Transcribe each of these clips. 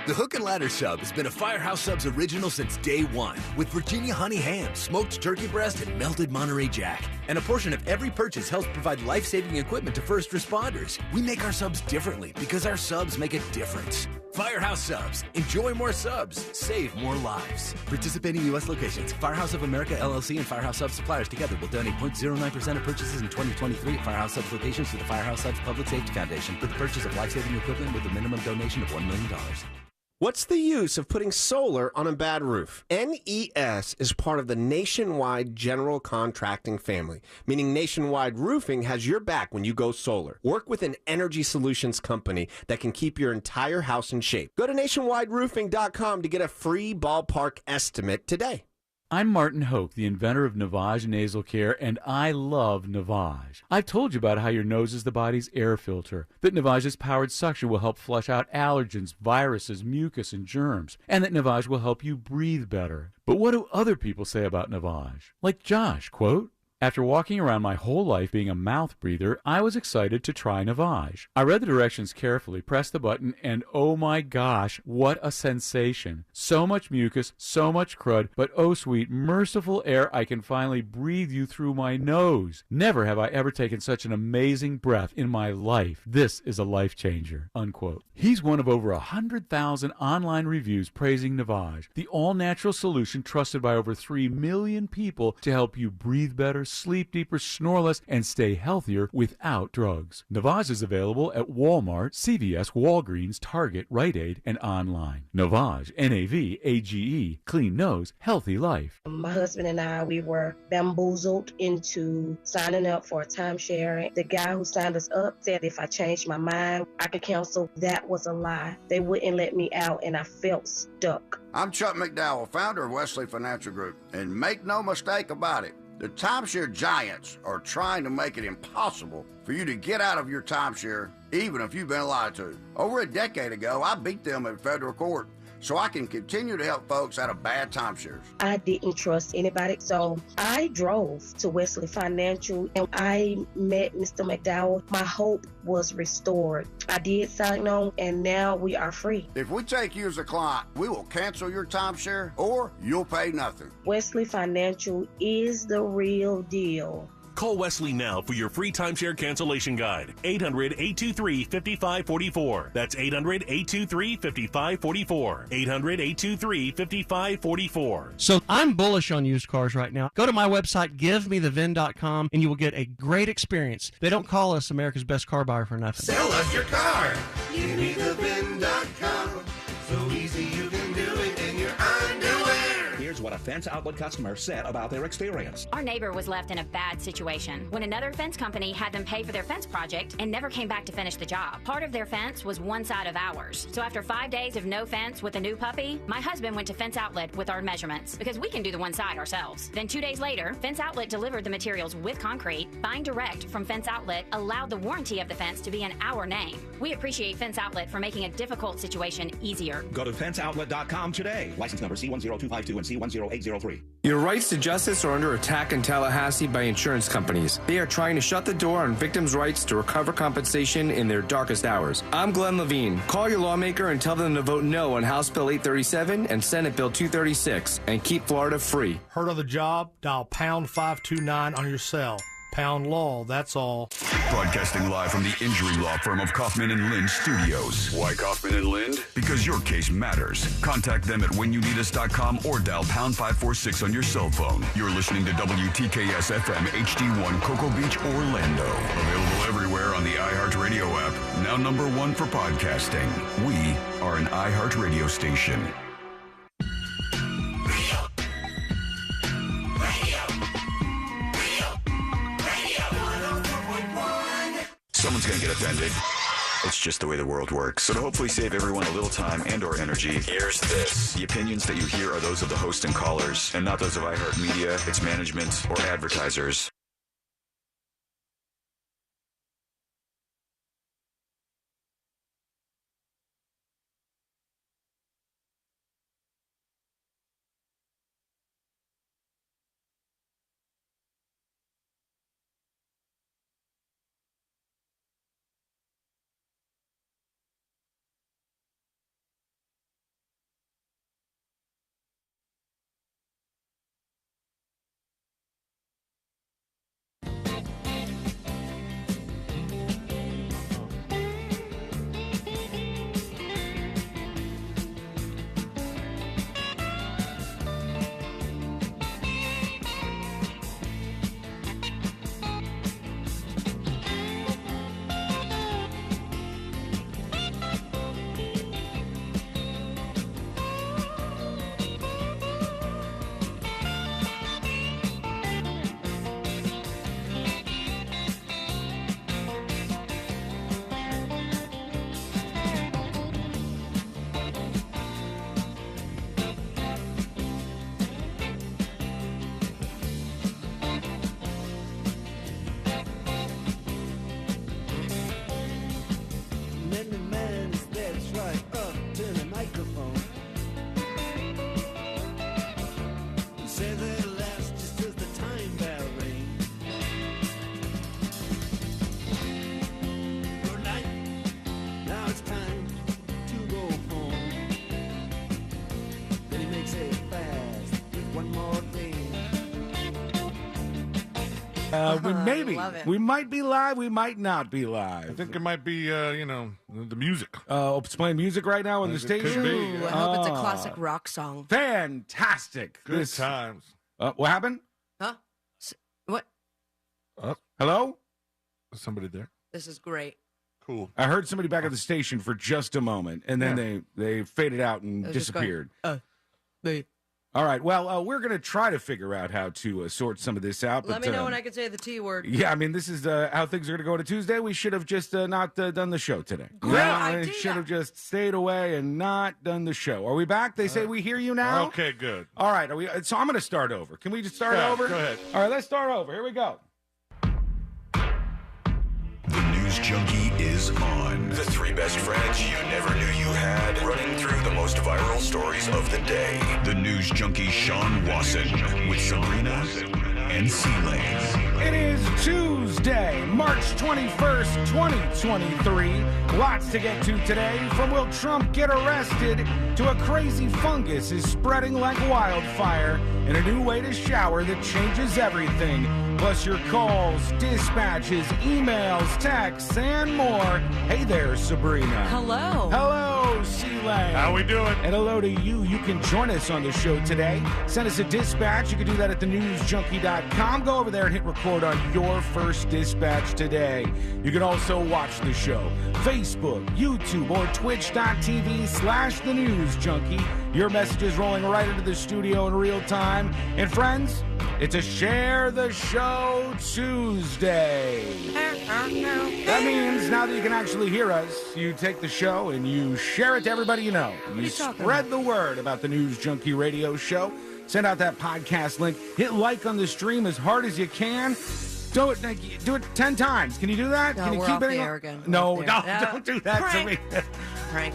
The Hook and Ladder Sub has been a Firehouse Subs original since day one, with Virginia honey ham, smoked turkey breast, and melted Monterey Jack. And a portion of every purchase helps provide life-saving equipment to first responders. We make our subs differently because our subs make a difference. Firehouse Subs. Enjoy more subs. Save more lives. Participating U.S. locations. Firehouse of America, LLC, and Firehouse Subs suppliers together will donate 0.09% of purchases in 2023 at Firehouse Subs locations to the Firehouse Subs Public Safety Foundation for the purchase of life-saving equipment with a minimum donation of $1 million. What's the use of putting solar on a bad roof? NES is part of the Nationwide General Contracting family, meaning Nationwide Roofing has your back when you go solar. Work with an energy solutions company that can keep your entire house in shape. Go to nationwideroofing.com to get a free ballpark estimate today. I'm Martin Hoke, the inventor of Navage Nasal Care, and I love Navage. I've told you about how your nose is the body's air filter, that Navage's powered suction will help flush out allergens, viruses, mucus, and germs, and that Navage will help you breathe better. But what do other people say about Navage? Like Josh, quote, "After walking around my whole life being a mouth breather, I was excited to try Navage. I read the directions carefully, pressed the button, and oh my gosh, what a sensation. So much mucus, so much crud, but oh sweet, merciful air, I can finally breathe you through my nose. Never have I ever taken such an amazing breath in my life. This is a life changer," unquote. He's one of over 100,000 online reviews praising Navage, the all-natural solution trusted by over 3 million people to help you breathe better, sleep deeper, snore less, and stay healthier without drugs. Navage is available at Walmart, CVS, Walgreens, Target, Rite Aid, and online. Navage, N-A-V-A-G-E, clean nose, healthy life. My husband and I, we were bamboozled into signing up for a timeshare. The guy who signed us up said if I changed my mind, I could cancel. That was a lie. They wouldn't let me out, and I felt stuck. I'm Chuck McDowell, founder of Wesley Financial Group, and make no mistake about it, the timeshare giants are trying to make it impossible for you to get out of your timeshare, even if you've been lied to. Over a decade ago, I beat them in federal court, so I can continue to help folks out of bad timeshares. I didn't trust anybody, so I drove to Wesley Financial and I met Mr. McDowell. My hope was restored. I did sign on, and now we are free. If we take you as a client, we will cancel your timeshare or you'll pay nothing. Wesley Financial is the real deal. Call Wesley now for your free timeshare cancellation guide. 800-823-5544. That's 800-823-5544. 800-823-5544. So I'm bullish on used cars right now. Go to my website, givemethevin.com, and you will get a great experience. They don't call us America's best car buyer for nothing. Sell us your car. Givemethevin.com. So easy you can do it in your underwear. Here's what a Fence Outlet customer said about their experience. Our neighbor was left in a bad situation when another fence company had them pay for their fence project and never came back to finish the job. Part of their fence was one side of ours. So after 5 days of no fence with a new puppy, my husband went to Fence Outlet with our measurements because we can do the one side ourselves. Then 2 days later, Fence Outlet delivered the materials with concrete. Buying direct from Fence Outlet allowed the warranty of the fence to be in our name. We appreciate Fence Outlet for making a difficult situation easier. Go to fenceoutlet.com today. License number C10252 and C10803. Your rights to justice are under attack in Tallahassee by insurance companies. They are trying to shut the door on victims' rights to recover compensation in their darkest hours. I'm Glenn Levine. Call your lawmaker and tell them to vote no on House Bill 837 and Senate Bill 236 and keep Florida free. Heard on the job? Dial pound 529 on your cell. Pound law, that's all. Broadcasting live from the injury law firm of Kaufman and Lind Studios. Why Kaufman and Lind? Because your case matters. Contact them at whenyounitus.com or dial pound 546 on your cell phone. You're listening to WTKS FM HD1 Cocoa Beach, Orlando. Available everywhere on the iHeartRadio app. Now #1 for podcasting. We are an iHeartRadio station. Someone's going to get offended. It's just the way the world works. So to hopefully save everyone a little time and or energy, here's this. The opinions that you hear are those of the host and callers, and not those of iHeartMedia, its management, or advertisers. We might be live. We might not be live. I think it might be, the music. It's playing music right now on the station. Could be. Ooh, I hope it's a classic rock song. Fantastic. Good times. What happened? Huh? What? Hello? Is somebody there? This is great. Cool. I heard somebody back at the station for just a moment, and then they faded out and disappeared. All right. Well, we're going to try to figure out how to sort some of this out. Let me know when I can say the T word. Yeah, I mean, this is how things are going to go on a Tuesday. We should have just not done the show today. Great idea. We should have just stayed away and not done the show. Are we back? They say we hear you now? Okay, good. All right. So I'm going to start over. Can we just start over? Go ahead. All right, let's start over. Here we go. The News Junkie is on. The three best friends you never knew you had, running through the most viral stories of the day. The News Junkie Sean Wasson with Sabrina and C-Lane. It is Tuesday, March 21st, 2023. Lots to get to today. From will Trump get arrested to a crazy fungus is spreading like wildfire and a new way to shower that changes everything. Plus your calls, dispatches, emails, texts, and more. Hey there, Sabrina. Hello. Hello, C-Lane. How we doing? And hello to you. You can join us on the show today. Send us a dispatch. You can do that at thenewsjunkie.com. Go over there and hit record on your first dispatch today. You can also watch the show. Facebook, YouTube, or twitch.tv/thenewsjunkie. Your messages rolling right into the studio in real time. And friends, it's a Share the Show Tuesday. That means now that you can actually hear us, you take the show and you share it to everybody you know. You spread the word about the News Junkie radio show. Send out that podcast link. Hit like on the stream as hard as you can. Do it 10 times. Can you do that? No, Can you we're keep off it the air again. No, don't do that to me.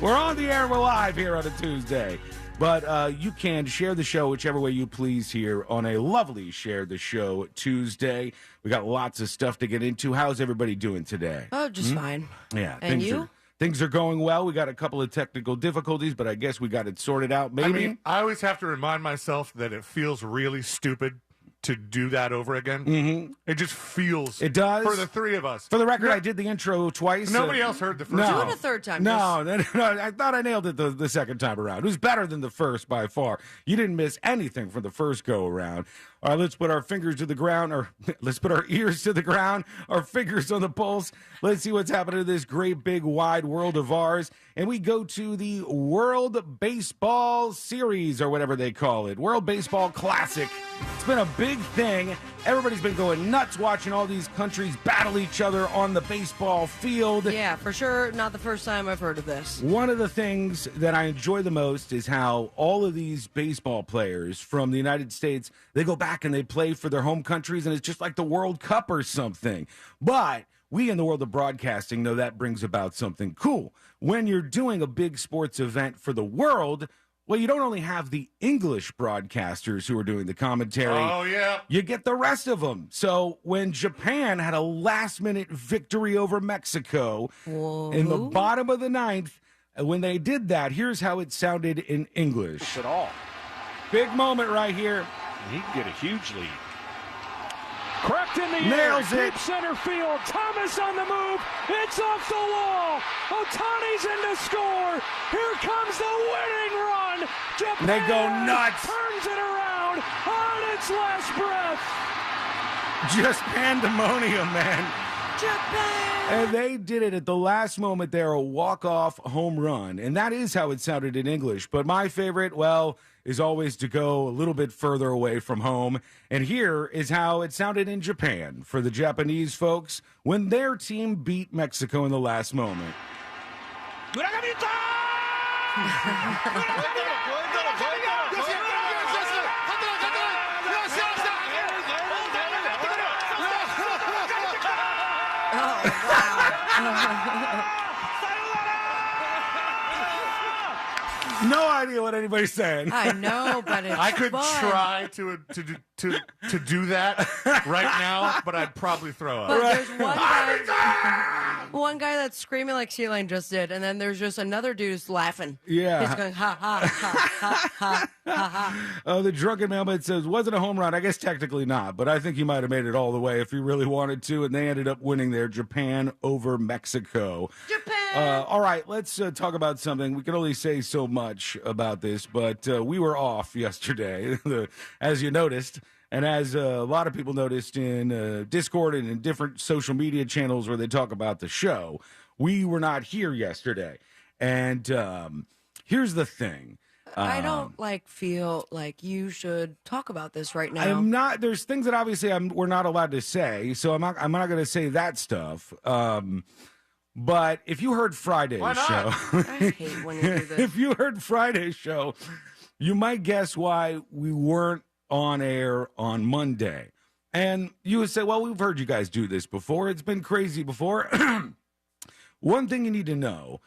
We're on the air. We're live here on a Tuesday. But you can share the show whichever way you please here on a lovely Share the Show Tuesday. We got lots of stuff to get into. How's everybody doing today? Oh, just fine. Yeah. And you? Things are going well. We got a couple of technical difficulties, but I guess we got it sorted out. Maybe. I mean, I always have to remind myself that it feels really stupid to do that over again. Mm-hmm. It just feels. It does. For the three of us. For the record, I did the intro twice. Nobody else heard the first Do one. it a third time. No, I thought I nailed it the second time around. It was better than the first by far. You didn't miss anything from the first go around. All right, let's put our fingers to the ground, or let's put our ears to the ground, our fingers on the pulse. Let's see what's happening to this great, big, wide world of ours. And we go to the World Baseball Series, or whatever they call it. World Baseball Classic. It's been a big thing. Everybody's been going nuts watching all these countries battle each other on the baseball field. Yeah, for sure. Not the first time I've heard of this. One of the things that I enjoy the most is how all of these baseball players from the United States, they go back and they play for their home countries, and it's just like the World Cup or something. But we in the world of broadcasting know that brings about something cool. When you're doing a big sports event for the world, well, you don't only have the English broadcasters who are doing the commentary. Oh, yeah. You get the rest of them. So when Japan had a last-minute victory over Mexico in the bottom of the ninth, when they did that, here's how it sounded in English. At all. Big moment right here. He can get a huge lead. Cracked in the Nails air. it. Deep center field. Thomas on the move. It's off the wall. Otani's in to score. Here comes the winning run. Japan They go nuts. Turns it around on its last breath. Just pandemonium, man. Japan! And they did it at the last moment there, a walk-off home run. And that is how it sounded in English. But my favorite, well, is always to go a little bit further away from home. And here is how it sounded in Japan for the Japanese folks when their team beat Mexico in the last moment. No idea what anybody's saying. I know, but it's I could fun. try to do that right now, but I'd probably throw up. But there's one guy. one guy that's screaming like C-Lane just did, and then there's just another dude who's laughing. Yeah. He's going, ha, ha, ha, ha, ha, ha, ha. Oh, the drunken mailman says, wasn't a home run. I guess technically not, but I think he might have made it all the way if he really wanted to, and they ended up winning there, Japan over Mexico. Japan! All right, let's talk about something. We can only say so much about this, but we were off yesterday, as you noticed. And as a lot of people noticed in Discord and in different social media channels where they talk about the show, we were not here yesterday. And here's the thing. I don't feel like you should talk about this right now. I'm not. There's things that obviously we're not allowed to say, so I'm not going to say that stuff. But if you heard Friday's show, I hate when you do this. If you heard Friday's show, you might guess why we weren't on air on Monday. And you would say, well, we've heard you guys do this before. It's been crazy before. One thing you need to know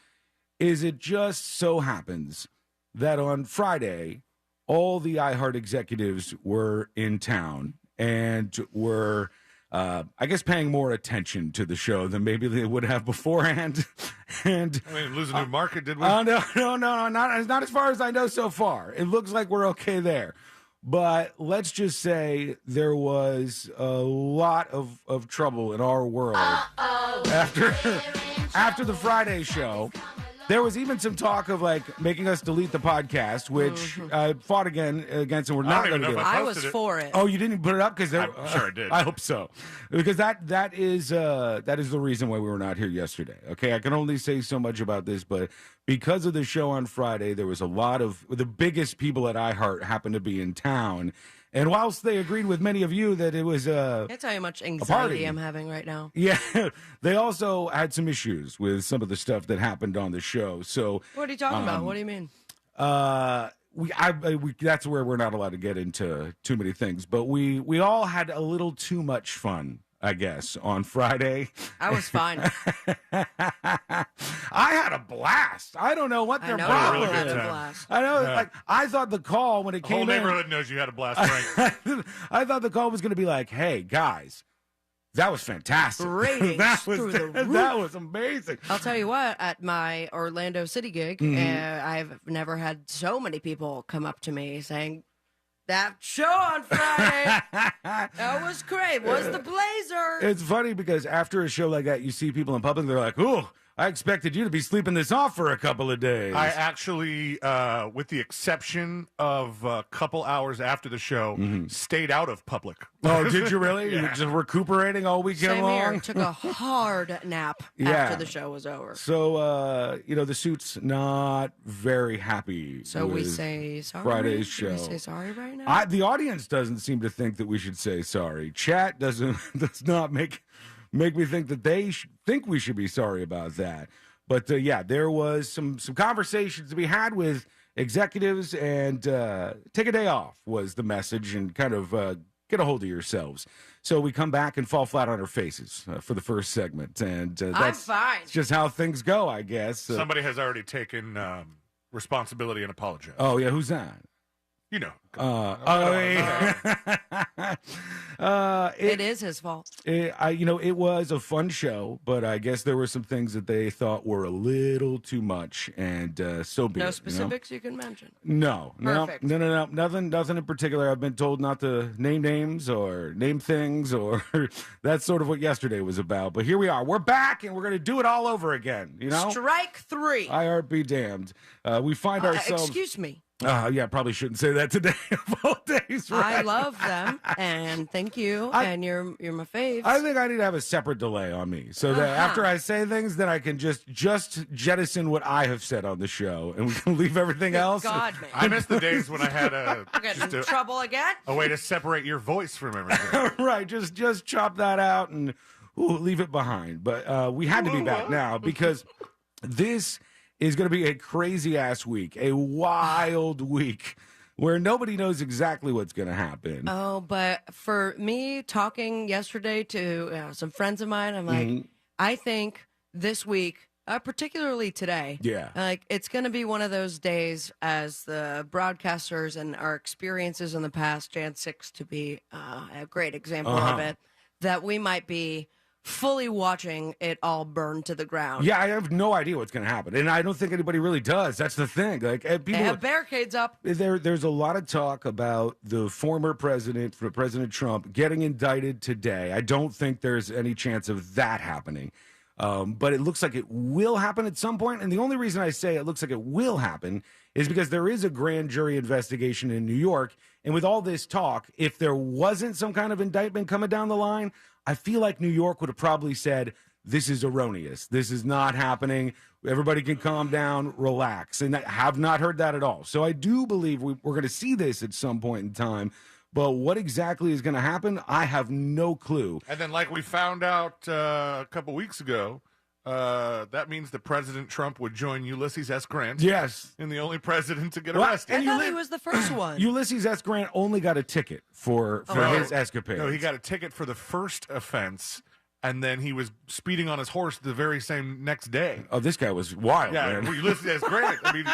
is it just so happens that on Friday, all the iHeart executives were in town and were, I guess, paying more attention to the show than maybe they would have beforehand. And I mean, lose a new market, did we? No, not as far as I know so far. It looks like we're okay there. But let's just say there was a lot of trouble in our world after the Friday show. There was even some talk of making us delete the podcast, which I fought against, and we're not going to do it. I was for it. Oh, you didn't put it up because I'm sure I did. I hope so, because that is the reason why we were not here yesterday. Okay, I can only say so much about this, but because of the show on Friday, there was a lot of the biggest people at iHeart happened to be in town. And whilst they agreed with many of you that it was I can't tell you how much anxiety I'm having right now. Yeah, they also had some issues with some of the stuff that happened on the show. So what are you talking about? What do you mean? That's where we're not allowed to get into too many things. But we all had a little too much fun, I guess, on Friday. I was fine. I had a blast. I don't know what their problem is. Really good time. I know, I thought the call when it The came whole in. neighborhood knows you had a blast, Frank. I thought the call was going to be like, "Hey guys, that was fantastic. Ratings through the roof. That was amazing." I'll tell you what, at my Orlando City gig, I've never had so many people come up to me saying, that show on Friday, that was great. Was the blazer? It's funny because after a show like that, you see people in public, they're like, "Ooh, I expected you to be sleeping this off for a couple of days." I actually, with the exception of a couple hours after the show, stayed out of public. Oh, did you really? Yeah. You were just recuperating all weekend Same long? here. Took a hard nap after the show was over. So, the suit's not very happy. So we with say sorry. Friday's Should we show. say sorry right now? The audience doesn't seem to think that we should say sorry. Chat does not make me think that they think we should be sorry about that. But there was some conversations to be had with executives, and take a day off was the message, and kind of get a hold of yourselves. So we come back and fall flat on our faces for the first segment, and that's I'm fine. just how things go, I guess. Somebody has already taken responsibility and apologized. Oh yeah, who's that? You know. It is his fault. It was a fun show, but I guess there were some things that they thought were a little too much, and so be it. No specifics you can mention. No, Perfect. no, nothing in particular. I've been told not to name names or name things, or that's sort of what yesterday was about. But here we are. We're back, and we're going to do it all over again. Strike 3. iHeart be damned. We find ourselves. Excuse me. Yeah, probably shouldn't say that today of all days. Right? I love them, and thank you, and you're my faves. I think I need to have a separate delay on me, so that after I say things, then I can just jettison what I have said on the show, and we can leave everything else. God, man. I miss the days when I had trouble again. A way to separate your voice from everything. Right, just chop that out and leave it behind. But we had to be back now because this is going to be a crazy-ass week, a wild week where nobody knows exactly what's going to happen. Oh, but for me, talking yesterday to some friends of mine, I'm like, I think this week, particularly today, it's going to be one of those days as the broadcasters and our experiences in the past, Jan 6 to be a great example of it, that we might be fully watching it all burn to the ground. Yeah, I have no idea what's going to happen, and I don't think anybody really does. That's the thing. Like, people they have barricades up. There's a lot of talk about the former president, President Trump, getting indicted today. I don't think there's any chance of that happening, but it looks like it will happen at some point. And the only reason I say it looks like it will happen is because there is a grand jury investigation in New York, and with all this talk, if there wasn't some kind of indictment coming down the line, I feel like New York would have probably said, this is erroneous. This is not happening. Everybody can calm down, relax. And I have not heard that at all. So I do believe we're going to see this at some point in time. But what exactly is going to happen, I have no clue. And then, like we found out a couple weeks ago, that means that President Trump would join Ulysses S. Grant. Yes. And the only president to get arrested. I thought he was the first one. Ulysses S. Grant only got a ticket for his escapade. No, he got a ticket for the first offense, and then he was speeding on his horse the very same next day. Oh, this guy was wild, yeah, man. Ulysses S. Grant. I mean,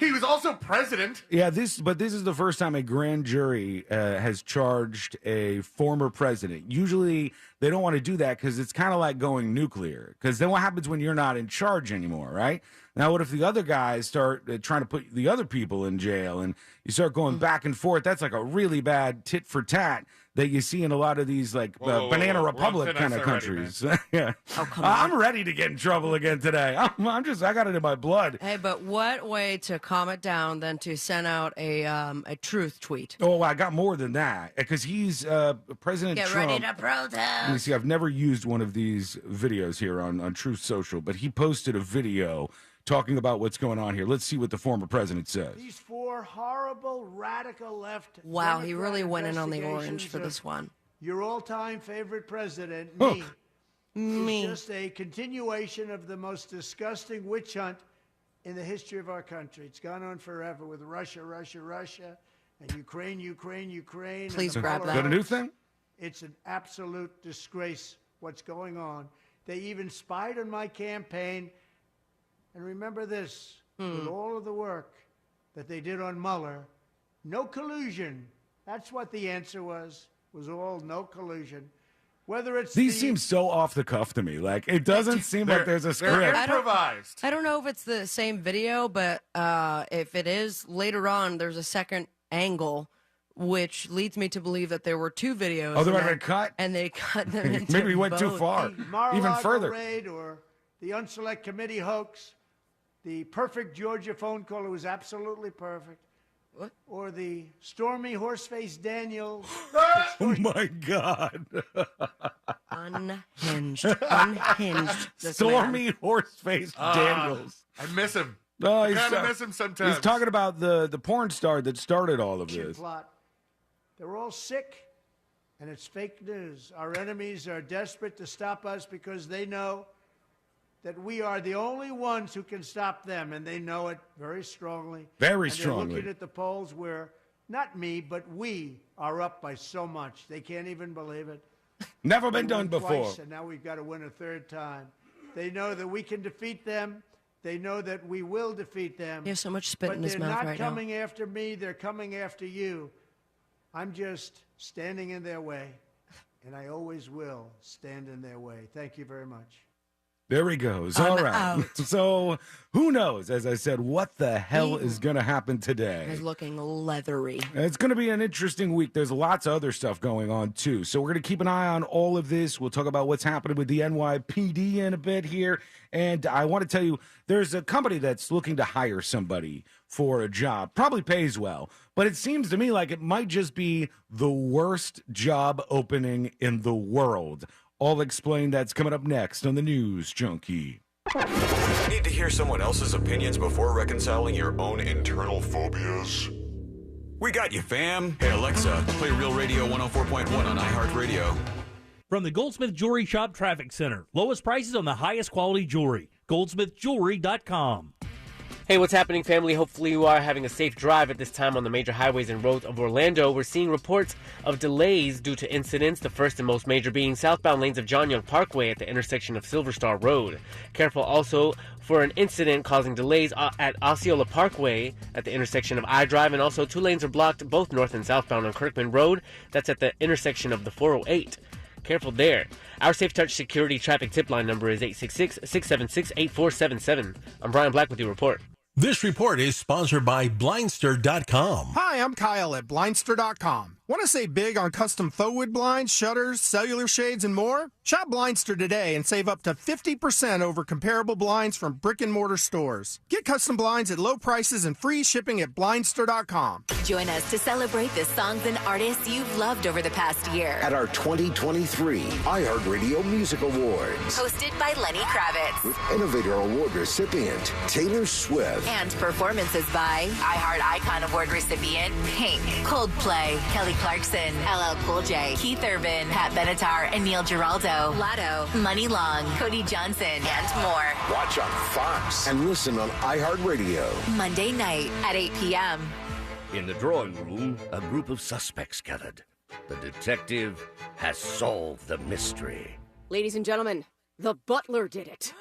he was also president. Yeah, this is the first time a grand jury has charged a former president. Usually, they don't want to do that because it's kind of like going nuclear. Because then what happens when you're not in charge anymore, right? Now, what if the other guys start trying to put the other people in jail and you start going back and forth? That's like a really bad tit for tat that you see in a lot of these like Banana Republic kind of countries. Yeah. Oh, come on. I'm ready to get in trouble again today. I got it in my blood. Hey, but what way to calm it down than to send out a truth tweet? Oh, I got more than that because he's President Get Trump. ready to protest. Let me see. I've never used one of these videos here on Truth Social, but he posted a video talking about what's going on here. Let's see what the former president says. These four horrible radical left. Wow, he really went in on the orange for this one. Your all-time favorite president, me. Is just a continuation of the most disgusting witch hunt in the history of our country. It's gone on forever with Russia, and Ukraine. Please and grab Mueller. that. Is that a new thing? It's an absolute disgrace what's going on. They even spied on my campaign. And remember this, with all of the work that they did on Mueller, no collusion. That's what the answer was all no collusion. Whether it's These seem so off the cuff to me. Like, it doesn't seem like there's a script. They're improvised. I don't know if it's the same video, but if it is, later on, there's a second angle, which leads me to believe that there were two videos. Oh, they might have been cut? And they cut them into Maybe we went too both. far. The Mar-a-Lago Even further. raid or the Unselect Committee hoax, the perfect Georgia phone call, it was absolutely perfect. What? Or the Stormy Horseface Daniels. Oh, my God. Unhinged. This Stormy man. Horseface Daniels. I miss him. Oh, I kind of miss him sometimes. He's talking about the porn star that started all of this. Plot. They're all sick, and it's fake news. Our enemies are desperate to stop us because they know that we are the only ones who can stop them, and they know it very strongly. Very and strongly. They're looking at the polls where, not me, but we are up by so much. They can't even believe it. Never been We done won before. twice, and now we've got to win a third time. They know that we can defeat them. They know that we will defeat them. He has so much spit but in his they're mouth not right now. coming after me. They're coming after you. I'm just standing in their way, and I always will stand in their way. Thank you very much. There he goes. I'm All right. out. So who knows, as I said, what the hell is going to happen today? He's looking leathery. It's going to be an interesting week. There's lots of other stuff going on, too. So we're going to keep an eye on all of this. We'll talk about what's happening with the NYPD in a bit here. And I want to tell you, there's a company that's looking to hire somebody for a job. Probably pays well. But it seems to me like it might just be the worst job opening in the world. I'll explain. That's coming up next on the News Junkie. Need to hear someone else's opinions before reconciling your own internal phobias? We got you, fam. Hey, Alexa, play Real Radio 104.1 on iHeartRadio. From the Goldsmith Jewelry Shop Traffic Center. Lowest prices on the highest quality jewelry. GoldsmithJewelry.com. Hey, what's happening, family? Hopefully you are having a safe drive at this time on the major highways and roads of Orlando. We're seeing reports of delays due to incidents, the first and most major being southbound lanes of John Young Parkway at the intersection of Silver Star Road. Careful also for an incident causing delays at Osceola Parkway at the intersection of I-Drive, and also 2 lanes are blocked both north and southbound on Kirkman Road. That's at the intersection of the 408. Careful there. Our Safe Touch Security Traffic Tip Line number is 866-676-8477. I'm Brian Black with your report. This report is sponsored by Blindster.com. Hi, I'm Kyle at Blindster.com. Want to save big on custom faux wood blinds, shutters, cellular shades, and more? Shop Blindster today and save up to 50% over comparable blinds from brick-and-mortar stores. Get custom blinds at low prices and free shipping at Blindster.com. Join us to celebrate the songs and artists you've loved over the past year. At our 2023 iHeartRadio Music Awards. Hosted by Lenny Kravitz. With Innovator Award recipient Taylor Swift. And performances by iHeart Icon Award recipient Pink, Coldplay, Kelly Clarkson, LL Cool J, Keith Urban, Pat Benatar, and Neil Giraldo, Lotto, Money Long, Cody Johnson, and more. Watch on Fox and listen on iHeartRadio. Monday night at 8 p.m. In the drawing room, a group of suspects gathered. The detective has solved the mystery. Ladies and gentlemen, the butler did it.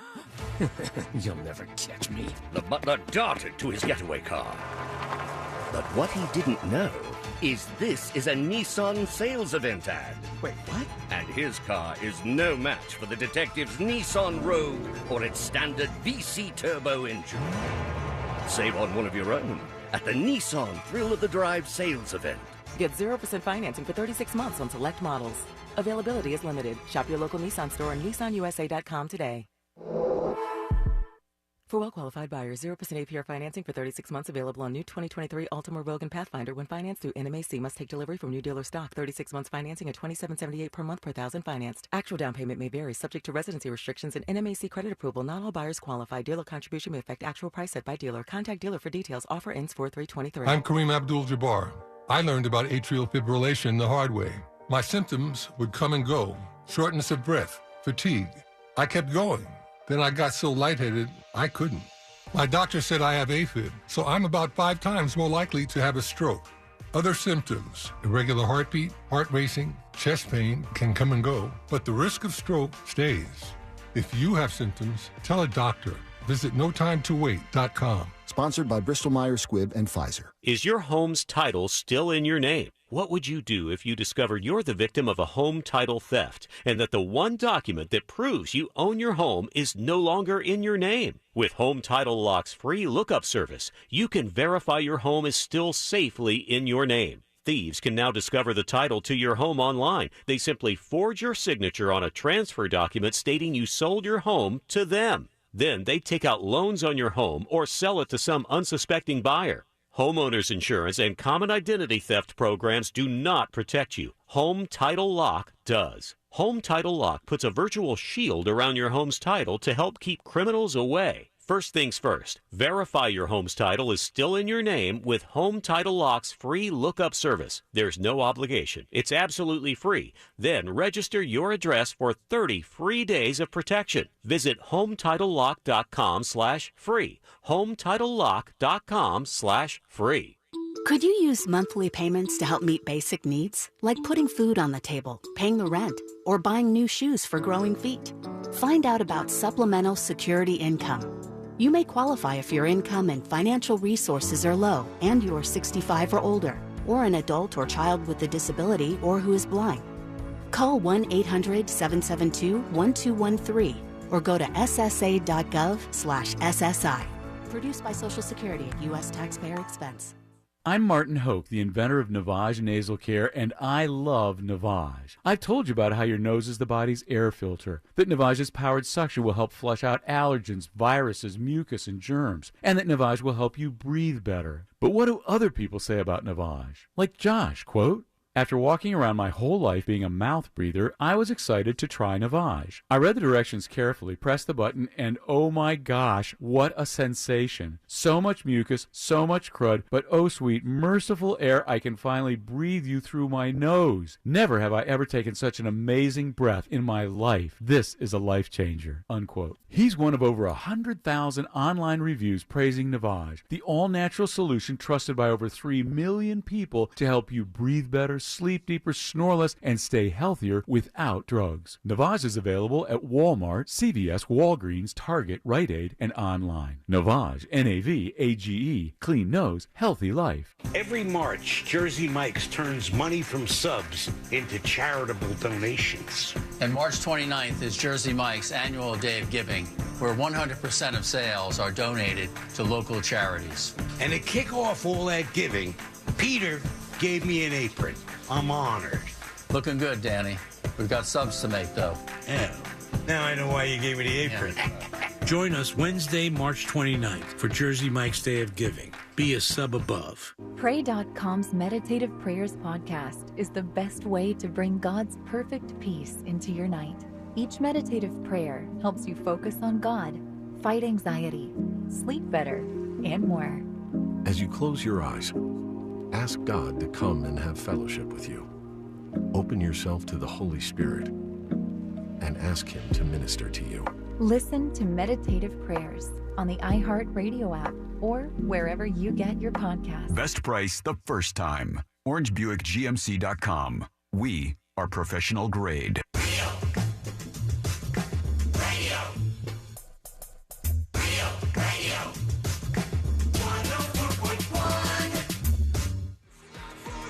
You'll never catch me. The butler darted to his getaway car. But what he didn't know is this is a Nissan sales event ad. Wait, what? And his car is no match for the detective's Nissan Rogue or its standard VC turbo engine. Save on one of your own at the Nissan Thrill of the Drive sales event. Get 0% financing for 36 months on select models. Availability is limited. Shop your local Nissan store and nissanusa.com today. For well-qualified buyers, 0% APR financing for 36 months available on new 2023 Altima Rogue and Pathfinder when financed through NMAC. Must take delivery from new dealer stock. 36 months financing at $27.78 per month per thousand financed. Actual down payment may vary, subject to residency restrictions and NMAC credit approval. Not all buyers qualify. Dealer contribution may affect actual price set by dealer. Contact dealer for details. Offer ends 4/3/23. I'm Kareem Abdul-Jabbar. I learned about atrial fibrillation the hard way. My symptoms would come and go. Shortness of breath, fatigue. I kept going. Then I got so lightheaded, I couldn't. My doctor said I have AFib, so I'm about 5 times more likely to have a stroke. Other symptoms, irregular heartbeat, heart racing, chest pain can come and go, but the risk of stroke stays. If you have symptoms, tell a doctor. Visit NoTimeToWait.com. Sponsored by Bristol-Myers Squibb and Pfizer. Is your home's title still in your name? What would you do if you discovered you're the victim of a home title theft and that the one document that proves you own your home is no longer in your name? With Home Title Lock's free lookup service, you can verify your home is still safely in your name. Thieves can now discover the title to your home online. They simply forge your signature on a transfer document stating you sold your home to them. Then they take out loans on your home or sell it to some unsuspecting buyer. Homeowners insurance and common identity theft programs do not protect you. Home Title Lock does. Home Title Lock puts a virtual shield around your home's title to help keep criminals away. First things first, verify your home's title is still in your name with Home Title Lock's free lookup service. There's no obligation. It's absolutely free. Then register your address for 30 free days of protection. Visit HomeTitleLock.com/free. HomeTitleLock.com/free. Could you use monthly payments to help meet basic needs, like putting food on the table, paying the rent, or buying new shoes for growing feet? Find out about supplemental security income. You may qualify if your income and financial resources are low and you're 65 or older, or an adult or child with a disability or who is blind. Call 1-800-772-1213 or go to ssa.gov/SSI. Produced by Social Security at U.S. taxpayer expense. I'm Martin Hoke, the inventor of Navage nasal care, and I love Navage. I've told you about how your nose is the body's air filter, that Navage's powered suction will help flush out allergens, viruses, mucus, and germs, and that Navage will help you breathe better. But what do other people say about Navage? Like Josh, quote, "After walking around my whole life being a mouth breather, I was excited to try Navage. I read the directions carefully, pressed the button, and oh my gosh, what a sensation. So much mucus, so much crud, but oh sweet, merciful air, I can finally breathe you through my nose. Never have I ever taken such an amazing breath in my life. This is a life changer," unquote. He's one of over 100,000 online reviews praising Navage, the all-natural solution trusted by over 3 million people to help you breathe better, sleep deeper, snore less, and stay healthier without drugs. Navage is available at Walmart, CVS, Walgreens, Target, Rite Aid, and online. Navage, Navage, clean nose, healthy life. Every March, Jersey Mike's turns money from subs into charitable donations. And March 29th is Jersey Mike's annual day of giving, where 100% of sales are donated to local charities. And to kick off all that giving, Peter gave me an apron. I'm honored. Looking good, Danny. We've got subs to make, though. Yeah. Now I know why you gave me the apron. Join us Wednesday, March 29th for Jersey Mike's Day of Giving. Be a sub above. Pray.com's Meditative Prayers podcast is the best way to bring God's perfect peace into your night. Each meditative prayer helps you focus on God, fight anxiety, sleep better, and more. As you close your eyes, ask God to come and have fellowship with you. Open yourself to the Holy Spirit and ask Him to minister to you. Listen to Meditative Prayers on the iHeartRadio app or wherever you get your podcasts. Best price the first time. OrangeBuickGMC.com. We are professional grade.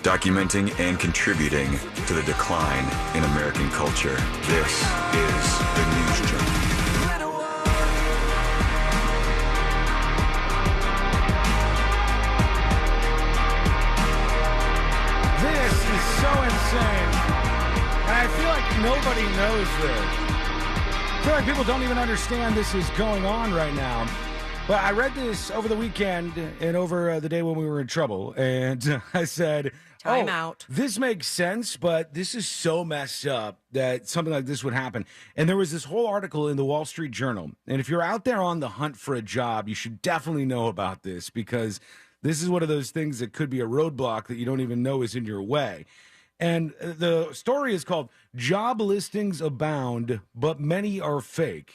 Documenting and contributing to the decline in American culture. This is the News Junkie. This is so insane. And I feel like nobody knows this. I feel like people don't even understand this is going on right now. But I read this over the weekend and over the day when we were in trouble. And I said, Time out. This makes sense, but this is so messed up that something like this would happen. And there was this whole article in the Wall Street Journal. And if you're out there on the hunt for a job, you should definitely know about this, because this is one of those things that could be a roadblock that you don't even know is in your way. And the story is called Job Listings Abound, but Many Are Fake.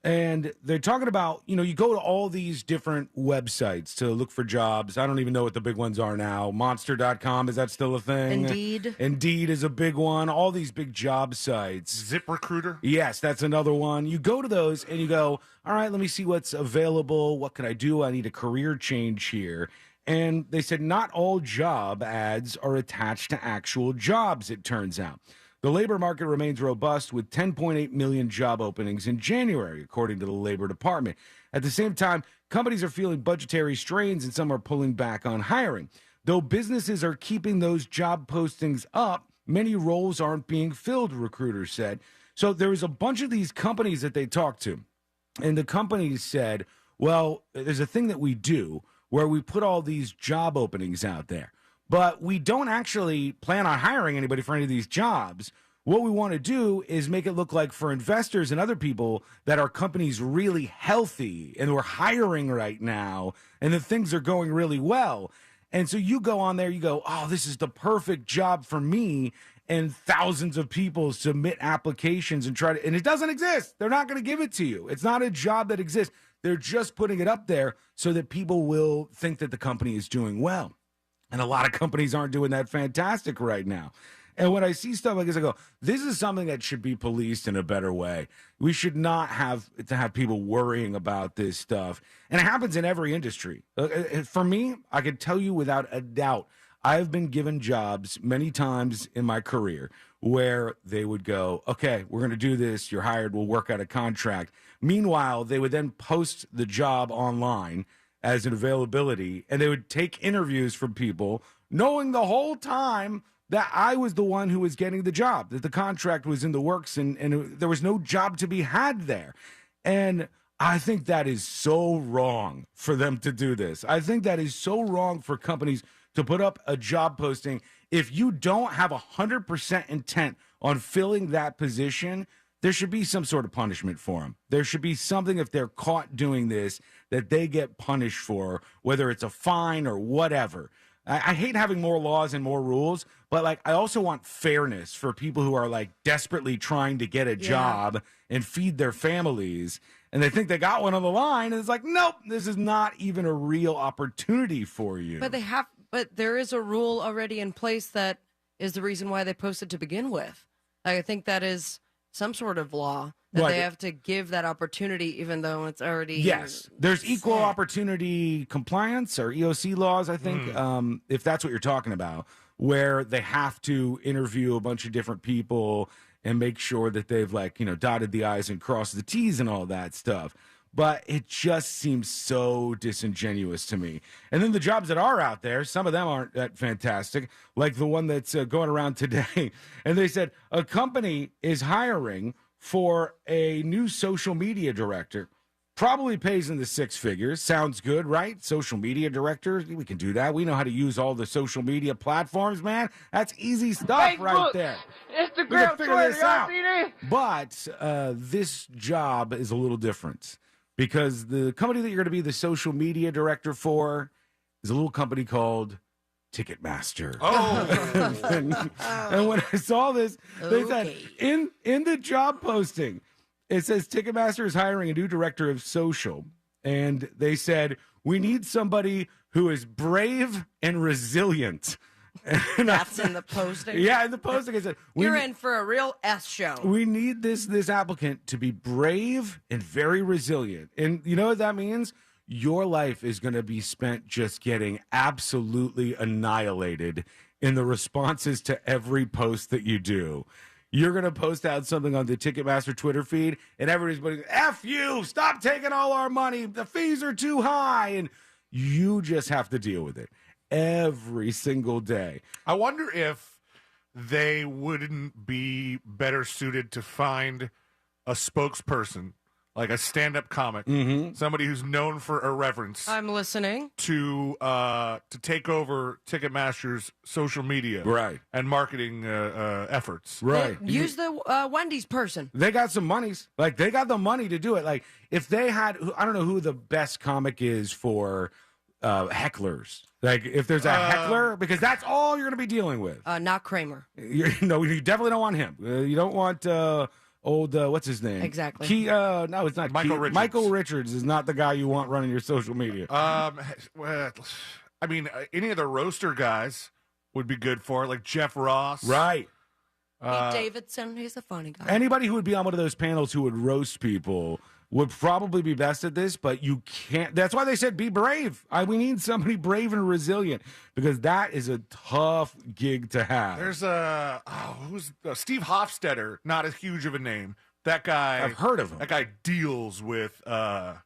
And they're talking about, you go to all these different websites to look for jobs. I don't even know what the big ones are now. Monster.com, is that still a thing? Indeed. Indeed is a big one. All these big job sites. ZipRecruiter? Yes, that's another one. You go to those and you go, all right, let me see what's available. What can I do? I need a career change here. And they said not all job ads are attached to actual jobs, it turns out. The labor market remains robust with 10.8 million job openings in January, according to the Labor Department. At the same time, companies are feeling budgetary strains and some are pulling back on hiring. Though businesses are keeping those job postings up, many roles aren't being filled, recruiters said. So there was a bunch of these companies that they talked to, and the companies said, well, there's a thing that we do where we put all these job openings out there, but we don't actually plan on hiring anybody for any of these jobs. What we want to do is make it look like for investors and other people that our company's really healthy and we're hiring right now and that things are going really well. And so you go on there, you go, oh, this is the perfect job for me. And thousands of people submit applications and and it doesn't exist. They're not going to give it to you. It's not a job that exists. They're just putting it up there so that people will think that the company is doing well. And a lot of companies aren't doing that fantastic right now. And when I see stuff like this, I go, this is something that should be policed in a better way. We should not have to have people worrying about this stuff. And it happens in every industry. For me, I can tell you without a doubt, I've been given jobs many times in my career where they would go, okay, we're going to do this. You're hired. We'll work out a contract. Meanwhile, they would then post the job online as an availability, and they would take interviews from people knowing the whole time that I was the one who was getting the job, that the contract was in the works and there was no job to be had there. And I think that is so wrong for them to do this. I think that is so wrong for companies to put up a job posting. If you don't have 100% intent on filling that position, there should be some sort of punishment for them. There should be something, if they're caught doing this, that they get punished for, whether it's a fine or whatever. I hate having more laws and more rules, but I also want fairness for people who are desperately trying to get a job and feed their families, and they think they got one on the line, and it's nope, this is not even a real opportunity for you. But there is a rule already in place that is the reason why they posted to begin with. I think that is some sort of law that they have to give that opportunity, even though it's already. Yes, there's equal opportunity compliance or EOC laws, I think, if that's what you're talking about, where they have to interview a bunch of different people and make sure that they've dotted the I's and crossed the T's and all that stuff. But it just seems so disingenuous to me. And then the jobs that are out there, some of them aren't that fantastic, like the one that's going around today. And they said a company is hiring for a new social media director. Probably pays in the six figures. Sounds good, right? Social media director. We can do that. We know how to use all the social media platforms, man. That's easy stuff right there. Instagram, Twitter, y'all see this? But this job is a little different because the company that you're going to be the social media director for is a little company called Ticketmaster. And when I saw this, they said in the job posting, it says Ticketmaster is hiring a new director of social. And they said, we need somebody who is brave and resilient. And that's in the posting? Yeah, in the posting, I said, you're in for a real S show. We need this applicant to be brave and very resilient. And you know what that means? Your life is going to be spent just getting absolutely annihilated in the responses to every post that you do. You're going to post out something on the Ticketmaster Twitter feed, and everybody's going, F you, stop taking all our money, the fees are too high, and you just have to deal with it every single day. I wonder if they wouldn't be better suited to find a spokesperson, like a stand-up comic, somebody who's known for irreverence. I'm listening. To take over Ticketmaster's social media, and marketing efforts, Use the Wendy's person. They got some monies, they got the money to do it. Like if they had, I don't know who the best comic is for hecklers. Like if there's a heckler, because that's all you're going to be dealing with. Not Kramer. You definitely don't want him. You don't want. What's his name? Exactly. No, it's not Michael Richards. Michael Richards is not the guy you want running your social media. Well, I mean, any of the roaster guys would be good for it, like Jeff Ross. Right. Pete Davidson, he's a funny guy. Anybody who would be on one of those panels who would roast people would probably be best at this, but you can't. That's why they said be brave. We need somebody brave and resilient because that is a tough gig to have. There's who's Steve Hofstetter, not as huge of a name. That guy, I've heard of him. That guy deals with hecklers,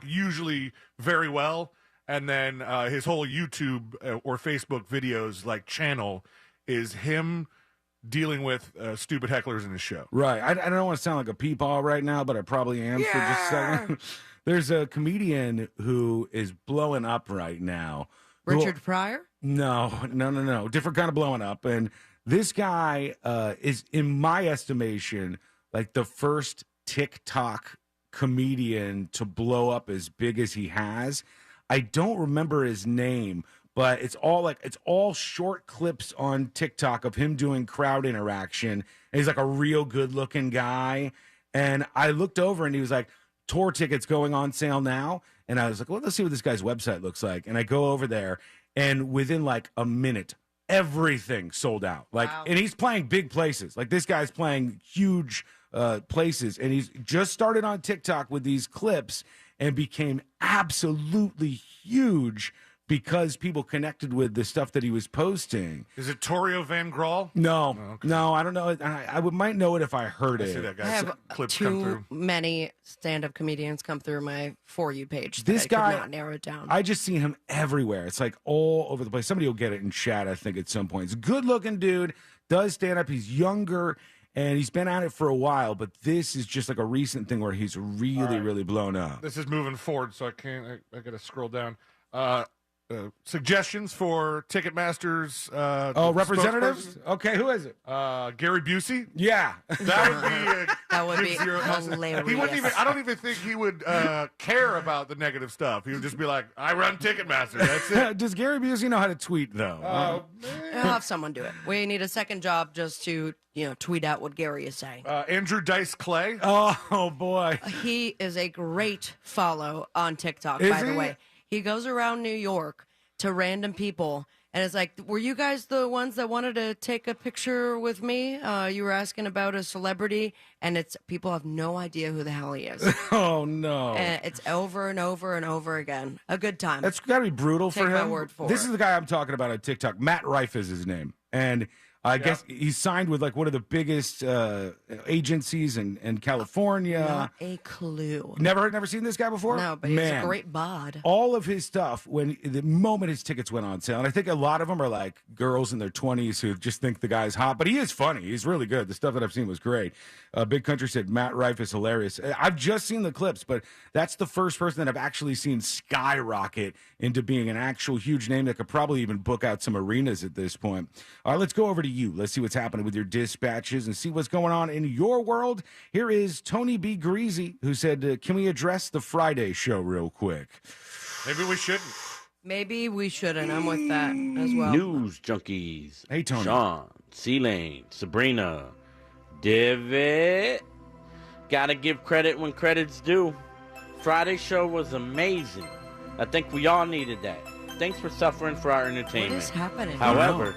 usually very well. And then his whole YouTube or Facebook videos channel is him dealing with stupid hecklers in his show. Right. I don't want to sound like a peepaw right now, but I probably am for just a second. There's a comedian who is blowing up right now. Richard Pryor? No. Different kind of blowing up. And this guy is, in my estimation, the first TikTok comedian to blow up as big as he has. I don't remember his name, but it's all short clips on TikTok of him doing crowd interaction. And he's a real good looking guy. And I looked over and he was like, tour tickets going on sale now. And I was like, well, let's see what this guy's website looks like. And I go over there and within a minute, everything sold out. And he's playing big places. This guy's playing huge places. And he's just started on TikTok with these clips and became absolutely huge because people connected with the stuff that he was posting. Is it Torio Van Graal? No, no, I don't know. I might know it if I heard it. See that I have clips come through. too many stand-up comedians come through my For You page. This guy, could not narrow it down. I just see him everywhere. It's all over the place. Somebody will get it in chat, I think, at some point. He's a good-looking dude, does stand-up. He's younger, and he's been at it for a while, but this is just a recent thing where he's really, really blown up. This is moving forward, so I got to scroll down. Suggestions for Ticketmaster's representatives? Okay, who is it? Gary Busey? Yeah. That would be hilarious. He wouldn't even, I don't even think he would care about the negative stuff. He would just be like, I run Ticketmaster. That's it. Does Gary Busey know how to tweet, though? I'll have someone do it. We need a second job just to tweet out what Gary is saying. Andrew Dice Clay? Oh, boy. He is a great follow on TikTok, Is by the he? way. He goes around New York to random people And it's like, were you guys the ones that wanted to take a picture with me? You were asking about a celebrity, and people have no idea who the hell he is. Oh, no. And it's over and over and over again. A good time. That's got to be brutal for him. Take my word for This it. is the guy I'm talking about on TikTok. Matt Rife is his name. And I guess he's signed with like one of the biggest agencies in California. Not a clue. Never seen this guy before? No, but he's a great bod. All of his stuff, the moment his tickets went on sale, and I think a lot of them are like girls in their 20s who just think the guy's hot, but he is funny. He's really good. The stuff that I've seen was great. Big Country said Matt Rife is hilarious. I've just seen the clips, but that's the first person that I've actually seen skyrocket into being an actual huge name that could probably even book out some arenas at this point. All right, let's go over to you. Let's see what's happening with your dispatches and see what's going on in your world. Here is Tony B. Greasy, who said, can we address the Friday show real quick? Maybe we shouldn't. Maybe we shouldn't. I'm with that as well. News junkies. Hey, Tony. Sean, C-Lane, Sabrina, David. Gotta give credit when credit's due. Friday show was amazing. I think we all needed that. Thanks for suffering for our entertainment. What is happening? However,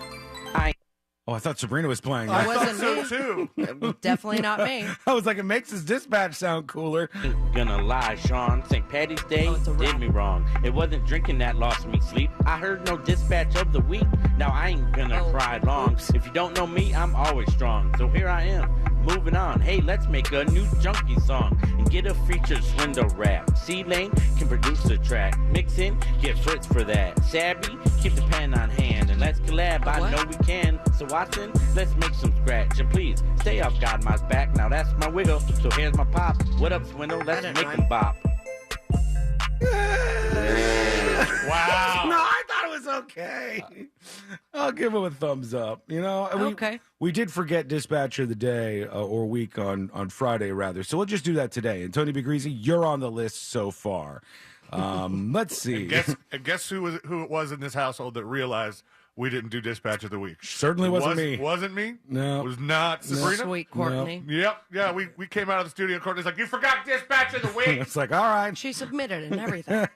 Oh, I thought Sabrina was playing. I that. wasn't me. Too. Definitely not me. I was like, it makes his dispatch sound cooler. Gonna lie, Sean. St. Patty's Day did me wrong. It wasn't drinking that lost me sleep. I heard no dispatch of the week. Now I ain't gonna cry long. If you don't know me, I'm always strong. So here I am, moving on. Hey, let's make a new Junkie song and get a featured swindle rap. C-Lane can produce the track. Mix in, get Fritz for that. Sabby, keep the pen on hand. And let's collab, I know we can. So Watson, let's make some scratch. And please, stay off Godma's back. Now that's my wiggle, so here's my pop. What up, Swindle? Let's make him bop. Wow. No, I thought it was okay. I'll give him a thumbs up. You know, we did forget dispatch of the day or week on Friday, rather. So we'll just do that today. And Tony B. Greasy, you're on the list so far. Let's see. And guess who it was in this household that realized we didn't do dispatch of the week? Certainly wasn't me. Wasn't me? No. It was not Sabrina? Sweet Courtney. No. Yep. Yeah, we came out of the studio. Courtney's like, you forgot dispatch of the week. It's like, all right. She submitted and everything.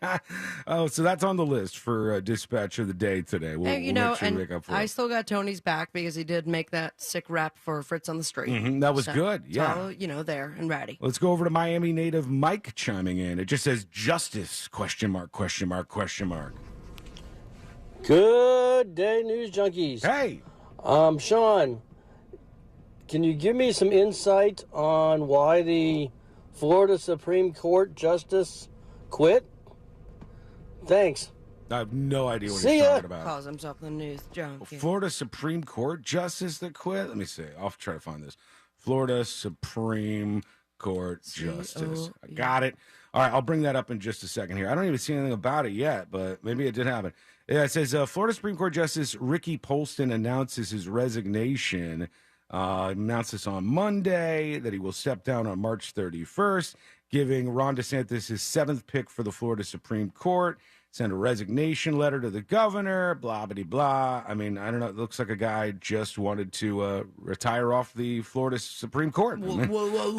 Oh, so that's on the list for dispatch of the day today. We'll Hey, make sure and we make up for I it. still got Tony's back because he did make that sick rap for Fritz on the Street. That was So, good. it's Yeah. all, there and ready. Let's go over to Miami native Mike chiming in. It just says justice, question mark, question mark, question mark. Good day, news junkies. Hey. Sean, can you give me some insight on why the Florida Supreme Court justice quit? Thanks. I have no idea what See he's ya. talking about. Calls himself the news junkie. Florida Supreme Court justice that quit? Let me see. I'll try to find this. Florida Supreme Court justice. I got it. All right, I'll bring that up in just a second here. I don't even see anything about it yet, but maybe it did happen. Yeah, it says Florida Supreme Court Justice Ricky Polston announces his resignation. Announced this on Monday that he will step down on March 31st, giving Ron DeSantis his 7th pick for the Florida Supreme Court. Send a resignation letter to the governor, blah, blah, blah. I mean, I don't know. It looks like a guy just wanted to retire off the Florida Supreme Court. Whoa.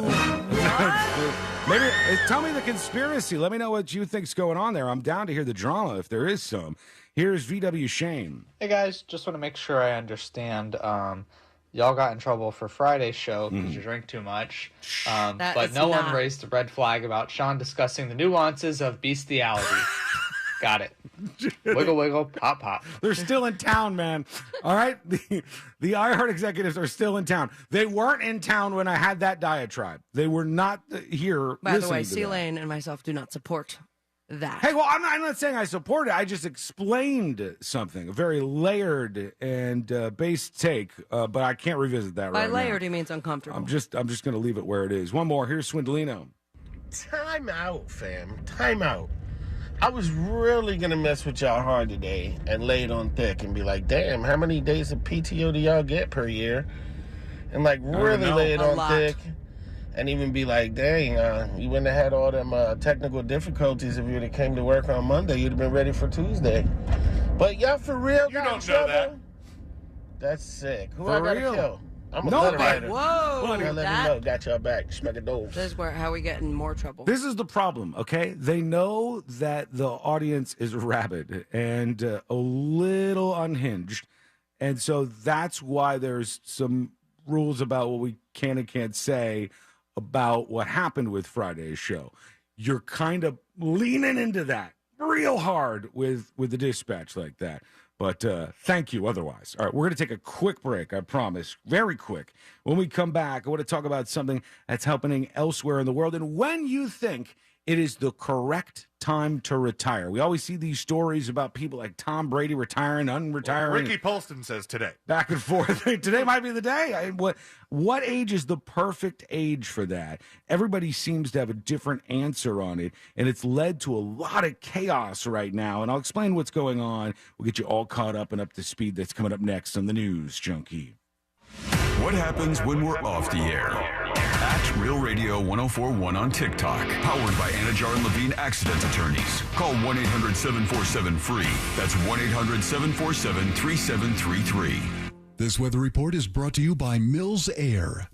Maybe tell me the conspiracy. Let me know what you think's going on there. I'm down to hear the drama if there is some. Here's VW Shane. Hey guys, just want to make sure I understand. Y'all got in trouble for Friday's show because you drank too much. But no one raised the red flag about Sean discussing the nuances of bestiality. Got it. Wiggle, wiggle, pop, pop. They're still in town, man. All right? The iHeart executives are still in town. They weren't in town when I had that diatribe. They were not here. By the way, listening to C-Lane and myself do not support that. Hey, well, I'm not saying I support it. I just explained something, a very layered and based take, but I can't revisit that By right layered, now. he means uncomfortable. I'm just going to leave it where it is. One more. Here's Swindolino. Time out, fam. Time out. I was really going to mess with y'all hard today and lay it on thick and be like, damn, how many days of PTO do y'all get per year? And like really lay it on thick and even be like, dang, you wouldn't have had all them technical difficulties if you would have came to work on Monday. You'd have been ready for Tuesday. But y'all for real You don't know that. That's sick. Who For I got to real. kill? I'm a letter writer. Whoa. I let him know. Got y'all back. Schmegadove. This is how we get in more trouble. This is the problem, okay? They know that the audience is rabid and a little unhinged. And so that's why there's some rules about what we can and can't say about what happened with Friday's show. You're kind of leaning into that real hard with the dispatch like that. But thank you otherwise. All right, we're going to take a quick break, I promise. Very quick. When we come back, I want to talk about something that's happening elsewhere in the world and when you think it is the correct time to retire. We always see these stories about people like Tom Brady retiring, unretiring. Well, Ricky Polston says today. Back and forth. Today might be the day. What age is the perfect age for that? Everybody seems to have a different answer on it, and it's led to a lot of chaos right now. And I'll explain what's going on. We'll get you all caught up and up to speed. That's coming up next on the News Junkie. What happens when we're off the air? At Real Radio 104.1 on TikTok. Powered by Anajar and Levine Accident Attorneys. Call 1-800-747-FREE. That's 1-800-747-3733. This weather report is brought to you by Mills Air.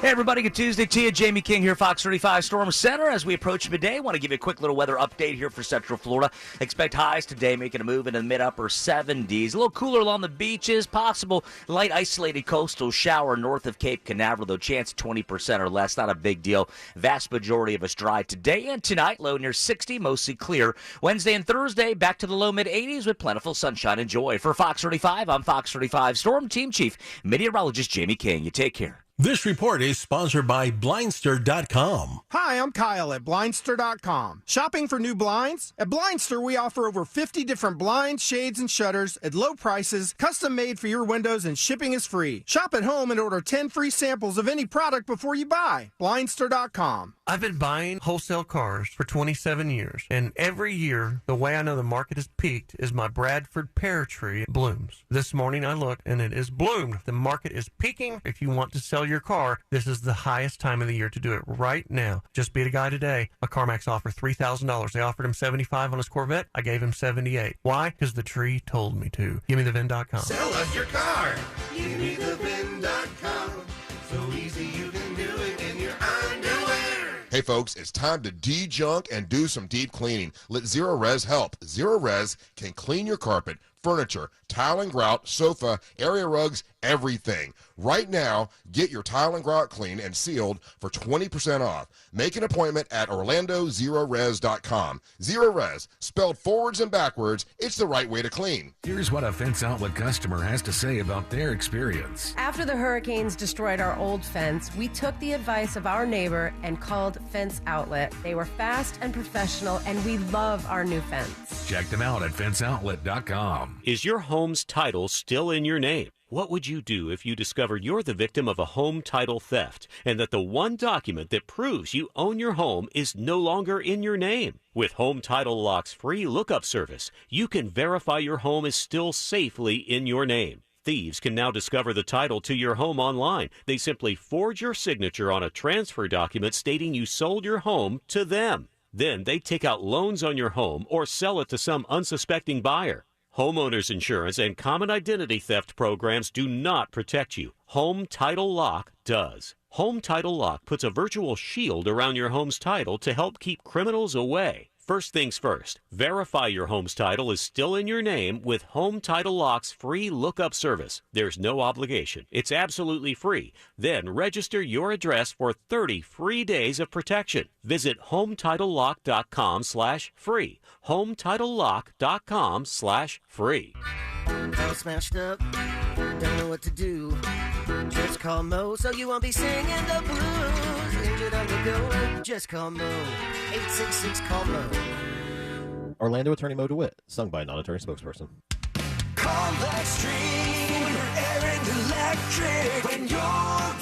Hey, everybody. Good Tuesday to you. Jamie King here, Fox 35 Storm Center. As we approach midday, I want to give you a quick little weather update here for Central Florida. Expect highs today making a move into the mid-upper 70s. A little cooler along the beaches. Possible light isolated coastal shower north of Cape Canaveral, though chance 20% or less. Not a big deal. Vast majority of us dry today and tonight. Low near 60, mostly clear. Wednesday and Thursday, back to the low mid-80s with plentiful sunshine and joy. For Fox 35, I'm Fox 35 Storm Team Chief Meteorologist Jamie King. You take care. This report is sponsored by Blindster.com. Hi, I'm Kyle at Blindster.com. Shopping for new blinds? At Blindster, we offer over 50 different blinds, shades, and shutters at low prices, custom made for your windows, and shipping is free. Shop at home and order 10 free samples of any product before you buy. Blindster.com. I've been buying wholesale cars for 27 years, and every year, the way I know the market has peaked is my Bradford pear tree blooms. This morning I looked, and it is bloomed. The market is peaking. If you want to sell your car, this is the highest time of the year to do it right now. Just beat a guy today. A CarMax offer $3,000. They offered him $75 on his Corvette. I gave him $78. Why? Because the tree told me to. GimmeTheVin.com. Sell us your car. GimmeTheVin.com. So easy you can do it in your underwear. Hey folks, it's time to de-junk and do some deep cleaning. Let Zero Res help. Zero Res can clean your carpet, furniture, tile and grout, sofa, area rugs, everything. Right now, get your tile and grout clean and sealed for 20% off. Make an appointment at OrlandoZeroRes.com. Zero Res, spelled forwards and backwards, it's the right way to clean. Here's what a Fence Outlet customer has to say about their experience. After the hurricanes destroyed our old fence, we took the advice of our neighbor and called Fence Outlet. They were fast and professional, and we love our new fence. Check them out at FenceOutlet.com. Is your home's title still in your name? What would you do if you discovered you're the victim of a home title theft and that the one document that proves you own your home is no longer in your name? With Home Title Lock's free lookup service, you can verify your home is still safely in your name. Thieves can now discover the title to your home online. They simply forge your signature on a transfer document stating you sold your home to them. Then they take out loans on your home or sell it to some unsuspecting buyer. Homeowners insurance and common identity theft programs do not protect you. Home Title Lock does. Home Title Lock puts a virtual shield around your home's title to help keep criminals away. First things first, verify your home's title is still in your name with Home Title Lock's free lookup service. There's no obligation. It's absolutely free. Then register your address for 30 free days of protection. Visit HomeTitleLock.com/free. HomeTitleLock.com/free. All smashed up, don't know what to do. Just call Mo so you won't be singing the blues. Injured on the go, just call Mo. 866-CALL-MO. Orlando attorney Mo DeWitt, sung by a non-attorney spokesperson. Call Extreme Air and Electric. When you're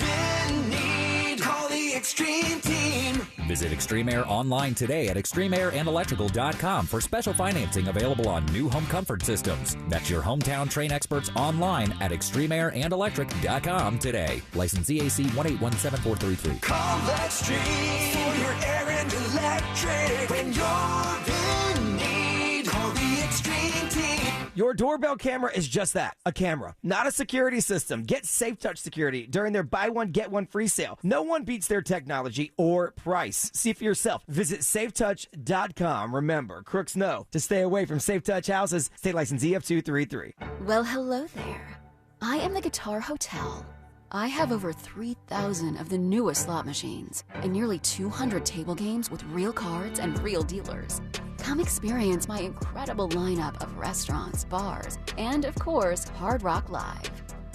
in need, call the Extreme Team. Visit Extreme Air online today at extremeairandelectrical.com for special financing available on new home comfort systems. That's your hometown train experts online at extremeairandelectric.com today. License EAC 1817433. Call Extreme for your air and electric. When you're in need, call the Extreme Team. Your doorbell camera is just that, a camera, not a security system. Get Safe Touch Security during their buy one, get one free sale. No one beats their technology or price. See for yourself. Visit safetouch.com. Remember, crooks know to stay away from Safe Touch houses. State license EF233. Well, hello there. I am the Guitar Hotel. I have over 3,000 of the newest slot machines and nearly 200 table games with real cards and real dealers. Come experience my incredible lineup of restaurants, bars, and of course, Hard Rock Live.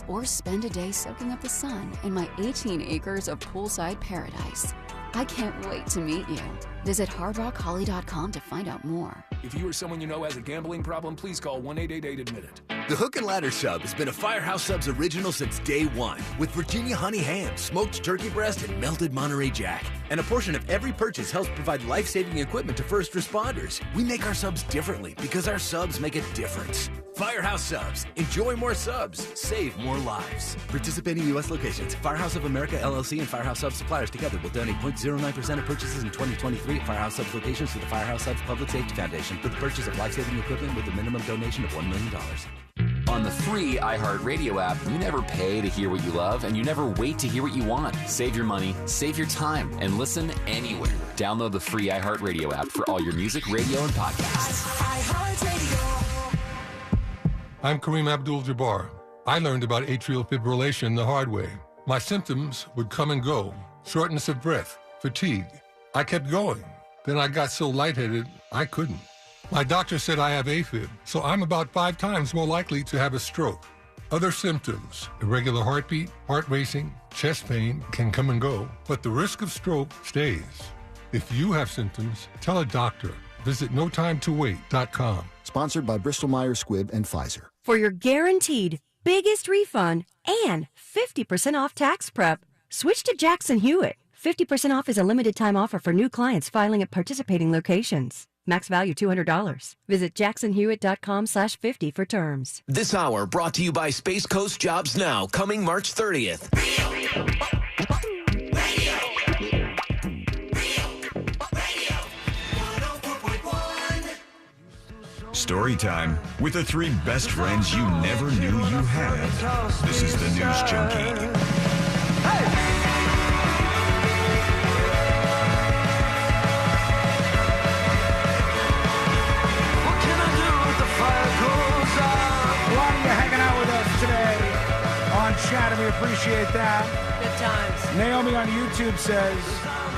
Or spend a day soaking up the sun in my 18 acres of poolside paradise. I can't wait to meet you. Visit hardrockholly.com to find out more. If you or someone you know has a gambling problem, please call 1-888-ADMIT-IT. The Hook and Ladder Sub has been a Firehouse Subs original since day one, with Virginia honey ham, smoked turkey breast, and melted Monterey Jack. And a portion of every purchase helps provide life-saving equipment to first responders. We make our subs differently because our subs make a difference. Firehouse Subs. Enjoy more subs. Save more lives. Participating U.S. locations. Firehouse of America, LLC, and Firehouse Subs suppliers together will donate 0.09% of purchases in 2023 at Firehouse Subs locations to the Firehouse Subs Public Safety Foundation for the purchase of life-saving equipment with a minimum donation of $1 million. On the free iHeartRadio app, you never pay to hear what you love, and you never wait to hear what you want. Save your money, save your time, and listen anywhere. Download the free iHeartRadio app for all your music, radio, and podcasts. I'm Kareem Abdul-Jabbar. I learned about atrial fibrillation the hard way. My symptoms would come and go. Shortness of breath, fatigue. I kept going. Then I got so lightheaded, I couldn't. My doctor said I have AFib, so I'm about 5 times more likely to have a stroke. Other symptoms, irregular heartbeat, heart racing, chest pain can come and go, but the risk of stroke stays. If you have symptoms, tell a doctor. Visit notimetowait.com. Sponsored by Bristol-Myers Squibb and Pfizer. For your guaranteed biggest refund and 50% off tax prep, switch to Jackson Hewitt. 50% off is a limited time offer for new clients filing at participating locations. Max value $200. Visit jacksonhewitt.com/50 for terms. This hour brought to you by Space Coast Jobs Now, coming March 30th. Story time with the 3 best friends you never knew you had. This is the News Junkie. Glad you're hanging out with us today on chat, and we appreciate that. Good times. Naomi on YouTube says,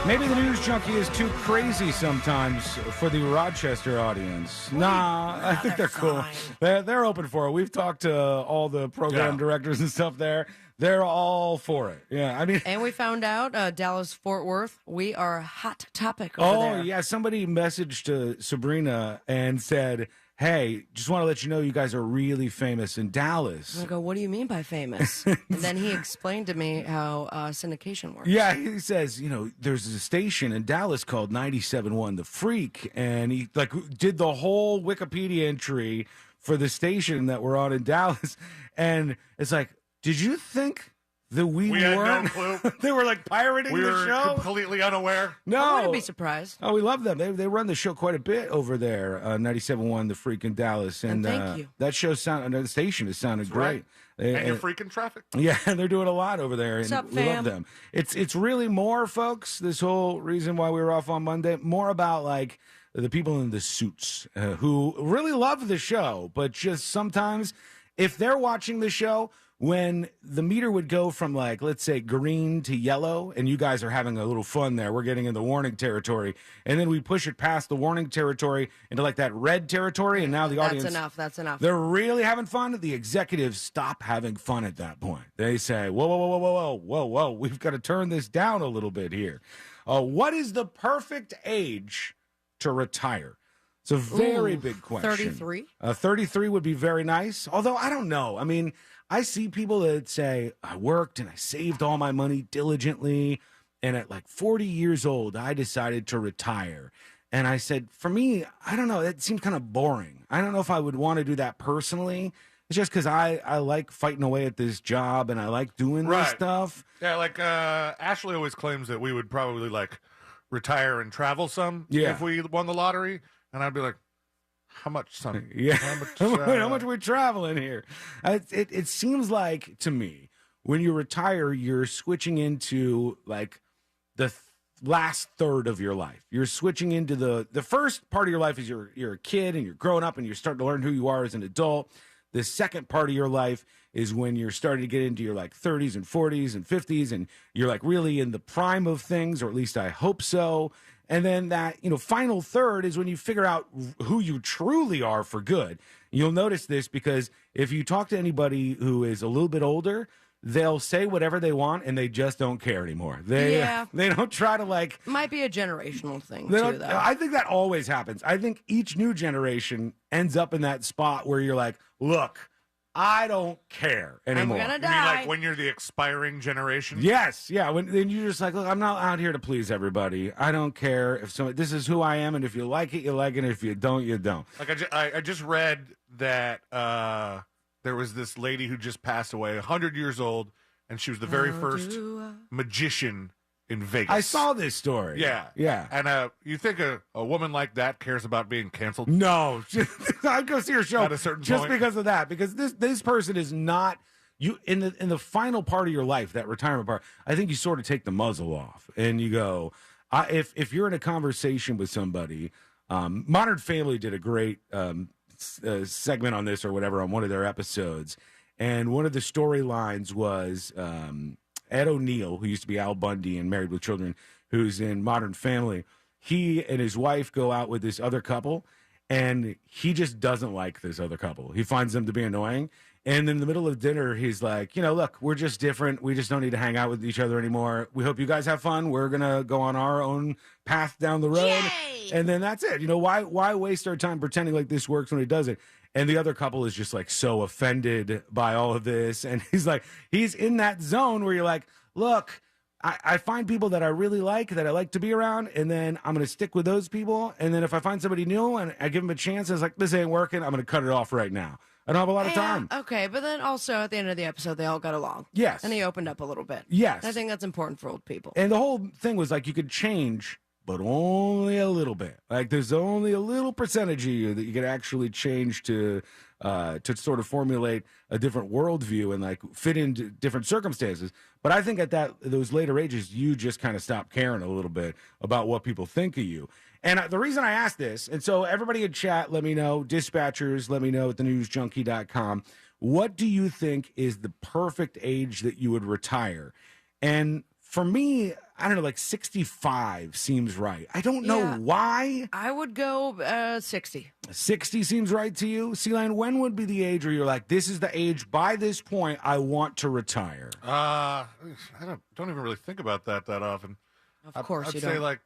maybe the News Junkie is too crazy sometimes for the Rochester audience. Nah, I think they're cool. They're open for it. We've talked to all the program directors and stuff there. They're all for it. Yeah, I mean, and we found out Dallas Fort Worth, we are a hot topic over there. Oh yeah, somebody messaged Sabrina and said, hey, just want to let you know you guys are really famous in Dallas. I go, what do you mean by famous? And then he explained to me how syndication works. Yeah, he says, there's a station in Dallas called 97.1 The Freak, and he did the whole Wikipedia entry for the station that we're on in Dallas, and it's like, did you think that we weren't? Had no clue. They were pirating the show? We were completely unaware. No. I wouldn't be surprised. Oh, we love them. They run the show quite a bit over there, 97.1 The Freak in Dallas. And thank you. That show the station has sounded great. Right. And you're freaking traffic. Yeah, they're doing a lot over there. What's up, we fam? love them. It's really more, folks, this whole reason why we were off on Monday, more about the people in the suits who really love the show, but just sometimes if they're watching the show, when the meter would go from let's say green to yellow, and you guys are having a little fun there, we're getting in the warning territory, and then we push it past the warning territory into that red territory, and now the audience, that's enough. They're really having fun. The executives stop having fun at that point. They say, whoa, we've got to turn this down a little bit here. What is the perfect age to retire? It's a very big question. 33? 33 would be very nice, although I don't know. I mean, I see people that say, I worked and I saved all my money diligently, and at 40 years old, I decided to retire. And I said, for me, I don't know, that seems kind of boring. I don't know if I would want to do that personally. It's just because I like fighting away at this job, and I like doing this stuff. Yeah, Ashley always claims that we would probably retire and travel some if we won the lottery. And I'd be like, How much, son? Yeah. How much are we traveling here? It seems like to me, when you retire, you're switching into like the last third of your life. You're switching into the first part of your life is you're a kid and you're growing up and you're starting to learn who you are as an adult. The second part of your life is when you're starting to get into your like 30s and 40s and 50s, and you're like really in the prime of things, or at least I hope so. And then that, final third is when you figure out who you truly are for good. You'll notice this because if you talk to anybody who is a little bit older, they'll say whatever they want and they just don't care anymore. They don't try to like. Might be a generational thing too, though. I think that always happens. I think each new generation ends up in that spot where you're like, look, I don't care anymore. I'm gonna die. You mean like when you're the expiring generation? Yes, yeah. Then you're just like, look, I'm not out here to please everybody. I don't care if this is who I am, and if you like it, you like it. And if you don't, you don't. Like I just read that there was this lady who just passed away, 100 years old, and she was the very first magician in Vegas. I saw this story. Yeah. And you think a woman like that cares about being canceled? No. I'd go see her show at a certain just point. because of that. Because this person is not you in the final part of your life, that retirement part. I think you sort of take the muzzle off and you go, if you're in a conversation with somebody, Modern Family did a great segment on this or whatever on one of their episodes, and one of the storylines was Ed O'Neill, who used to be Al Bundy and Married with Children, who's in Modern Family. He and his wife go out with this other couple, and he just doesn't like this other couple. He finds them to be annoying. And in the middle of dinner, he's like, look, we're just different. We just don't need to hang out with each other anymore. We hope you guys have fun. We're going to go on our own path down the road. Yay! And then that's it. Why waste our time pretending like this works when it doesn't? And the other couple is just like so offended by all of this. And he's in that zone where you're like, look, I find people that I really like, that I like to be around, and then I'm going to stick with those people. And then if I find somebody new and I give them a chance, and it's like, this ain't working, I'm going to cut it off right now. I don't have a lot of time. Okay, but then also at the end of the episode, they all got along. Yes. And he opened up a little bit. Yes. And I think that's important for old people. And the whole thing was like you could change, but only a little bit. Like there's only a little percentage of you that you could actually change to sort of formulate a different worldview and like fit into different circumstances. But I think at those later ages, you just kind of stop caring a little bit about what people think of you. And the reason I asked this, and so everybody in chat, let me know, dispatchers, let me know at thenewsjunkie.com, what do you think is the perfect age that you would retire? And for me, I don't know, like 65 seems right. I don't know why. I would go 60. 60 seems right to you? C-Line, when would be the age where you're like, this is the age, by this point, I want to retire? I don't even really think about that often. Of course I'd you say don't. like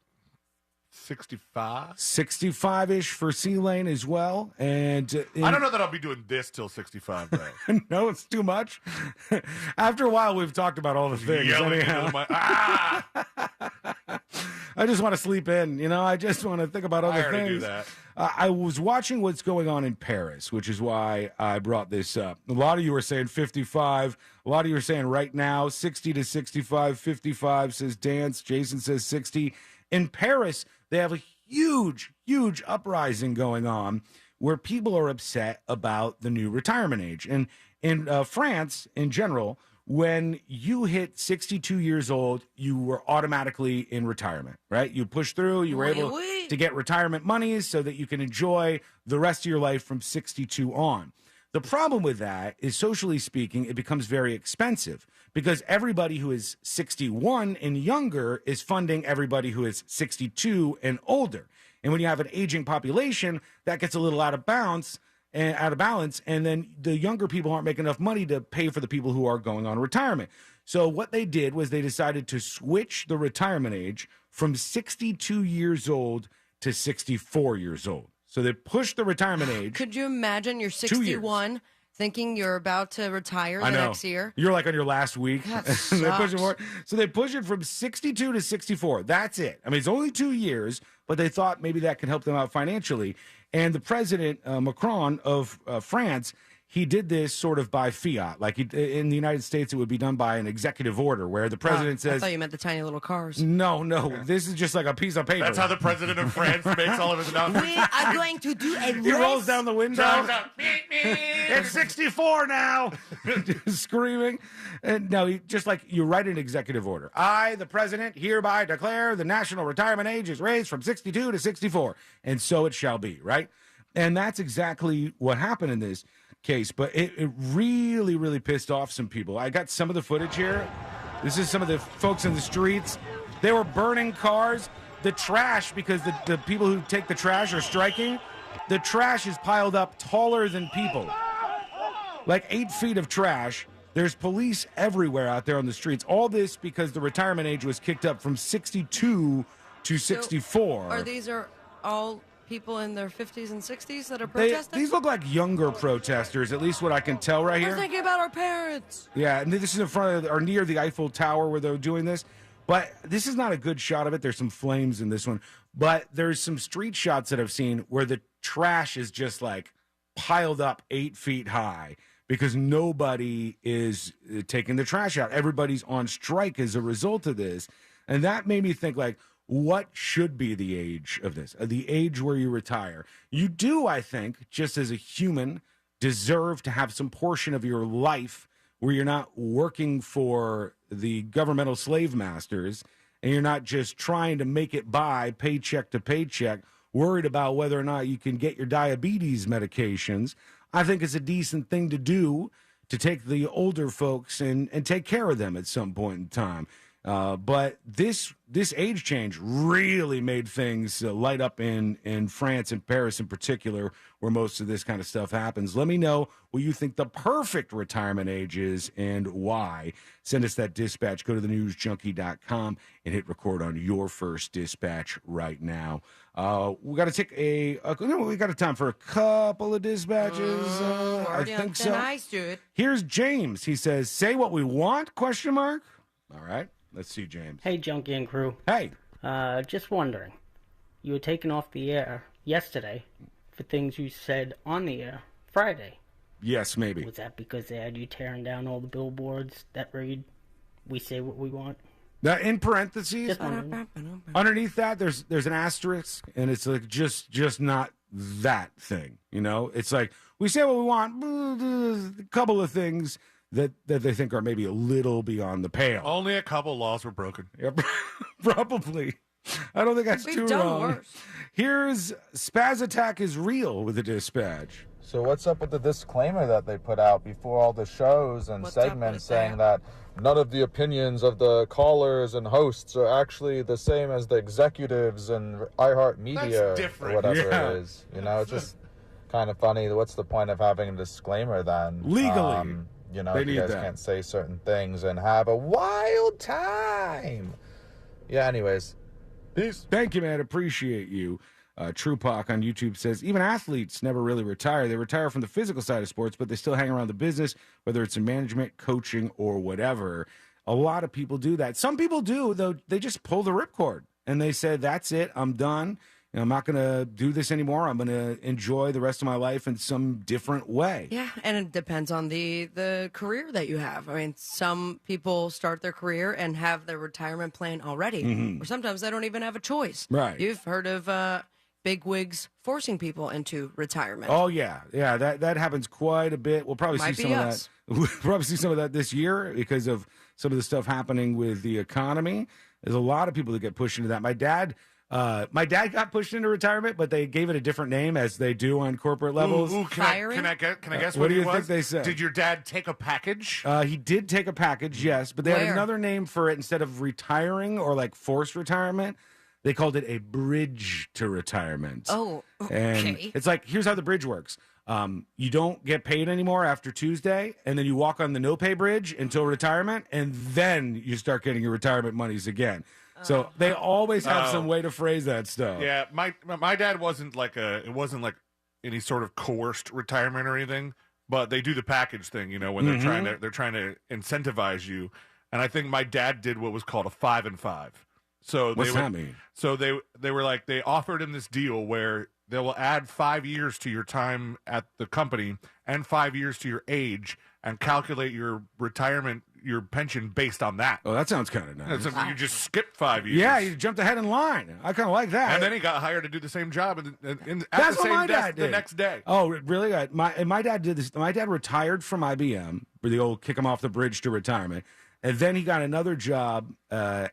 65. 65-ish for C-Lane as well. And I don't know that I'll be doing this till 65, though. No, it's too much. After a while, we've talked about all the things. Yelling into the I just want to sleep in. I just want to think about other I already things. do that. I was watching what's going on in Paris, which is why I brought this up. A lot of you are saying 55. A lot of you are saying right now 60 to 65. 55 says Dance. Jason says 60. In Paris, they have a huge, huge uprising going on where people are upset about the new retirement age. And in France, in general, when you hit 62 years old, you were automatically in retirement, right? You pushed through, you were able to get retirement monies so that you can enjoy the rest of your life from 62 on. The problem with that is, socially speaking, it becomes very expensive because everybody who is 61 and younger is funding everybody who is 62 and older. And when you have an aging population, that gets a little out of balance, and then the younger people aren't making enough money to pay for the people who are going on retirement. So what they did was they decided to switch the retirement age from 62 years old to 64 years old. So they pushed the retirement age. Could you imagine you're 61 thinking you're about to retire the next year? You're like on your last week. That They push it more. So they push it from 62 to 64. That's it. I mean, it's only 2 years, but they thought maybe that could help them out financially. And the president, Macron of France, he did this sort of by fiat. Like in the United States, it would be done by an executive order where the president says... I thought you meant the tiny little cars. No. This is just like a piece of paper. That's how the president of France makes all of his announcements. We are going to do a race. He rolls down the window. It's 64 now. Screaming. And no, you write an executive order. I, the president, hereby declare the national retirement age is raised from 62 to 64. And so it shall be, right? And that's exactly what happened in this case. But it really, really pissed off some people. I got some of the footage here. This is some of the folks in the streets. They were burning cars. The trash, because the people who take the trash are striking, the trash is piled up taller than people. Like 8 feet of trash. There's police everywhere out there on the streets. All this because the retirement age was kicked up from 62 to 64. So these are all people in their 50s and 60s that are protesting? These look like younger protesters, at least what I can tell right here. We're thinking about our parents. Yeah, and this is in front of or near the Eiffel Tower where they're doing this. But this is not a good shot of it. There's some flames in this one. But there's some street shots that I've seen where the trash is just like piled up 8 feet high because nobody is taking the trash out. Everybody's on strike as a result of this. And that made me think, like, what should be the age of this? The age where you retire. You do, I think, just as a human, deserve to have some portion of your life where you're not working for the governmental slave masters and you're not just trying to make it by paycheck to paycheck, worried about whether or not you can get your diabetes medications. I think it's a decent thing to do to take the older folks and take care of them at some point in time. But this age change really made things light up in France and Paris in particular, where most of this kind of stuff happens. Let me know what you think the perfect retirement age is and why. Send us that dispatch. Go to thenewsjunkie.com and hit record on your first dispatch right now. We got to take we got time for a couple of dispatches. I think so. Nice, dude. Here's James. He says, "Say what we want?" ? All right. Let's see, James. Hey, Junkie and crew. Hey. Just wondering. You were taken off the air yesterday for things you said on the air Friday. Yes, maybe. Was that because they had you tearing down all the billboards that read, "We say what we want"? Now, in parentheses, underneath that, there's an asterisk, and it's like just not that thing. You know, it's like we say what we want. A couple of things that they think are maybe a little beyond the pale. Only a couple laws were broken. Yeah, probably. I don't think that's too wrong. Worse. Here's Spaz Attack is Real with a dispatch. So what's up with the disclaimer that they put out before all the shows and segments saying that none of the opinions of the callers and hosts are actually the same as the executives and iHeartMedia or whatever it is? You know, it's just kind of funny. What's the point of having a disclaimer then? Legally. You know, you guys can't say certain things and have a wild time. Yeah, anyways. Peace. Thank you, man. Appreciate you. Trupac on YouTube says, even athletes never really retire. They retire from the physical side of sports, but they still hang around the business, whether it's in management, coaching, or whatever. A lot of people do that. Some people do, though. They just pull the ripcord and they say, that's it. I'm done. I'm not going to do this anymore. I'm going to enjoy the rest of my life in some different way. Yeah, and it depends on the career that you have. I mean, some people start their career and have their retirement plan already, or sometimes they don't even have a choice. Right. You've heard of big wigs forcing people into retirement. Oh, yeah. Yeah, that happens quite a bit. We'll probably see some of that. We'll probably see some of that this year because of some of the stuff happening with the economy. There's a lot of people that get pushed into that. My dad got pushed into retirement, but they gave it a different name, as they do on corporate levels. Can I guess what do you it was? think they said? Did your dad take a package? He did take a package, yes, but they had another name for it. Instead of retiring or like forced retirement, they called it a bridge to retirement. Oh, okay. And it's like, here's how the bridge works. You don't get paid anymore after Tuesday, and then you walk on the no-pay bridge until retirement, and then you start getting your retirement monies again. So they always have some way to phrase that stuff. Yeah, my dad wasn't like any sort of coerced retirement or anything, but they do the package thing, you know, when they're trying to incentivize you. And I think my dad did what was called a 5 and 5. So what's that mean? So they were like, they offered him this deal where they will add 5 years to your time at the company and 5 years to your age and calculate your retirement, your pension based on that. Oh, that sounds kind of nice. You just skipped 5 years. Yeah, you jumped ahead in line. I kind of like that. And then he got hired to do the same job at That's the what same my desk dad the did. next day. Oh, really? My dad did this. My dad retired from IBM, where the old kick him off the bridge to retirement. And then he got another job.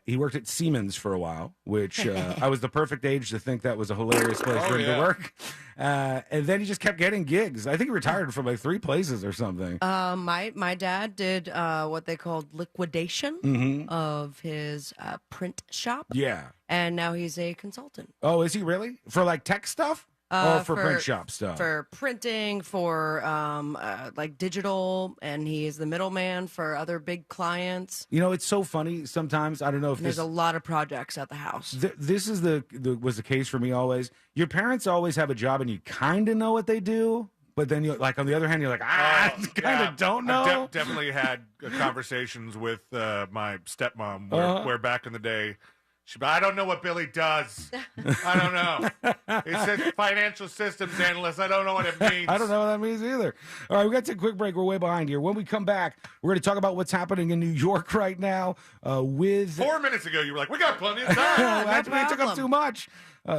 He worked at Siemens for a while, which I was the perfect age to think that was a hilarious place for him to work. And then he just kept getting gigs. I think he retired from like 3 places or something. My dad did what they called liquidation of his print shop. Yeah. And now he's a consultant. Oh, is he really? For like tech stuff? Or for print shop stuff? For printing, for like digital, and he is the middleman for other big clients. You know, it's so funny sometimes. I don't know if There's a lot of projects at the house. This is was the case for me always. Your parents always have a job and you kind of know what they do, but then you like on the other hand you're like, I kind of don't know. I definitely had conversations with my stepmom where back in the day, I don't know what Billy does. I don't know. It says financial systems analyst. I don't know what it means. I don't know what that means either. All right, we got to take a quick break. We're way behind here. When we come back, we're going to talk about what's happening in New York right now with... 4 minutes ago, you were like, we got plenty of time. That's why it took up too much.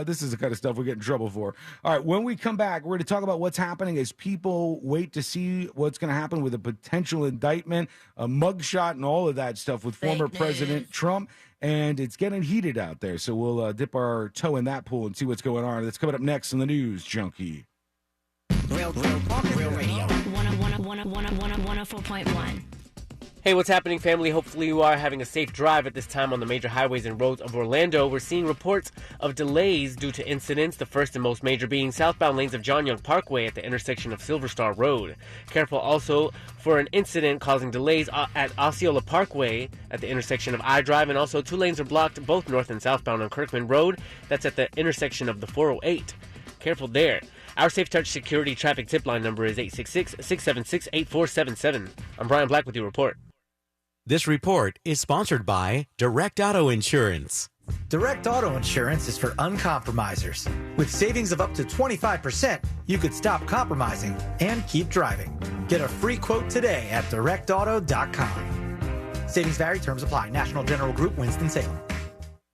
This is the kind of stuff we get in trouble for. All right, when we come back, we're going to talk about what's happening as people wait to see what's going to happen with a potential indictment, a mugshot, and all of that stuff with former President Trump. And it's getting heated out there, so we'll dip our toe in that pool and see what's going on. That's coming up next in the news, Junkie. Real radio. 104.1. Hey, what's happening, family? Hopefully you are having a safe drive at this time on the major highways and roads of Orlando. We're seeing reports of delays due to incidents, the first and most major being southbound lanes of John Young Parkway at the intersection of Silver Star Road. Careful also for an incident causing delays at Osceola Parkway at the intersection of I Drive, and also 2 lanes are blocked both north and southbound on Kirkman Road. That's at the intersection of the 408. Careful there. Our Safe Touch Security traffic tip line number is 866-676-8477. I'm Brian Black with your report. This report is sponsored by Direct Auto Insurance. Direct Auto Insurance is for uncompromisers. With savings of up to 25%, you could stop compromising and keep driving. Get a free quote today at directauto.com. Savings vary, terms apply. National General Group, Winston-Salem.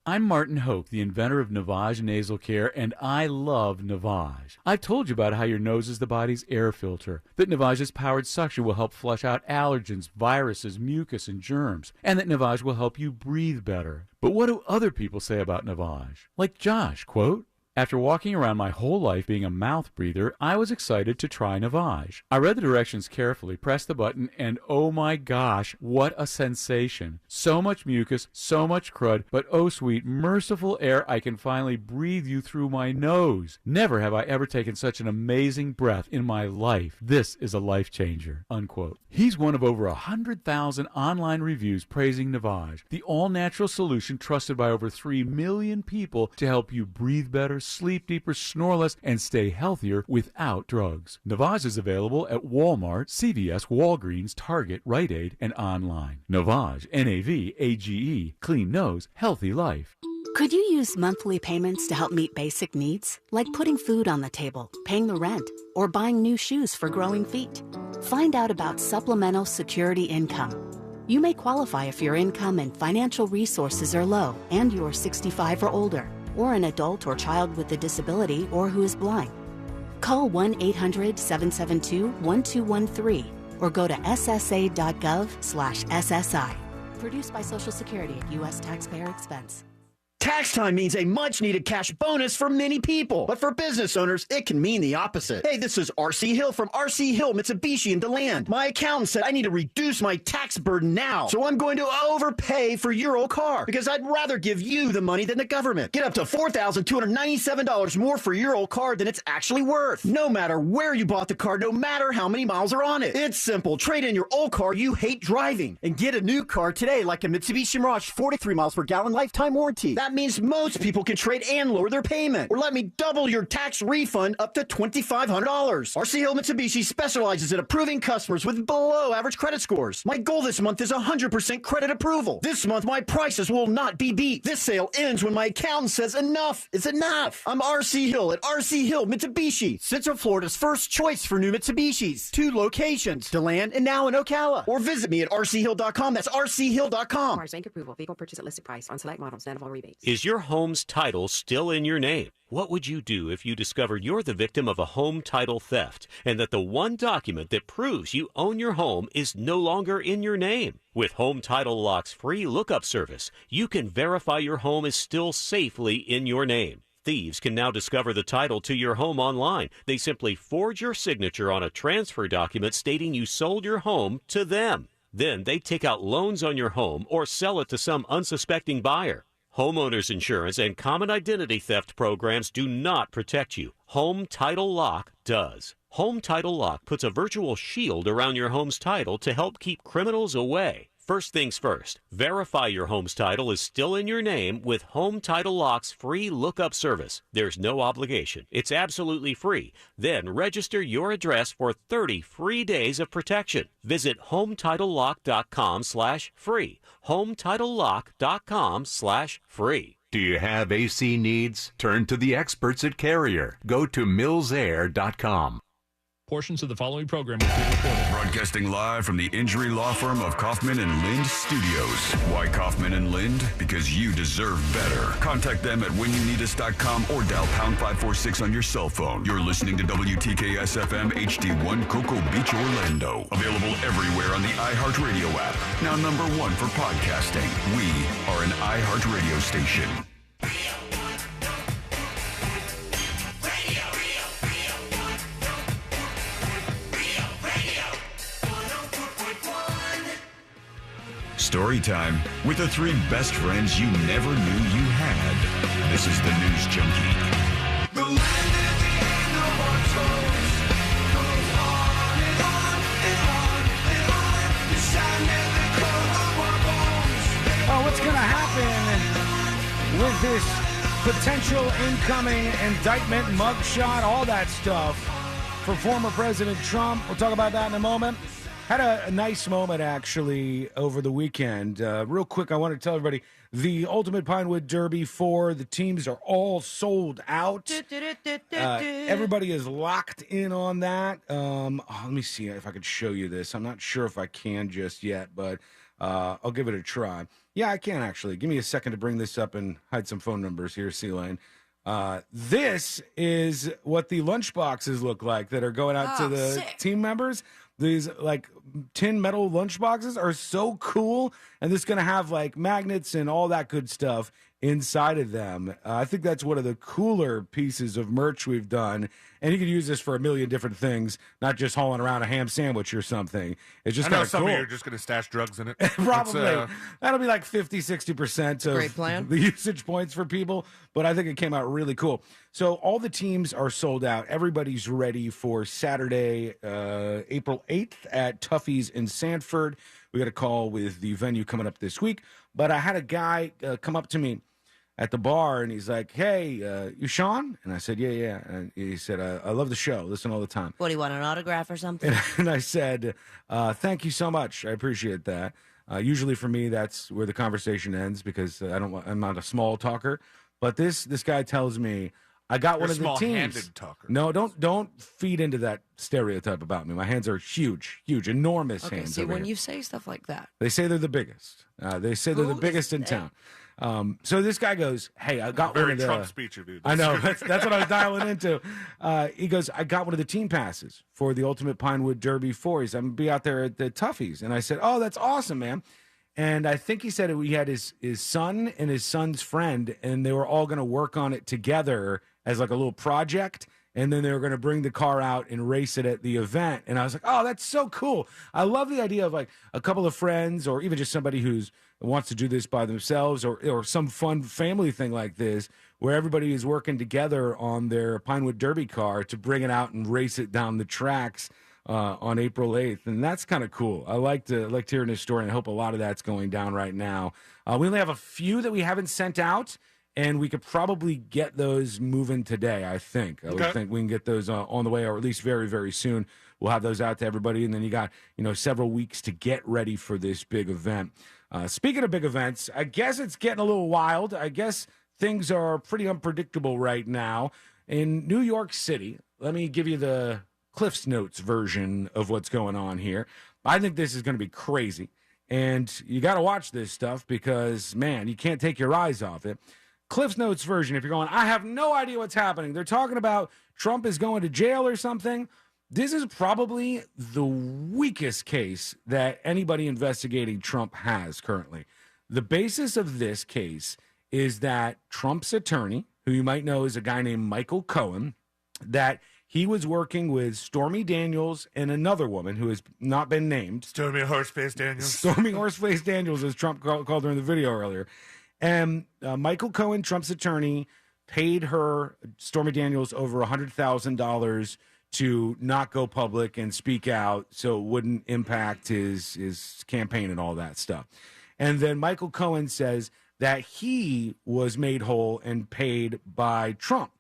I'm Martin Hoke, the inventor of Navage Nasal Care, and I love Navage. I've told you about how your nose is the body's air filter, that Navage's powered suction will help flush out allergens, viruses, mucus, and germs, and that Navage will help you breathe better. But what do other people say about Navage? Like Josh, quote, "After walking around my whole life being a mouth breather, I was excited to try Navage. I read the directions carefully, pressed the button, and oh my gosh, what a sensation. So much mucus, so much crud, but oh sweet, merciful air, I can finally breathe you through my nose. Never have I ever taken such an amazing breath in my life. This is a life changer," unquote. He's one of over 100,000 online reviews praising Navage, the all-natural solution trusted by over 3 million people to help you breathe better, sleep deeper, snore less, and stay healthier without drugs. Navage is available at Walmart, CVS, Walgreens, Target, Rite Aid, and online. Navage, Navage, clean nose, healthy life. Could you use monthly payments to help meet basic needs, like putting food on the table, paying the rent, or buying new shoes for growing feet? Find out about supplemental security income. You may qualify if your income and financial resources are low and you're 65 or older, or an adult or child with a disability or who is blind. Call 1-800-772-1213 or go to ssa.gov/SSI. Produced by Social Security at U.S. taxpayer expense. Tax time means a much-needed cash bonus for many people. But for business owners, it can mean the opposite. Hey, this is R.C. Hill from R.C. Hill, Mitsubishi in DeLand. My accountant said I need to reduce my tax burden now. So I'm going to overpay for your old car because I'd rather give you the money than the government. Get up to $4,297 more for your old car than it's actually worth. No matter where you bought the car, no matter how many miles are on it. It's simple. Trade in your old car you hate driving and get a new car today like a Mitsubishi Mirage 43 miles per gallon lifetime warranty. That That means most people can trade and lower their payment. Or let me double your tax refund up to $2,500. RC Hill Mitsubishi specializes in approving customers with below average credit scores. My goal this month is 100% credit approval. This month, my prices will not be beat. This sale ends when my accountant says enough is enough. I'm RC Hill at RC Hill Mitsubishi, Central Florida's first choice for new Mitsubishis. 2 locations, DeLand and now in Ocala. Or visit me at rchill.com. That's rchill.com. Requires bank approval. Vehicle purchase at listed price on select models. Net of all rebates. Is your home's title still in your name? What would you do if you discovered you're the victim of a home title theft and that the one document that proves you own your home is no longer in your name? With Home Title Lock's free lookup service, you can verify your home is still safely in your name. Thieves can now discover the title to your home online. They simply forge your signature on a transfer document stating you sold your home to them. Then they take out loans on your home or sell it to some unsuspecting buyer. Homeowners insurance and common identity theft programs do not protect you. Home Title Lock does. Home Title Lock puts a virtual shield around your home's title to help keep criminals away. First things first, verify your home's title is still in your name with Home Title Lock's free lookup service. There's no obligation. It's absolutely free. Then register your address for 30 free days of protection. Visit HometitleLock.com/free. HometitleLock.com/free. Do you have AC needs? Turn to the experts at Carrier. Go to millsair.com. Portions of the following program will be recorded. Broadcasting live from the injury law firm of Kaufman and Lind Studios. Why Kaufman and Lind? Because you deserve better. Contact them at whenyouneedus.com or dial pound 546 on your cell phone. You're listening to WTKS FM HD1 Cocoa Beach, Orlando. Available everywhere on the iHeartRadio app. Now number 1 for podcasting. We are an iHeartRadio station. Story time with the 3 best friends you never knew you had. This is the News Junkie. The land at the end of our toes goes on and on and on and on. The sound and the color of our bones. Oh, what's going to happen with this potential incoming indictment, mugshot, all that stuff for former President Trump? We'll talk about that in a moment. Had a nice moment, actually, over the weekend. Real quick, I want to tell everybody, the Ultimate Pinewood Derby 4, the teams are all sold out. Everybody is locked in on that. Let me see if I could show you this. I'm not sure if I can just yet, but I'll give it a try. Yeah, I can, actually. Give me a second to bring this up and hide some phone numbers here, C-Lane. This is what the lunchboxes look like that are going out to the team members. These like tin metal lunchboxes are so cool, and this is going to have like magnets and all that good stuff inside of them. I think that's one of the cooler pieces of merch we've done, and you can use this for a million different things, not just hauling around a ham sandwich or something. It's just kind of cool. Some of you are just going to stash drugs in it. Probably. That'll be like 50-60% of Great plan. the usage points for people, but I think it came out really cool. So all the teams are sold out. Everybody's ready for Saturday, April 8th at Tuffy's in Sanford. We got a call with the venue coming up this week, but I had a guy come up to me at the bar, and he's like, hey, you Sean? And I said, yeah. And he said, I love the show. Listen all the time. What, do you want an autograph or something? And I said, thank you so much. I appreciate that. Usually for me, that's where the conversation ends because I'm not a small talker. But this guy tells me, I got one of the teams. Small-handed talker. No, don't feed into that stereotype about me. My hands are huge, enormous Okay, hands. see, over when here. you say stuff like that. They say they're the biggest. They say they're the biggest in town. So this guy goes, hey, I got one of the... Very Trump speech of you. I know. That's what I was dialing into. He goes, I got one of the team passes for the Ultimate Pinewood Derby 4. He's, I'm going to be out there at the Tuffy's. And I said, oh, that's awesome, man. And I think he said he had his son and his son's friend, and they were all going to work on it together as like a little project. And then they were going to bring the car out and race it at the event. And I was like, oh, that's so cool. I love the idea of like a couple of friends or even just somebody who wants to do this by themselves or some fun family thing like this where everybody is working together on their Pinewood Derby car to bring it out and race it down the tracks on April 8th. And that's kind of cool. I liked hearing this story, and I hope a lot of that's going down right now. We only have a few that we haven't sent out. and we could probably get those moving today, I think. I would think we can get those on the way, or at least very, very soon. We'll have those out to everybody, and then you got, several weeks to get ready for this big event. Speaking of big events, I guess it's getting a little wild. I guess things are pretty unpredictable right now. In New York City, let me give you the Cliff's Notes version of what's going on here. I think this is going to be crazy, and you got to watch this stuff because, man, you can't take your eyes off it. Cliff's Notes version, if you're going, I have no idea what's happening. They're talking about Trump is going to jail or something. This is probably the weakest case that anybody investigating Trump has currently. The basis of this case is that Trump's attorney, who you might know is a guy named Michael Cohen, that he was working with Stormy Daniels and another woman who has not been named. Stormy Horseface Daniels. Stormy Horseface Daniels, as Trump called her in the video earlier. And Michael Cohen, Trump's attorney, paid her, Stormy Daniels, over $100,000 to not go public and speak out so it wouldn't impact his campaign and all that stuff. And then Michael Cohen says that he was made whole and paid by Trump.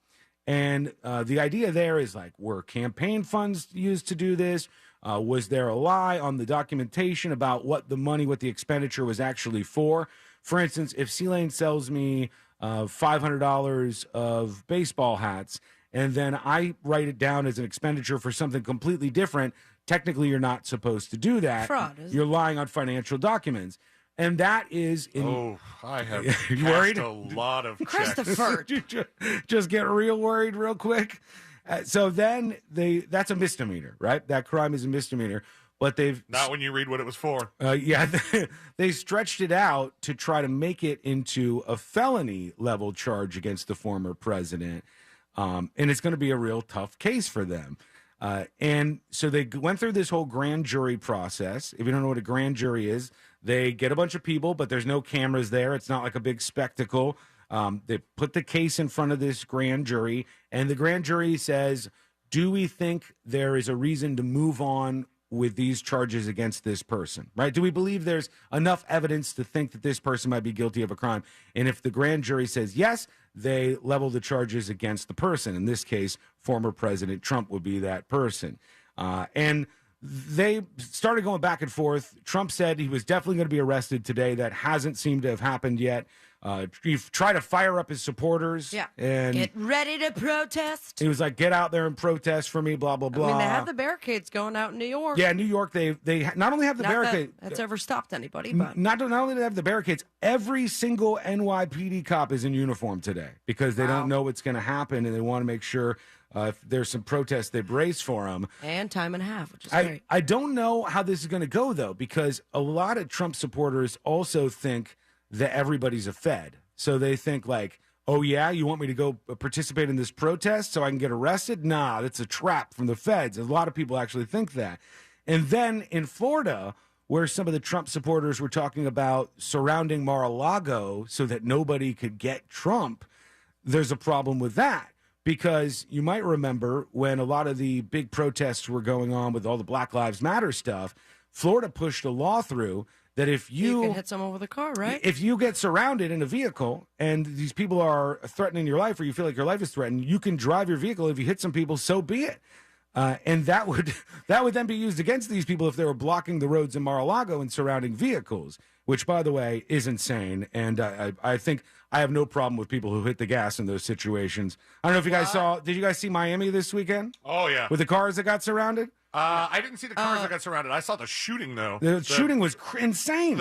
And the idea there is like, were campaign funds used to do this? Was there a lie on the documentation about what the expenditure was actually for? For instance, if C-Lane sells me $500 of baseball hats, and then I write it down as an expenditure for something completely different, technically you're not supposed to do that. Fraud, isn't You're lying on financial documents. And that is... I have you worried? a lot of Christopher. Just get real worried real quick. So then that's a misdemeanor, right? That crime is a misdemeanor. But they've... Not when you read what it was for. They stretched it out to try to make it into a felony level charge against the former president. And it's going to be a real tough case for them. And so they went through this whole grand jury process. If you don't know what a grand jury is, they get a bunch of people, but there's no cameras there. It's not like a big spectacle. They put the case in front of this grand jury, and the grand jury says, do we think there is a reason to move on with these charges against this person, right? Do we believe there's enough evidence to think that this person might be guilty of a crime? And if the grand jury says yes, they level the charges against the person. In this case, former President Trump would be that person. And they started going back and forth. Trump said he was definitely going to be arrested today. That hasn't seemed to have happened yet. He's tried to fire up his supporters. Yeah. And get ready to protest. He was like, get out there and protest for me, blah, blah, blah. I mean, they have the barricades going out in New York. Yeah, New York, they not only have the barricade. That's ever stopped anybody, but. Not only do they have the barricades, every single NYPD cop is in uniform today because they don't know what's going to happen and they want to make sure if there's some protests, they brace for them. And time and a half, which is great. I don't know how this is going to go, though, because a lot of Trump supporters also think that everybody's a Fed. So they think like, oh, yeah, you want me to go participate in this protest so I can get arrested? Nah, that's a trap from the feds. A lot of people actually think that. And then in Florida, where some of the Trump supporters were talking about surrounding Mar-a-Lago so that nobody could get Trump, there's a problem with that. Because you might remember when a lot of the big protests were going on with all the Black Lives Matter stuff, Florida pushed a law through that if you can hit someone with a car, right? If you get surrounded in a vehicle and these people are threatening your life or you feel like your life is threatened, you can drive your vehicle. If you hit some people, so be it. And that would then be used against these people if they were blocking the roads in Mar-a-Lago and surrounding vehicles, which, by the way, is insane. And I think I have no problem with people who hit the gas in those situations. I don't know if you guys saw. Did you guys see Miami this weekend? Oh, yeah. With the cars that got surrounded? I didn't see the cars that got surrounded. I saw the shooting, though. The shooting was insane.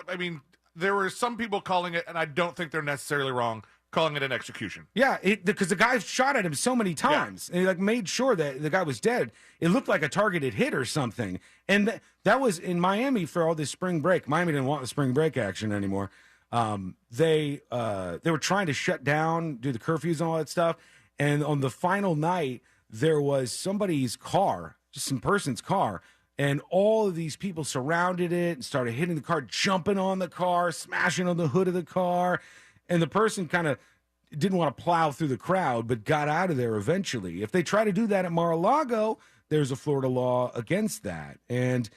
I mean, there were some people calling it, and I don't think they're necessarily wrong, calling it an execution. Yeah, because the guy shot at him so many times, and he like made sure that the guy was dead. It looked like a targeted hit or something. And that was in Miami for all this spring break. Miami didn't want the spring break action anymore. They were trying to shut down, do the curfews and all that stuff. And on the final night, there was somebody's car, just some person's car, and all of these people surrounded it and started hitting the car, jumping on the car, smashing on the hood of the car. And the person kind of didn't want to plow through the crowd, but got out of there eventually. If they try to do that at Mar-a-Lago, there's a Florida law against that. And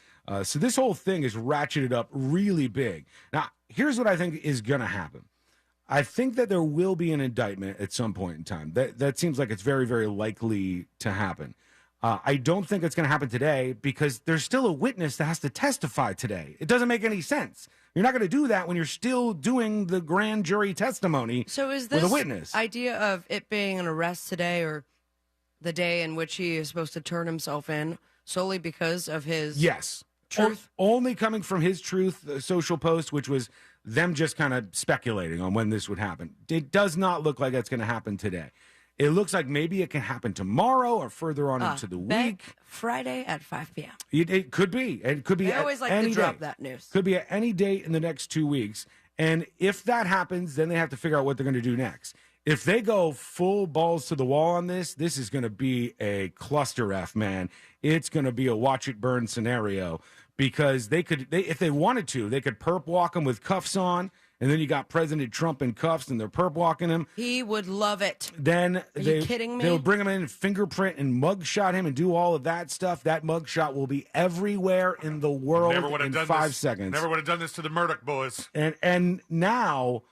so this whole thing is ratcheted up really big. Now, here's what I think is going to happen. I think that there will be an indictment at some point in time. That seems like it's very, very likely to happen. I don't think it's going to happen today because there's still a witness that has to testify today. It doesn't make any sense. You're not going to do that when you're still doing the grand jury testimony So is with this a witness. idea of it being an arrest today or the day in which he is supposed to turn himself in solely because of his Yes. truth? Only coming from his truth social post, which was them just kind of speculating on when this would happen. It does not look like it's going to happen today. It looks like maybe it can happen tomorrow or further on into the week. Friday at 5 p.m. It could be. It could be They at always like any to drop day. that news. Could be at any date in the next 2 weeks. And if that happens, then they have to figure out what they're going to do next. If they go full balls to the wall on this is going to be a cluster F, man. It's going to be a watch it burn scenario because if they wanted to, they could perp walk him with cuffs on. And then you got President Trump in cuffs and they're perp walking him. He would love it. Then Are you kidding me? They'll bring him in, fingerprint and mugshot him and do all of that stuff. That mugshot will be everywhere in the world in 5 seconds. Never would have done this to the Murdoch boys. And now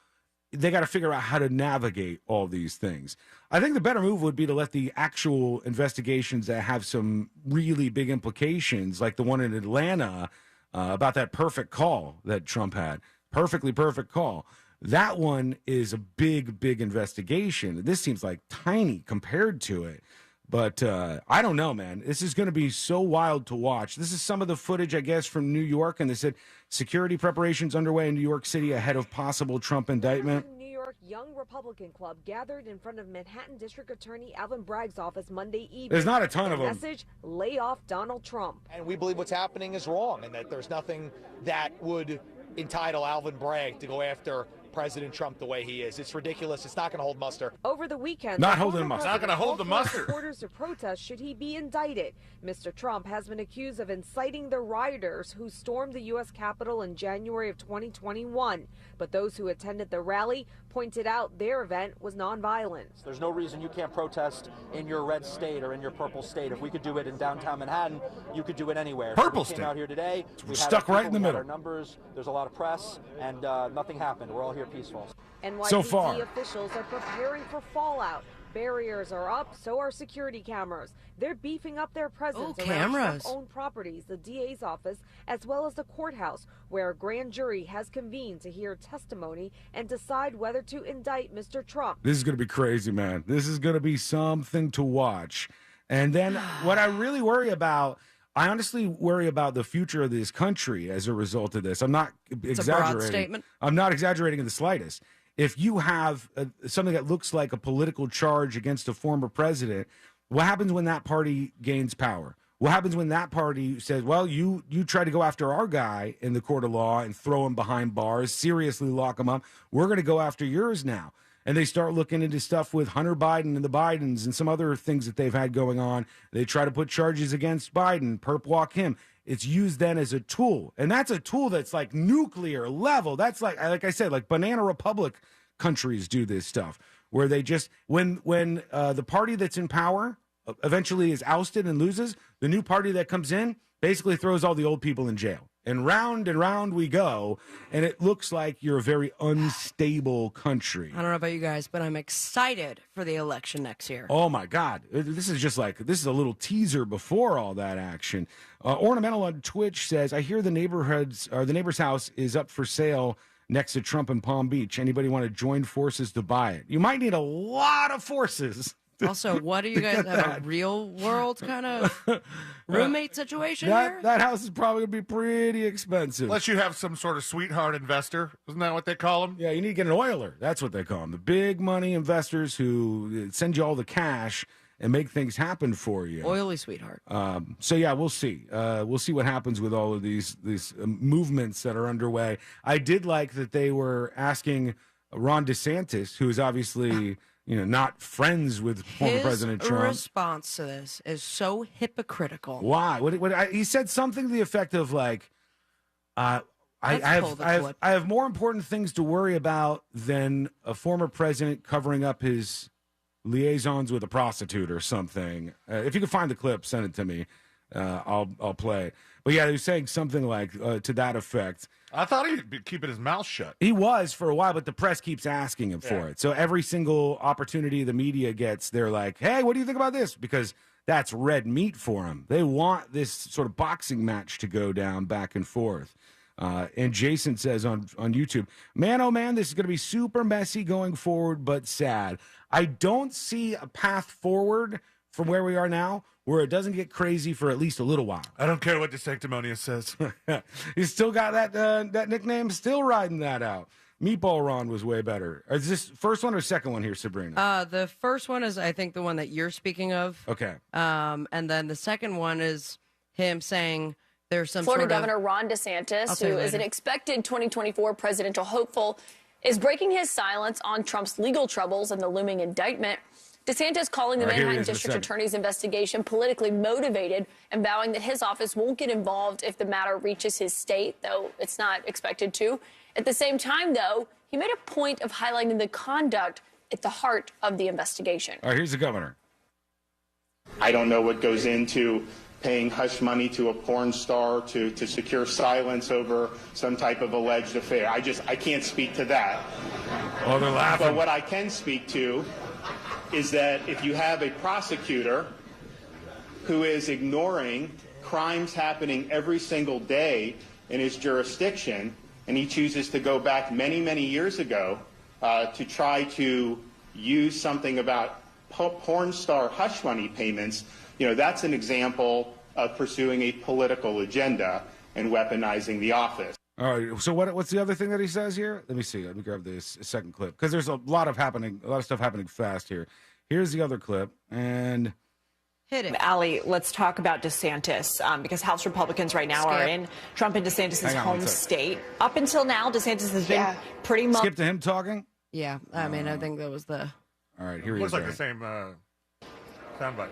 they got to figure out how to navigate all these things. I think the better move would be to let the actual investigations that have some really big implications, like the one in Atlanta about that perfect call that Trump had. Perfectly perfect call. That one is a big, big investigation. This seems like tiny compared to it. But I don't know, man. This is going to be so wild to watch. This is some of the footage, I guess, from New York. And they said security preparations underway in New York City ahead of possible Trump indictment. New York Young Republican Club gathered in front of Manhattan District Attorney Alvin Bragg's office Monday evening. There's not a ton of them. Message, lay off Donald Trump. And we believe what's happening is wrong and that there's nothing that would entitle Alvin Bragg to go after President Trump the way he is. It's ridiculous. It's not going to hold muster. Over the weekend, Not holding muster. Not gonna hold the muster. Supporters to protest should he be indicted. Mr. Trump has been accused of inciting the rioters who stormed the U.S. Capitol in January of 2021. But those who attended the rally pointed out their event was nonviolent. There's no reason you can't protest in your red state or in your purple state. If we could do it in downtown Manhattan, you could do it anywhere. Purple we came state. out here today. We Stuck had our right in the people, we had middle. Our numbers. There's a lot of press, and nothing happened. We're all here peaceful. NYPD So far. officials are preparing for fallout. Barriers are up, so are security cameras. They're beefing up their presence around cameras. Trump-owned properties, the DA's office, as well as the courthouse, where a grand jury has convened to hear testimony and decide whether to indict Mr. Trump. This is going to be crazy, man. This is going to be something to watch. And then what I really worry about, I honestly worry about the future of this country as a result of this. I'm not It's a broad exaggerating. statement. I'm not exaggerating in the slightest. If you have something that looks like a political charge against a former president, what happens when that party gains power? What happens when that party says, well, you try to go after our guy in the court of law and throw him behind bars, seriously lock him up. We're going to go after yours now. And they start looking into stuff with Hunter Biden and the Bidens and some other things that they've had going on. They try to put charges against Biden, perp walk him. It's used then as a tool. And that's a tool that's like nuclear level. That's like I said, like Banana Republic countries do this stuff where they just, when the party that's in power eventually is ousted and loses, the new party that comes in basically throws all the old people in jail. And round we go. And it looks like you're a very unstable country. I don't know about you guys, but I'm excited for the election next year. Oh my God. This is a little teaser before all that action. Ornamental on Twitch says, I hear the neighbor's house is up for sale next to Trump in Palm Beach. Anybody want to join forces to buy it? You might need a lot of forces. Also, what do you guys have? A real world kind of roommate situation here? That house is probably going to be pretty expensive. Unless you have some sort of sweetheart investor. Isn't that what they call them? Yeah, you need to get an oiler. That's what they call them. The big money investors who send you all the cash and make things happen for you. Oily sweetheart. So yeah, we'll see. We'll see what happens with all of these movements that are underway. I did like that they were asking Ron DeSantis, who is obviously not friends with former President Trump. His response to this is so hypocritical. Why? He said something to the effect of like, I have more important things to worry about than a former president covering up his liaisons with a prostitute or something. If you can find the clip, send it to me. I'll play it. But yeah, he was saying something like to that effect. I thought he'd be keeping his mouth shut. He was for a while, but the press keeps asking him for it. So every single opportunity the media gets, they're like, hey, what do you think about this? Because that's red meat for him. They want this sort of boxing match to go down back and forth. And Jason says on YouTube, man, oh man, this is going to be super messy going forward, but sad. I don't see a path forward from where we are now where it doesn't get crazy for at least a little while. I don't care what DeSanctimonious says. He's still got that nickname, still riding that out. Meatball Ron was way better. Is this first one or second one here, Sabrina? The first one is, I think, the one that you're speaking of. Okay. And then the second one is him saying there's some Florida sort of... Governor Ron DeSantis, I'll tell you who is an later. expected 2024 presidential hopeful, is breaking his silence on Trump's legal troubles and the looming indictment. DeSantis calling the All right, here he Manhattan is in a District second. Attorney's investigation politically motivated and vowing that his office won't get involved if the matter reaches his state, though it's not expected to. At the same time, though, he made a point of highlighting the conduct at the heart of the investigation. All right, here's the governor. I don't know what goes into paying hush money to a porn star to secure silence over some type of alleged affair. I can't speak to that. Oh, they're laughing. But what I can speak to is that if you have a prosecutor who is ignoring crimes happening every single day in his jurisdiction, and he chooses to go back many, many years ago to try to use something about porn star hush money payments, that's an example of pursuing a political agenda and weaponizing the office. All right. So what's the other thing that he says here? Let me see. Let me grab this second clip because there's a lot of stuff happening fast here. Here's the other clip, and hit it. Allie, let's talk about DeSantis because House Republicans right now are in Trump and DeSantis' home state. Up until now, DeSantis has been pretty much. Skip to him talking. Yeah, I mean, I think that was the. All right, here he Looks is. like the same soundbite.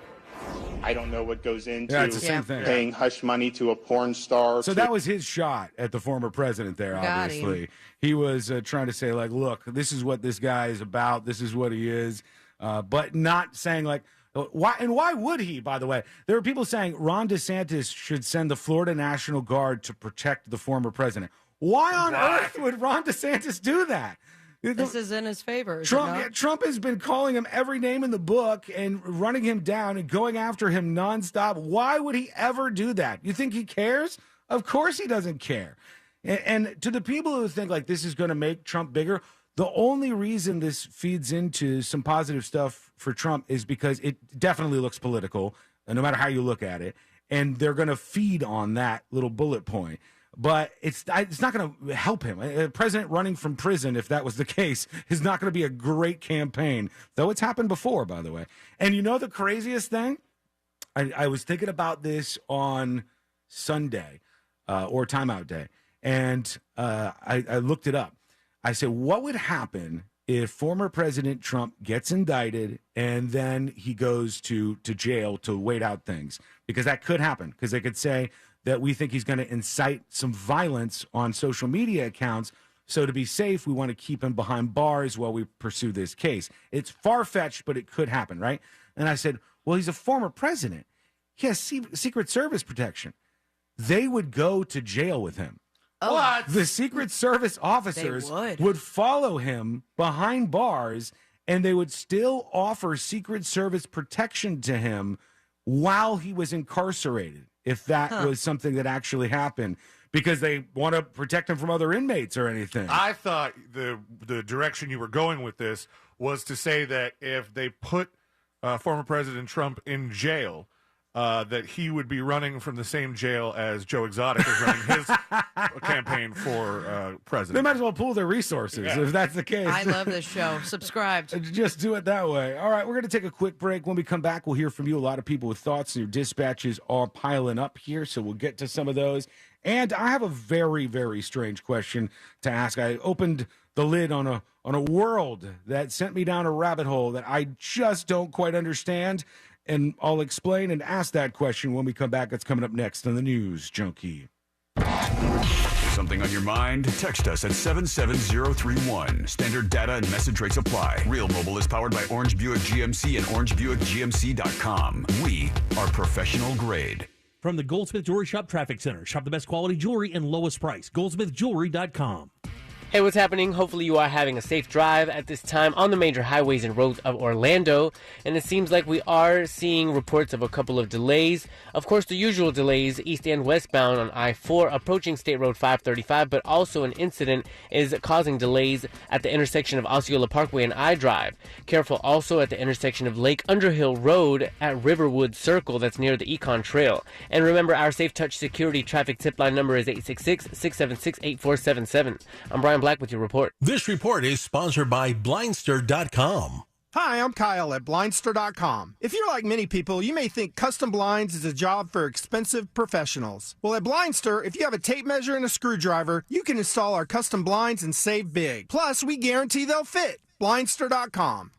I don't know what goes into Yeah, it's the same thing. paying hush money to a porn star. So that was his shot at the former president there, Got obviously. him. He was trying to say, like, look, this is what this guy is about. This is what he is. But not saying, like, why? And why would he, by the way? There were people saying Ron DeSantis should send the Florida National Guard to protect the former president. Why on earth would Ron DeSantis do that? This is in his favor. is it not? Trump has been calling him every name in the book and running him down and going after him nonstop. Why would he ever do that? You think he cares? Of course he doesn't care. And to the people who think like this is going to make Trump bigger, the only reason this feeds into some positive stuff for Trump is because it definitely looks political, no matter how you look at it. And they're going to feed on that little bullet point. But it's not going to help him. A president running from prison, if that was the case, is not going to be a great campaign, though it's happened before, by the way. And you know the craziest thing? I was thinking about this on Sunday or timeout day, and I looked it up. I said, what would happen if former President Trump gets indicted and then he goes to jail to wait out things? Because that could happen, because they could say that we think he's going to incite some violence on social media accounts. So to be safe, we want to keep him behind bars while we pursue this case. It's far-fetched, but it could happen, right? And I said, well, he's a former president. He has Secret Service protection. They would go to jail with him. Oh. What? The Secret Service officers would follow him behind bars, and they would still offer Secret Service protection to him while he was incarcerated, if that was something that actually happened, because they want to protect him from other inmates or anything. I thought the direction you were going with this was to say that if they put former President Trump in jail, that he would be running from the same jail as Joe Exotic is running his campaign for president. They might as well pool their resources if that's the case. I love this show. Subscribed. Just do it that way. All right, we're going to take a quick break. When we come back, we'll hear from you. A lot of people with thoughts, and your dispatches are piling up here, so we'll get to some of those. And I have a very, very strange question to ask. I opened the lid on a world that sent me down a rabbit hole that I just don't quite understand. And I'll explain and ask that question when we come back. It's coming up next on the News Junkie. Something on your mind? Text us at 77031. Standard data and message rates apply. Real Mobile is powered by Orange Buick GMC and OrangeBuickGMC.com. We are professional grade. from the Goldsmith Jewelry Shop Traffic Center. Shop the best quality jewelry and lowest price. GoldsmithJewelry.com. Hey, what's happening? Hopefully you are having a safe drive at this time on the major highways and roads of Orlando. And it seems like we are seeing reports of a couple of delays. Of course, the usual delays, east and westbound on I-4 approaching State Road 535, but also an incident is causing delays at the intersection of Osceola Parkway and I-Drive. Careful also at the intersection of Lake Underhill Road at Riverwood Circle, that's near the Econ Trail. And remember, our Safe Touch Security traffic tip line number is 866-676-8477. I'm Brian Black with your report. This report is sponsored by Blindster.com. Hi, I'm Kyle at Blindster.com. If you're like many people, you may think custom blinds is a job for expensive professionals. Well, at Blindster, if you have a tape measure and a screwdriver, you can install our custom blinds and save big. Plus, we guarantee they'll fit. Blindster.com.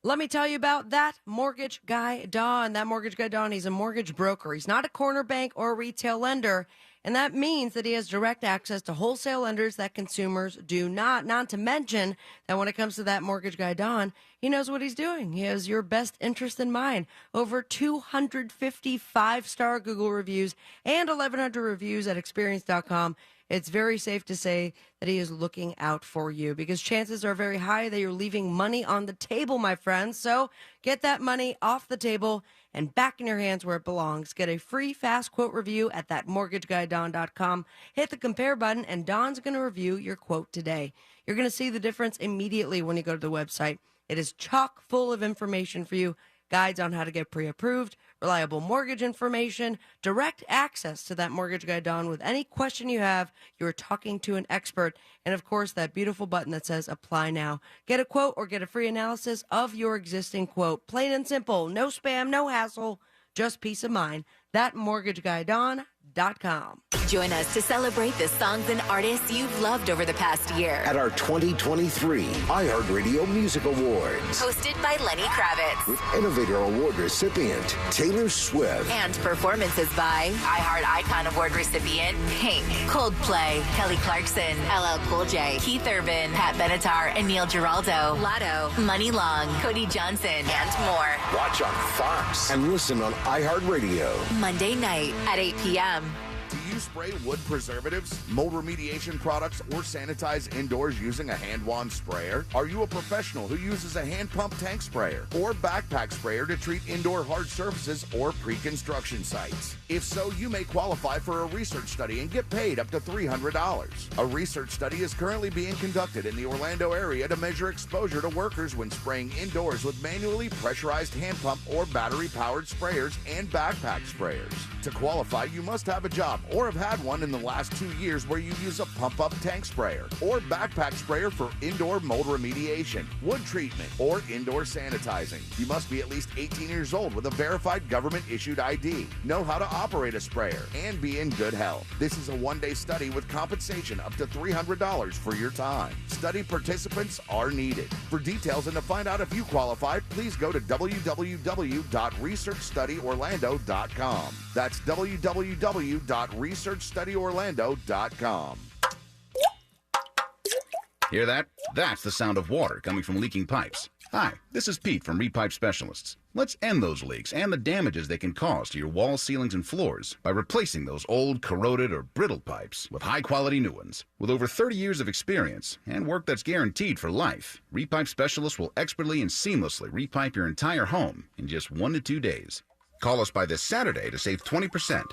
Let me tell you about that mortgage guy, Don. That mortgage guy, Don, he's a mortgage broker. He's not a corner bank or a retail lender. And that means that he has direct access to wholesale lenders that consumers do not. Not to mention that when it comes to that mortgage guy, Don, he knows what he's doing. He has your best interest in mind. Over 250 five-star Google reviews and 1,100 reviews at experience.com. It's very safe to say that he is looking out for you because chances are very high that you're leaving money on the table, my friends. So get that money off the table and back in your hands where it belongs. Get a free fast quote review at thatmortgageguyDon.com. Hit the compare button, and Don's going to review your quote today. You're going to see the difference immediately when you go to the website. It is chock full of information for you. Guides on how to get pre-approved, reliable mortgage information, direct access to that mortgage guy, Don. With any question you have, you're talking to an expert. And, of course, that beautiful button that says apply now. Get a quote or get a free analysis of your existing quote. Plain and simple. No spam, no hassle, just peace of mind. ThatmortgageguyDon.com. Join us to celebrate the songs and artists you've loved over the past year. At our 2023 iHeartRadio Music Awards. Hosted by Lenny Kravitz. With Innovator Award recipient Taylor Swift. And performances by iHeart Icon Award recipient Pink, Coldplay, Kelly Clarkson, LL Cool J, Keith Urban, Pat Benatar, and Neil Giraldo, Lotto, Money Long, Cody Johnson, and more. Watch on Fox and listen on iHeartRadio. Monday night at 8 p.m. Do you spray wood preservatives, mold remediation products, or sanitize indoors using a hand wand sprayer? Are you a professional who uses a hand pump tank sprayer or backpack sprayer to treat indoor hard surfaces or pre-construction sites? If so, you may qualify for a research study and get paid up to $300. A research study is currently being conducted in the Orlando area to measure exposure to workers when spraying indoors with manually pressurized hand pump or battery-powered sprayers and backpack sprayers. To qualify, you must have a job or have had one in the last 2 years where you use a pump-up tank sprayer or backpack sprayer for indoor mold remediation, wood treatment, or indoor sanitizing. You must be at least 18 years old with a verified government-issued ID, know how to operate a sprayer, and be in good health. This is a one-day study with compensation up to $300 for your time. Study participants are needed. For details and to find out if you qualify, please go to www.researchstudyorlando.com. That's www.researchstudyorlando.com. Hear that? That's the sound of water coming from leaking pipes. Hi, this is Pete from Repipe Specialists. Let's end those leaks and the damages they can cause to your walls, ceilings, and floors by replacing those old, corroded, or brittle pipes with high-quality new ones. With over 30 years of experience and work that's guaranteed for life, Repipe Specialists will expertly and seamlessly repipe your entire home in just 1 to 2 days. Call us by this Saturday to save 20%.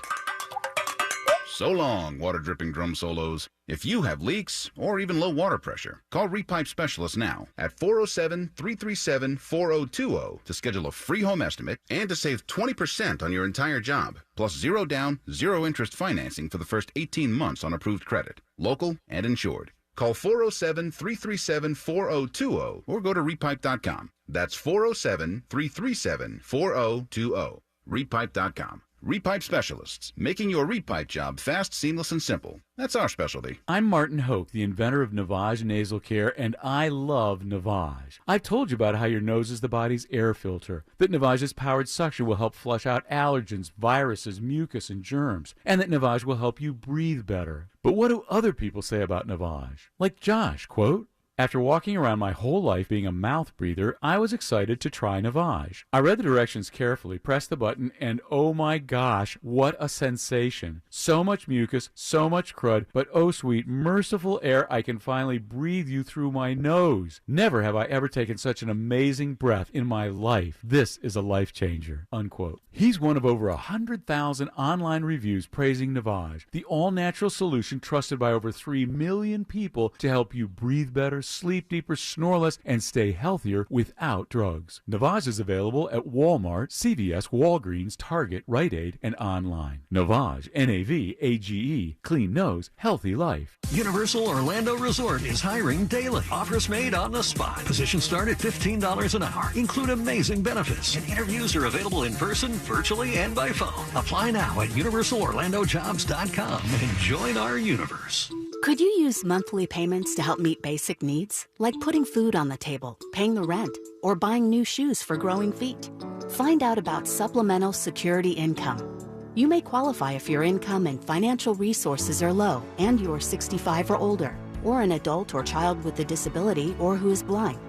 So long, water-dripping drum solos. If you have leaks or even low water pressure, call Repipe Specialists now at 407-337-4020 to schedule a free home estimate and to save 20% on your entire job, plus zero down, zero interest financing for the first 18 months on approved credit, local and insured. Call 407-337-4020 or go to repipe.com. That's 407-337-4020. Repipe.com. Repipe Specialists, making your repipe job fast, seamless, and simple. That's our specialty. I'm Martin Hoke, the inventor of Navage nasal care, and I love Navage. I've told you about how your nose is the body's air filter, that Navage's powered suction will help flush out allergens, viruses, mucus, and germs, and that Navage will help you breathe better. But what do other people say about Navage? Like Josh, quote, After walking around my whole life being a mouth breather, I was excited to try Navage. I read the directions carefully, pressed the button, and oh my gosh, what a sensation. So much mucus, so much crud, but oh sweet, merciful air, I can finally breathe you through my nose. Never have I ever taken such an amazing breath in my life. This is a life changer, unquote. He's one of over 100,000 online reviews praising Navage, the all-natural solution trusted by over 3 million people to help you breathe better, sleep deeper, snore less, and stay healthier without drugs. Navage is available at Walmart, CVS, Walgreens, Target, Rite Aid, and online. Navage, N-A-V-A-G-E, clean nose, healthy life. Universal Orlando Resort is hiring daily. Offers made on the spot. Positions start at $15 an hour. Include amazing benefits. And interviews are available in person, virtually, and by phone. Apply now at universalorlandojobs.com and join our universe. Could you use monthly payments to help meet basic needs, like putting food on the table, paying the rent, or buying new shoes for growing feet? Find out about supplemental security income. You may qualify if your income and financial resources are low and you're 65 or older, or an adult or child with a disability or who is blind.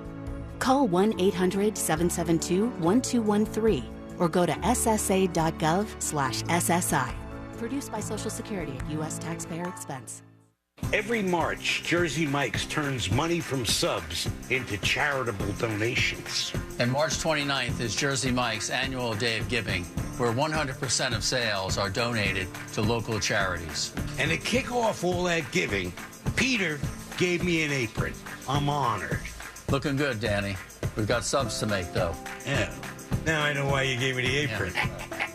Call 1-800-772-1213 or go to ssa.gov/SSI. Produced by Social Security at U.S. taxpayer expense. Every March, Jersey Mike's turns money from subs into charitable donations. And March 29th is Jersey Mike's annual day of giving, where 100% of sales are donated to local charities. And to kick off all that giving, Peter gave me an apron. I'm honored. Looking good, Danny. We've got subs to make, though. Yeah. Now I know why you gave me the apron.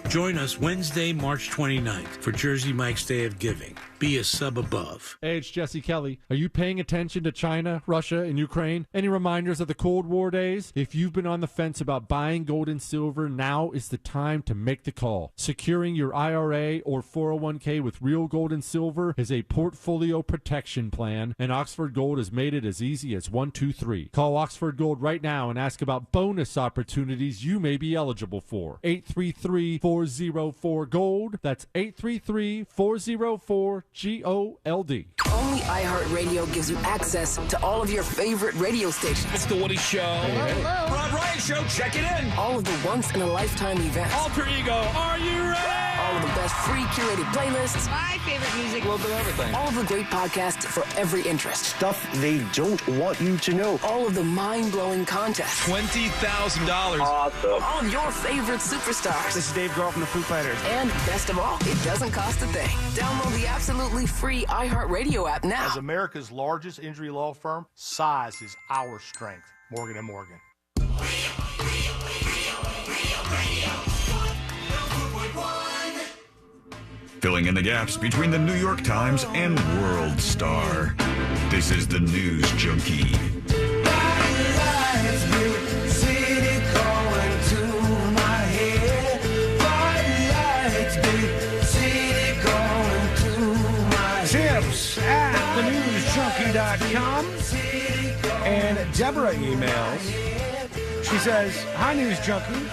Join us Wednesday, March 29th for Jersey Mike's Day of Giving. Be a sub above. Hey, it's Jesse Kelly. Are you paying attention to China, Russia, and Ukraine? Any reminders of the Cold War days? If you've been on the fence about buying gold and silver, now is the time to make the call. Securing your IRA or 401k with real gold and silver is a portfolio protection plan, and Oxford Gold has made it as easy as 1, 2, 3. Call Oxford Gold right now and ask about bonus opportunities you may be eligible for. 833-404-GOLD. That's 833-404-GOLD. Only iHeartRadio gives you access to all of your favorite radio stations. It's The Woody Show. Hello. Rob Ryan Show, check it in. All of the once-in-a-lifetime events. Alter Ego, are you ready? All of the best free curated playlists. My favorite music. A little bit of everything. All of the great podcasts for every interest. Stuff they don't want you to know. All of the mind-blowing contests. $20,000. Awesome. All of your favorite superstars. This is Dave Grohl from the Foo Fighters. And best of all, it doesn't cost a thing. Download the absolutely free iHeartRadio app now. As America's largest injury law firm, size is our strength. Morgan & Morgan. Filling in the gaps between the New York Times and World Star. This is the News Junkie. Tips at thenewsjunkie.com. And Deborah emails. She says, "Hi, News Junkie.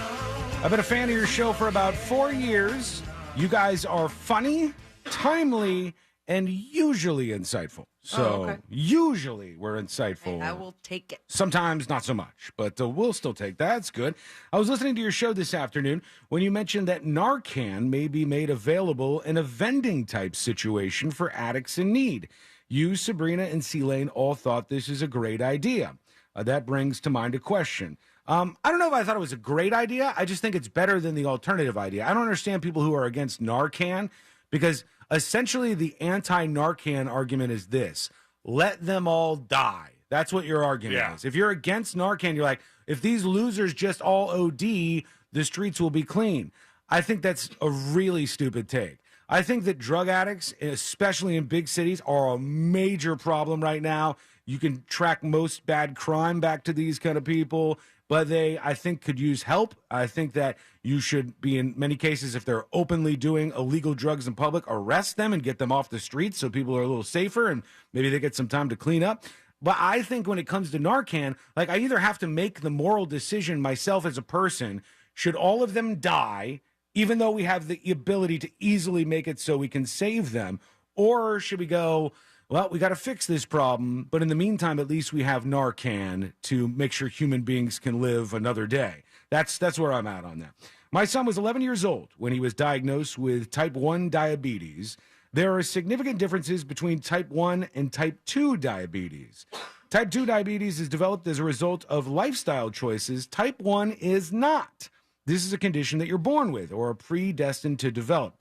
I've been a fan of your show for about 4 years. You guys are funny, timely, and usually insightful." So usually we're insightful. I will take it. Sometimes not so much, but we'll still take that. That's good. I was listening to your show this afternoon when you mentioned that Narcan may be made available in a vending type situation for addicts in need. You, Sabrina, and C-Lane all thought this is a great idea. That brings to mind a question. I don't know if I thought it was a great idea. I just think it's better than the alternative idea. I don't understand people who are against Narcan because essentially the anti-Narcan argument is this: let them all die. That's what your argument is. If you're against Narcan, you're like, if these losers just all OD, the streets will be clean. I think that's a really stupid take. I think that drug addicts, especially in big cities, are a major problem right now. You can track most bad crime back to these kind of people, but they, I think, could use help. I think that you should be, in many cases, if they're openly doing illegal drugs in public, arrest them and get them off the streets so people are a little safer and maybe they get some time to clean up. But I think when it comes to Narcan, like, I either have to make the moral decision myself as a person, should all of them die, even though we have the ability to easily make it so we can save them, or should we go, well, we got to fix this problem, but in the meantime, at least we have Narcan to make sure human beings can live another day. That's where I'm at on that. My son was 11 years old when he was diagnosed with type 1 diabetes. There are significant differences between type 1 and type 2 diabetes. Type 2 diabetes is developed as a result of lifestyle choices. Type 1 is not. This is a condition that you're born with or are predestined to develop.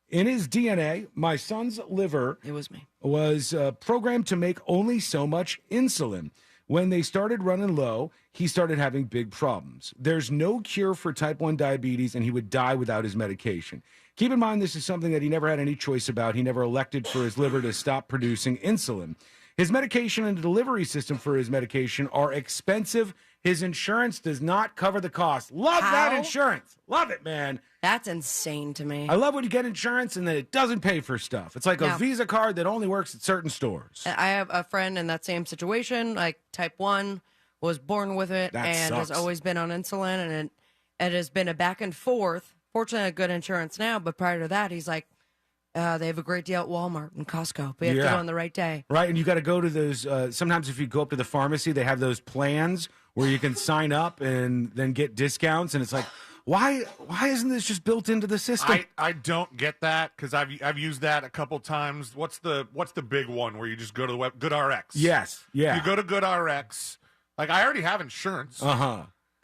In his DNA, my son's liver was programmed to make only so much insulin. When they started running low, he started having big problems. There's no cure for type 1 diabetes, and he would die without his medication. Keep in mind, this is something that he never had any choice about. He never elected for his liver to stop producing insulin. His medication and the delivery system for his medication are expensive. His insurance does not cover the cost. Love that insurance. Love it, man. That's insane to me. I love when you get insurance and then it doesn't pay for stuff. It's like a Visa card that only works at certain stores. I have a friend in that same situation, like type 1, was born with it and has always been on insulin, and it has been a back and forth. Fortunately, good insurance now, but prior to that, he's like, they have a great deal at Walmart and Costco, but you have to go on the right day. Right, and you got to go to those, sometimes if you go up to the pharmacy, they have those plans where you can sign up and then get discounts, and it's like, why isn't this just built into the system? I don't get that because I've used that a couple times. What's the big one where you just go to the web GoodRx? Yes, yeah. You go to GoodRx. Like I already have insurance.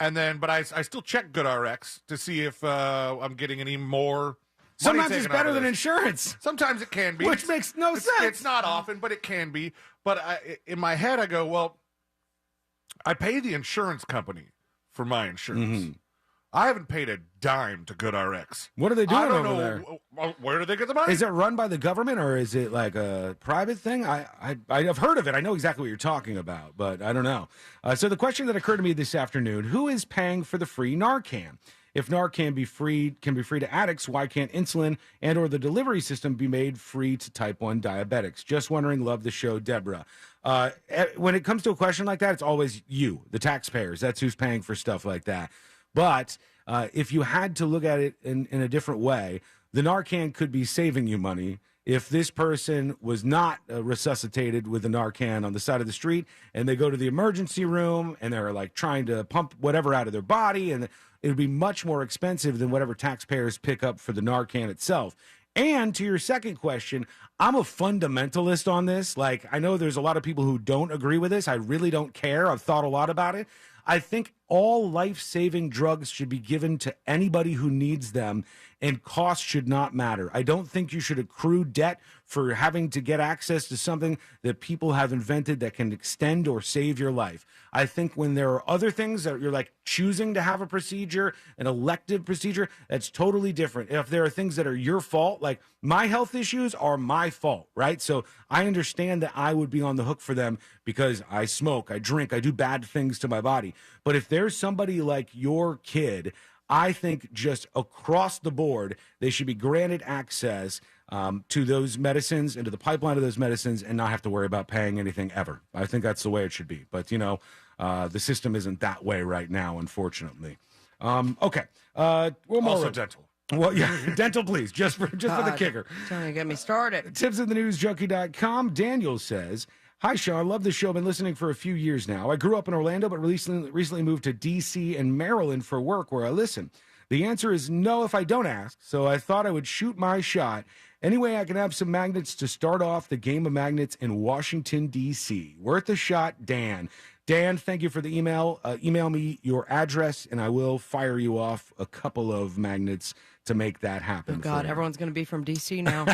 And then, but I still check GoodRx to see if I'm getting any more. Sometimes it's better than insurance. Sometimes it can be, which makes no sense. It's not often, but it can be. But in my head, I go, well, I pay the insurance company for my insurance. I haven't paid a dime to GoodRx. What are they doing over there? Where do they get the money? Is it run by the government or is it like a private thing? I've heard of it. I know exactly what you're talking about, but I don't know. So the question that occurred to me this afternoon, who is paying for the free Narcan? If Narcan can be free to addicts, why can't insulin and or the delivery system be made free to type 1 diabetics? Just wondering. Love the show, Deborah. When it comes to a question like that, it's always you, the taxpayers. That's who's paying for stuff like that. But if you had to look at it in a different way, the Narcan could be saving you money. If this person was not resuscitated with the Narcan on the side of the street and they go to the emergency room and they're like trying to pump whatever out of their body, and it would be much more expensive than whatever taxpayers pick up for the Narcan itself. And to your second question, I'm a fundamentalist on this. Like, I know there's a lot of people who don't agree with this. I really don't care. I've thought a lot about it. I think all life-saving drugs should be given to anybody who needs them, and cost should not matter. I don't think you should accrue debt for having to get access to something that people have invented that can extend or save your life. I think when there are other things that you're like choosing to have a procedure, an elective procedure, that's totally different. If there are things that are your fault, like my health issues are my fault, right? So I understand that I would be on the hook for them because I smoke, I drink, I do bad things to my body. But if there's somebody like your kid, I think just across the board, they should be granted access to those medicines and to the pipeline of those medicines and not have to worry about paying anything ever. I think that's the way it should be. But, the system isn't that way right now, unfortunately. Okay. One more. Also dental. Well, yeah, dental, please, just for the kicker. Trying to get me started. Tipsinthenewsjunkie.com. Daniel says, hi, Sean. Love the show. Been listening for a few years now. I grew up in Orlando, but recently moved to D.C. and Maryland for work where I listen. The answer is no if I don't ask, so I thought I would shoot my shot. Anyway, I can have some magnets to start off the game of magnets in Washington, D.C. Worth a shot, Dan. Dan, thank you for the email. Email me your address, and I will fire you off a couple of magnets to make that happen. Oh, God, everyone's going to be from D.C. now.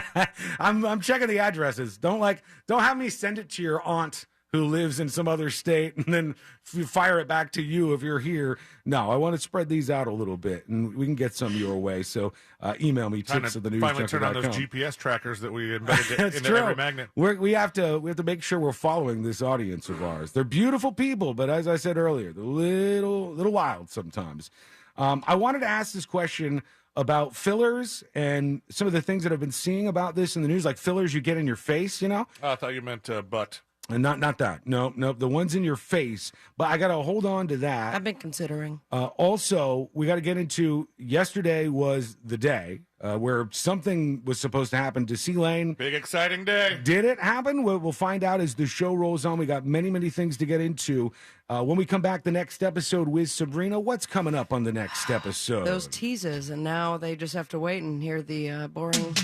I'm checking the addresses. Don't have me send it to your aunt who lives in some other state and then fire it back to you if you're here. No, I want to spread these out a little bit, and we can get some your way. So email me, tipsofthenewsjunkie.com. Finally turn on those GPS trackers that we embedded into every magnet. We have to make sure we're following this audience of ours. They're beautiful people, but as I said earlier, they're little wild sometimes. I wanted to ask this question about fillers and some of the things that I've been seeing about this in the news, like fillers you get in your face, I thought you meant butt. And not that. No, the ones in your face. But I got to hold on to that. I've been considering. Also, we got to get into yesterday was the day where something was supposed to happen to C-Lane. Big exciting day. Did it happen? We'll find out as the show rolls on. We got many things to get into. When we come back, the next episode with Sabrina, what's coming up on the next episode? Those teases, and now they just have to wait and hear the boring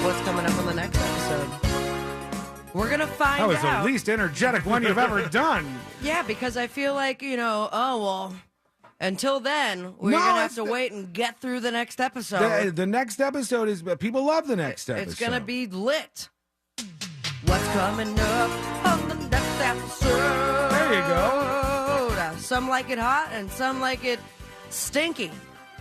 what's coming up on the next episode. We're going to find out. That was the least energetic one you've ever done. Yeah, because I feel like, until then, we're going to have to wait and get through the next episode. The next episode is, people love the next episode. It's going to be lit. What's coming up on the next episode? There you go. Some like it hot and some like it stinky.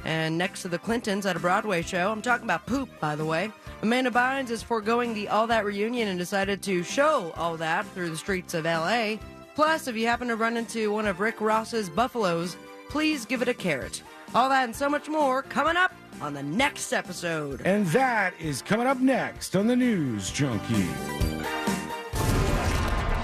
And next to the Clintons at a Broadway show, I'm talking about poop, by the way. Amanda Bynes is foregoing the All That reunion and decided to show All That through the streets of L.A. Plus, if you happen to run into one of Rick Ross's buffaloes, please give it a carrot. All that and so much more coming up on the next episode. And that is coming up next on the News Junkie.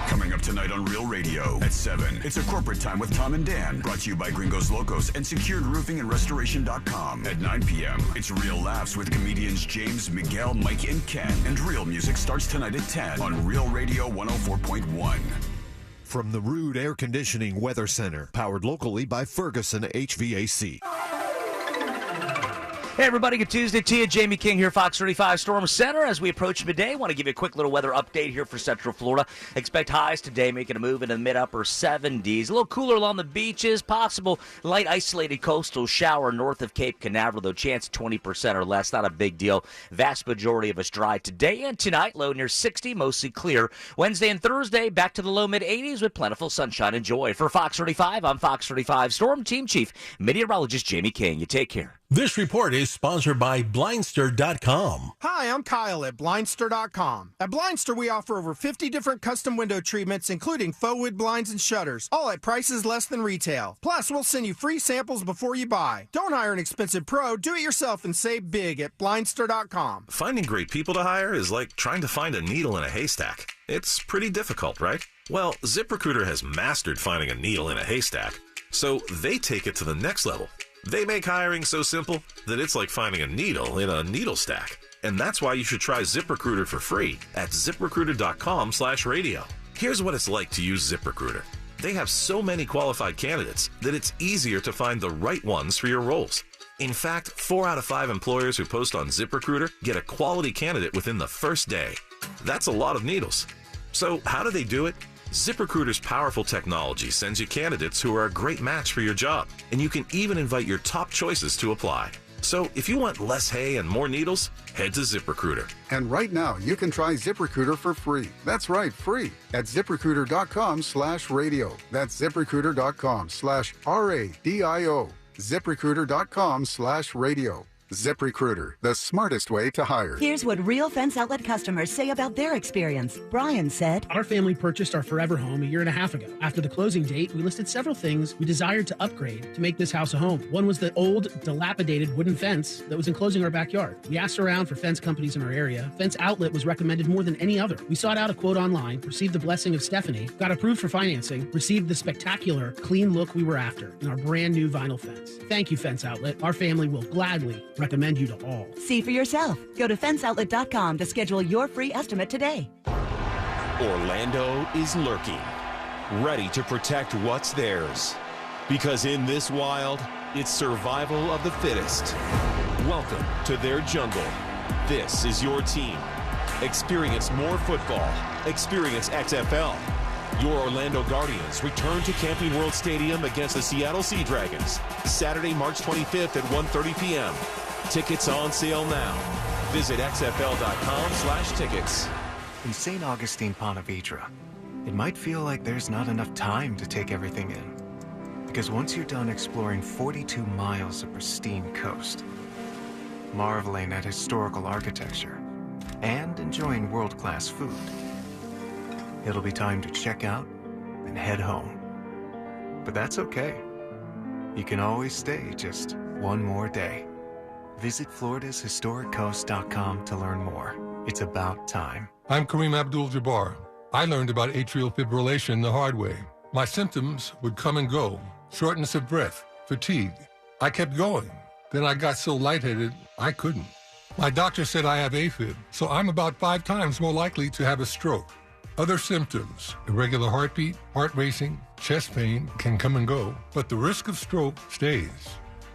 Coming up tonight on Real Radio at 7. It's a corporate time with Tom and Dan. Brought to you by Gringos Locos and SecuredRoofingAndRestoration.com. At 9 p.m., it's Real Laughs with comedians James, Miguel, Mike, and Ken. And Real Music starts tonight at 10 on Real Radio 104.1. From the Rude Air Conditioning Weather Center, powered locally by Ferguson HVAC. Hey everybody, good Tuesday to you. Jamie King here, Fox 35 Storm Center. As we approach midday, want to give you a quick little weather update here for Central Florida. Expect highs today making a move into the mid-upper 70s. A little cooler along the beaches. Possible light isolated coastal shower north of Cape Canaveral, though chance 20% or less. Not a big deal. Vast majority of us dry today and tonight. Low near 60, mostly clear. Wednesday and Thursday, back to the low mid-80s with plentiful sunshine and joy. For Fox 35, I'm Fox 35 Storm Team Chief Meteorologist Jamie King. You take care. This report is sponsored by Blindster.com. Hi, I'm Kyle at Blindster.com. At Blindster, we offer over 50 different custom window treatments, including faux wood blinds and shutters, all at prices less than retail. Plus, we'll send you free samples before you buy. Don't hire an expensive pro. Do it yourself and save big at Blindster.com. Finding great people to hire is like trying to find a needle in a haystack. It's pretty difficult, right? Well, ZipRecruiter has mastered finding a needle in a haystack, so they take it to the next level. They make hiring so simple that it's like finding a needle in a needle stack. And that's why you should try ZipRecruiter for free at ZipRecruiter.com/radio. Here's what it's like to use ZipRecruiter. They have so many qualified candidates that it's easier to find the right ones for your roles. In fact, 4 out of 5 employers who post on ZipRecruiter get a quality candidate within the first day. That's a lot of needles. So how do they do it? ZipRecruiter's powerful technology sends you candidates who are a great match for your job, and you can even invite your top choices to apply. So if you want less hay and more needles, head to ZipRecruiter. And right now, you can try ZipRecruiter for free. That's right, free at ZipRecruiter.com/radio. That's ZipRecruiter.com/RADIO. ZipRecruiter.com/radio. ZipRecruiter, the smartest way to hire. Here's what real Fence Outlet customers say about their experience. Brian said, Our family purchased our forever home a year and a half ago. After the closing date, we listed several things we desired to upgrade to make this house a home. One was the old, dilapidated wooden fence that was enclosing our backyard. We asked around for fence companies in our area. Fence Outlet was recommended more than any other. We sought out a quote online, received the blessing of Stephanie, got approved for financing, received the spectacular, clean look we were after in our brand new vinyl fence. Thank you, Fence Outlet. Our family will gladly recommend you to all. See for yourself. Go to fenceoutlet.com to schedule your free estimate today. Orlando is lurking, ready to protect what's theirs. Because in this wild, it's survival of the fittest. Welcome to their jungle. This is your team. Experience more football. Experience XFL. Your Orlando Guardians return to Camping World Stadium against the Seattle Sea Dragons, Saturday, March 25th at 1:30 p.m. Tickets on sale now. Visit xfl.com/tickets. In St. Augustine, Ponte Vedra, it might feel like there's not enough time to take everything in. Because once you're done exploring 42 miles of pristine coast, marveling at historical architecture, and enjoying world-class food, it'll be time to check out and head home. But that's okay. You can always stay just one more day. Visit FloridasHistoricCoast.com to learn more. It's about time. I'm Kareem Abdul-Jabbar. I learned about atrial fibrillation the hard way. My symptoms would come and go, shortness of breath, fatigue. I kept going. Then I got so lightheaded, I couldn't. My doctor said I have AFib, so I'm about 5 times more likely to have a stroke. Other symptoms, irregular heartbeat, heart racing, chest pain can come and go, but the risk of stroke stays.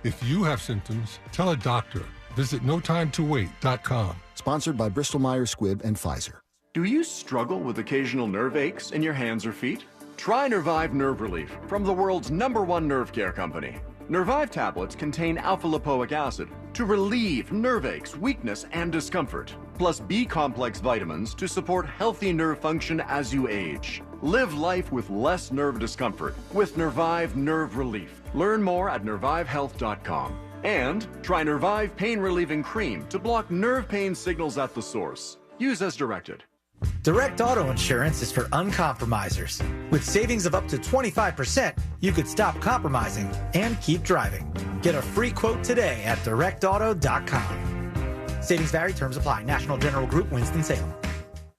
If you have symptoms, tell a doctor. Visit notimetowait.com. Sponsored by Bristol-Myers Squibb and Pfizer. Do you struggle with occasional nerve aches in your hands or feet? Try Nervive Nerve Relief from the world's #1 nerve care company. Nervive tablets contain alpha-lipoic acid to relieve nerve aches, weakness, and discomfort, plus B-complex vitamins to support healthy nerve function as you age. Live life with less nerve discomfort with Nervive Nerve Relief. Learn more at nervivehealth.com. And try Nervive Pain Relieving Cream to block nerve pain signals at the source. Use as directed. Direct Auto Insurance is for uncompromisers. With savings of up to 25%, you could stop compromising and keep driving. Get a free quote today at directauto.com. Savings vary, terms apply. National General Group, Winston-Salem.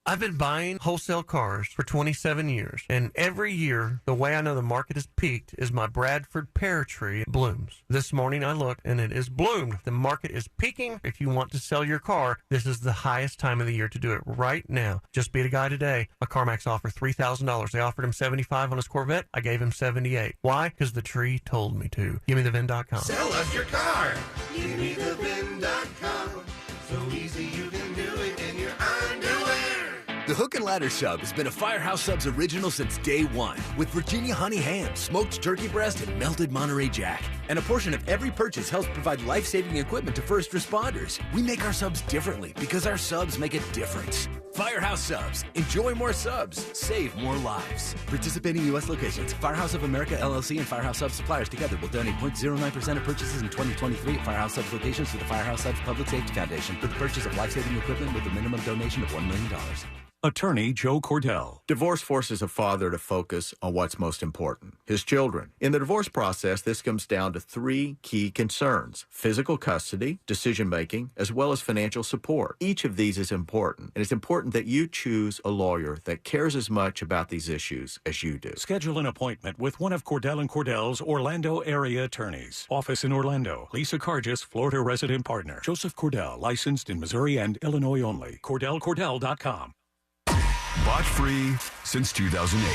I've been buying wholesale cars for 27 years, and every year, the way I know the market has peaked is my Bradford pear tree blooms. This morning I looked, and it is bloomed. The market is peaking. If you want to sell your car, this is the highest time of the year to do it right now. Just beat a guy today. My CarMax offered $3,000. They offered him $75 on his Corvette. I gave him $78. Why? Because the tree told me to. GiveMeTheVin.com. Sell us your car. GiveMeTheVin.com. So easy you can do it in your underwear. The Hook and Ladder Sub has been a Firehouse Subs original since day one, with Virginia honey ham, smoked turkey breast, and melted Monterey Jack. And a portion of every purchase helps provide life-saving equipment to first responders. We make our subs differently because our subs make a difference. Firehouse Subs. Enjoy more subs. Save more lives. Participating U.S. locations. Firehouse of America, LLC, and Firehouse Subs suppliers together will donate 0.09% of purchases in 2023 at Firehouse Subs locations to the Firehouse Subs Public Safety Foundation for the purchase of life-saving equipment with a minimum donation of $1 million. Attorney Joe Cordell. Divorce forces a father to focus on what's most important, his children. In the divorce process, this comes down to 3 key concerns: physical custody, decision-making, as well as financial support. Each of these is important, and it's important that you choose a lawyer that cares as much about these issues as you do. Schedule an appointment with one of Cordell & Cordell's Orlando area attorneys. Office in Orlando. Lisa Cargis, Florida resident partner. Joseph Cordell, licensed in Missouri and Illinois only. CordellCordell.com. Bot free since 2008.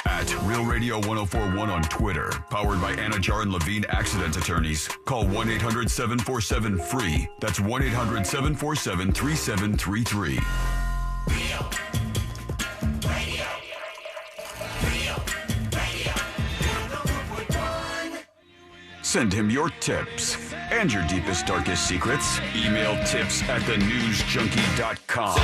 At Real Radio 1041 on Twitter. Powered by Anna Jar and Levine Accident Attorneys. Call 1-800-747-FREE. That's 1-800-747-3733. Send him your tips and your deepest, darkest secrets. Email tips@thenewsjunkie.com.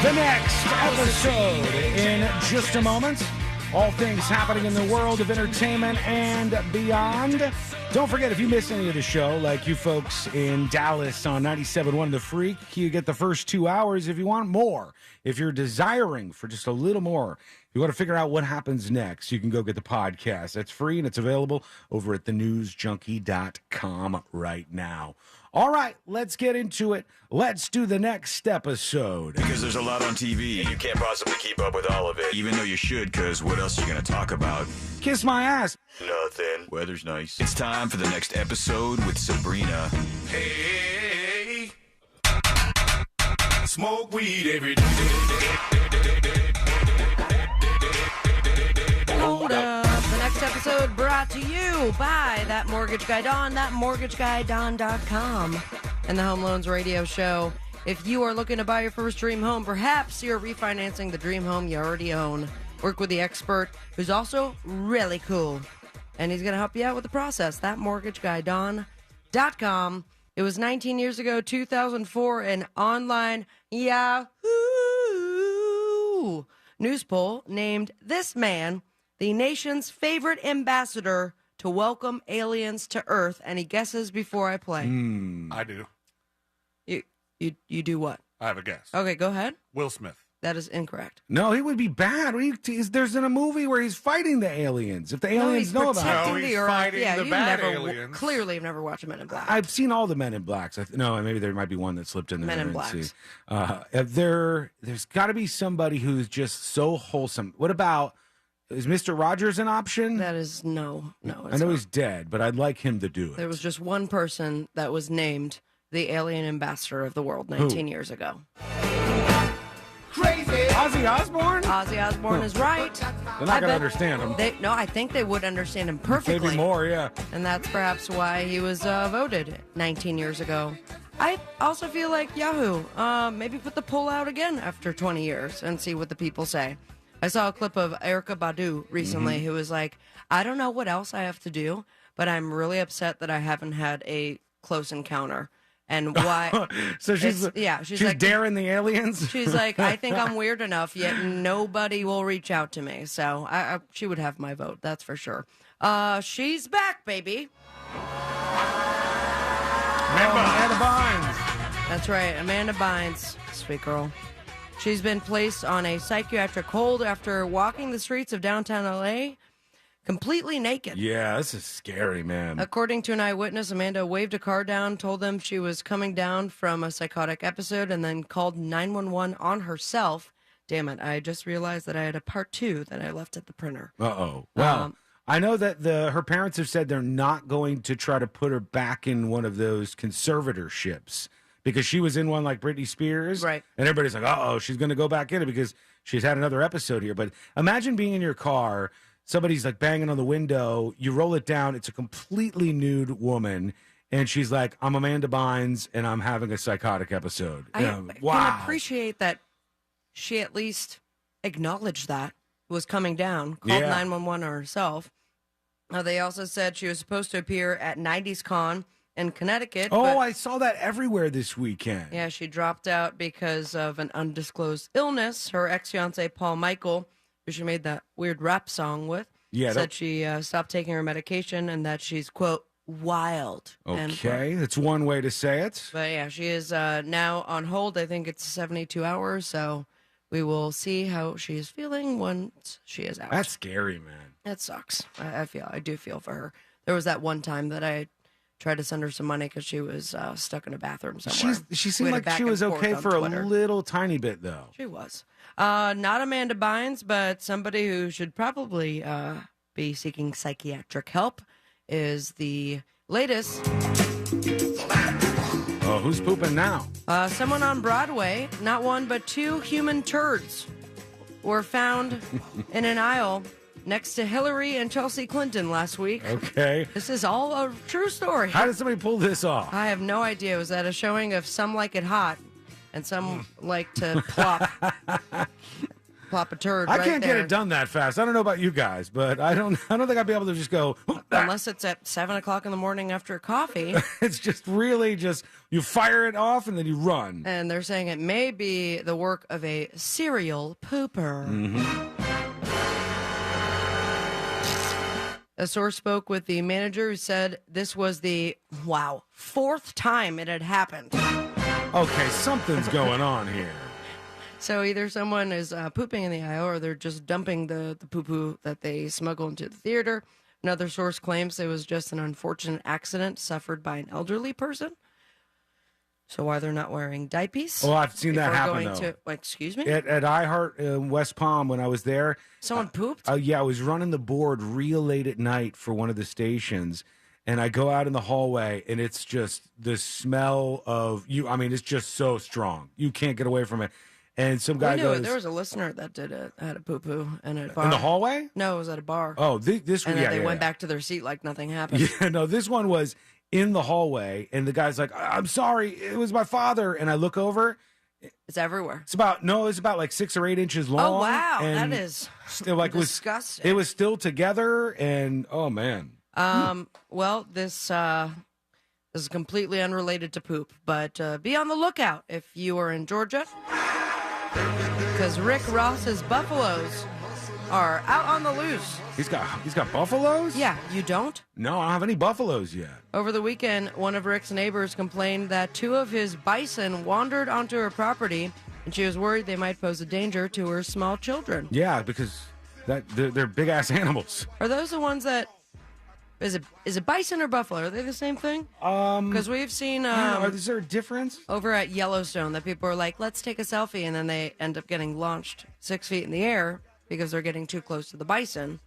The next episode in just a moment. All things happening in the world of entertainment and beyond. Don't forget, if you miss any of the show, like you folks in Dallas on 97.1 The Freak, you get the first 2 hours. If you want more, if you're desiring for just a little more, you want to figure out what happens next, you can go get the podcast. That's free, and it's available over at thenewsjunkie.com right now. All right, let's get into it. Let's do the next episode. Because there's a lot on TV, you can't possibly keep up with all of it. Even though you should, because what else are you going to talk about? Kiss my ass. Nothing. Weather's nice. It's time for the next episode with Sabrina. Hey, smoke weed every day. Hold up. The next episode brought to you by That Mortgage Guy Don, thatmortgageguyDon.com, and the Home Loans Radio Show. If you are looking to buy your first dream home, perhaps you're refinancing the dream home you already own. Work with the expert who's also really cool, and he's going to help you out with the process. ThatmortgageguyDon.com. It was 19 years ago, 2004, an online Yahoo news poll named this man the nation's favorite ambassador to welcome aliens to Earth. Any guesses before I play? I do. You do what? I have a guess. Okay, go ahead. Will Smith. That is incorrect. No, he would be bad. There's in a movie where he's fighting the aliens. If the aliens know about it. He's he's Earth. fighting Yeah, the you bad never aliens. clearly have never watched Men in Black. I've seen all the Men in Blacks. No, maybe there might be one that slipped in there. Men in and Blacks. There's got to be somebody who's just so wholesome. What about, is Mr. Rogers an option? That is no. I know he's dead, but I'd like him to do it. There was just one person that was named the alien ambassador of the world 19 years ago. Crazy. Ozzy Osbourne? Ozzy Osbourne is right. They're not going to understand him. I think they would understand him perfectly. Maybe more, yeah. And that's perhaps why he was voted 19 years ago. I also feel like Yahoo, maybe put the poll out again after 20 years and see what the people say. I saw a clip of Erykah Badu recently who was like, I don't know what else I have to do, but I'm really upset that I haven't had a close encounter. And why? So she's like, daring the aliens? She's like, I think I'm weird enough, yet nobody will reach out to me. So she would have my vote, that's for sure. She's back, baby. Amanda Bynes. That's right, Amanda Bynes. Sweet girl. She's been placed on a psychiatric hold after walking the streets of downtown L.A. completely naked. Yeah, this is scary, man. According to an eyewitness, Amanda waved a car down, told them she was coming down from a psychotic episode, and then called 911 on herself. Damn it, I just realized that I had a part 2 that I left at the printer. Uh-oh. Well, I know that her parents have said they're not going to try to put her back in one of those conservatorships because she was in one like Britney Spears. Right. And everybody's like, uh-oh, she's going to go back in it because she's had another episode here. But imagine being in your car, somebody's like banging on the window, you roll it down, it's a completely nude woman, and she's like, I'm Amanda Bynes, and I'm having a psychotic episode. I can appreciate that she at least acknowledged that was coming down, called 911 herself. They also said she was supposed to appear at 90s Con in Connecticut. Oh, I saw that everywhere this weekend. Yeah, she dropped out because of an undisclosed illness. Her ex-fiance, Paul Michael, who she made that weird rap song with, said she stopped taking her medication and that she's, quote, wild. Okay, that's one way to say it. But yeah, she is now on hold. I think it's 72 hours, so we will see how she is feeling once she is out. That's scary, man. That sucks. I do feel for her. There was that one time that I tried to send her some money because she was stuck in a bathroom somewhere. She seemed like she was okay for Twitter. a little tiny bit, though. She was. Not Amanda Bynes, but somebody who should probably be seeking psychiatric help is the latest. Oh, who's pooping now? Someone on Broadway, not one but 2 human turds, were found in an aisle next to Hillary and Chelsea Clinton last week. Okay. This is all a true story. How did somebody pull this off? I have no idea. It was at a showing of Some Like It Hot, and some like to plop a turd I right can't there. get it done that fast. I don't know about you guys, but I don't think I'd be able to just go. Unless it's at 7 o'clock in the morning after coffee. It's just really just you fire it off and then you run. And they're saying it may be the work of a serial pooper. A source spoke with the manager who said this was the, 4th time it had happened. Okay, something's going on here. So either someone is pooping in the aisle or they're just dumping the poo-poo that they smuggle into the theater. Another source claims it was just an unfortunate accident suffered by an elderly person. So why they're not wearing diapers? Oh, I've seen that happen, going though. Excuse me? At iHeart in West Palm, when I was there. Someone pooped? Yeah, I was running the board real late at night for one of the stations. And I go out in the hallway, and it's just the smell of you. I mean, it's just so strong. You can't get away from it. And some guy goes... There was a listener that had a poo-poo in a bar. In the hallway? No, it was at a bar. Oh, this one, and they went back to their seat like nothing happened. Yeah, no, this one was in the hallway, and the guy's like, I'm sorry, it was my father. And I look over. It's everywhere. It's about like 6 or 8 inches long. Oh, wow. And that is disgusting. It was still together, and oh, man. Well, this is completely unrelated to poop, but be on the lookout if you are in Georgia, because Rick Ross's buffaloes are out on the loose. He's got buffaloes? Yeah, you don't? No, I don't have any buffaloes yet. Over the weekend, one of Rick's neighbors complained that 2 of his bison wandered onto her property and she was worried they might pose a danger to her small children. Yeah, because they're big-ass animals. Are those the ones that... Is it bison or buffalo? Are they the same thing? Because we've seen... is there a difference? Over at Yellowstone that people are like, let's take a selfie, and then they end up getting launched 6 feet in the air because they're getting too close to the bison.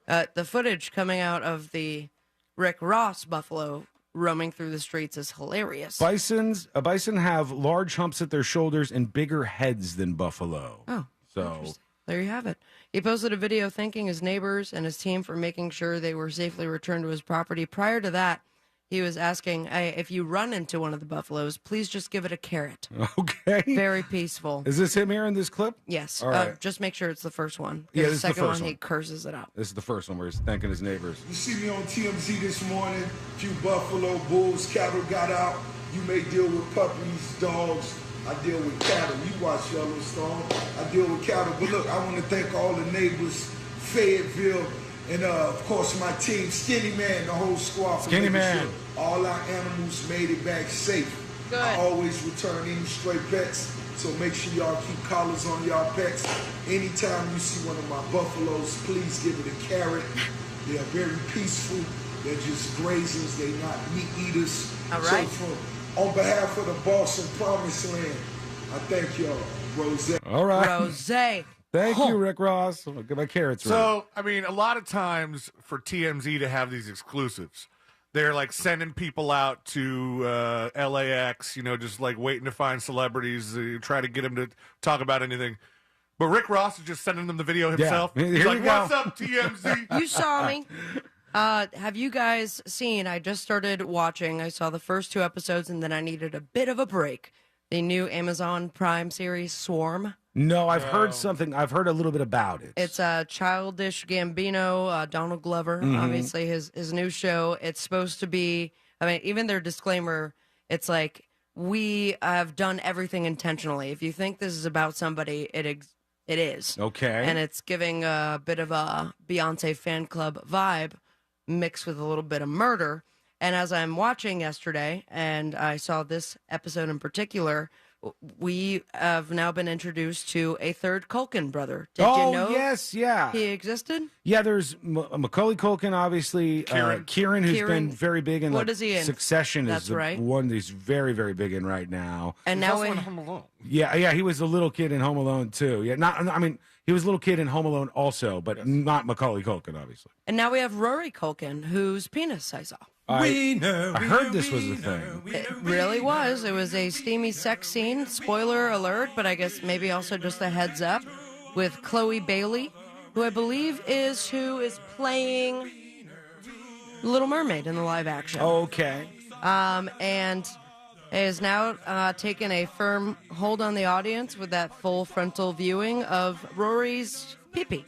The footage coming out of the Rick Ross buffalo roaming through the streets is hilarious. A bison have large humps at their shoulders and bigger heads than buffalo. Oh, so there you have it. He posted a video thanking his neighbors and his team for making sure they were safely returned to his property. Prior to that, he was asking, hey, if you run into one of the buffaloes, please just give it a carrot. Okay. Very peaceful. Is this him here in this clip? Yes. All right. Just make sure it's the first one. Yeah, The this is the second first one, one. he curses it out. This is the first one where he's thanking his neighbors. You see me on TMZ this morning, a few buffalo, bulls, cattle got out. You may deal with puppies, dogs. I deal with cattle. You watch Yellowstone. I deal with cattle. But look, I want to thank all the neighbors, Fayetteville, and of course my team, Skinny Man, the whole squad. For Skinny making Man. Sure all our animals made it back safe. Good. I always return any stray pets, so make sure y'all keep collars on y'all pets. Anytime you see one of my buffaloes, please give it a carrot. They are very peaceful. They're just grazers. They're not meat eaters. All right. So on behalf of the Boston Promised Land, I thank y'all, Rose. All right. Rose. Thank you, Rick Ross. I'll get my carrots ready. So, I mean, a lot of times for TMZ to have these exclusives, they're like sending people out to LAX, just like waiting to find celebrities, try to get them to talk about anything. But Rick Ross is just sending them the video himself. Here He's you like, go. what's up, TMZ? You saw me. Have you guys seen, I just started watching, I saw the first 2 episodes, and then I needed a bit of a break. The new Amazon Prime series, Swarm. No, I've heard something. I've heard a little bit about it. It's Childish Gambino, Donald Glover, obviously his new show. It's supposed to be, I mean, even their disclaimer, it's like, we have done everything intentionally. If you think this is about somebody, it is. Okay. And it's giving a bit of a Beyonce fan club vibe mixed with a little bit of murder. And as I'm watching yesterday, and I saw this episode in particular, we have now been introduced to a third Culkin brother. Did you know yes, yeah. he existed? Yeah, there's Macaulay Culkin, obviously. Kieran, who's been very big in What is he in? Succession That's is the right. one that he's very, very big in right now. And now we, Yeah, he was a little kid in Home Alone, too. Yeah, he was a little kid in Home Alone also, but not Macaulay Culkin, obviously. and now we have Rory Culkin, whose penis I saw. I heard this was a thing. It really was. It was a steamy sex scene. Spoiler alert, but I guess maybe also just a heads up with Chloe Bailey, who I believe is playing Little Mermaid in the live action. Okay. And is now taken a firm hold on the audience with that full frontal viewing of Rory's pee-pee.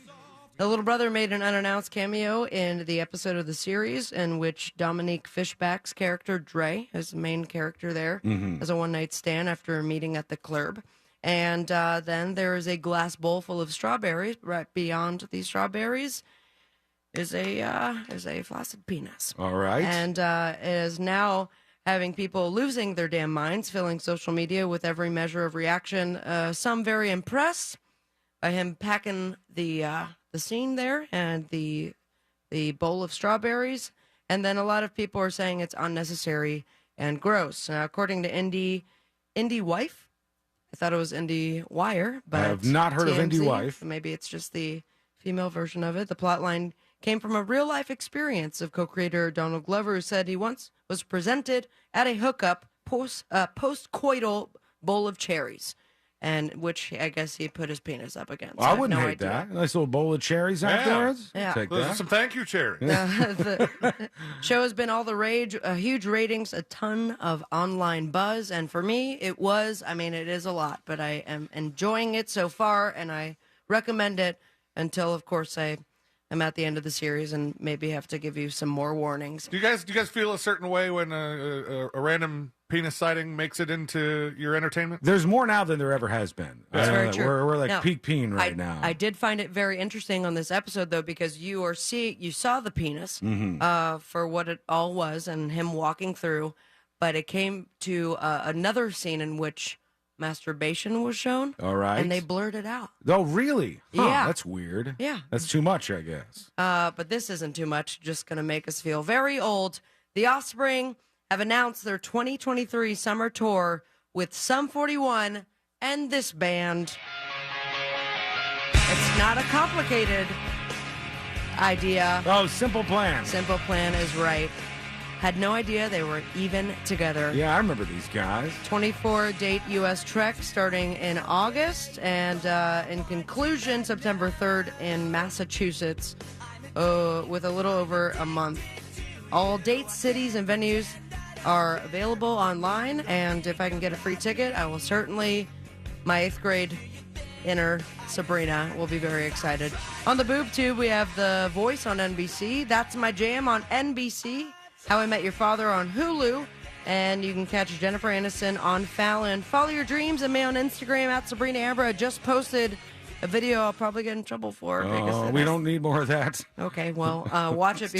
The little brother made an unannounced cameo in the episode of the series in which Dominique Fishback's character, Dre, is the main character there, as a one-night stand after a meeting at the club. And then there is a glass bowl full of strawberries. Right beyond these strawberries is a flaccid penis. All right. And it is now having people losing their damn minds, filling social media with every measure of reaction. Some very impressed by him packing the scene there and the bowl of strawberries, and then a lot of people are saying it's unnecessary and gross. Now, according to Indie Wife, I thought it was Indie Wire, but I have not heard of Indie TMZ, Wife. Maybe it's just the female version of it. The plotline came from a real-life experience of co-creator Donald Glover, who said he once was presented at a hookup post-coital bowl of cherries, and which I guess he put his penis up against. Well, I wouldn't hate that. Nice little bowl of cherries afterwards. Yeah. Take Those are that. some thank you cherries. The show has been all the rage, huge ratings, a ton of online buzz, and for me, it is a lot, but I am enjoying it so far, and I recommend it until, of course, I'm at the end of the series and maybe have to give you some more warnings. Do you guys feel a certain way when a random penis sighting makes it into your entertainment? There's more now than there ever has been. That's very true. We're like Now, peak peen right now. I did find it very interesting on this episode, though, because you saw the penis for what it all was and him walking through, but it came to another scene in which masturbation was shown. All right. And they blurred it out. Oh, really? Huh, Yeah. That's weird. Yeah. That's too much, I guess. But this isn't too much, just going to make us feel very old. The Offspring have announced their 2023 summer tour with Sum 41 and this band. It's not a complicated idea. Oh, Simple Plan. Simple Plan is right. Had no idea they were even together. Yeah, I remember these guys. 24-date U.S. trek starting in August, and in conclusion, September 3rd in Massachusetts, with a little over a month. All dates, cities, and venues are available online, and if I can get a free ticket, I will certainly. My 8th grade inner Sabrina will be very excited. On the boob tube, we have The Voice on NBC. That's My Jam on NBC. How I Met Your Father on Hulu. And you can catch Jennifer Aniston on Fallon. Follow your dreams and me on Instagram at Sabrina Amber. I just posted a video I'll probably get in trouble for. Oh, we don't need more of that. Okay, well, watch it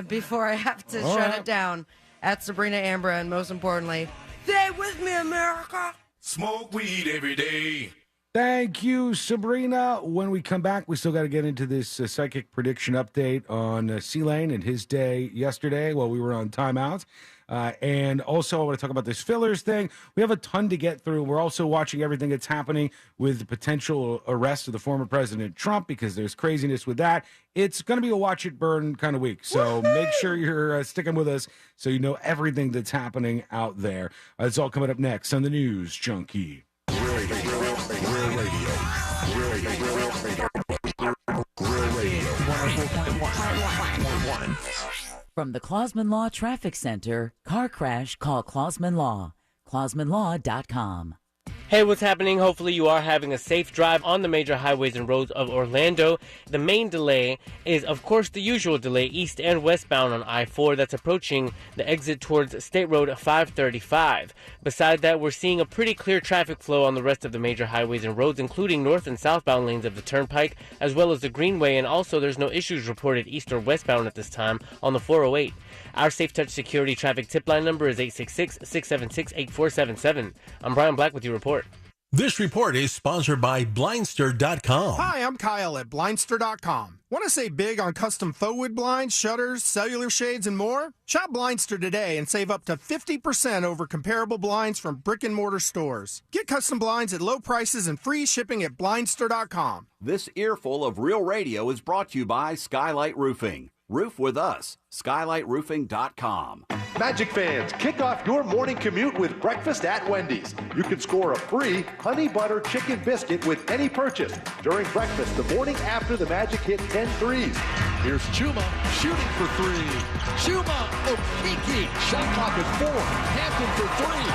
before I have to shut it down at Sabrina Amber. And most importantly, stay with me, America. Smoke weed every day. Thank you, Sabrina. When we come back, we still got to get into this psychic prediction update on C-Lane and his day yesterday while we were on timeout. And also, I want to talk about this fillers thing. We have a ton to get through. We're also watching everything that's happening with the potential arrest of the former President Trump because there's craziness with that. It's going to be a watch it burn kind of week. So make sure you're sticking with us so you know everything that's happening out there. It's all coming up next on the News Junkie. Real radio. 104.1. From the Clausman Law Traffic Center, car crash, call Clausman Law. ClausmanLaw.com. Hey, what's happening? Hopefully you are having a safe drive on the major highways and roads of Orlando. The main delay is, of course, the usual delay east and westbound on I-4 that's approaching the exit towards State Road 535. Besides that, we're seeing a pretty clear traffic flow on the rest of the major highways and roads, including north and southbound lanes of the Turnpike, as well as the Greenway, and also there's no issues reported east or westbound at this time on the 408. Our Safe Touch Security traffic tip line number is 866-676-8477. I'm Brian Black with your report. This report is sponsored by Blindster.com. Hi, I'm Kyle at Blindster.com. Want to save big on custom faux wood blinds, shutters, cellular shades, and more? Shop Blindster today and save up to 50% over comparable blinds from brick and mortar stores. Get custom blinds at low prices and free shipping at Blindster.com. This earful of real radio is brought to you by Skylight Roofing. Roof with us. SkylightRoofing.com. Magic fans, kick off your morning commute with breakfast at Wendy's. You can score a free honey butter chicken biscuit with any purchase during breakfast the morning after the Magic hit 10 threes. Here's Chuma shooting for three. Chuma Okiki. Shot clock at 4. Hampton for three.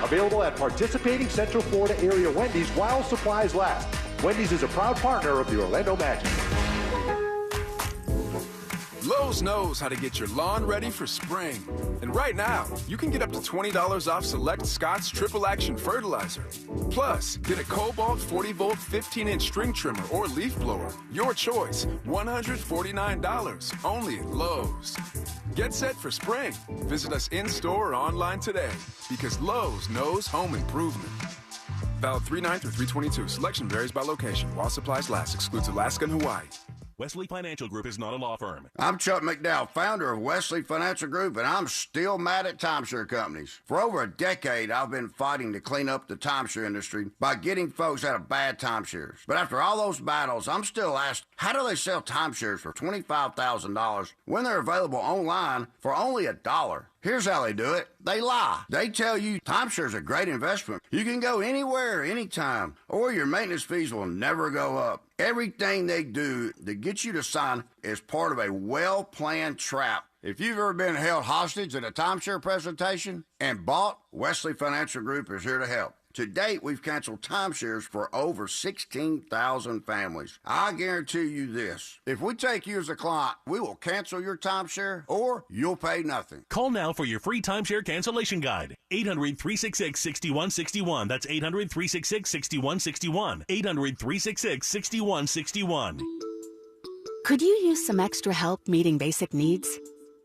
Available at participating Central Florida area Wendy's while supplies last. Wendy's is a proud partner of the Orlando Magic. Lowe's knows how to get your lawn ready for spring. And right now, you can get up to $20 off select Scott's Triple Action Fertilizer. Plus, get a Cobalt 40-volt 15-inch string trimmer or leaf blower. Your choice, $149, only at Lowe's. Get set for spring. Visit us in-store or online today because Lowe's knows home improvement. Valid 3/9 through 3/22. Selection varies by location. While supplies last. Excludes Alaska and Hawaii. Wesley Financial Group is not a law firm. I'm Chuck McDowell, founder of Wesley Financial Group, and I'm still mad at timeshare companies. For over a decade, I've been fighting to clean up the timeshare industry by getting folks out of bad timeshares. But after all those battles, I'm still asked, how do they sell timeshares for $25,000 when they're available online for only $1? Here's how they do it. They lie. They tell you timeshare's a great investment. You can go anywhere, anytime, or your maintenance fees will never go up. Everything they do to get you to sign is part of a well-planned trap. If you've ever been held hostage at a timeshare presentation and bought, Wesley Financial Group is here to help. To date, we've canceled timeshares for over 16,000 families. I guarantee you this. If we take you as a client, we will cancel your timeshare or you'll pay nothing. Call now for your free timeshare cancellation guide. 800-366-6161. That's 800-366-6161. 800-366-6161. Could you use some extra help meeting basic needs?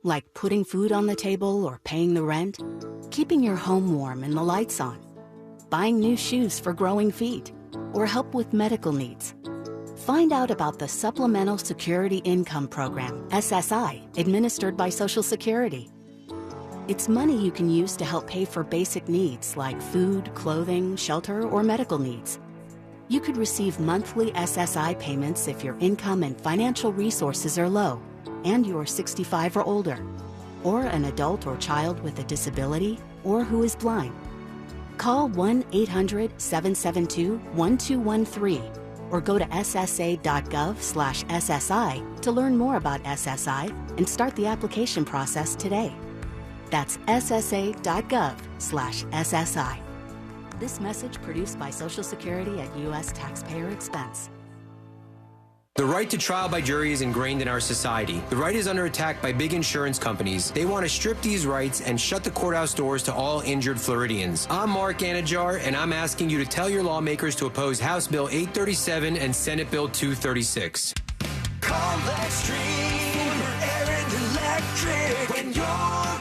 like putting food on the table or paying the rent, keeping your home warm and the lights on, buying new shoes for growing feet, or help with medical needs. Find out about the Supplemental Security Income Program, SSI, administered by Social Security. It's money you can use to help pay for basic needs like food, clothing, shelter, or medical needs. You could receive monthly SSI payments if your income and financial resources are low and you're 65 or older, or an adult or child with a disability, or who is blind. Call 1-800-772-1213 or go to ssa.gov/SSI to learn more about SSI and start the application process today. That's ssa.gov/SSI. This message produced by Social Security at U.S. taxpayer expense. The right to trial by jury is ingrained in our society. The right is under attack by big insurance companies. They want to strip these rights and shut the courthouse doors to all injured Floridians. I'm Mark Anajar, and I'm asking you to tell your lawmakers to oppose House Bill 837 and Senate Bill 236. Call Extreme Air and Electric. When you're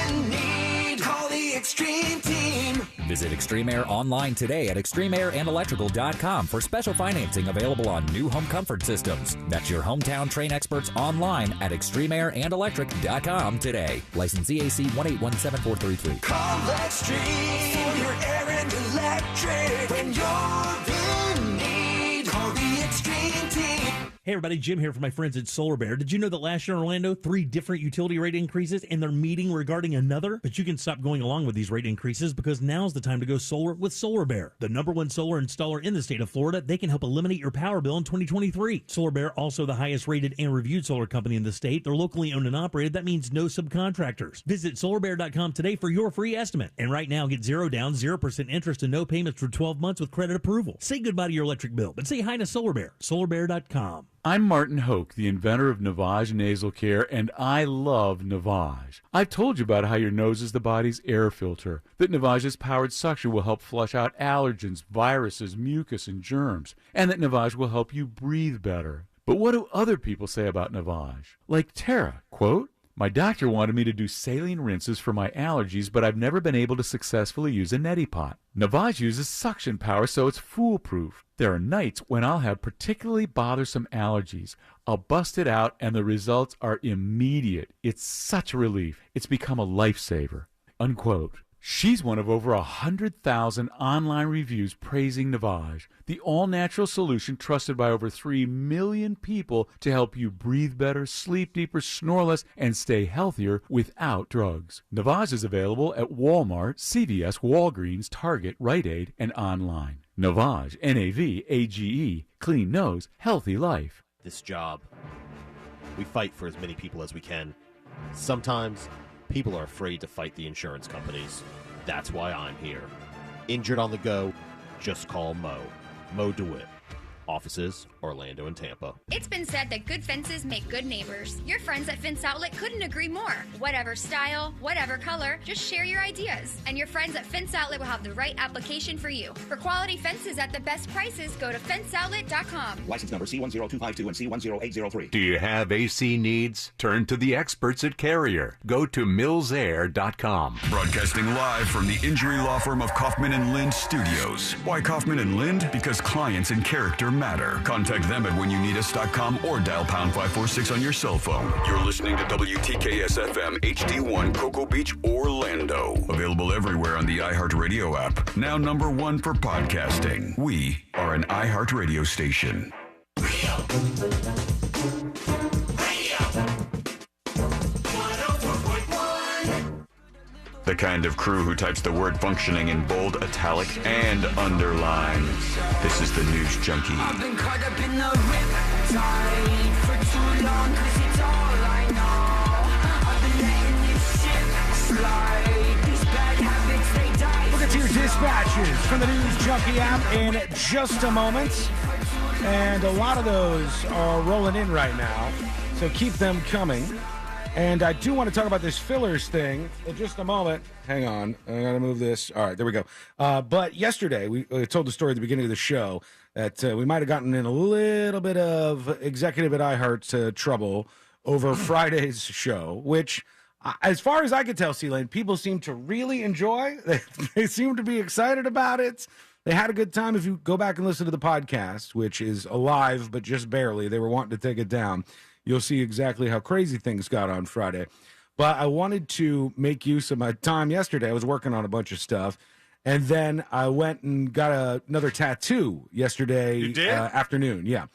in need, call the Extreme Team. Visit Extreme Air online today at extremeairandelectrical.com for special financing available on new home comfort systems. That's your hometown Train experts online at extremeairandelectric.com today. License EAC 1817433. Call Extreme your Air and Electric. When you're in need, call the Extreme Team. Hey everybody, Jim here for my friends at Solar Bear. Did you know that last year in Orlando, 3 different utility rate increases and they're meeting regarding another? But you can stop going along with these rate increases because now's the time to go solar with Solar Bear. The #1 solar installer in the state of Florida, they can help eliminate your power bill in 2023. Solar Bear, also the highest rated and reviewed solar company in the state. They're locally owned and operated. That means no subcontractors. Visit solarbear.com today for your free estimate. And right now, get 0 down, 0% interest and no payments for 12 months with credit approval. Say goodbye to your electric bill, but say hi to Solar Bear. Solarbear.com. I'm Martin Hoke, the inventor of Navage Nasal Care, and I love Navage. I've told you about how your nose is the body's air filter, that Navage's powered suction will help flush out allergens, viruses, mucus, and germs, and that Navage will help you breathe better. But what do other people say about Navage? Like Tara, quote, "My doctor wanted me to do saline rinses for my allergies, but I've never been able to successfully use a neti pot. Navage uses suction power, so it's foolproof. There are nights when I'll have particularly bothersome allergies. I'll bust it out, and the results are immediate. It's such a relief. It's become a lifesaver." Unquote. She's one of over 100,000 online reviews praising Navage, the all-natural solution trusted by over 3 million people to help you breathe better, sleep deeper, snore less, and stay healthier without drugs. Navage is available at Walmart, CVS, Walgreens, Target, Rite Aid, and online. Navage, Navage, clean nose, healthy life. This job, we fight for as many people as we can. Sometimes people are afraid to fight the insurance companies. That's why I'm here. Injured on the go, just call Mo. Mo DeWitt. Offices, Orlando and Tampa. It's been said that good fences make good neighbors. Your friends at Fence Outlet couldn't agree more. Whatever style, whatever color, just share your ideas. And your friends at Fence Outlet will have the right application for you. For quality fences at the best prices, go to fenceoutlet.com. License number C10252 and C10803. Do you have AC needs? Turn to the experts at Carrier. Go to millsair.com. Broadcasting live from the injury law firm of Kaufman and Lind Studios. Why Kaufman and Lind? Because clients and character matter. Contact them at whenyounneedus.com or dial pound 546 on your cell phone. You're listening to WTKS-FM HD1 Cocoa Beach, Orlando. Available everywhere on the iHeartRadio app. Now #1 for podcasting. We are an iHeartRadio station. The kind of crew who types the word functioning in bold, italic, and underline. This is the News Junkie. I've been caught up in the riptide for too long, 'cause it's all I know. I've been letting this shit slide. These bad habits, they die. We'll get to your dispatches from the News Junkie app in just a moment. And a lot of those are rolling in right now, so keep them coming. And I do want to talk about this fillers thing in just a moment. Hang on. I got to move this. All right, there we go. But yesterday, we told the story at the beginning of the show that we might have gotten in a little bit of executive at iHeart's trouble over Friday's show, which, as far as I could tell, C-Lane, people seem to really enjoy. They seem to be excited about it. They had a good time. If you go back and listen to the podcast, which is alive, but just barely, they were wanting to take it down, you'll see exactly how crazy things got on Friday. But I wanted to make use of my time yesterday. I was working on a bunch of stuff. And then I went and got another tattoo yesterday afternoon. Yeah.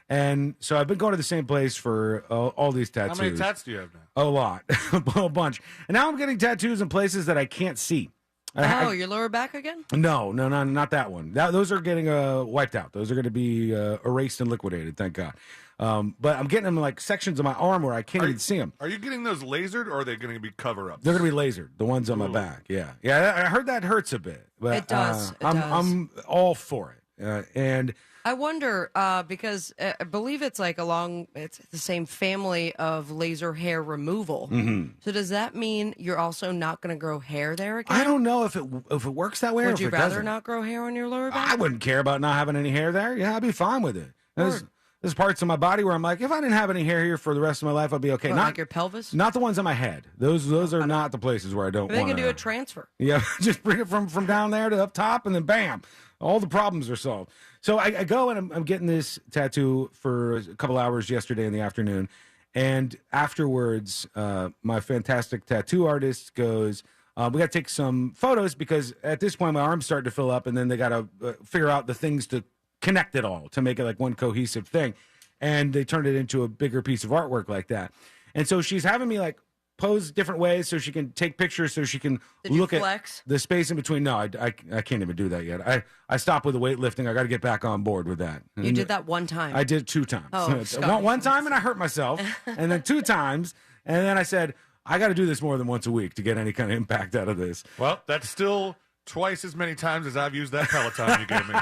And so I've been going to the same place for all these tattoos. How many tats do you have now? A lot. A bunch. And now I'm getting tattoos in places that I can't see. Your lower back again? No, not that one. Those are getting wiped out. Those are going to be erased and liquidated, thank God. But I'm getting them in like sections of my arm where I can't even see them. Are you getting those lasered, or are they going to be cover-ups? They're going to be lasered, the ones on my back. Yeah. I heard that hurts a bit. But, It does. I'm all for it. And I wonder, because I believe it's it's the same family of laser hair removal. Mm-hmm. So does that mean you're also not going to grow hair there again? I don't know if it works that way. Would or if you it rather doesn't. not grow hair on your lower back? I wouldn't care about not having any hair there. Yeah, I'd be fine with it. There's parts of my body where I'm like, if I didn't have any hair here for the rest of my life, I'd be okay. What, not like your pelvis? Not the ones on my head. Those are not the places where I don't want They to. can do a transfer. Yeah, just bring it from down there to up top, and then bam, all the problems are solved. So I go and I'm getting this tattoo for a couple hours yesterday in the afternoon, and afterwards, my fantastic tattoo artist goes, we got to take some photos because at this point my arm's starting to fill up, and then they got to figure out the things to connect it all to make it like one cohesive thing. And they turned it into a bigger piece of artwork like that. And so she's having me like pose different ways so she can take pictures, so she can look at the space in between. No, I can't even do that yet. I stopped with the weightlifting. I got to get back on board with that. You did that one time. I did 2 times. Oh, one time and I hurt myself, and then 2 times. And then I said, I got to do this more than once a week to get any kind of impact out of this. Well, that's still twice as many times as I've used that Peloton you gave me.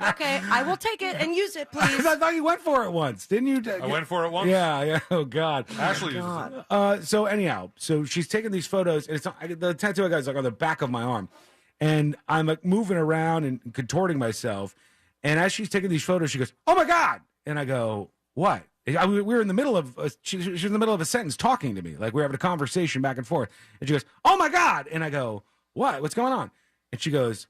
Okay, I will take it and use it, please. I thought you went for it once, didn't you? I went for it once? Yeah. Oh, God. Ashley uses it. So anyhow, so she's taking these photos, and the tattoo I got is like on the back of my arm. And I'm like moving around and contorting myself. And as she's taking these photos, she goes, "Oh, my God." And I go, "What?" We were in the middle of she was in the middle of a sentence talking to me. Like we were having a conversation back and forth. And she goes, "Oh, my God." And I go, "What? What's going on?" And she goes,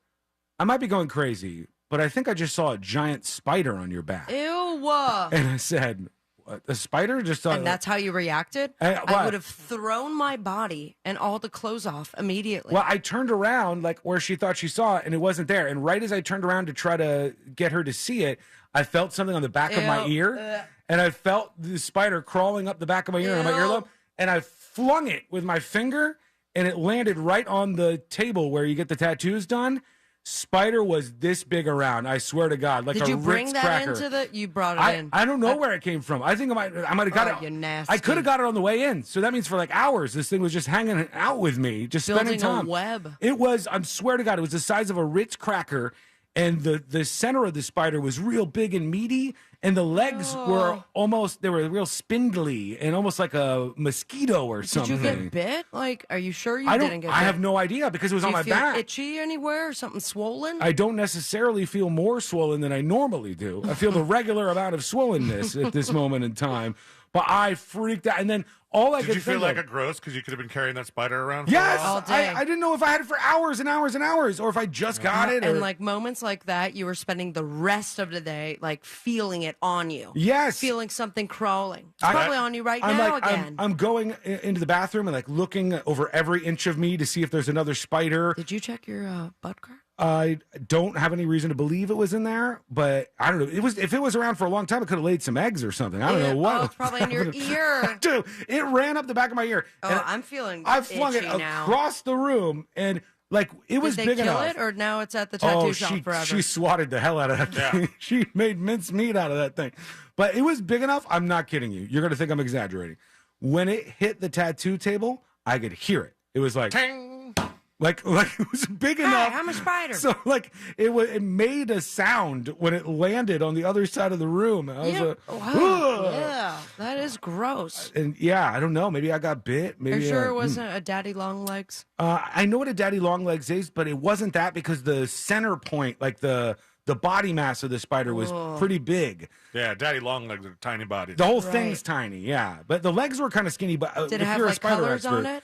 "I might be going crazy, but I think I just saw a giant spider on your back." Ew. And I said, "What, a spider?" And that's how you reacted? I would have thrown my body and all the clothes off immediately. Well, I turned around like where she thought she saw it, and it wasn't there. And right as I turned around to try to get her to see it, I felt something on the back of my ear, and I felt the spider crawling up the back of my ear and my earlobe, and I flung it with my finger, and it landed right on the table where you get the tattoos done. Spider was this big around, I swear to God, like Did a you bring Ritz that cracker. into the? You brought it in. I don't know where it came from. I think I might have got it. You nasty. I could have got it on the way in. So that means for like hours, this thing was just hanging out with me, just spending time. Building a web. It was. I swear to God, it was the size of a Ritz cracker, and the center of the spider was real big and meaty, and the legs were real spindly and almost like a mosquito or something. Did you get bit? Like, are you sure you I didn't get bit? I have no idea because it was on my back. Itchy anywhere or something swollen? I don't necessarily feel more swollen than I normally do. I feel the regular amount of swollenness at this moment in time. But I freaked out. And then all I could Did you feel think like of, a gross because you could have been carrying that spider around for yes, a while? All day. I didn't know if I had it for hours and hours and hours, or if I just got it. And or, like moments like that, you were spending the rest of the day like feeling it on you. Yes. Feeling something crawling. It's probably on you right now again. I'm going into the bathroom and like looking over every inch of me to see if there's another spider. Did you check your butt crack? I don't have any reason to believe it was in there, but I don't know. If it was around for a long time, it could have laid some eggs or something. I don't know what. Oh, it's probably in your ear. Dude, it ran up the back of my ear. Oh, and I'm feeling I flung it itchy now. across the room, and like it was Did they big kill enough. it, or now it's at the tattoo shop forever? She swatted the hell out of that thing. She made mincemeat out of that thing. But it was big enough. I'm not kidding you. You're going to think I'm exaggerating. When it hit the tattoo table, I could hear it. It was like... Ting! Like it was big enough. I'm a spider. So like it made a sound when it landed on the other side of the room. I was like, wow. Yeah, that is gross. And yeah, I don't know. Maybe I got bit. Maybe Are you sure it wasn't a daddy long legs? I know what a daddy long legs is, but it wasn't that because the center point, like the the body mass of the spider was pretty big. Yeah, daddy long legs are tiny bodies. The whole thing's tiny, yeah. But the legs were kind of skinny. But Did if it have you're a like spider colors expert, on it?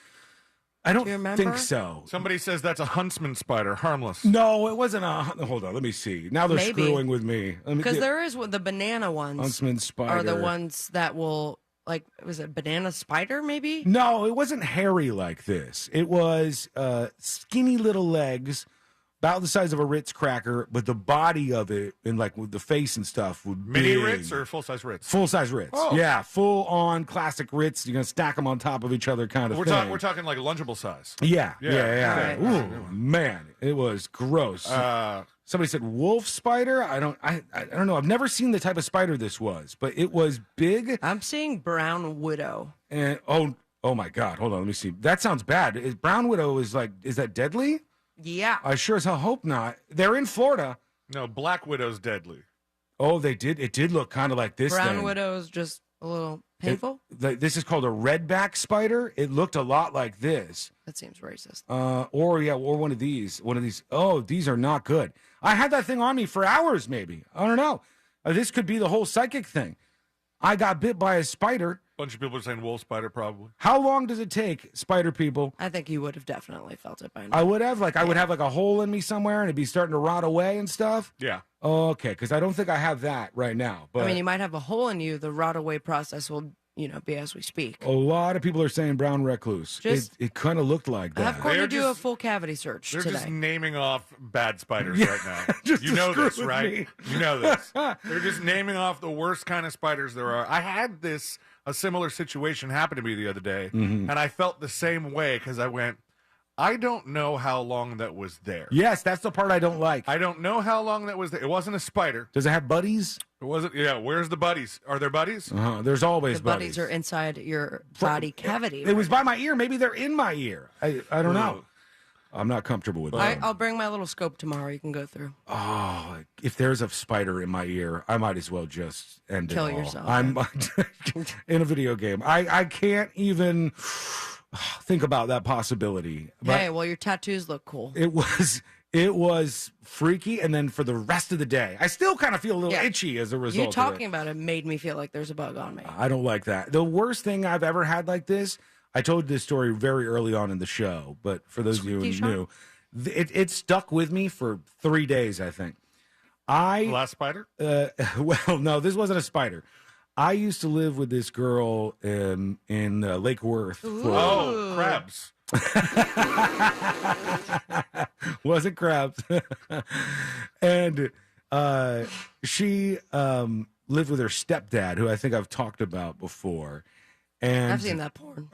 I don't Do you remember? think so. Somebody says that's a huntsman spider, harmless. No, it wasn't a. Hold on, let me see. Now they're Maybe. screwing with me. Because there is the banana ones. Huntsman spider Are the ones that will, like, was it banana spider maybe? No, it wasn't hairy like this. It was skinny little legs, about the size of a Ritz cracker, but the body of it and like with the face and stuff would Mini big. Ritz or full-size Ritz? Full-size Ritz. Oh. Yeah, full-on classic Ritz. You're going to stack them on top of each other kind of thing. We're talking like lunchable size. Yeah. Right. Ooh, man, it was gross. Somebody said wolf spider. I don't know. I've never seen the type of spider this was, but it was big. I'm seeing brown widow. And oh my God, hold on, let me see. That sounds bad. Brown widow is that deadly? Yeah. I sure as hell hope not. They're in Florida. No, black widow's deadly. Oh, they did. It did look kind of like this. Brown thing. widow is just a little painful. This is called a redback spider. It looked a lot like this. That seems racist. Or one of these. Oh, these are not good. I had that thing on me for hours, maybe. I don't know. This could be the whole psychic thing. I got bit by a spider. Bunch of people are saying wolf spider, probably. How long does it take, spider people? I think you would have definitely felt it by now. I would have. I would have like a hole in me somewhere and it'd be starting to rot away and stuff. Yeah. Okay, because I don't think I have that right now. But I mean, you might have a hole in you. The rot away process will, be as we speak. a lot of people are saying brown recluse. It kind of looked like that. Have Courtney do a full cavity search They're today. just naming off bad spiders right now. Just You to know screw this, with right? me. You know this. They're just naming off the worst kind of spiders there are. I had a similar situation happen to me the other day, Mhm. and I felt the same way because I went, I don't know how long that was there. Yes, that's the part I don't like. I don't know how long that was there. It wasn't a spider. Does it have buddies? It wasn't. Yeah, where's the buddies? Are there buddies? There's always The buddies are inside your body cavity. It was by my ear. Maybe they're in my ear. I don't know. I'm not comfortable with that. I'll bring my little scope tomorrow. You can go through. Oh, if there's a spider in my ear, I might as well just end Kill it all. yourself. I'm in a video game. I can't even think about that possibility. But Hey, well, your tattoos look cool. it was freaky, and then for the rest of the day, I still kind of feel a little itchy as a result. You of talking it. about it made me feel like there's a bug on me. I don't like that. The worst thing I've ever had like this, I told this story very early on in the show, but for those of you who knew, it stuck with me for 3 days, I think. Last spider? Well, no, this wasn't a spider. I used to live with this girl in Lake Worth. Oh, crabs. Wasn't crabs. And she lived with her stepdad, who I think I've talked about before. And I've seen that porn.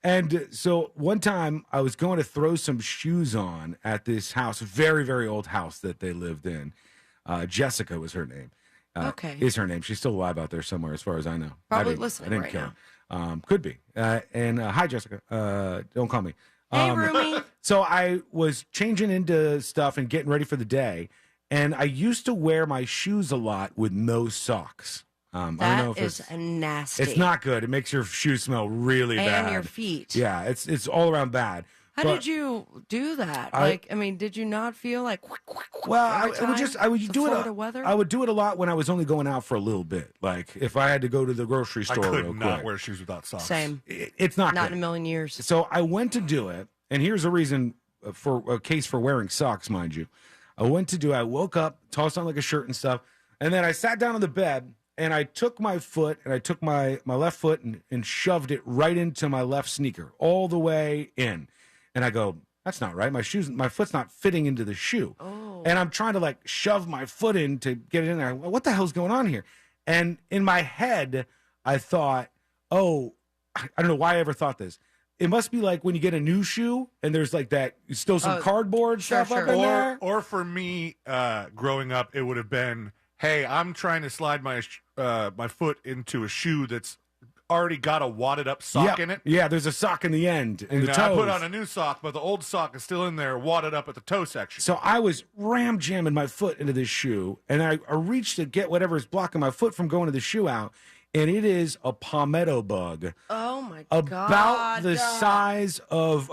And so one time I was going to throw some shoes on at this house, very, very old house that they lived in. Jessica was her name. Okay. Is her name. She's still alive out there somewhere, as far as I know. Probably I listening didn't right kill her. Could be. And hi, Jessica. Don't call me. Hey, Rumi. So I was changing into stuff and getting ready for the day. And I used to wear my shoes a lot with no socks. I don't know if That is nasty. it's not good. It makes your shoes smell really bad. And your feet. Yeah, it's all around bad. How But- did you do that? I- Did you not feel like? Well, every I would time? I would The do Florida it. weather? I would do it a lot when I was only going out for a little bit. Like if I had to go to the grocery I store could real not quick. wear shoes without socks. Same. It's not Not good. in a million years. So I went to do it, and here's a reason for a case for wearing socks, mind you. I went to do it. I woke up, tossed on like a shirt and stuff, and then I sat down on the bed, and I took my foot, and I took my left foot and shoved it right into my left sneaker, all the way in. And I go, that's not right. My foot's not fitting into the shoe. Oh. And I'm trying to like shove my foot in to get it in there. What the hell's going on here? And in my head, I thought, oh, I don't know why I ever thought this. It must be like when you get a new shoe and there's like that, still some cardboard stuff up in there. Or for me, growing up, it would have been, hey, I'm trying to slide my foot into a shoe that's already got a wadded up sock in it. Yeah, there's a sock in the end, in the And toes. I put on a new sock, but the old sock is still in there, wadded up at the toe section. So I was ram jamming my foot into this shoe, and I reached to get whatever is blocking my foot from going to the shoe out, and it is a palmetto bug. Oh my About god! the size of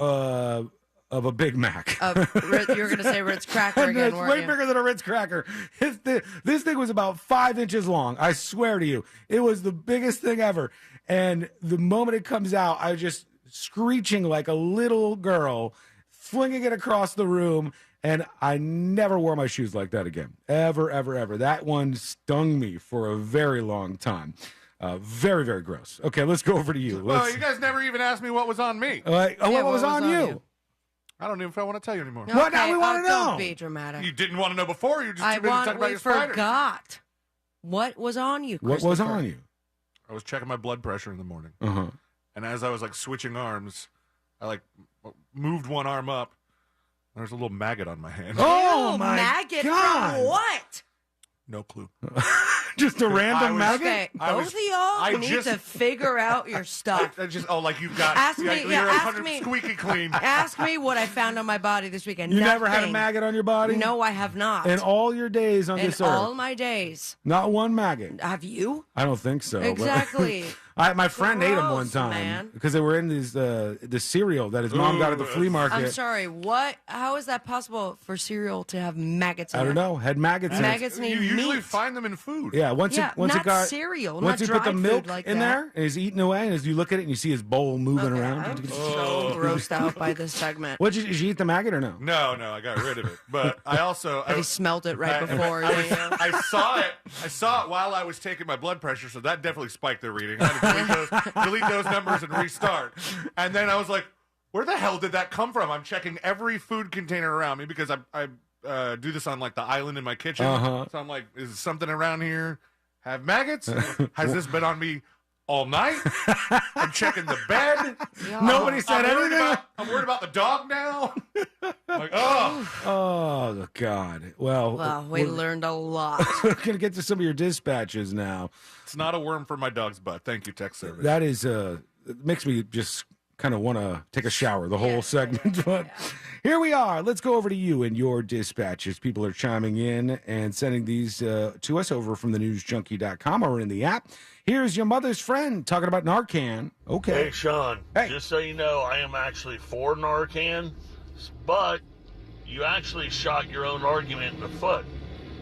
of a Big Mac. You're going to say Ritz cracker again, It's weren't way you? bigger than a Ritz cracker. This thing was about 5 inches long. I swear to you. It was the biggest thing ever. And the moment it comes out, I was just screeching like a little girl, flinging it across the room. And I never wore my shoes like that again. Ever, ever, ever. That one stung me for a very long time. Very, very gross. Okay, let's go over to you. Well, you guys never even asked me what was on me. What was on you? I don't even know if I want to tell you anymore. Okay, What? Now we want to know. Don't be dramatic. You didn't want to know before. You just too busy talking about We your spiders. forgot. What was on you, What was Christopher? on you? I was checking my blood pressure in the morning. Uh-huh. And as I was like switching arms, I like moved one arm up. There's a little maggot on my hand. Oh, Ew, my maggot God. from what? No clue. Just a random maggot? Okay, both of y'all need to figure out your stuff. I just like you've got. Ask me, you're ask 100 me. squeaky clean. Ask me what I found on my body this weekend. You never had a Nothing. maggot on your body? No, I have not. In all your days on In this earth? all my days. Not one maggot? Have you? I don't think so. but- Exactly. My friend ate them one Gross, time man. because they were in the cereal that his mom got at the flea market. I'm sorry. What? How is that possible for cereal to have maggots in I it? don't know. Had maggots in it. Maggots need You usually meat. find them in food. Yeah, once Yeah, it not got cereal, once not you put the dried milk food like in that. there and he's eating away, and as you look at it and you see his bowl moving around. I'm so grossed out by this segment. Did you eat the maggot or no? No, I got rid of it. But I also He smelled it right before. I saw it. I saw it while I was taking my blood pressure, so that definitely spiked the reading. I had to delete those numbers and restart. And then I was like, where the hell did that come from? I'm checking every food container around me because I do this on like the island in my kitchen. Uh-huh. So I'm like, is something around here have maggots? Has this been on me all night? I'm checking the bed. Nobody said I'm worried anything? I'm worried about the dog now. I'm like, oh. Oh, God. Well, Well, we we're learned a lot. going to get to some of your dispatches now. It's not a worm for my dog's butt. Thank you, tech service. That is, it makes me just kind of want to take a shower the whole segment. But here we are. Let's go over to you and your dispatches. People are chiming in and sending these to us over from thenewsjunkie.com or in the app. Here's your mother's friend talking about Narcan. Okay. Hey, Sean. Just so you know, I am actually for Narcan, but you actually shot your own argument in the foot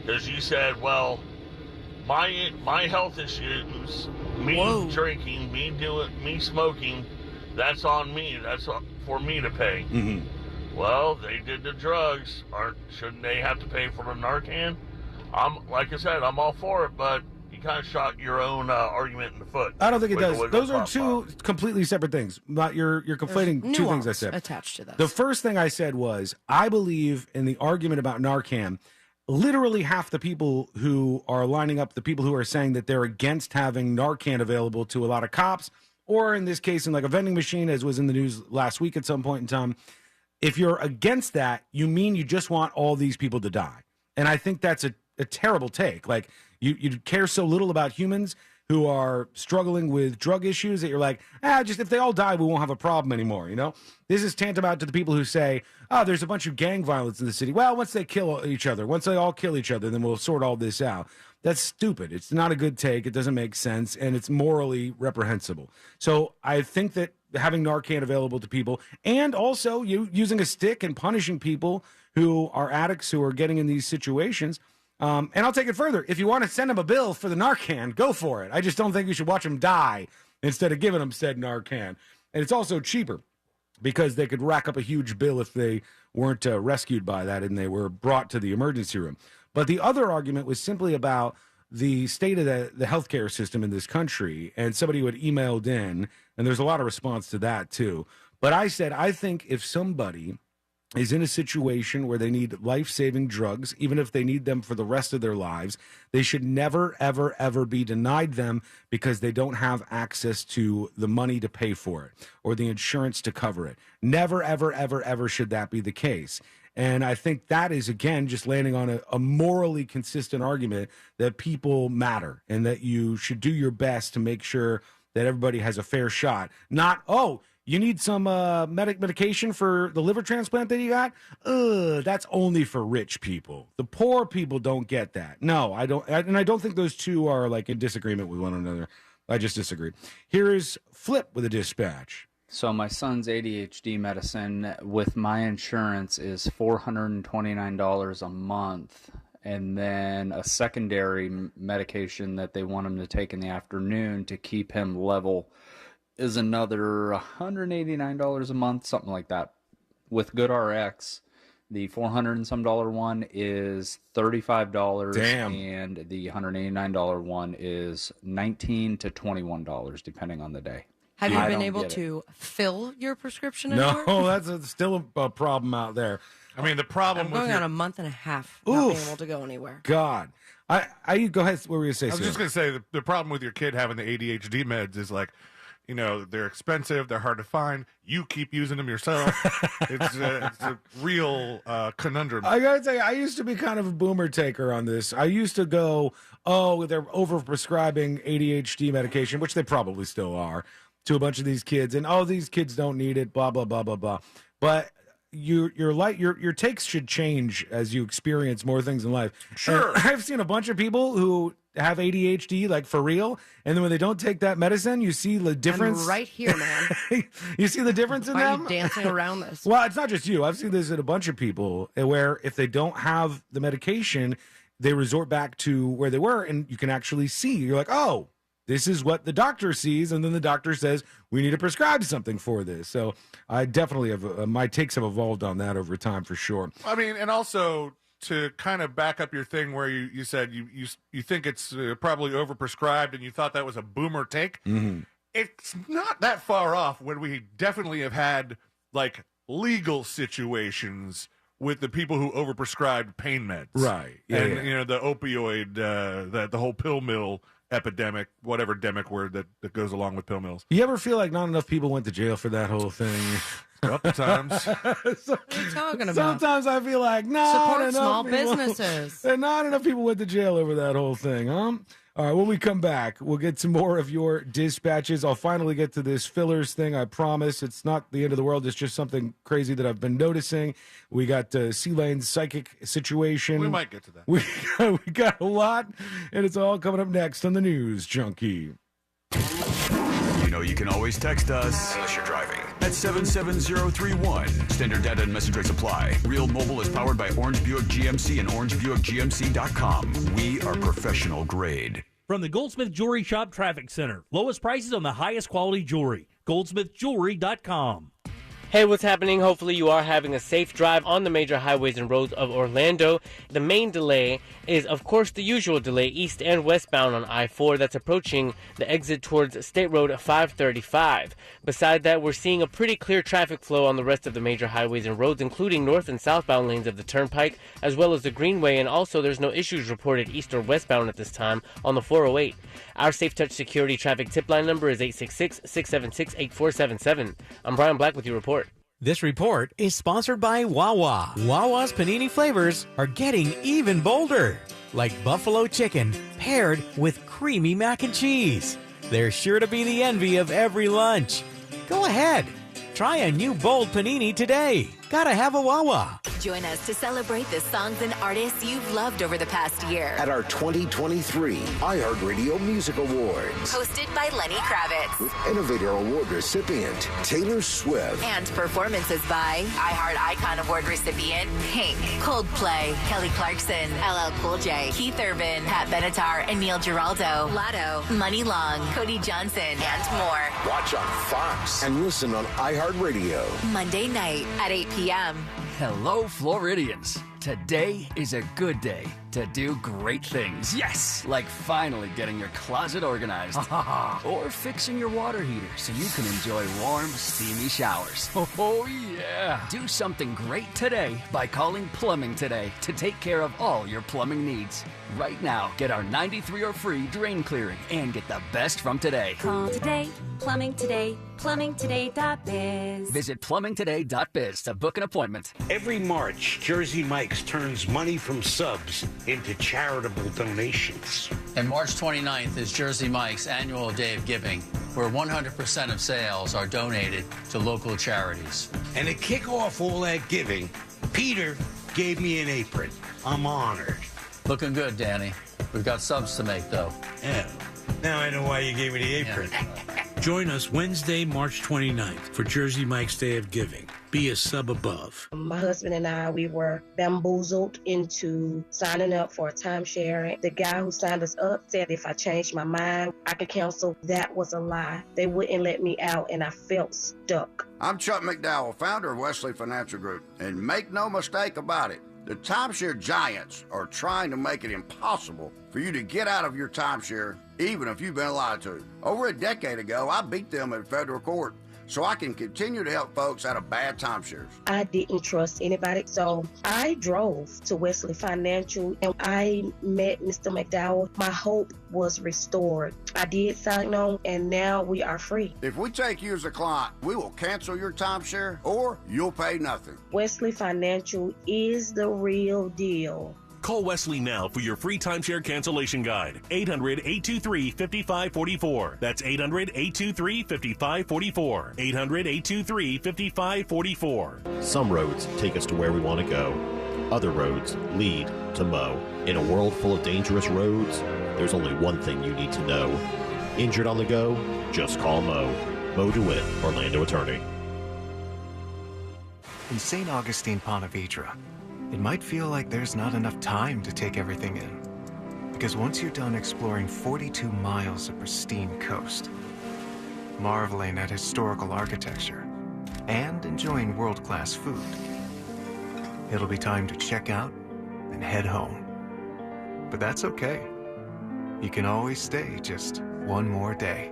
because you said, well, my health issues, me drinking, me smoking, that's on me. That's for me to pay. Mm-hmm. Well, they did the drugs. Shouldn't they have to pay for the Narcan? Like I said, I'm all for it, but you kind of shot your own argument in the foot. I don't think it Wiggle, does. wiggle, Those are pop, two completely separate things. You're conflating There's two things I nuance said. attached to this. The first thing I said was I believe in the argument about Narcan. Literally half the people who are lining up, the people who are saying that they're against having Narcan available to a lot of cops, or in this case, in like a vending machine, as was in the news last week at some point in time. If you're against that, you mean you just want all these people to die. And I think that's a terrible take. Like, you care so little about humans who are struggling with drug issues that you're like, just if they all die, we won't have a problem anymore, you know? This is tantamount to the people who say, oh, there's a bunch of gang violence in the city. Well, once they kill each other, once they all kill each other, then we'll sort all this out. That's stupid. It's not a good take. It doesn't make sense, and it's morally reprehensible. So I think that having Narcan available to people, and also you using a stick and punishing people who are addicts who are getting in these situations. And I'll take it further. If you want to send them a bill for the Narcan, go for it. I just don't think you should watch them die instead of giving them said Narcan. And it's also cheaper because they could rack up a huge bill if they weren't rescued by that and they were brought to the emergency room. But the other argument was simply about the state of the healthcare system in this country. And somebody who had emailed in, and there's a lot of response to that too. But I said, I think if somebody is in a situation where they need life-saving drugs, even if they need them for the rest of their lives, they should never, ever, ever be denied them because they don't have access to the money to pay for it or the insurance to cover it. Never, ever, ever, ever should that be the case. And I think that is, again, just landing on a morally consistent argument that people matter and that you should do your best to make sure that everybody has a fair shot. Not, you need some medication for the liver transplant that you got? That's only for rich people. The poor people don't get that. No, I don't. And I don't think those two are like in disagreement with one another. I just disagree. Here is Flip with a dispatch. So my son's ADHD medicine with my insurance is $429 a month. And then a secondary medication that they want him to take in the afternoon to keep him level is another $189 a month, something like that. With GoodRx, the $400 and some one is $35. Damn. And the $189 one is $19 to $21, depending on the day. Have you been able to fill your prescription anymore? No, that's still a problem out there. I mean, the problem I'm with going your... on a month and a half not being Oof. able to go anywhere. God. I go ahead. What were you going to say? I was Sue? just going to say the problem with your kid having the ADHD meds is like, you know, they're expensive, they're hard to find. You keep using them yourself. It's a real conundrum. I gotta tell you, I used to be kind of a boomer taker on this. I used to go, oh, they're overprescribing ADHD medication, which they probably still are, to a bunch of these kids, and oh, these kids don't need it, blah blah blah blah blah. But your takes should change as you experience more things in life. Sure. And I've seen a bunch of people who have ADHD, like for real, and then when they don't take that medicine, you see the difference. I'm right here, man. You see the difference in Why are them? you dancing around this? Well, it's not just you. I've seen this in a bunch of people where if they don't have the medication, they resort back to where they were, and you can actually see. You're like, oh, this is what the doctor sees, and then the doctor says, we need to prescribe something for this. So I definitely have, my takes have evolved on that over time for sure. I mean, and also to kind of back up your thing where you said you think it's probably overprescribed and you thought that was a boomer take. Mm-hmm. It's not that far off when we definitely have had like legal situations with the people who overprescribed pain meds. Right. Yeah, and, yeah. you know, the opioid, the whole pill mill epidemic, whatever demic word that goes along with pill mills. You ever feel like not enough people went to jail for that whole thing? A couple times. What are you talking about? Sometimes I feel like not Support enough small people, businesses. And not enough people went to jail over that whole thing, huh? All right, when we come back, we'll get some more of your dispatches. I'll finally get to this fillers thing, I promise. It's not the end of the world. It's just something crazy that I've been noticing. We got C-Lane's psychic situation. We might get to that. We got a lot, and it's all coming up next on the News Junkie. You know you can always text us, unless you're driving, at 77031. Standard data and message rates apply. Real Mobile is powered by Orange Buick GMC and OrangeBuickGMC.com. We are professional grade. From the Goldsmith Jewelry Shop Traffic Center. Lowest prices on the highest quality jewelry. GoldsmithJewelry.com. Hey, what's happening? Hopefully you are having a safe drive on the major highways and roads of Orlando. The main delay is, of course, the usual delay east and westbound on I-4 that's approaching the exit towards State Road 535. Beside that, we're seeing a pretty clear traffic flow on the rest of the major highways and roads, including north and southbound lanes of the Turnpike, as well as the Greenway, and also there's no issues reported east or westbound at this time on the 408. Our Safe Touch Security traffic tip line number is 866-676-8477. I'm Brian Black with your report. This report is sponsored by Wawa. Wawa's panini flavors are getting even bolder, like buffalo chicken paired with creamy mac and cheese. They're sure to be the envy of every lunch. Go ahead, try a new bold panini today. Gotta have a Wawa. Join us to celebrate the songs and artists you've loved over the past year. At our 2023 iHeartRadio Music Awards. Hosted by Lenny Kravitz. With Innovator Award recipient Taylor Swift. And performances by iHeart Icon Award recipient Pink, Coldplay, Kelly Clarkson, LL Cool J, Keith Urban, Pat Benatar, and Neil Giraldo, Lotto, Money Long, Cody Johnson, and more. Watch on Fox and listen on iHeartRadio. Monday night at 8 p.m. Hello, Floridians. Today is a good day to do great things. Yes! Like finally getting your closet organized. Or fixing your water heater so you can enjoy warm, steamy showers. Oh, yeah! Do something great today by calling Plumbing Today to take care of all your plumbing needs. Right now, get our 93 free drain clearing and get the best from today. Call today, Plumbing Today, plumbingtoday.biz. Visit plumbingtoday.biz to book an appointment. Every March, Jersey Mike's turns money from subs into charitable donations. And March 29th is Jersey Mike's annual day of giving, where 100% of sales are donated to local charities. And to kick off all that giving, Peter gave me an apron. I'm honored. Looking good, Danny. We've got subs to make, though. Yeah. Now I know why you gave me the apron. Yeah. Join us Wednesday, March 29th for Jersey Mike's Day of Giving. Be a sub above. My husband and I, we were bamboozled into signing up for a timeshare. The guy who signed us up said if I changed my mind, I could cancel. That was a lie. They wouldn't let me out, and I felt stuck. I'm Chuck McDowell, founder of Wesley Financial Group, and make no mistake about it, the timeshare giants are trying to make it impossible for you to get out of your timeshare, even if you've been lied to. Over a decade ago, I beat them in federal court, so I can continue to help folks out of bad timeshares. I didn't trust anybody, so I drove to Wesley Financial and I met Mr. McDowell. My hope was restored. I did sign on, and now we are free. If we take you as a client, we will cancel your timeshare or you'll pay nothing. Wesley Financial is the real deal. Call Wesley now for your free timeshare cancellation guide. 800-823-5544. That's 800-823-5544. 800-823-5544. Some roads take us to where we want to go. Other roads lead to Mo. In a world full of dangerous roads, there's only one thing you need to know. Injured on the go? Just call Mo. Mo DeWitt, Orlando attorney. In St. Augustine, Ponte Vedra, it might feel like there's not enough time to take everything in. Because once you're done exploring 42 miles of pristine coast, marveling at historical architecture, and enjoying world-class food, it'll be time to check out and head home. But that's okay. You can always stay just one more day.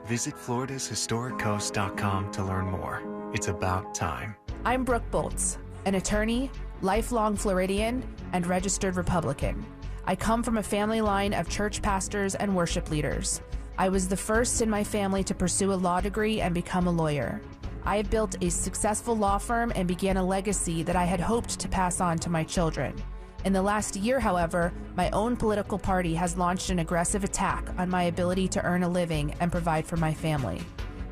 Visit FloridasHistoricCoast.com to learn more. It's about time. I'm Brooke Boltz, an attorney, lifelong Floridian, and registered Republican. I come from a family line of church pastors and worship leaders. I was the first in my family to pursue a law degree and become a lawyer. I have built a successful law firm and began a legacy that I had hoped to pass on to my children. In the last year, however, my own political party has launched an aggressive attack on my ability to earn a living and provide for my family.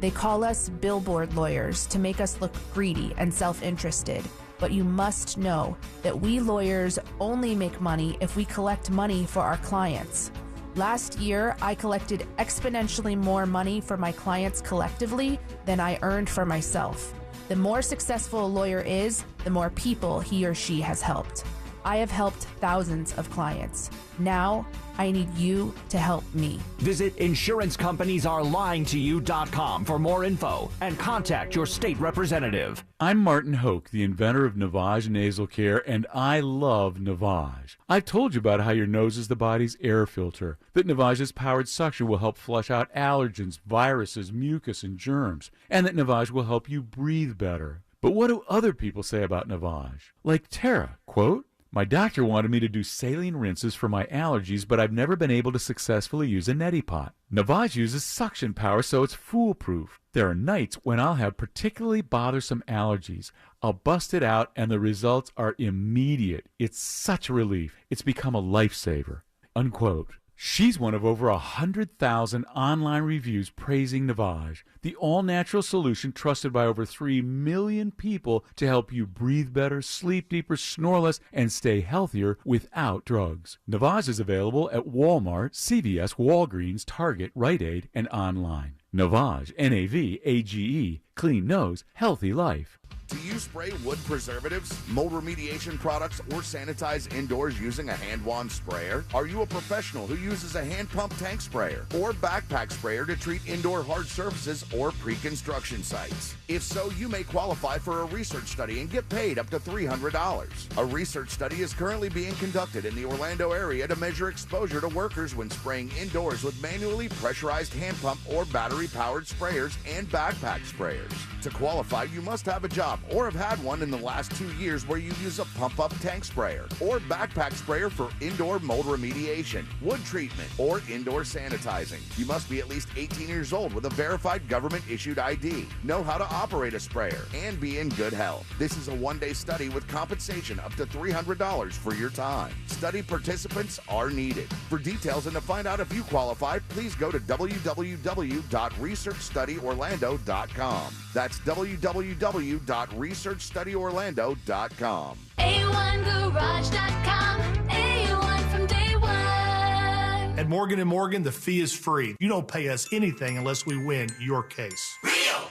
They call us billboard lawyers to make us look greedy and self-interested. But you must know that we lawyers only make money if we collect money for our clients. Last year, I collected exponentially more money for my clients collectively than I earned for myself. The more successful a lawyer is, the more people he or she has helped. I have helped thousands of clients. Now, I need you to help me. Visit InsuranceCompaniesAreLyingToYou.com for more info and contact your state representative. I'm Martin Hoke, the inventor of Navage Nasal Care, and I love Navage. I've told you about how your nose is the body's air filter, that Navage's powered suction will help flush out allergens, viruses, mucus, and germs, and that Navage will help you breathe better. But what do other people say about Navage? Like Tara, quote, "My doctor wanted me to do saline rinses for my allergies, but I've never been able to successfully use a neti pot. Navage uses suction power, so it's foolproof. There are nights when I'll have particularly bothersome allergies. I'll bust it out, and the results are immediate. It's such a relief. It's become a lifesaver." Unquote. She's one of over 100,000 online reviews praising Navage, the all-natural solution trusted by over 3 million people to help you breathe better, sleep deeper, snore less, and stay healthier without drugs. Navage is available at Walmart, CVS, Walgreens, Target, Rite Aid, and online. Navage, N-A-V-A-G-E, clean nose, healthy life. Do you spray wood preservatives, mold remediation products, or sanitize indoors using a hand wand sprayer? Are you a professional who uses a hand pump tank sprayer or backpack sprayer to treat indoor hard surfaces or pre-construction sites? If so, you may qualify for a research study and get paid up to $300. A research study is currently being conducted in the Orlando area to measure exposure to workers when spraying indoors with manually pressurized hand pump or battery-powered sprayers and backpack sprayers. To qualify, you must have a job or have had one in the last 2 years where you use a pump-up tank sprayer or backpack sprayer for indoor mold remediation, wood treatment, or indoor sanitizing. You must be at least 18 years old with a verified government-issued ID, know how to operate a sprayer, and be in good health. This is a one-day study with compensation up to $300 for your time. Study participants are needed. For details and to find out if you qualify, please go to www.researchstudyorlando.com. That's www.researchstudyorlando.com. A1Garage.com. A1 from day one. At Morgan & Morgan, the fee is free. You don't pay us anything unless we win your case. Real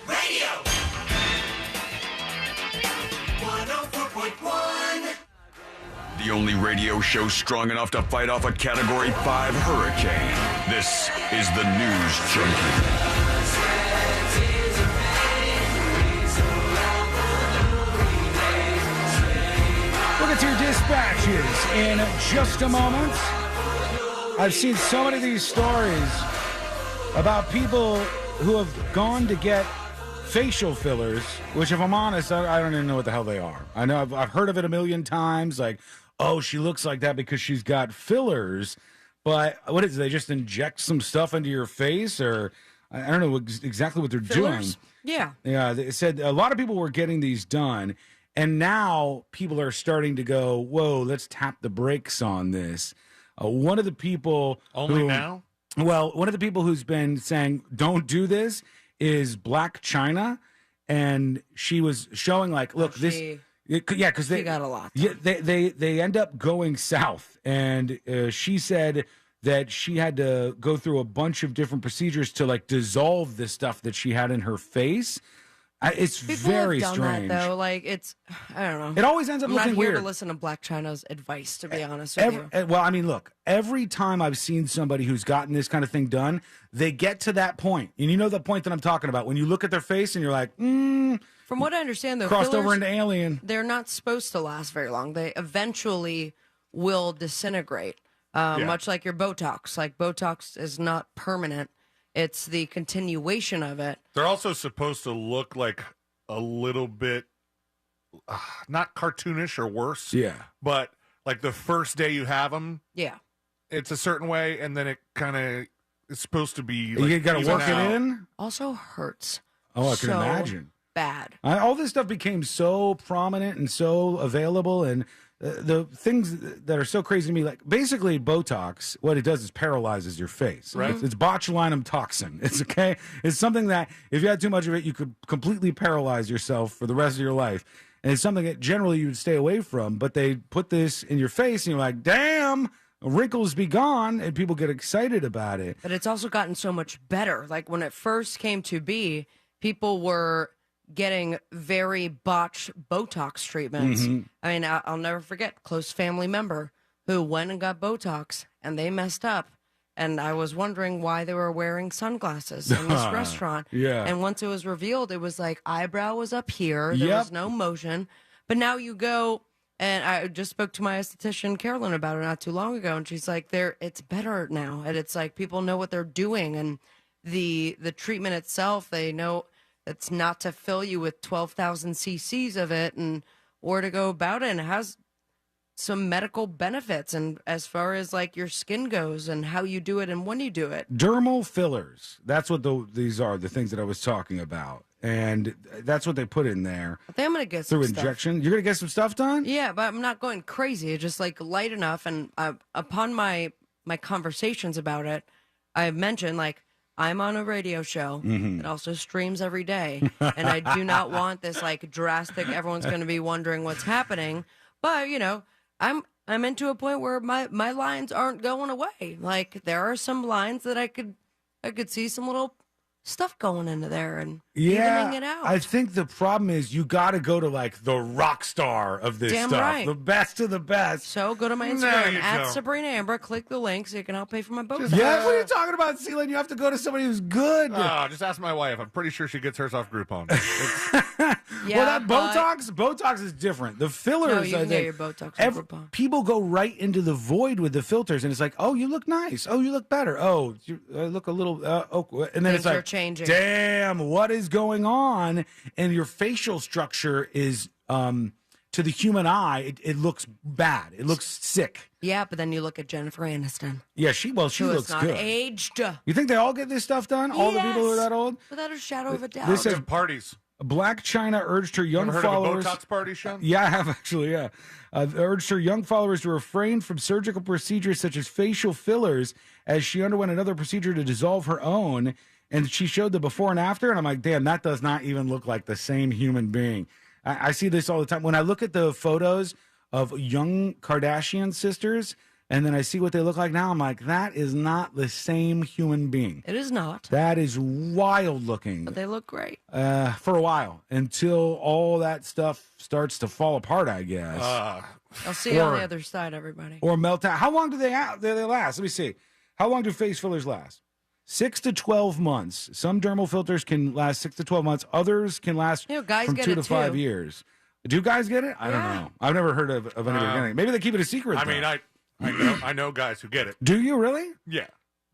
Radio 104.1. The only radio show strong enough to fight off a Category 5 hurricane. This is the News Junkie. We'll get to your dispatches in just a moment. I've seen so many of these stories about people who have gone to get facial fillers, which, if I'm honest, I don't even know what the hell they are. I know I've heard of it a million times, like, oh, she looks like that because she's got fillers. But what is it? They just inject some stuff into your face, or I don't know exactly what they're Fillers? doing. Yeah. They said a lot of people were getting these done. And now people are starting to go, whoa, let's tap the brakes on this. One of the people... now? Well, one of the people who's been saying, don't do this, is Black China. And she was showing, like, look, because they got a lot. Yeah, they end up going south. And she said that she had to go through a bunch of different procedures to, like, dissolve the stuff that she had in her face. It's People very have done strange. that, though. Like, it's, I don't know. It always ends up I'm looking not here weird. to listen to Black China's advice, to be honest with you. Well, I mean, look, every time I've seen somebody who's gotten this kind of thing done, they get to that point. And you know the point that I'm talking about. When you look at their face and you're like, From what I understand, though, crossed fillers, over into Alien. They're not supposed to last very long. They eventually will disintegrate, much like your Botox. Like, Botox is not permanent. It's the continuation of it. They're also supposed to look like a little bit, not cartoonish or worse. Yeah. But like the first day you have them, yeah, it's a certain way, and then it kind of is supposed to be. You got to work it in. Also hurts. Oh, I can so imagine. Bad. All this stuff became so prominent and so available, and the things that are so crazy to me, like basically Botox, what it does is paralyzes your face. Right. It's botulinum toxin. It's okay. It's something that if you had too much of it, you could completely paralyze yourself for the rest of your life. And it's something that generally you would stay away from. But they put this in your face, and you're like, damn, wrinkles be gone, and people get excited about it. But it's also gotten so much better. Like, when it first came to be, people were getting very botched Botox treatments. Mhm. I mean, I'll never forget close family member who went and got Botox, and they messed up. And I was wondering why they were wearing sunglasses in this restaurant. Yeah. And once it was revealed, it was like eyebrow was up here. There was no motion. But now you go, and I just spoke to my esthetician, Carolyn, about it not too long ago. And she's like, it's better now. And it's like people know what they're doing. And the treatment itself, they know it's not to fill you with 12,000 cc's of it and or to go about it. And it has some medical benefits, and as far as like your skin goes and how you do it and when you do it. Dermal fillers. That's what these are, the things that I was talking about. And that's what they put in there. I think I'm going to get some through stuff. injection. You're going to get some stuff done? Yeah, but I'm not going crazy. It's just like light enough. And upon my conversations about it, I've mentioned like I'm on a radio show that also streams every day. And I do not want this like drastic, everyone's going to be wondering what's happening. But, you know, I'm into a point where my lines aren't going away. Like there are some lines that I could see some little stuff going into there and evening it out. I think the problem is you got to go to like the rock star of this Damn stuff, right. the best of the best. So go to my No, Instagram you at don't. Sabrina Amber. Click the link so you can help pay for my boat. Yeah, what are you talking about, Celine? You have to go to somebody who's good. Just ask my wife. I'm pretty sure she gets hers off Groupon. Well, that Botox is different. The fillers, No, you I can think, get your Botox on Groupon. people go right into the void with the filters, and it's like, oh, you look nice. Oh, you look better. Oh, you look a little. And then Things it's like, are changing. damn, what is going on? And your facial structure is, to the human eye, it looks bad. It looks sick. Yeah, but then you look at Jennifer Aniston. Yeah, she who looks is not good. aged. You think they all get this stuff done? All the people who are that old? Without a shadow of a doubt. This says parties. Black China urged her young Ever heard followers. of a Botox party, Sean? Yeah, I have actually. Yeah, urged her young followers to refrain from surgical procedures such as facial fillers, as she underwent another procedure to dissolve her own. And she showed the before and after, and I'm like, damn, that does not even look like the same human being. I see this all the time when I look at the photos of young Kardashian sisters. And then I see what they look like now. I'm like, that is not the same human being. It is not. That is wild looking. But they look great. For a while, until all that stuff starts to fall apart, I guess. I'll see you on the other side, everybody. Or melt out. How long do they last? Let me see. How long do face fillers last? 6 to 12 months. Some dermal filters can last 6 to 12 months. Others can last guys from get 2 it to 5 too. years. Do guys get it? I don't know. I've never heard of anybody getting it. Maybe they keep it a secret. I mean, I know guys who get it. Do you really? Yeah.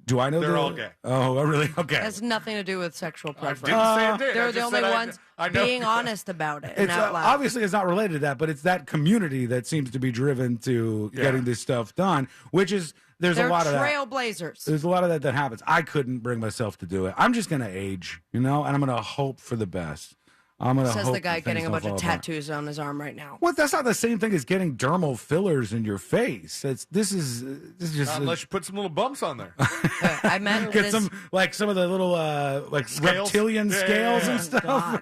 Do I know They're all gay. Oh, really? Okay. It has nothing to do with sexual preference. didn't say it did. I They're the just only said ones I know. being honest about it. It's out loud. obviously it's not related to that, but it's that community that seems to be driven to getting this stuff done, which is there's They're a lot of that. trailblazers. There's a lot of that happens. I couldn't bring myself to do it. I'm just going to age, and I'm going to hope for the best. I'm going to Says hope the guy that getting things a bunch don't of fall apart. tattoos on his arm right now. What? That's not the same thing as getting dermal fillers in your face. This is just Not unless you put some little bumps on there. I meant get some of the little Scales? reptilian Yeah, scales yeah, and stuff.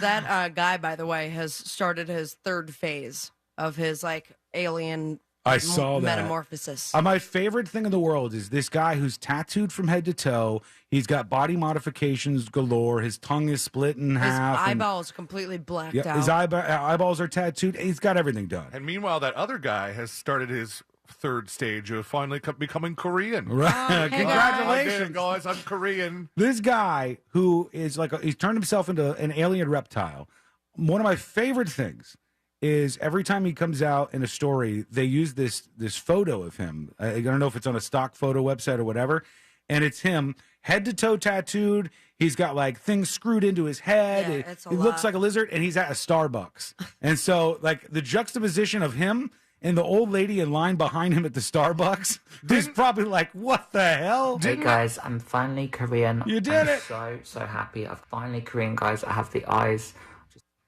That guy, by the way, has started his third phase of his alien I saw that metamorphosis. My favorite thing in the world is this guy who's tattooed from head to toe. He's got body modifications galore. His tongue is split in His half. and- eyeballs completely blacked Yeah, out. his eyeballs are tattooed. He's got everything done. And meanwhile, that other guy has started his third stage of finally becoming Korean. Right. Oh, hey, congratulations, I did it, guys. I'm Korean. This guy who is he's turned himself into an alien reptile. One of my favorite things is every time he comes out in a story, they use this photo of him. I don't know if it's on a stock photo website or whatever, and it's him head to toe tattooed. He's got things screwed into his head. Yeah, he looks like a lizard, and he's at a Starbucks. And so the juxtaposition of him and the old lady in line behind him at the Starbucks is probably what the hell? Hey guys, I'm finally Korean. You did it. So happy. I'm finally Korean, guys. I have the eyes.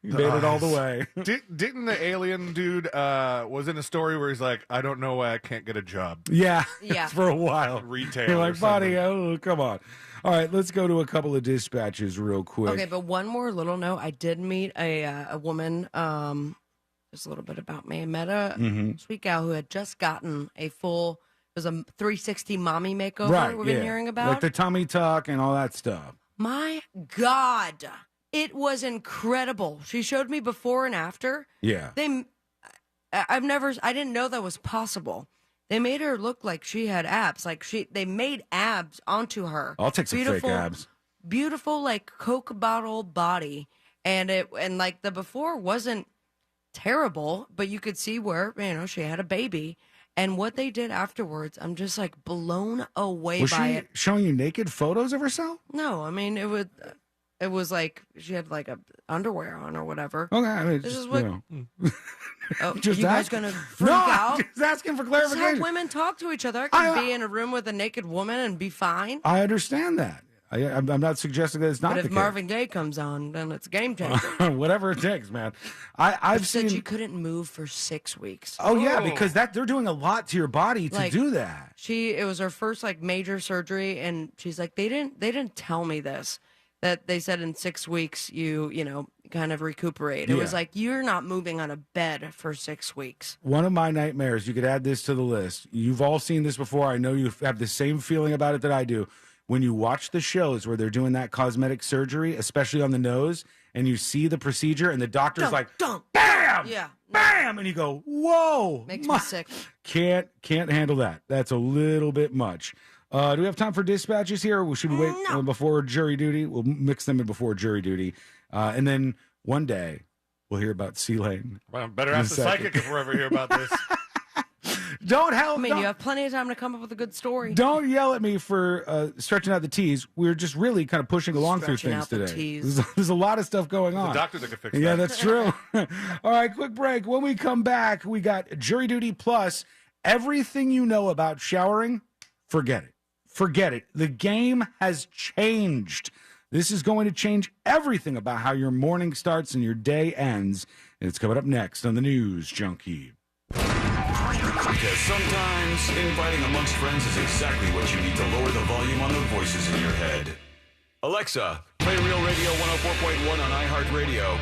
You made it all the way. Didn't the alien dude was in a story where he's like, I don't know why I can't get a job. Yeah. Yeah. For a while. Retail. You're or like, buddy, something. come on. All right, let's go to a couple of dispatches real quick. Okay, but one more little note. I did meet a woman, just a little bit about me. I met a sweet gal who had just gotten it was a 360 mommy makeover Right, we've been hearing about. Like the tummy tuck and all that stuff. My God. It was incredible. She showed me before and after. Yeah. I didn't know that was possible. They made her look like she had abs. They made abs onto her. I'll take some fake abs. Beautiful, Coke bottle body. And the before wasn't terrible, but you could see where, she had a baby. And what they did afterwards, I'm just blown away Was by she it. showing you naked photos of herself? No, I mean, it was she had a underwear on or whatever. Okay, I mean, This just, is what. Oh, just you guys asking. gonna freak No, out? just asking for This is clarification. how women talk to each other. I can be in a room with a naked woman and be fine. I understand that. I'm not suggesting that it's not But the if Marvin Gaye comes on, then it's game changer. case. Whatever it takes, man. I've said seen. she couldn't move for 6 weeks. Oh yeah, because they're doing a lot to your body to do that. It was her first major surgery, and she's like, they didn't tell me this. That they said in 6 weeks you kind of recuperate. It was Yeah. you're not moving on a bed for 6 weeks. One of my nightmares, you could add this to the list. You've all seen this before. I know you have the same feeling about it that I do. When you watch the shows where they're doing that cosmetic surgery, especially on the nose, and you see the procedure and the doctor's Dunk. bam! Yeah. Bam! And you go, whoa! Makes me sick. Can't handle that. That's a little bit much. Do we have time for dispatches here, or should we wait before jury duty? We'll mix them in before jury duty. And then one day, we'll hear about C-Lane. Well, better ask the psychic if we're ever hear about this. Don't help. I mean, you have plenty of time to come up with a good story. Don't yell at me for stretching out the T's. We're just really kind of pushing along through Stretching things out the today. T's. There's a lot of stuff going on. The doctor that could fix Yeah, that. that's true. All right, quick break. When we come back, we got Jury Duty Plus. Everything you know about showering, forget it. Forget it. The game has changed. This is going to change everything about how your morning starts and your day ends. And it's coming up next on the News Junkie. Because sometimes infighting amongst friends is exactly what you need to lower the volume on the voices in your head. Alexa, play Real Radio 104.1 on iHeartRadio.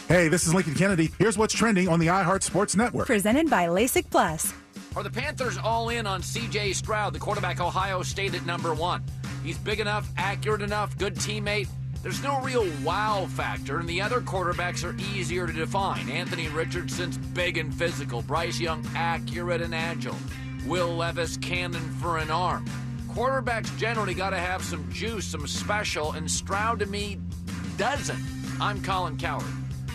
Hey, this is Lincoln Kennedy. Here's what's trending on the iHeart Sports Network. Presented by LASIK Plus. Are the Panthers all in on C.J. Stroud, the quarterback Ohio State at number 1? He's big enough, accurate enough, good teammate. There's no real wow factor, and the other quarterbacks are easier to define. Anthony Richardson's big and physical. Bryce Young, accurate and agile. Will Levis, cannon for an arm. Quarterbacks generally got to have some juice, some special, and Stroud to me doesn't. I'm Colin Cowherd.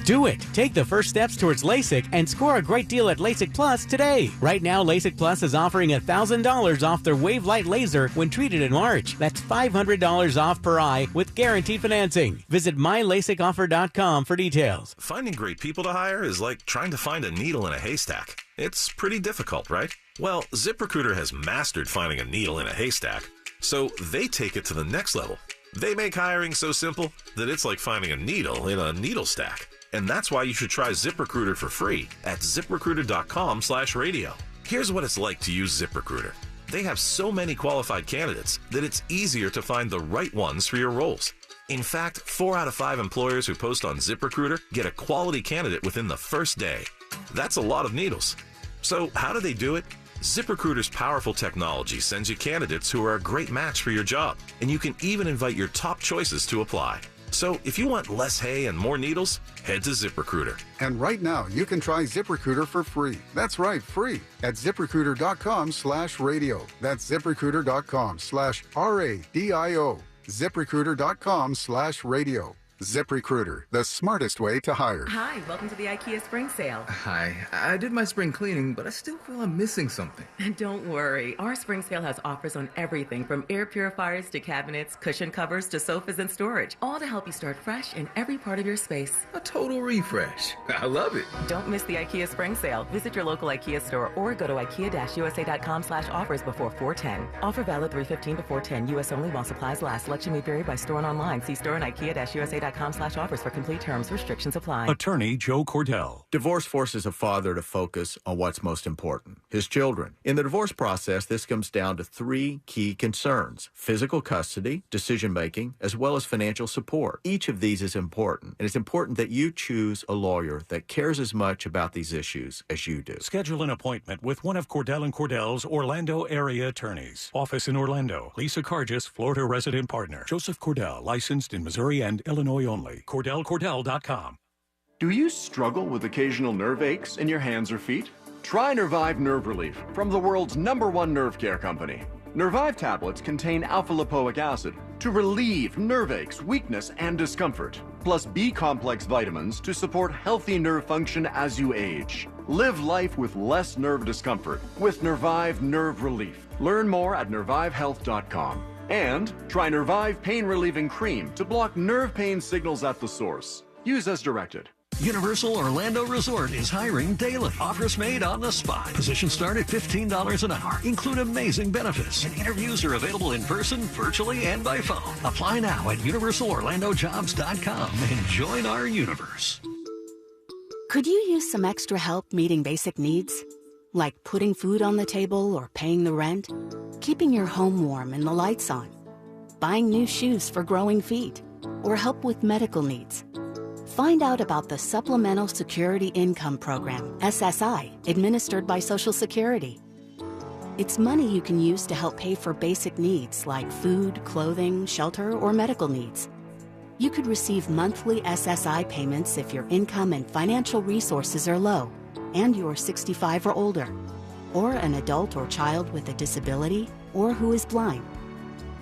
Do it. Take the first steps towards LASIK and score a great deal at LASIK Plus today. Right now, LASIK Plus is offering $1,000 off their Wave Light laser when treated in March. That's $500 off per eye with guaranteed financing. Visit mylasicoffer.com for details. Finding great people to hire is like trying to find a needle in a haystack. It's pretty difficult, right? Well, ZipRecruiter has mastered finding a needle in a haystack, so they take it to the next level. They make hiring so simple that it's like finding a needle in a needle stack. And that's why you should try ZipRecruiter for free at ZipRecruiter.com/radio. Here's what it's like to use ZipRecruiter. They have so many qualified candidates that it's easier to find the right ones for your roles. In fact, 4 out of 5 employers who post on ZipRecruiter get a quality candidate within the first day. That's a lot of needles. So how do they do it? ZipRecruiter's powerful technology sends you candidates who are a great match for your job, and you can even invite your top choices to apply. So if you want less hay and more needles, head to ZipRecruiter. And right now, you can try ZipRecruiter for free. That's right, free at ZipRecruiter.com/radio. That's ZipRecruiter.com/RADIO. ZipRecruiter.com/radio. ZipRecruiter, the smartest way to hire. Hi, welcome to the IKEA spring sale. Hi, I did my spring cleaning, but I still feel I'm missing something. Don't worry, our spring sale has offers on everything from air purifiers to cabinets, cushion covers to sofas and storage, all to help you start fresh in every part of your space. A total refresh. I love it. Don't miss the IKEA spring sale. Visit your local IKEA store or go to IKEA-USA.com/offers before 4/10. Offer valid 3/15 to 4/10, U.S. only while supplies last. Selection may vary by store and online. See store and IKEA-USA.com/offers for complete terms. Restrictions apply. Attorney Joe Cordell. Divorce forces a father to focus on what's most important, his children. In the divorce process, this comes down to 3 key concerns: physical custody, decision-making, as well as financial support. Each of these is important, and it's important that you choose a lawyer that cares as much about these issues as you do. Schedule an appointment with one of Cordell & Cordell's Orlando area attorneys. Office in Orlando. Lisa Cargis, Florida resident partner. Joseph Cordell, licensed in Missouri and Illinois only. CordellCordell.com. Do you struggle with occasional nerve aches in your hands or feet? Try Nervive Nerve Relief from the world's #1 nerve care company. Nervive tablets contain alpha-lipoic acid to relieve nerve aches, weakness, and discomfort, plus B-complex vitamins to support healthy nerve function as you age. Live life with less nerve discomfort with Nervive Nerve Relief. Learn more at nervivehealth.com. And try Nervive Pain Relieving Cream to block nerve pain signals at the source. Use as directed. Universal Orlando Resort is hiring daily. Offers made on the spot. Positions start at $15 an hour. Include amazing benefits. And interviews are available in person, virtually, and by phone. Apply now at universalorlandojobs.com and join our universe. Could you use some extra help meeting basic needs? Like putting food on the table or paying the rent? Keeping your home warm and the lights on? Buying new shoes for growing feet? Or help with medical needs? Find out about the Supplemental Security Income Program, SSI, administered by Social Security. It's money you can use to help pay for basic needs like food, clothing, shelter, or medical needs. You could receive monthly SSI payments if your income and financial resources are low and you're 65 or older, or an adult or child with a disability, or who is blind.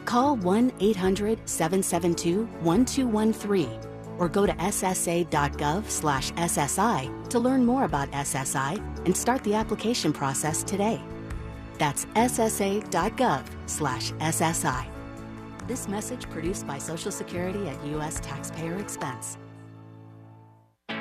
Call 1-800-772-1213 or go to ssa.gov/SSI to learn more about SSI and start the application process today. That's ssa.gov/SSI. This message produced by Social Security at U.S. taxpayer expense.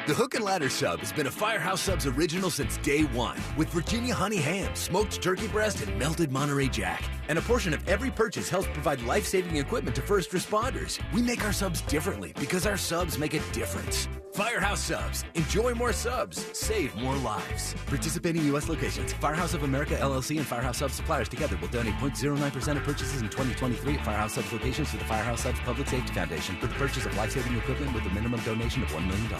The Hook and Ladder Sub has been a Firehouse Subs original since day one, with Virginia honey ham, smoked turkey breast, and melted Monterey Jack. And a portion of every purchase helps provide life-saving equipment to first responders. We make our subs differently because our subs make a difference. Firehouse Subs. Enjoy more subs. Save more lives. Participating U.S. locations. Firehouse of America, LLC, and Firehouse Subs suppliers together will donate 0.09% of purchases in 2023 at Firehouse Subs locations to the Firehouse Subs Public Safety Foundation for the purchase of life-saving equipment with a minimum donation of $1 million.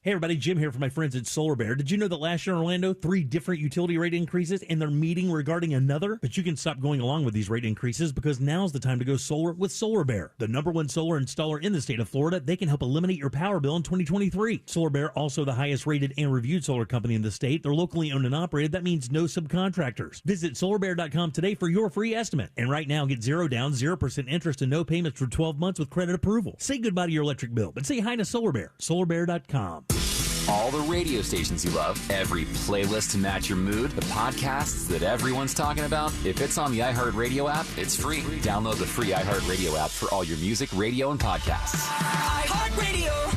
Hey everybody, Jim here from my friends at Solar Bear. Did you know that last year in Orlando, 3 different utility rate increases and they're meeting regarding another? But you can stop going along with these rate increases because now's the time to go solar with Solar Bear. The #1 solar installer in the state of Florida, they can help eliminate your power bill in 2023. Solar Bear, also the highest rated and reviewed solar company in the state. They're locally owned and operated. That means no subcontractors. Visit solarbear.com today for your free estimate. And right now, get 0 down, 0% interest and no payments for 12 months with credit approval. Say goodbye to your electric bill, but say hi to Solar Bear. Solarbear.com. All the radio stations you love, every playlist to match your mood, the podcasts that everyone's talking about. If it's on the iHeartRadio app, it's free. Download the free iHeartRadio app for all your music, radio, and podcasts. iHeartRadio.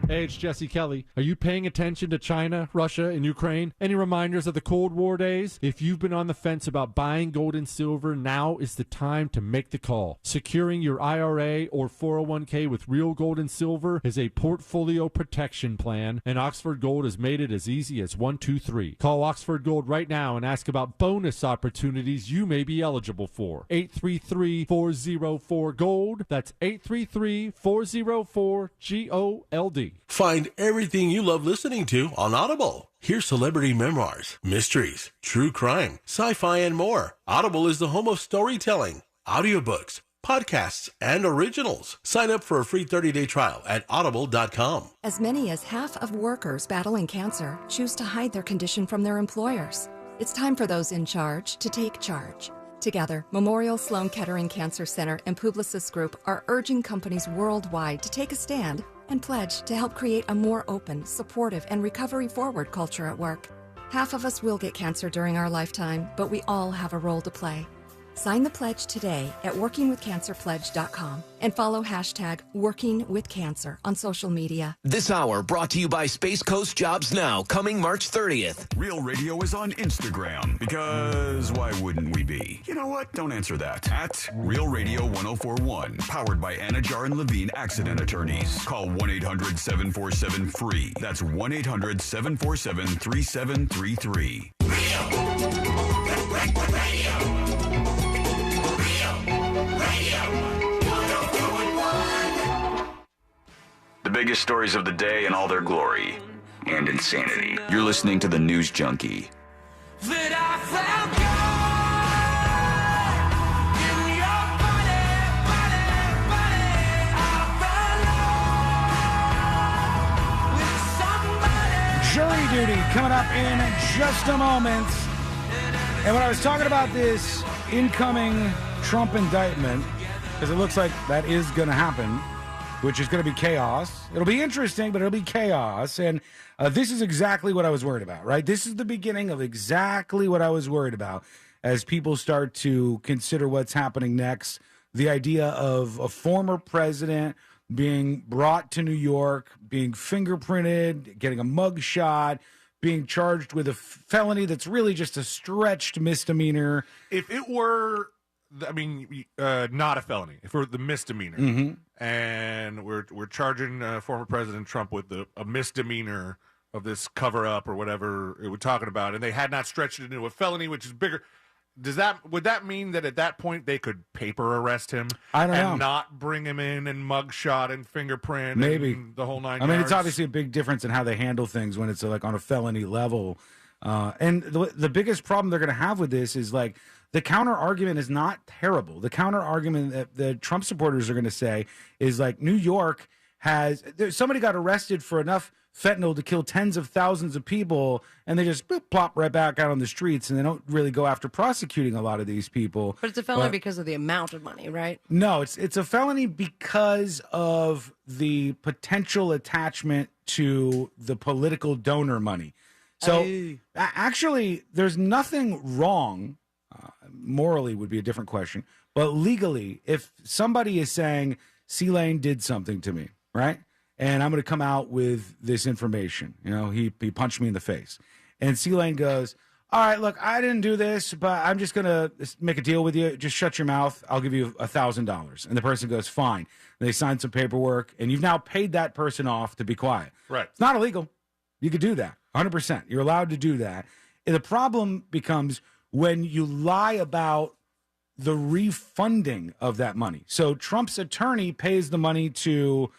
Hey, it's Jesse Kelly. Are you paying attention to China, Russia, and Ukraine? Any reminders of the Cold War days? If you've been on the fence about buying gold and silver, now is the time to make the call. Securing your IRA or 401k with real gold and silver is a portfolio protection plan, and Oxford Gold has made it as easy as 1, 2, 3. Call Oxford Gold right now and ask about bonus opportunities you may be eligible for. 833-404-GOLD. That's 833-404-GOLD. Find everything you love listening to on Audible. Hear celebrity memoirs, mysteries, true crime, sci-fi, and more. Audible is the home of storytelling, audiobooks, podcasts, and originals. Sign up for a free 30-day trial at audible.com. As many as half of workers battling cancer choose to hide their condition from their employers. It's time for those in charge to take charge. Together, Memorial Sloan Kettering Cancer Center and Publicis Group are urging companies worldwide to take a stand and pledge to help create a more open, supportive, and recovery-forward culture at work. Half of us will get cancer during our lifetime, but we all have a role to play. Sign the pledge today at workingwithcancerpledge.com and follow #WorkingWithCancer on social media. This hour brought to you by Space Coast Jobs Now, coming March 30th. Real Radio is on Instagram because why wouldn't we be? You know what? Don't answer that. At Real Radio 1041, powered by Anajar and Levine Accident Attorneys. Call 1-800-747-FREE. That's 1-800-747-3733. The biggest stories of the day in all their glory and insanity. You're listening to the News Junkie. Jury duty coming up in just a moment. And when I was talking about this incoming Trump indictment, because it looks like that is going to happen, which is going to be chaos. It'll be interesting, but it'll be chaos. And this is exactly what I was worried about, right? This is the beginning of exactly what I was worried about as people start to consider what's happening next. The idea of a former president being brought to New York, being fingerprinted, getting a mugshot, being charged with a felony that's really just a stretched misdemeanor. If it were, not a felony, if it were the misdemeanor, and we're charging former President Trump with a misdemeanor of this cover-up or whatever we're talking about, and they had not stretched it into a felony, which is bigger, would that mean that at that point they could paper arrest him? I don't know. And not bring him in and mugshot and fingerprint Maybe. and the whole 9 I mean, yards? it's obviously a big difference in how they handle things when it's like on a felony level. And the biggest problem they're going to have with this is like the counter argument is not terrible. The counter argument that the Trump supporters are going to say is like New York somebody got arrested for enough fentanyl to kill tens of thousands of people, and they just plop right back out on the streets, and they don't really go after prosecuting a lot of these people. But it's a felony because of the amount of money, right? No, it's a felony because of the potential attachment to the political donor money. So actually, there's nothing wrong. Morally would be a different question. But legally, if somebody is saying, C-Lane did something to me, right? And I'm going to come out with this information. You know, he punched me in the face. And C-Lane goes, all right, look, I didn't do this, but I'm just going to make a deal with you. Just shut your mouth. I'll give you $1,000. And the person goes, fine. And they sign some paperwork, and you've now paid that person off to be quiet. Right. It's not illegal. You could do that, 100%. You're allowed to do that. And the problem becomes when you lie about the refunding of that money. So Trump's attorney pays the money to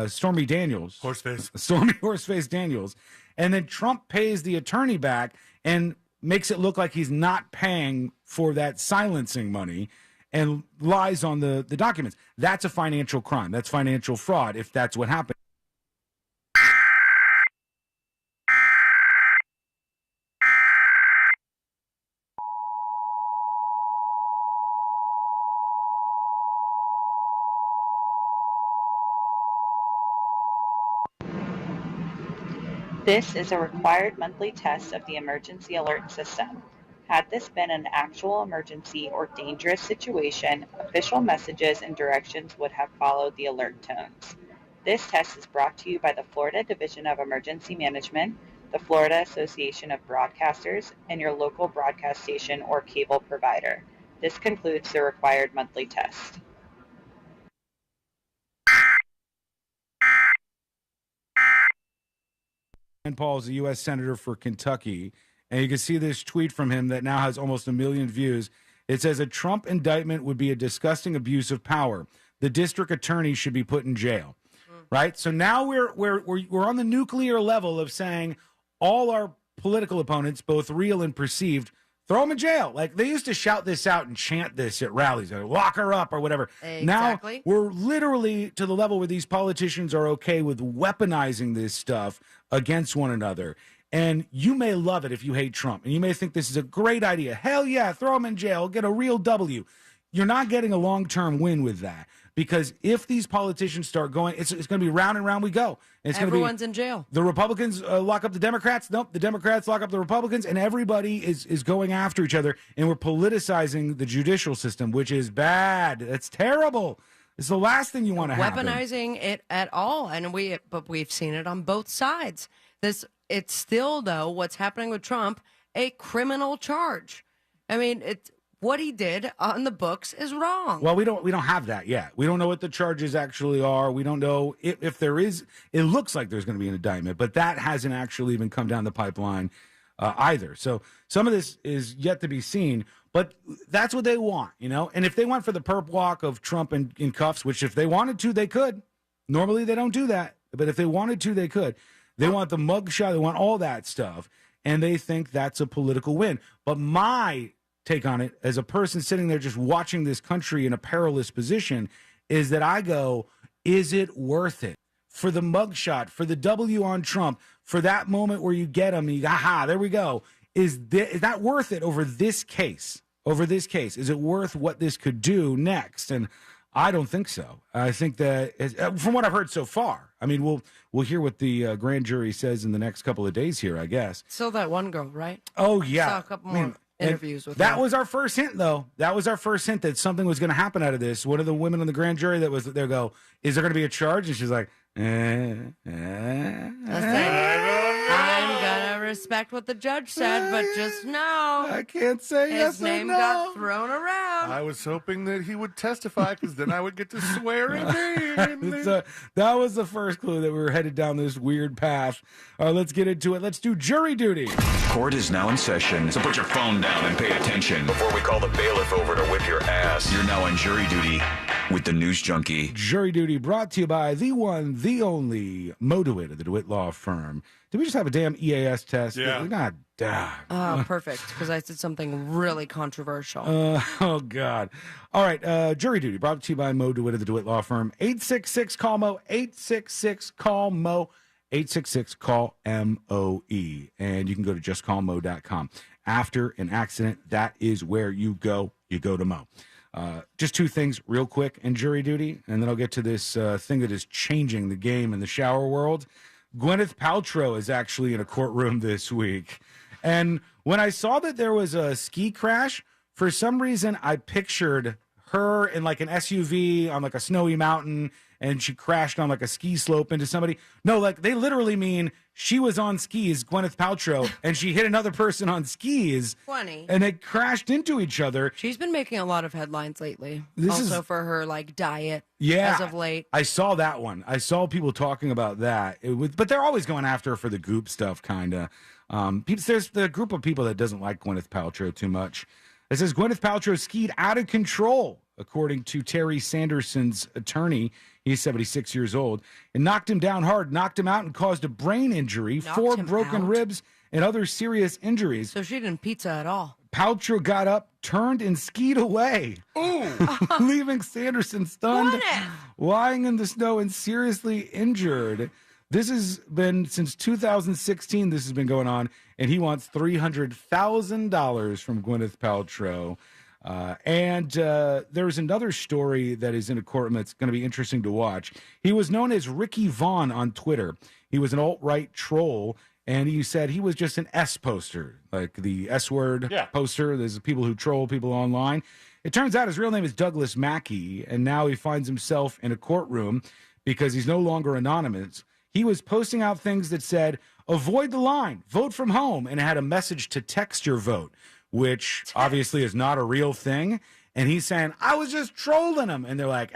Stormy Daniels. Horseface. Stormy Horseface Daniels. And then Trump pays the attorney back and makes it look like he's not paying for that silencing money and lies on the documents. That's a financial crime. That's financial fraud if that's what happened. This is a required monthly test of the emergency alert system. Had this been an actual emergency or dangerous situation, official messages and directions would have followed the alert tones. This test is brought to you by the Florida Division of Emergency Management, the Florida Association of Broadcasters, and your local broadcast station or cable provider. This concludes the required monthly test. Rand Paul is a U.S. Senator for Kentucky, and you can see this tweet from him that now has almost 1 million views. It says, a Trump indictment would be a disgusting abuse of power. The district attorney should be put in jail. Right? So now we're on the nuclear level of saying all our political opponents, both real and perceived, throw them in jail. Like, they used to shout this out and chant this at rallies, like, lock her up or whatever. Exactly. Now we're literally to the level where these politicians are okay with weaponizing this stuff against one another. And you may love it if you hate Trump, and you may think this is a great idea. Hell yeah, throw him in jail, get a real W. You're not getting a long-term win with that, because if these politicians start going, it's going to be round and round we go. It's Everyone's in jail. The Republicans lock up the Democrats. Nope, the Democrats lock up the Republicans, and everybody is going after each other, and we're politicizing the judicial system, which is bad. That's terrible. It's the last thing you want to happen. Weaponizing it at all, and we've seen it on both sides. It's still, though, what's happening with Trump, a criminal charge. I mean, what he did on the books is wrong. Well, we don't have that yet. We don't know what the charges actually are. We don't know if there is. It looks like there's going to be an indictment, but that hasn't actually even come down the pipeline either. So some of this is yet to be seen. But that's what they want, you know. And if they went for the perp walk of Trump in cuffs, which if they wanted to, they could. Normally they don't do that, but if they wanted to, they could. They want the mugshot. They want all that stuff, and they think that's a political win. But my take on it, as a person sitting there just watching this country in a perilous position, is that I go, is it worth it? For the mugshot, for the W on Trump, for that moment where you get him, and you go, aha, there we go. Is that worth it over this case? Is it worth what this could do next? And I don't think so. I think that, from what I've heard so far, I mean, we'll hear what the grand jury says in the next couple of days here, I guess. Still that one girl, right? Oh, yeah. Saw a couple more interviews with that. her. Was our first hint, though. That was our first hint that something was going to happen out of this. One of the women on the grand jury that was there go, is there going to be a charge? And she's like, I'm gonna respect what the judge said, but just know I can't say yes his name or no. got thrown around. I was hoping that he would testify, because then I would get to swear in vain. That was the first clue that we were headed down this weird path. All right, let's get into it. Let's do jury duty. Court is now in session, so put your phone down and pay attention before we call the bailiff over to whip your ass. You're now on jury duty with the News Junkie. Jury duty brought to you by the one, the only Mo DeWitt of the DeWitt Law Firm. Did we just have a damn EAS test? Yeah. God damn. Oh, perfect, because I said something really controversial. Oh, God. All right, jury duty brought to you by Mo DeWitt of the DeWitt Law Firm. 866-CALL-MO, 866-CALL-MO, 866-CALL-MOE. And you can go to justcallmo.com. After an accident, that is where you go. You go to Mo. Just two things real quick in jury duty, and then I'll get to this thing that is changing the game in the shower world. Gwyneth Paltrow is actually in a courtroom this week. And when I saw that there was a ski crash, for some reason I pictured her in like an SUV on like a snowy mountain, and she crashed on like a ski slope into somebody. No, like they literally mean she was on skis, Gwyneth Paltrow, and she hit another person on skis. Funny. And they crashed into each other. She's been making a lot of headlines lately. For her like diet. Yeah, as of late. I saw that one. I saw people talking about that. But they're always going after her for the goop stuff, kind of. There's the group of people that doesn't like Gwyneth Paltrow too much. It says Gwyneth Paltrow skied out of control, according to Terry Sanderson's attorney. He's 76 years old. It knocked him down hard, knocked him out, and caused a brain injury, 4 broken ribs, and other serious injuries. So she didn't pizza at all. Paltrow got up, turned, and skied away, leaving Sanderson stunned, lying in the snow and seriously injured. This has been since 2016. This has been going on, and he wants $300,000 from Gwyneth Paltrow. And there's another story that is in a courtroom that's going to be interesting to watch. He was known as Ricky Vaughn on Twitter. He was an alt-right troll, and he said he was just an S poster, like the S word poster. There's people who troll people online. It turns out his real name is Douglas Mackey, and now he finds himself in a courtroom because he's no longer anonymous. He was posting out things that said, avoid the line, vote from home, and it had a message to text your vote, which obviously is not a real thing. And he's saying, I was just trolling him. And they're like,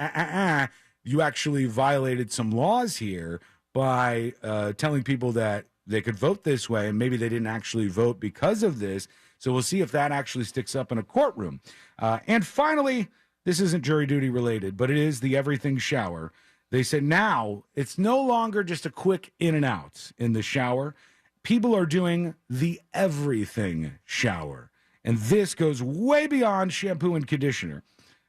you actually violated some laws here by telling people that they could vote this way, and maybe they didn't actually vote because of this. So we'll see if that actually sticks up in a courtroom. And finally, this isn't jury duty related, but it is the everything shower. They said now it's no longer just a quick in and out in the shower. People are doing the everything shower. And this goes way beyond shampoo and conditioner.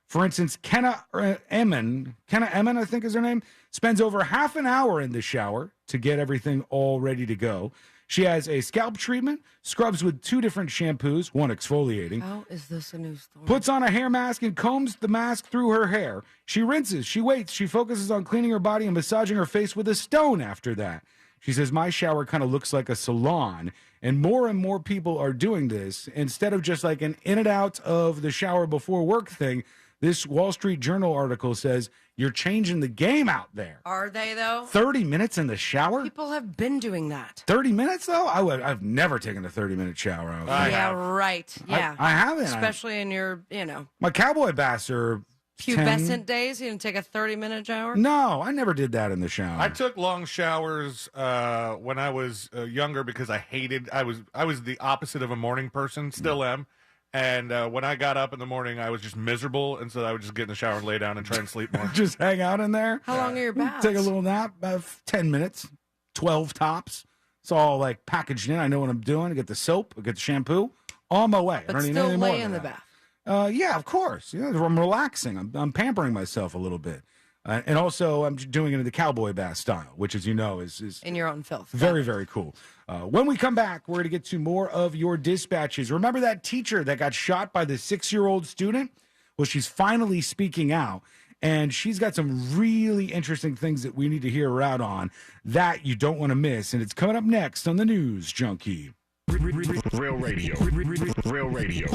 For instance, Kenna Emin, I think is her name, spends over half an hour in the shower to get everything all ready to go. She has a scalp treatment, scrubs with 2 different shampoos, one exfoliating. How is this a new story? Puts on a hair mask and combs the mask through her hair. She rinses, she waits, she focuses on cleaning her body and massaging her face with a stone after that. She says, my shower kind of looks like a salon, and more people are doing this. Instead of just like an in and out of the shower before work thing, this Wall Street Journal article says you're changing the game out there. Are they, though? 30 minutes in the shower? People have been doing that. 30 minutes, though? I've never taken a 30-minute shower. Right. Yeah. I haven't. Especially in your, My cowboy bass are pubescent days. You didn't take a 30-minute shower? No, I never did that in the shower. I took long showers when I was younger because I was the opposite of a morning person, still am. And when I got up in the morning, I was just miserable, and so I would just get in the shower and lay down and try and sleep more. Just hang out in there? How long are your baths? Take a little nap, about 10 minutes, 12 tops. It's all like packaged in. I know what I'm doing. I get the soap, I get the shampoo, on my way. But I don't need still anything more lay than in the that. bath. Yeah, of course. I'm relaxing. I'm pampering myself a little bit. And also, I'm doing it in the cowboy bass style, which, as you know, is in your own filth. Very, very cool. When we come back, we're going to get to more of your dispatches. Remember that teacher that got shot by the 6-year-old student? Well, she's finally speaking out, and she's got some really interesting things that we need to hear her out on that you don't want to miss. And it's coming up next on the News Junkie. Real radio. Real radio.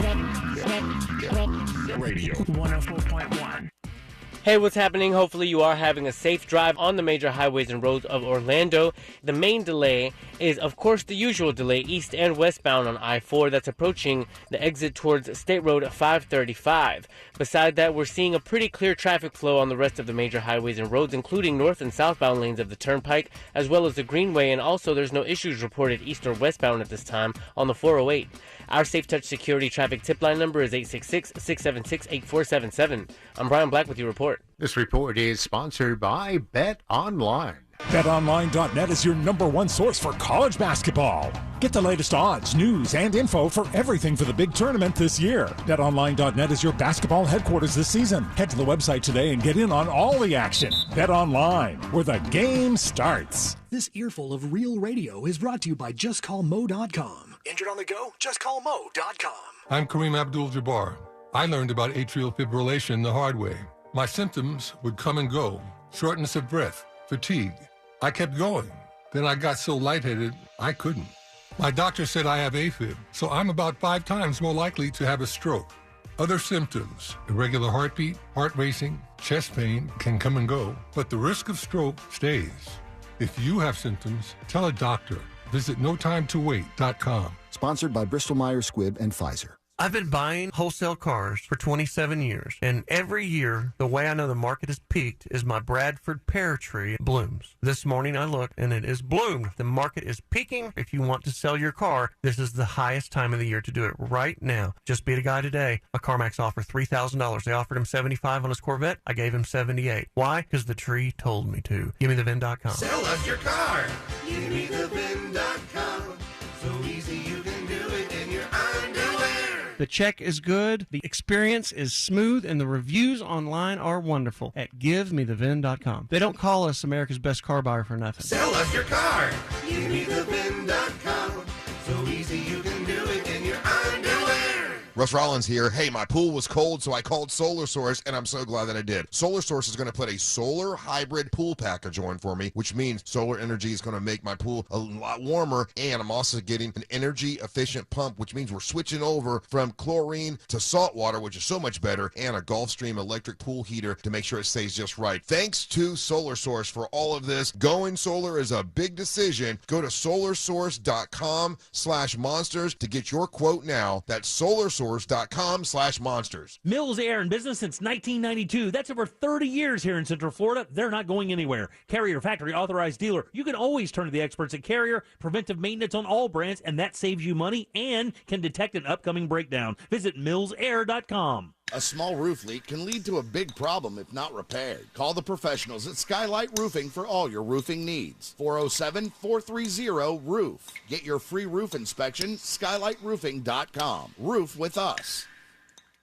Radio 104.1. Hey, what's happening? Hopefully you are having a safe drive on the major highways and roads of Orlando. The main delay is, of course, the usual delay east and westbound on I-4 that's approaching the exit towards State Road 535. Beside that, we're seeing a pretty clear traffic flow on the rest of the major highways and roads, including north and southbound lanes of the Turnpike, as well as the Greenway, and also there's no issues reported east or westbound at this time on the 408. Our Safe Touch Security traffic tip line number is 866-676-8477. I'm Brian Black with your report. This report is sponsored by Bet Online. BetOnline.net is your #1 source for college basketball. Get the latest odds, news, and info for everything for the big tournament this year. BetOnline.net is your basketball headquarters this season. Head to the website today and get in on all the action. BetOnline, where the game starts. This earful of real radio is brought to you by JustCallMo.com. Injured on the go? JustCallMo.com. I'm Kareem Abdul-Jabbar. I learned about atrial fibrillation the hard way. My symptoms would come and go. Shortness of breath, fatigue. I kept going. Then I got so lightheaded, I couldn't. My doctor said I have AFib, so I'm about 5 times more likely to have a stroke. Other symptoms, irregular heartbeat, heart racing, chest pain can come and go, but the risk of stroke stays. If you have symptoms, tell a doctor. Visit NoTimeToWait.com. Sponsored by Bristol Myers Squibb and Pfizer. I've been buying wholesale cars for 27 years, and every year, the way I know the market has peaked is my Bradford pear tree blooms. This morning I looked, and it is bloomed. The market is peaking. If you want to sell your car, this is the highest time of the year to do it right now. Just beat a guy today. A CarMax offer $3,000. They offered him $75 on his Corvette. I gave him $78. Why? Because the tree told me to. GiveMeTheVin.com. Sell us your car. GiveMeTheVin.com. So easy you can do it in your underwear. The check is good, the experience is smooth, and the reviews online are wonderful at GiveMeTheVin.com. They don't call us America's best car buyer for nothing. Sell us your car. GiveMeTheVin.com. So easy you can do it in your underwear. Russ Rollins here. Hey, my pool was cold, so I called Solar Source, and I'm so glad that I did. Solar Source is going to put a solar hybrid pool package on for me, which means solar energy is going to make my pool a lot warmer, and I'm also getting an energy-efficient pump, which means we're switching over from chlorine to salt water, which is so much better, and a Gulfstream electric pool heater to make sure it stays just right. Thanks to Solar Source for all of this. Going solar is a big decision. Go to solarsource.com/monsters to get your quote now. That's solarsource.com/monsters. Mills Air in business since 1992. That's over 30 years here in Central Florida. They're not going anywhere. Carrier factory authorized dealer. You can always turn to the experts at Carrier. Preventive maintenance on all brands, and that saves you money and can detect an upcoming breakdown. Visit millsair.com. A small roof leak can lead to a big problem if not repaired. Call the professionals at Skylight Roofing for all your roofing needs. 407-430-ROOF. Get your free roof inspection, skylightroofing.com. Roof with us.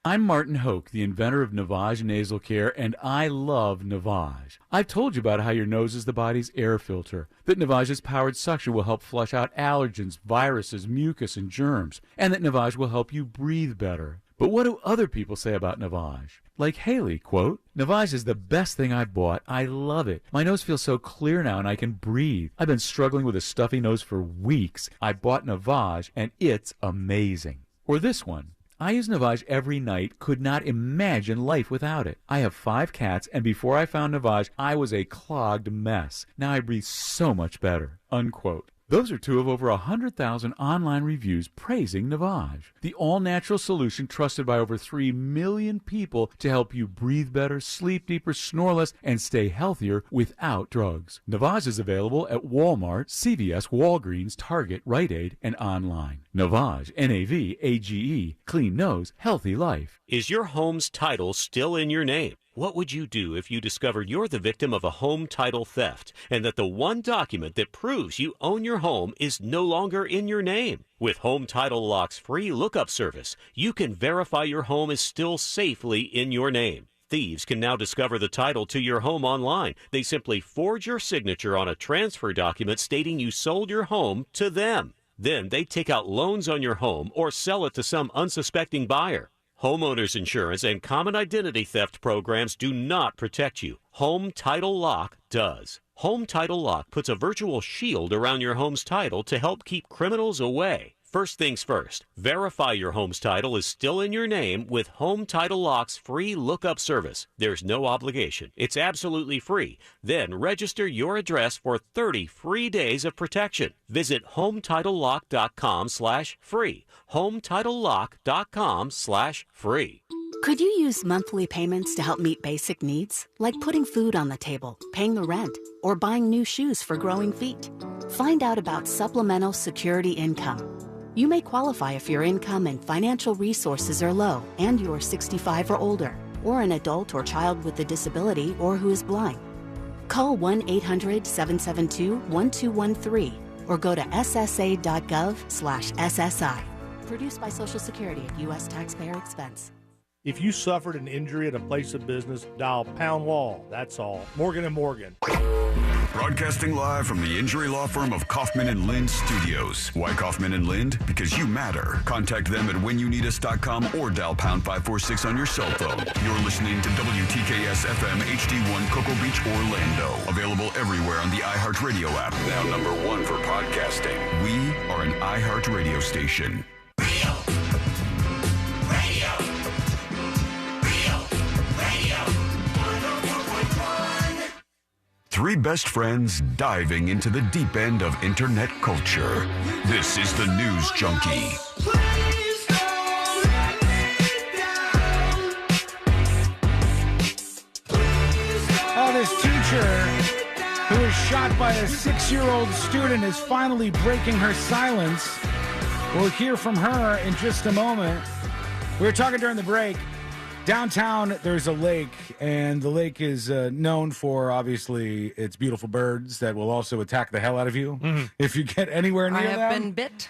I'm Martin Hoke, the inventor of Navage Nasal Care, and I love Navage. I've told you about how your nose is the body's air filter, that Navage's powered suction will help flush out allergens, viruses, mucus, and germs, and that Navage will help you breathe better. But what do other people say about Navage? Like Haley, quote, Navage is the best thing I bought. I love it. My nose feels so clear now and I can breathe. I've been struggling with a stuffy nose for weeks. I bought Navage and it's amazing. Or this one. I use Navage every night, could not imagine life without it. I have 5 cats, and before I found Navage, I was a clogged mess. Now I breathe so much better, unquote. Those are 2 of over 100,000 online reviews praising Navage, the all-natural solution trusted by over 3 million people to help you breathe better, sleep deeper, snore less, and stay healthier without drugs. Navage is available at Walmart, CVS, Walgreens, Target, Rite Aid, and online. Navage, N-A-V-A-G-E, clean nose, healthy life. Is your home's title still in your name? What would you do if you discovered you're the victim of a home title theft and that the one document that proves you own your home is no longer in your name? With Home Title Lock's free lookup service, you can verify your home is still safely in your name. Thieves can now discover the title to your home online. They simply forge your signature on a transfer document stating you sold your home to them. Then they take out loans on your home or sell it to some unsuspecting buyer. Homeowners insurance and common identity theft programs do not protect you. Home Title Lock does. Home Title Lock puts a virtual shield around your home's title to help keep criminals away. First things first, verify your home's title is still in your name with Home Title Lock's free lookup service. There's no obligation. It's absolutely free. Then register your address for 30 free days of protection. Visit HomeTitleLock.com/free. HomeTitleLock.com/free. Could you use monthly payments to help meet basic needs, like putting food on the table, paying the rent, or buying new shoes for growing feet? Find out about supplemental security income. You may qualify if your income and financial resources are low and you're 65 or older, or an adult or child with a disability or who is blind. Call 1-800-772-1213 or go to ssa.gov/SSI. Produced by Social Security at U.S. taxpayer expense. If you suffered an injury at a place of business, dial pound wall. That's all. Morgan & Morgan. Broadcasting live from the injury law firm of Kaufman & Lind Studios. Why Kaufman & Lind? Because you matter. Contact them at whenyounneedus.com or dial pound 546 on your cell phone. You're listening to WTKS FM HD1 Cocoa Beach, Orlando. Available everywhere on the iHeartRadio app. Now #1 for podcasting. We are an iHeartRadio station. 3 best friends diving into the deep end of internet culture. This is the News Junkie. got by a 6-year-old student is finally breaking her silence. We'll hear from her in just a moment. We were talking during the break. Downtown, there's a lake, and the lake is known for, obviously, its beautiful birds that will also attack the hell out of you if you get anywhere near them. I have been bit.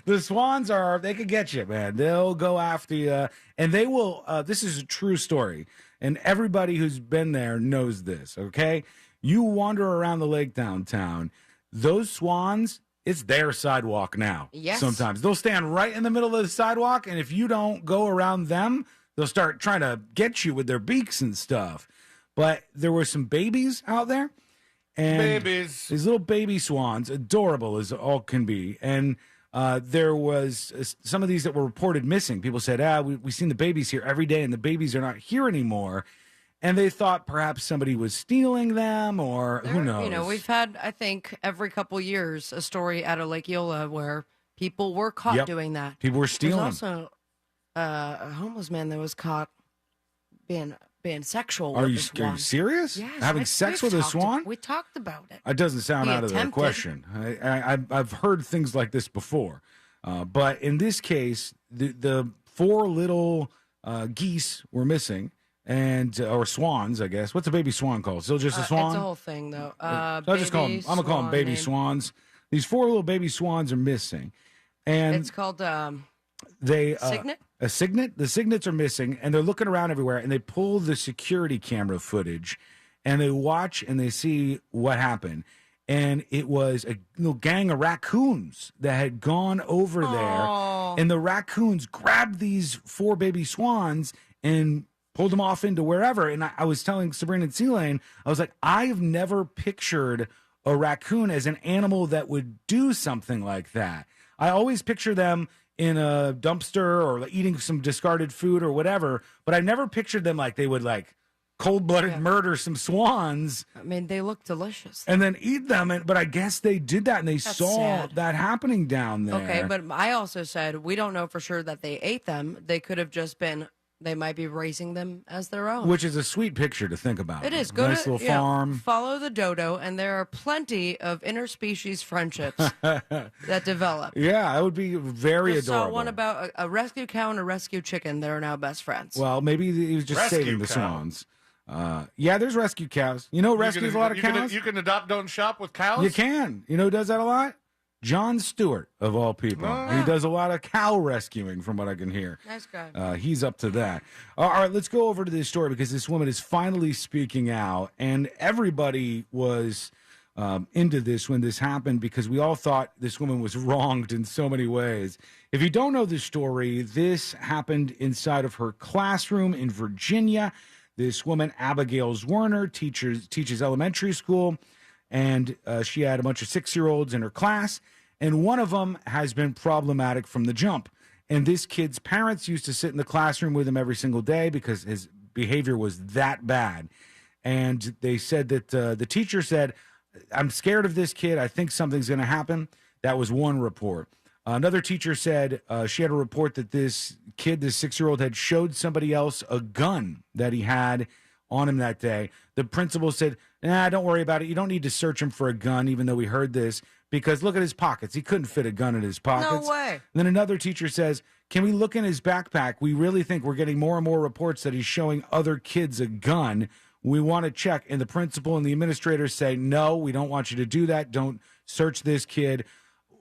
The swans they could get you, man. They'll go after you, and they will, this is a true story, and everybody who's been there knows this, okay? You wander around the lake downtown, those swans, it's their sidewalk now. Yes. Sometimes. They'll stand right in the middle of the sidewalk, and if you don't go around them, they'll start trying to get you with their beaks and stuff. But there were some babies out there. And babies. These little baby swans, adorable as all can be. And there was some of these that were reported missing. People said, we've seen the babies here every day, and the babies are not here anymore. And they thought perhaps somebody was stealing them, or who knows? You know, we've had, I think, every couple years, a story out of Lake Eola where people were caught doing that. People were stealing. There's also a homeless man that was caught being sexual. Are you serious? Yes, Having sex with a swan? We talked about it. It doesn't sound out of the question. I've heard things like this before, but in this case, the 4 little geese were missing, or swans, I guess. What's a baby swan called? Still just a swan? It's a whole thing, though. I'm gonna call them baby swans. These 4 little baby swans are missing, and it's called Cygnet? A cygnet? The cygnets are missing, and they're looking around everywhere, and they pull the security camera footage, and they watch, and they see what happened. And it was a little gang of raccoons that had gone over there, and the raccoons grabbed these 4 baby swans and pulled them off into wherever. And I was telling Sabrina and C-Lane, I was like, I've never pictured a raccoon as an animal that would do something like that. I always picture them in a dumpster or eating some discarded food or whatever, but I never pictured them like they would cold-blooded murder some swans. I mean, they look delicious. And then eat them, but I guess they did that, and they saw that happening down there. Okay, but I also said we don't know for sure that they ate them. They could have just been, they might be raising them as their own. Which is a sweet picture to think about. It is. Go nice to little farm. Follow the dodo, and there are plenty of interspecies friendships that develop. Yeah, that would be very Just adorable. saw one about a rescue cow and a rescue chicken. They're now best friends. Well, maybe he was just saving the swans. Yeah, there's rescue cows. You know who rescues a lot of cows? You can adopt, don't shop with cows? You can. You know who does that a lot? John Stewart, of all people. He does a lot of cow rescuing, from what I can hear. Nice guy. He's up to that. All right, let's go over to this story, because this woman is finally speaking out, and everybody was into this when this happened, because we all thought this woman was wronged in so many ways. If you don't know this story, this happened inside of her classroom in Virginia. This woman, Abigail Werner, teaches elementary school, and she had a bunch of 6-year-olds in her class, and one of them has been problematic from the jump. And this kid's parents used to sit in the classroom with him every single day because his behavior was that bad. And they said that the teacher said, I'm scared of this kid. I think something's going to happen. That was one report. Another teacher said she had a report that this kid, this 6-year-old, had showed somebody else a gun that he had on him that day. The principal said, don't worry about it. You don't need to search him for a gun, even though we heard this, because look at his pockets. He couldn't fit a gun in his pockets. No way. And then another teacher says, can we look in his backpack? We really think we're getting more and more reports that he's showing other kids a gun. We want to check. And the principal and the administrators say, no, we don't want you to do that. Don't search this kid.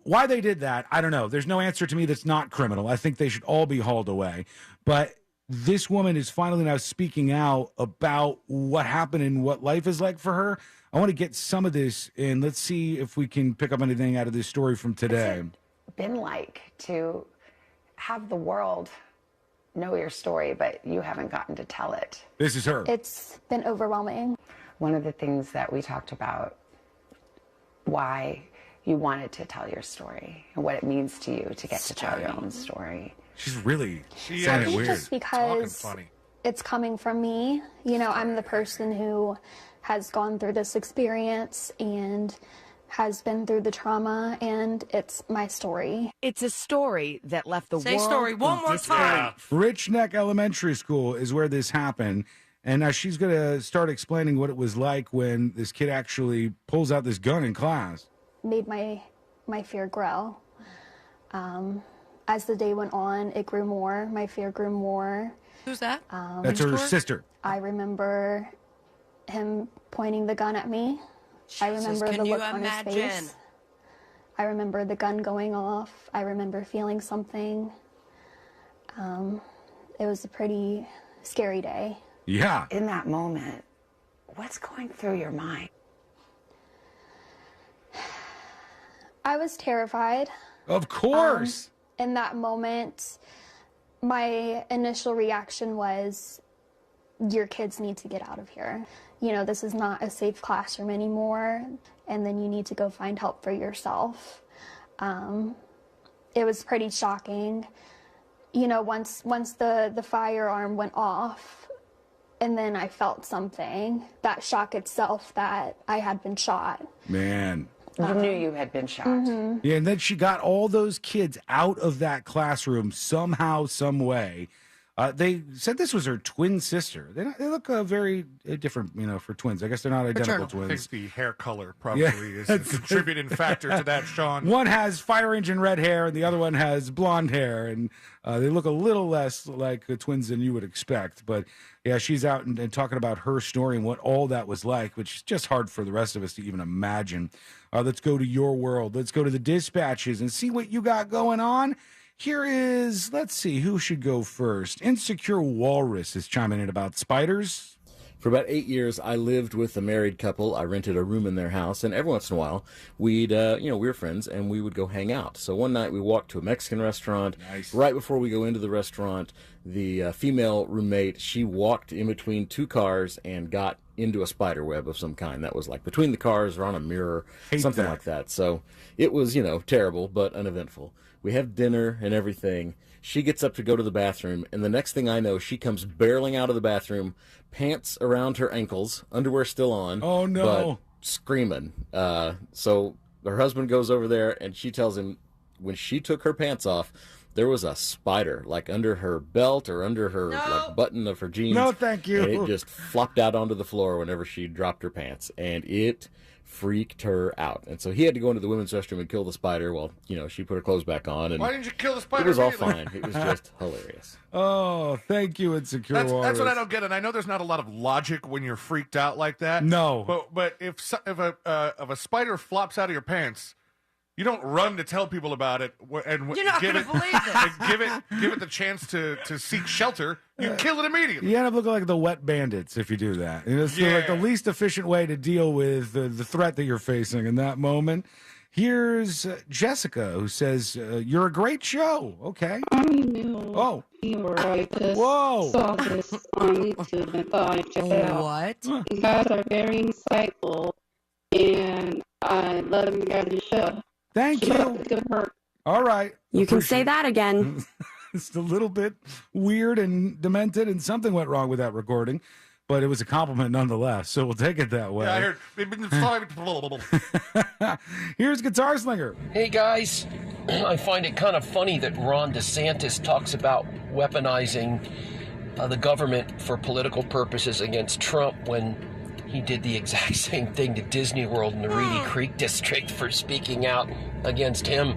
Why they did that, I don't know. There's no answer to me that's not criminal. I think they should all be hauled away. But this woman is finally now speaking out about what happened and what life is like for her. I want to get some of this, and let's see if we can pick up anything out of this story from today. What's it been like to have the world know your story, but you haven't gotten to tell it? This is her. It's been overwhelming. One of the things that we talked about, why you wanted to tell your story and what it means to you to get to tell your own story. She's really saying it it weird. just because it's coming from me. You know, I'm the person who has gone through this experience and has been through the trauma, and it's my story. It's a story that left the Say world story one more time. Rich Neck Elementary School is where this happened. And now she's going to start explaining what it was like when this kid actually pulls out this gun in class. Made my fear grow. As the day went on, it grew more. My fear grew more. Who's that? That's her sister. I remember him pointing the gun at me. I remember the look on his face. I remember the gun going off. I remember feeling something. It was a pretty scary day. Yeah. In that moment, what's going through your mind? I was terrified. Of course. In that moment, my initial reaction was, your kids need to get out of here. You know, this is not a safe classroom anymore, and then you need to go find help for yourself. It was pretty shocking. You know, once the firearm went off, and then I felt something, that shock itself that I had been shot. Man. You knew you had been shot. Mm-hmm. Yeah, and then she got all those kids out of that classroom somehow, some way. They said this was her twin sister. They look very different, you know, for twins. I guess they're not identical twins. I think the hair color probably is a contributing factor to that, Sean. One has fire engine red hair, and the other one has blonde hair, and they look a little less like the twins than you would expect. But yeah, she's out and talking about her story and what all that was like, which is just hard for the rest of us to even imagine. Let's go to your world. Let's go to the dispatches and see what you got going on. Here is, let's see, who should go first? Insecure Walrus is chiming in about spiders. For about 8 years, I lived with a married couple. I rented a room in their house, and every once in a while, we were friends, and we would go hang out. So one night, we walked to a Mexican restaurant. Nice. Right before we go into the restaurant, the female roommate, she walked in between two cars and got into a spider web of some kind that was like between the cars or on a mirror, something like that. So it was, terrible, but uneventful. We have dinner and everything. She gets up to go to the bathroom, and the next thing I know, she comes barreling out of the bathroom, pants around her ankles, underwear still on. Oh, no. But screaming. So her husband goes over there, and she tells him when she took her pants off, there was a spider, like under her belt or under her like button of her jeans. No, thank you. And it just flopped out onto the floor whenever she dropped her pants, and it freaked her out. And so he had to go into the women's restroom and kill the spider while, she put her clothes back on. And why didn't you kill the spider? It was all fine. It was just hilarious. Oh, thank you, Insecure Walrus. That's what I don't get, and I know there's not a lot of logic when you're freaked out like that. No. But if a spider flops out of your pants, you don't run to tell people about it and you're not going to believe it. And give it the chance to seek shelter. You kill it immediately. You end up looking like the wet bandits if you do that. It's like the least efficient way to deal with the threat that you're facing in that moment. Here's Jessica, who says, you're a great show. Okay. I knew you were right. Whoa. Saw this on YouTube and thought I'd check it out. What? You guys are very insightful, and I love you guys' show. Thank you. Good work. All right. You can say that again. It's a little bit weird and demented, and something went wrong with that recording, but it was a compliment nonetheless, so we'll take it that way. Yeah, I heard. Here's Guitar Slinger. Hey, guys. I find it kind of funny that Ron DeSantis talks about weaponizing the government for political purposes against Trump when he did the exact same thing to Disney World in the Reedy Creek District for speaking out against him.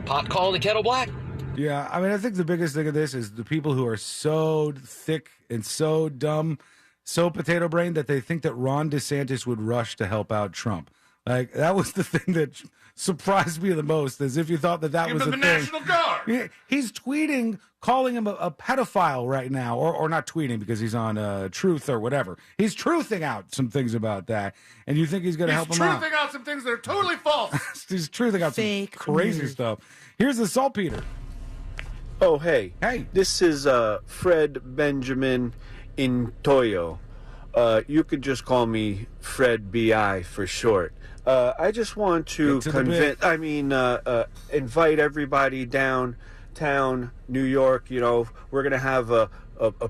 Pot calling the kettle black. Yeah, I mean, I think the biggest thing of this is the people who are so thick and so dumb, so potato brained that they think that Ron DeSantis would rush to help out Trump. Like, that was the thing that surprised me the most, as if you thought that was a thing. National Guard. Yeah, he's tweeting, calling him a pedophile right now, or not tweeting because he's on Truth or whatever. He's truthing out some things about that, and you think he's going to help him out. He's truthing out some things that are totally false. He's truthing out some crazy stuff. Here's the saltpeter. Oh, hey. Hey. This is Fred Benjamin Intoyo. You could just call me Fred B.I. for short. I just want to invite everybody downtown New York. We're going to have a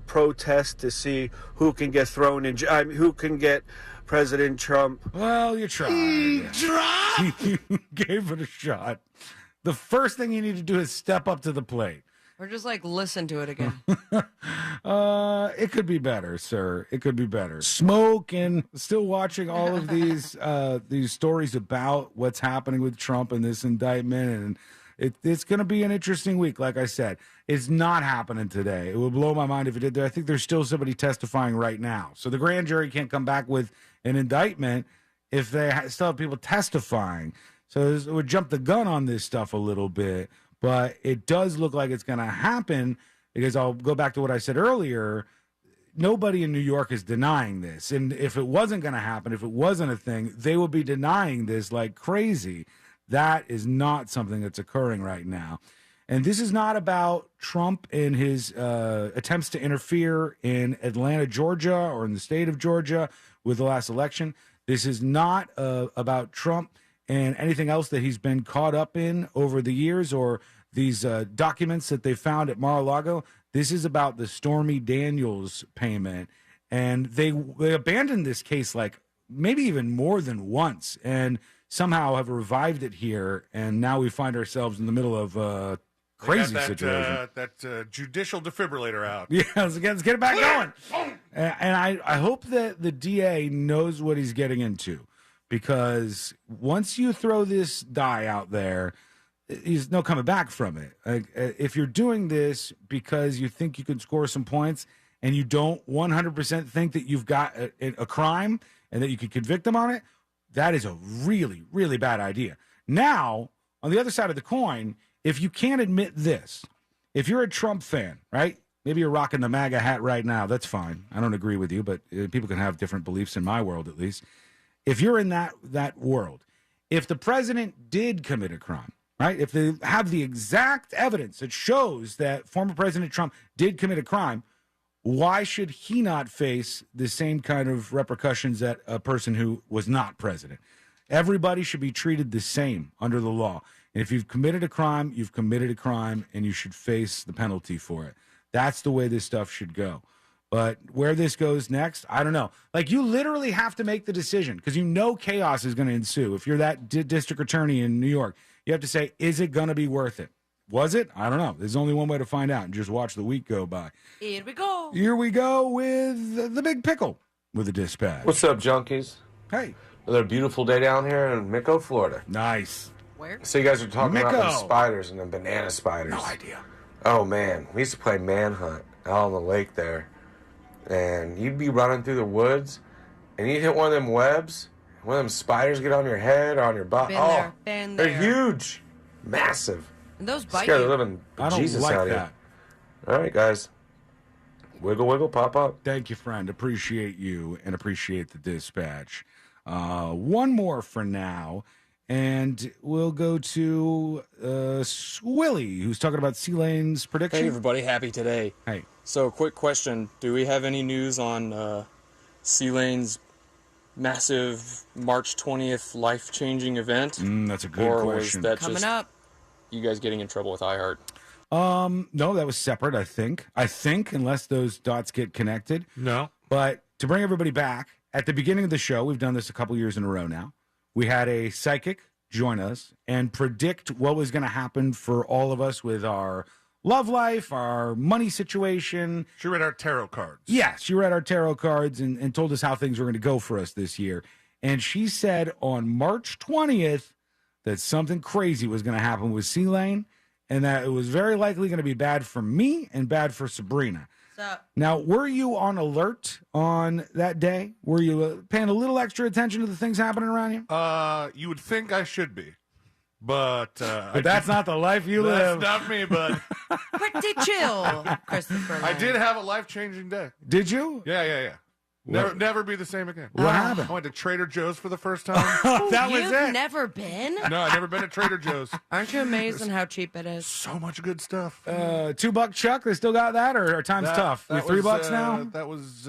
protest to see who can get thrown in who can get President Trump. Well, you tried. You gave it a shot. The first thing you need to do is step up to the plate. Or just like listen to it again. It could be better, sir. It could be better. Smoke and still watching all of these stories about what's happening with Trump and this indictment, and it's going to be an interesting week. Like I said, it's not happening today. It would blow my mind if it did. I think there's still somebody testifying right now, so the grand jury can't come back with an indictment if they still have people testifying. So it would jump the gun on this stuff a little bit, but it does look like it's going to happen because I'll go back to what I said earlier. Nobody in New York is denying this. And if it wasn't going to happen, if it wasn't a thing, they would be denying this like crazy. That is not something that's occurring right now. And this is not about Trump and his attempts to interfere in Atlanta, Georgia, or in the state of Georgia with the last election. This is not about Trump and anything else that he's been caught up in over the years or these documents that they found at Mar-a-Lago. This is about the Stormy Daniels payment. And they abandoned this case like maybe even more than once and somehow have revived it here. And now we find ourselves in the middle of a crazy situation. That judicial defibrillator out. Yeah, let's get it back going. And I hope that the DA knows what he's getting into. Because once you throw this die out there, there's no coming back from it. If you're doing this because you think you can score some points and you don't 100% think that you've got a crime and that you could convict them on it, that is a really, really bad idea. Now, on the other side of the coin, if you can't admit this, if you're a Trump fan, right? Maybe you're rocking the MAGA hat right now. That's fine. I don't agree with you, but people can have different beliefs in my world, at least. If you're in that world, if the president did commit a crime, right? If they have the exact evidence that shows that former President Trump did commit a crime, why should he not face the same kind of repercussions that a person who was not president? Everybody should be treated the same under the law. And if you've committed a crime, you've committed a crime, and you should face the penalty for it. That's the way this stuff should go. But where this goes next, I don't know. Like, you literally have to make the decision because you know chaos is going to ensue. If you're that district attorney in New York, you have to say, is it going to be worth it? Was it? I don't know. There's only one way to find out and just watch the week go by. Here we go. Here we go with the Big Pickle with the dispatch. What's up, junkies? Hey. Another beautiful day down here in Micco, Florida. Nice. Where? So you guys are talking about Micco. them spiders and them banana spiders. No idea. Oh, man. We used to play manhunt out on the lake there. And you'd be running through the woods, and you'd hit one of them webs. One of them spiders get on your head or on your body. Been they're there. huge. Massive. And those bite Scare you. the living I don't Jesus like out that. here. All right, guys. Wiggle, wiggle, pop up. Thank you, friend. Appreciate you and appreciate the dispatch. One more for now, and we'll go to Willie, who's talking about C-Lane's prediction. Hey, everybody. Happy today. Hey. So, quick question. Do we have any news on C-Lane's massive March 20th life-changing event? That's a good or question. Was that Coming just up. you guys getting in trouble with iHeart? No, that was separate, I think. Unless those dots get connected. No. But to bring everybody back, at the beginning of the show, we've done this a couple years in a row now. We had a psychic join us and predict what was going to happen for all of us with our love life, our money situation. She read our tarot cards. Yeah, she read our tarot cards and told us how things were going to go for us this year. And she said on March 20th that something crazy was going to happen with C-Lane and that it was very likely going to be bad for me and bad for Sabrina. Now, were you on alert on that day? Were you paying a little extra attention to the things happening around you? You would think I should be. But that's not the life you live. That's not me, bud. Pretty chill, Christopher. I did have a life-changing day. Did you? Yeah. Never be the same again. What happened? I went to Trader Joe's for the first time. That was You've it. never been? No, I've never been to Trader Joe's. Aren't you amazed on how cheap it is? So much good stuff. $2 Chuck, they still got that, or time's tough? You're $3 now? That was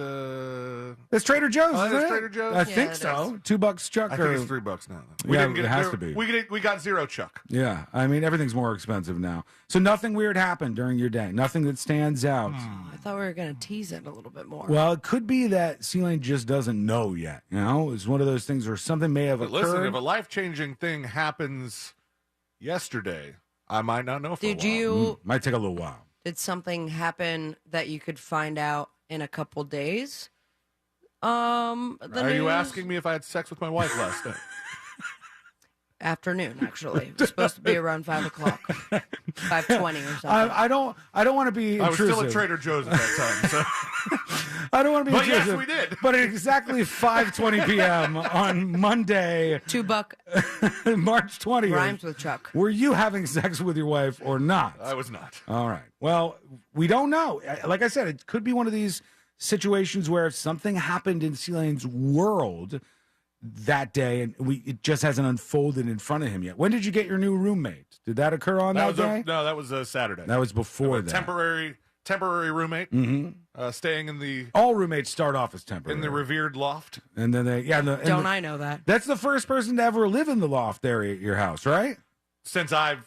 It's Trader Joe's, Oh, isn't that's it? Trader Joe's? I Yeah, think it so. $2 Chuck. I think it's $3 now. It has to be. We got zero Chuck. Yeah, I mean, everything's more expensive now. So nothing weird happened during your day. Nothing that stands out. I thought we were going to tease it a little bit more. Well, it could be that C-Lane just doesn't know yet. You know, it's one of those things where something may have But occurred. listen, if a life-changing thing happens yesterday, I might not know for a while. Might take a little while. Did something happen that you could find out in a couple days? Are you asking me if I had sex with my wife last night? Afternoon, actually. It was supposed to be around 5 o'clock. 5:20 or something. I don't want to be intrusive. I was still at Trader Joe's at that time, so. I don't want to be But yes, intrusive. we did. But at exactly 5:20 p.m. on Monday, $2 March 20th. Rhymes with Chuck. Were you having sex with your wife or not? I was not. All right. Well, we don't know. Like I said, it could be one of these situations where something happened in C-Lane's world that day, and it just hasn't unfolded in front of him yet. When did you get your new roommate? Did that occur on that day? No, that was Saturday. That was before that. Temporary roommate. Mm-hmm. Staying in the. All roommates start off as temporary. In the revered loft. And then they, Don't I know that? That's the first person to ever live in the loft area at your house, right? Since under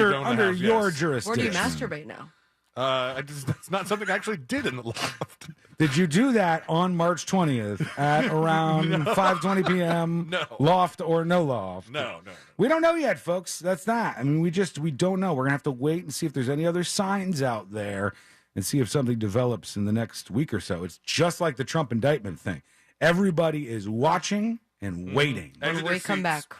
we've owned the house, your yes. jurisdiction. Where do you masturbate now? That's not something I actually did in the loft. Did you do that on March 20th at around 5:20 p.m.? No. Loft or no loft? No. We don't know yet, folks. That's not. I mean, we don't know. We're going to have to wait and see if there's any other signs out there and see if something develops in the next week or so. It's just like the Trump indictment thing. Everybody is watching and waiting. When we come back,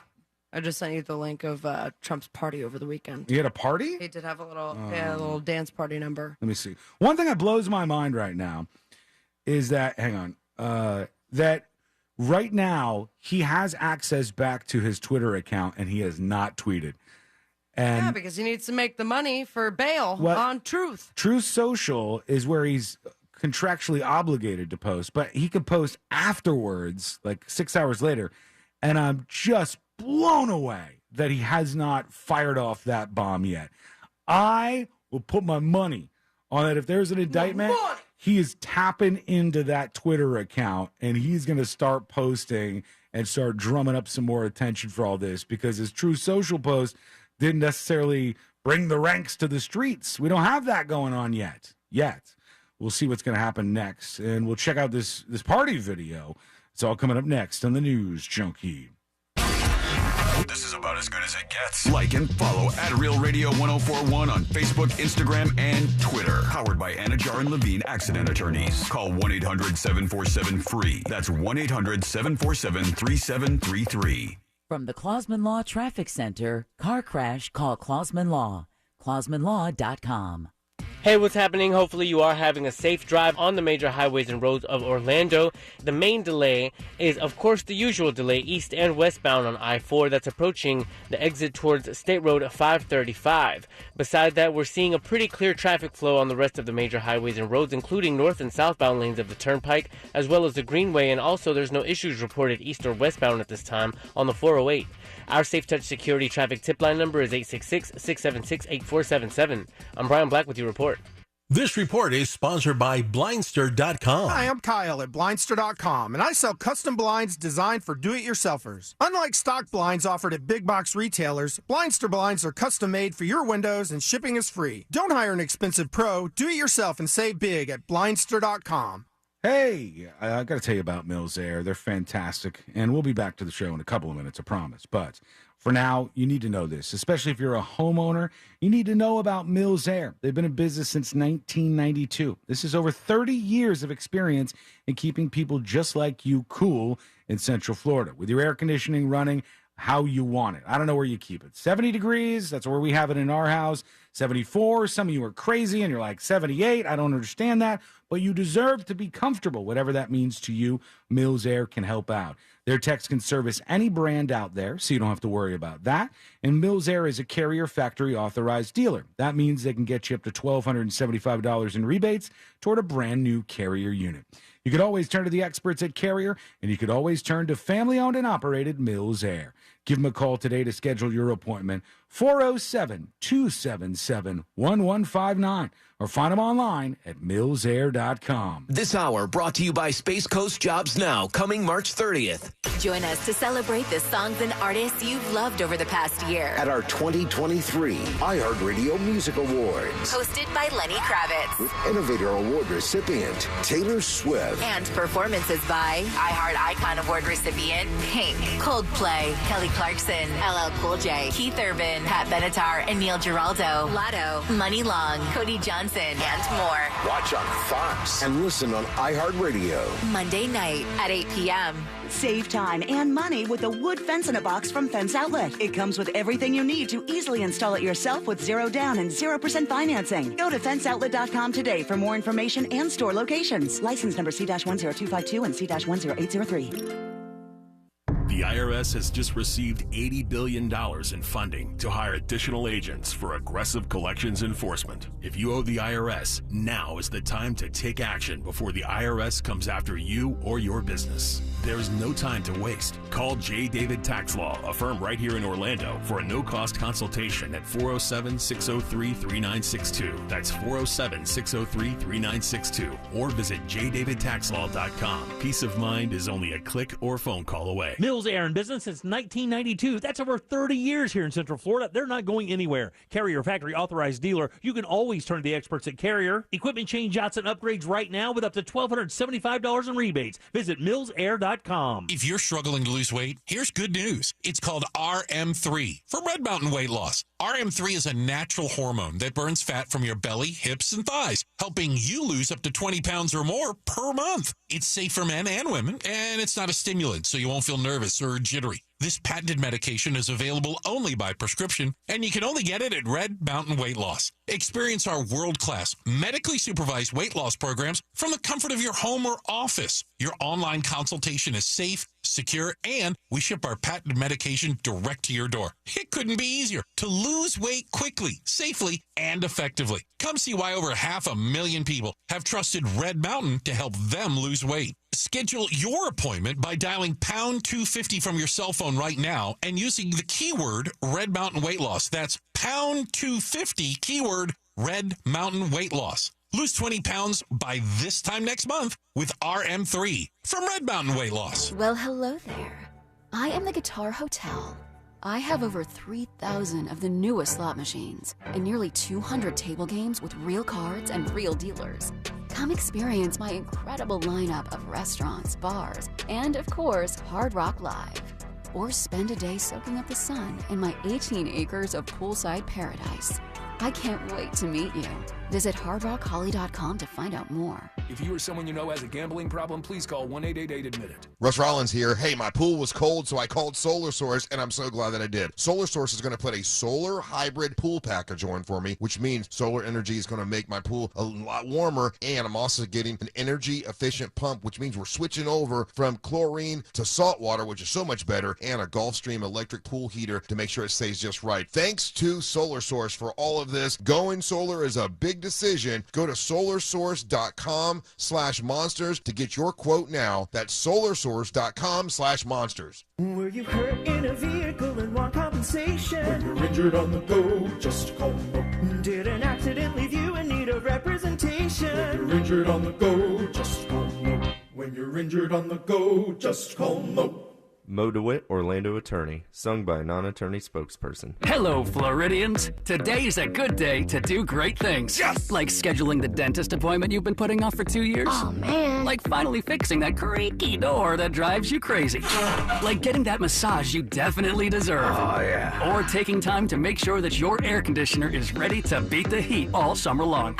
I just sent you the link of Trump's party over the weekend. You had a party? He did have a little dance party number. Let me see. One thing that blows my mind right now is that, that right now he has access back to his Twitter account and he has not tweeted. And yeah, because he needs to make the money for bail on Truth. Truth Social is where he's contractually obligated to post, but he could post afterwards, like 6 hours later, and I'm just blown away that he has not fired off that bomb yet. I will put my money on that. If there's an indictment, he is tapping into that Twitter account and he's going to start posting and start drumming up some more attention for all this, because his True Social post didn't necessarily bring the ranks to the streets. We don't have that going on yet. We'll see what's going to happen next, and we'll check out this party video. It's all coming up next on the News Junkie. This is about as good as it gets. Like and follow @RealRadio1041 on Facebook, Instagram, and Twitter. Powered by Anajar and Levine Accident Attorneys. Call 1-800-747-FREE. That's 1-800-747-3733. From the Clausman Law Traffic Center, car crash, call Clausman Law. ClausmanLaw.com. Hey, what's happening? Hopefully you are having a safe drive on the major highways and roads of Orlando. The main delay is, of course, the usual delay east and westbound on I-4 that's approaching the exit towards State Road 535. Besides that, we're seeing a pretty clear traffic flow on the rest of the major highways and roads, including north and southbound lanes of the Turnpike, as well as the Greenway, and also there's no issues reported east or westbound at this time on the 408. Our Safe Touch Security traffic tip line number is 866-676-8477. I'm Brian Black with your report. This report is sponsored by Blindster.com. Hi, I'm Kyle at Blindster.com, and I sell custom blinds designed for do-it-yourselfers. Unlike stock blinds offered at big box retailers, Blindster blinds are custom made for your windows and shipping is free. Don't hire an expensive pro. Do it yourself and save big at Blindster.com. Hey, I got to tell you about Mills Air. They're fantastic, and we'll be back to the show in a couple of minutes, I promise. But for now, you need to know this, especially if you're a homeowner. You need to know about Mills Air. They've been in business since 1992. This is over 30 years of experience in keeping people just like you cool in Central Florida, with your air conditioning running how you want it. I don't know where you keep it. 70 degrees, that's where we have it in our house. 74, some of you are crazy and you're like 78. I don't understand that, but you deserve to be comfortable, whatever that means to you. Mills Air can help out. Their techs can service any brand out there, so you don't have to worry about that. And Mills Air is a Carrier Factory authorized dealer. That means they can get you up to $1,275 in rebates toward a brand new Carrier unit. You could always turn to the experts at Carrier, and you could always turn to family-owned and operated Mills Air. Give them a call today to schedule your appointment, 407-277-1159, or find them online at millsair.com. This hour brought to you by Space Coast Jobs Now, coming March 30th. Join us to celebrate the songs and artists you've loved over the past year. At our 2023 iHeartRadio Music Awards. Hosted by Lenny Kravitz. With Innovator Award recipient Taylor Swift. And performances by iHeart Icon Award recipient Pink, Coldplay, Kelly Clarkson, LL Cool J, Keith Urban, Pat Benatar, and Neil Giraldo, Lotto, Money Long, Cody Johnson, and more. Watch on Fox and listen on iHeartRadio. Monday night at 8 p.m. Save time and money with the wood fence in a box from Fence Outlet. It comes with everything you need to easily install it yourself with 0 down and 0% financing. Go to fenceoutlet.com today for more information and store locations. License number C-10252 and C-10803. The IRS has just received $80 billion in funding to hire additional agents for aggressive collections enforcement. If you owe the IRS, now is the time to take action before the IRS comes after you or your business. There's no time to waste. Call J. David Tax Law, a firm right here in Orlando, for a no-cost consultation at 407-603-3962. That's 407-603-3962. Or visit jdavidtaxlaw.com. Peace of mind is only a click or phone call away. Mills Air and Business since 1992. That's over 30 years here in Central Florida. They're not going anywhere. Carrier factory authorized dealer. You can always turn to the experts at Carrier. Equipment change-outs and upgrades right now with up to $1,275 in rebates. Visit millsair.com. If you're struggling to lose weight, here's good news. It's called RM3 for Red Mountain Weight Loss. RM3 is a natural hormone that burns fat from your belly, hips, and thighs, helping you lose up to 20 pounds or more per month. It's safe for men and women, and it's not a stimulant, so you won't feel nervous or jittery. This patented medication is available only by prescription, and you can only get it at Red Mountain Weight Loss. Experience our world-class, medically supervised weight loss programs from the comfort of your home or office. Your online consultation is safe, secure, and we ship our patented medication direct to your door. It couldn't be easier to lose weight quickly, safely, and effectively. Come see why over 500,000 people have trusted Red Mountain to help them lose weight. Schedule your appointment by dialing pound 250 from your cell phone right now and using the keyword Red Mountain Weight Loss. That's pound 250 keyword Red Mountain Weight Loss. Lose 20 pounds by this time next month with RM3 from Red Mountain Weight Loss. Well, hello there. I am the Guitar Hotel. I have over 3,000 of the newest slot machines and nearly 200 table games with real cards and real dealers. Come experience my incredible lineup of restaurants, bars, and of course, Hard Rock Live. Or spend a day soaking up the sun in my 18 acres of poolside paradise. I can't wait to meet you. Visit hardrockholly.com to find out more. If you or someone you know has a gambling problem, please call 1-888-ADMIT-IT. Russ Rollins here. Hey, my pool was cold, so I called Solar Source, and I'm so glad that I did. Solar Source is going to put a solar hybrid pool package on for me, which means solar energy is going to make my pool a lot warmer, and I'm also getting an energy-efficient pump, which means we're switching over from chlorine to salt water, which is so much better, and a Gulfstream electric pool heater to make sure it stays just right. Thanks to Solar Source for all of this. Going solar is a big decision. Go to solarsource.com/monsters to get your quote now. That's solarsource.com/monsters. Were you hurt in a vehicle and want compensation? When you're injured on the go, just call Mo. Did an accident leave you in need of representation? When you're injured on the go, just call Mo. When you're injured on the go, just call Mo. Mo DeWitt, Orlando attorney, sung by a non-attorney spokesperson. Hello, Floridians. Today's a good day to do great things. Yes! Like scheduling the dentist appointment you've been putting off for 2 years. Oh, man. Like finally fixing that creaky door that drives you crazy. Like getting that massage you definitely deserve. Oh, yeah. Or taking time to make sure that your air conditioner is ready to beat the heat all summer long.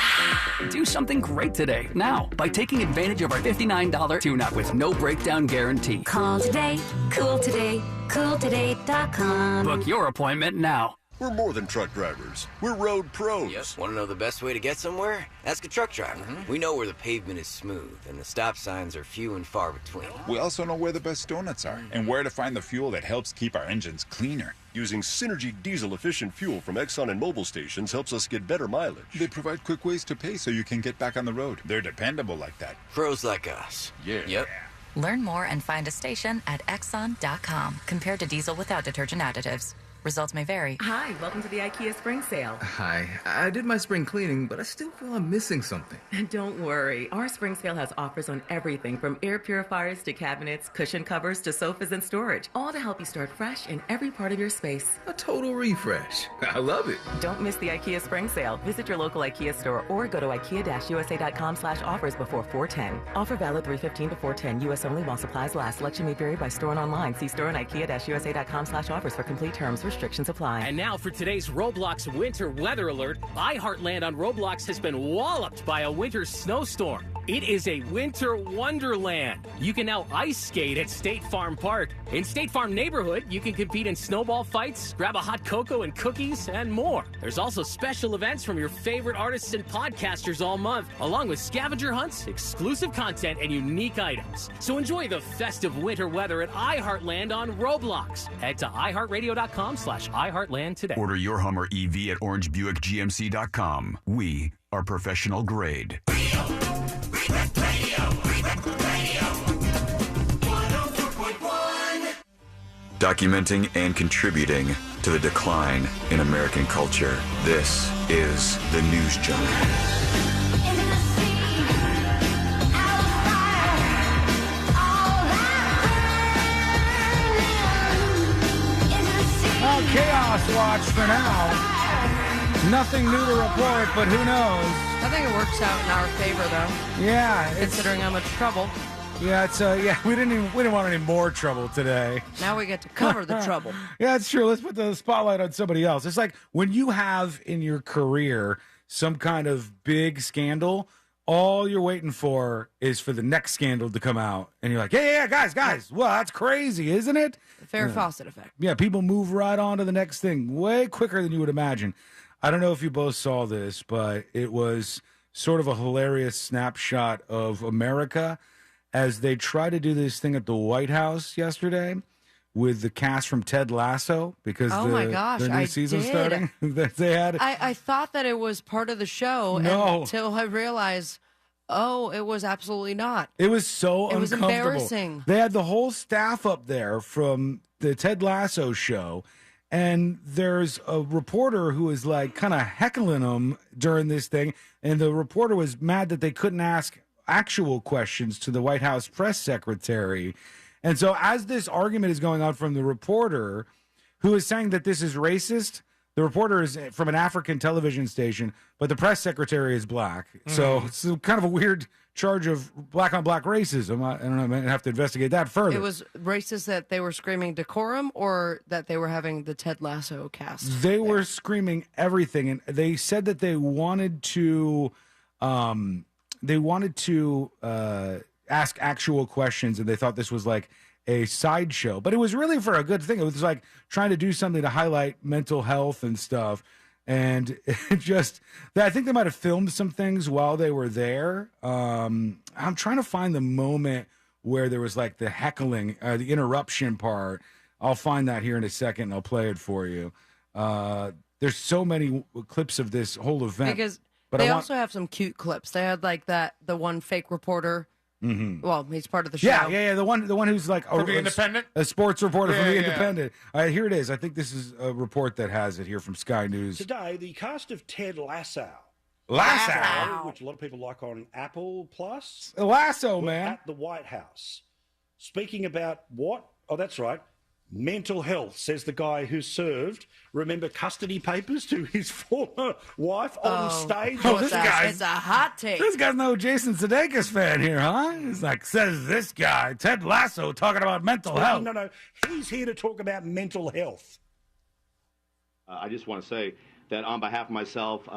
Do something great today, now, by taking advantage of our $59 tune-up with no breakdown guarantee. Call today. Cool today, cooltoday.com. Book your appointment now. We're more than truck drivers. We're road pros. Yep. Want to know the best way to get somewhere? Ask a truck driver. We know where the pavement is smooth and the stop signs are few and far between. We also know where the best donuts are and where to find the fuel that helps keep our engines cleaner. Using Synergy diesel-efficient fuel from Exxon and Mobil stations helps us get better mileage. They provide quick ways to pay so you can get back on the road. They're dependable like that. Pros like us. Yeah. Yep. Learn more and find a station at Exxon.com compared to diesel without detergent additives. Results may vary. Hi, welcome to the IKEA Spring Sale. Hi, I did my spring cleaning, but I still feel I'm missing something. Don't worry, our Spring Sale has offers on everything from air purifiers to cabinets, cushion covers to sofas and storage, all to help you start fresh in every part of your space. A total refresh. I love it. Don't miss the IKEA Spring Sale. Visit your local IKEA store or go to IKEA-USA.com/offers before 4/10. Offer valid 3/15 to 4/10. U.S. only while supplies last. Selection may vary by store and online. See store and IKEA-USA.com/offers for complete terms. Restrictions apply. And now for today's Roblox winter weather alert. iHeartland on Roblox has been walloped by a winter snowstorm. It is a winter wonderland. You can now ice skate at State Farm Park. In State Farm Neighborhood, you can compete in snowball fights, grab a hot cocoa and cookies, and more. There's also special events from your favorite artists and podcasters all month, along with scavenger hunts, exclusive content, and unique items. So enjoy the festive winter weather at iHeartland on Roblox. Head to iHeartRadio.com/iHeartland today. Order your Hummer EV at OrangeBuickGMC.com. We are professional grade. Documenting and contributing to the decline in American culture. This is the News Junkie. Chaos watch for now. Nothing new to report, but who knows? I think it works out in our favor, though. Yeah, considering how much trouble. Yeah, we didn't want any more trouble today. Now we get to cover the trouble. Yeah, it's true. Let's put the spotlight on somebody else. It's like when you have in your career some kind of big scandal, all you're waiting for is for the next scandal to come out. And you're like, yeah, guys. Well, that's crazy, isn't it? The Farrah Fawcett effect. Yeah, people move right on to the next thing way quicker than you would imagine. I don't know if you both saw this, but it was sort of a hilarious snapshot of America as they try to do this thing at the White House yesterday with the cast from Ted Lasso because my gosh, the new season's starting. They had. I thought that it was part of the show until I realized, it was absolutely not. It was so uncomfortable. It was embarrassing. They had the whole staff up there from the Ted Lasso show. And there's a reporter who is like kind of heckling them during this thing. And the reporter was mad that they couldn't ask actual questions to the White House press secretary. And so as this argument is going on from the reporter who is saying that this is racist, the reporter is from an African television station, but the press secretary is black. So it's kind of a weird charge of black-on-black racism. I don't know. I might have to investigate that further. It was racist that they were screaming decorum or that they were having the Ted Lasso cast? They were screaming everything, and they said that they wanted to ask actual questions, and they thought this was like a sideshow. But it was really for a good thing. It was like trying to do something to highlight mental health and stuff. And it just, I think they might have filmed some things while they were there. I'm trying to find the moment where there was like the heckling, the interruption part. I'll find that here in a second and I'll play it for you. There's so many clips of this whole event. Because they also have some cute clips. They had like the one fake reporter. Mm-hmm. Well, he's part of the show. Yeah. The one who's like from the Independent, a sports reporter from the Independent. All right, here it is. I think this is a report that has it here from Sky News. Today, the cast of Ted Lasso, which a lot of people like on Apple Plus. Lasso, man, at the White House, speaking about what? Oh, that's right. Mental health, says the guy who served, remember, custody papers to his former wife on stage. It's a hot take. This guy's no Jason Sudeikis fan here, huh? He's like, says this guy, Ted Lasso, talking about mental health. No. He's here to talk about mental health. I just want to say that on behalf of myself,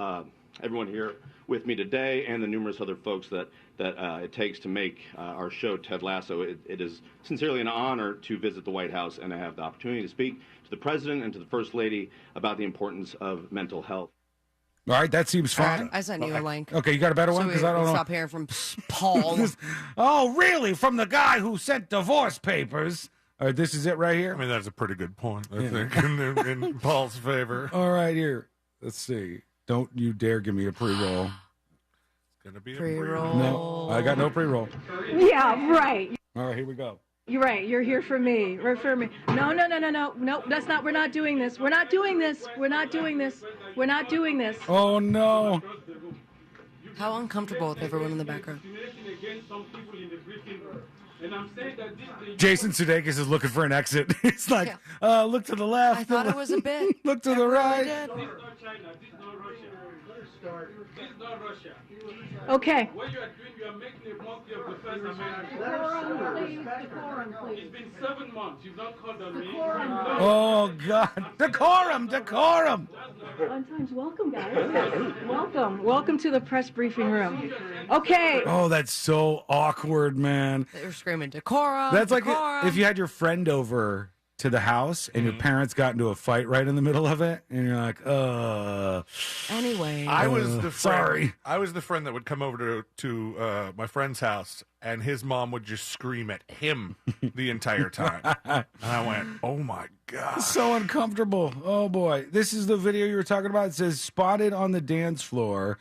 everyone here with me today, and the numerous other folks that it takes to make our show, Ted Lasso, it is sincerely an honor to visit the White House and to have the opportunity to speak to the President and to the First Lady about the importance of mental health. All right, that seems fine. I sent you a link. Okay, you got a better one? Because I don't know. Stop hearing from Paul. Oh, really? From the guy who sent divorce papers. All right, this is it right here? I mean, that's a pretty good point, I think, in Paul's favor. All right, here. Let's see. Don't you dare give me a pre-roll. It's going to be pre-roll. No, I got no pre-roll. Yeah, right. All right, here we go. You're right. You're here for me. Refer me. No. That's not. We're not doing this. We're not doing this. We're not doing this. We're not doing this. Oh, no. How uncomfortable with everyone in the background. Jason Sudeikis is looking for an exit. He's like, look to the left. I thought it was a bit. Look to the right. Okay. What you are doing, you are making a monkey of the First Amendment. It's been 7 months. You've not called on me. Oh, God. Decorum. On times. Welcome, guys. Welcome to the press briefing room. Okay. Oh, that's so awkward, man. They were screaming, decorum. That's like decorum. if you had your friend over to the house and your parents got into a fight right in the middle of it, and you're like, Anyway. I was the friend, sorry. I was the friend that would come over to my friend's house, and his mom would just scream at him the entire time. And I went, oh, my God. So uncomfortable. Oh, boy. This is the video you were talking about. It says, spotted on the dance floor.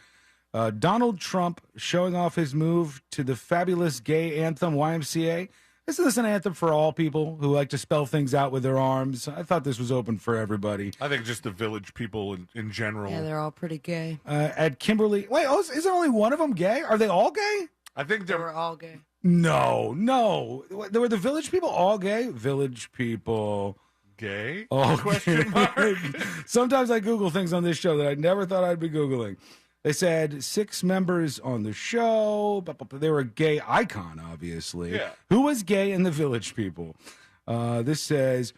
Donald Trump showing off his move to the fabulous gay anthem YMCA. Isn't this an anthem for all people who like to spell things out with their arms? I thought this was open for everybody. I think just the village people in general. Yeah, they're all pretty gay. At Kimberly. Wait, isn't only one of them gay? Are they all gay? I think They were all gay. No. Were the village people all gay? Village people. Gay? Oh, question mark. Sometimes I Google things on this show that I never thought I'd be Googling. They said 6 members on the show. They were a gay icon, obviously. Yeah. Who was gay in the village people? This says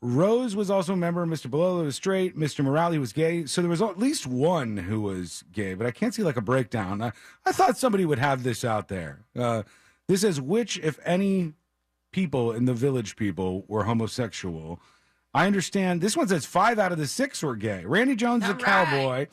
Rose was also a member. Mr. Bololo was straight. Mr. Morale was gay. So there was at least one who was gay, but I can't see like a breakdown. I thought somebody would have this out there. This says which, if any, people in the village people were homosexual. I understand. This one says 5 out of the 6 were gay. Randy Jones, the cowboy.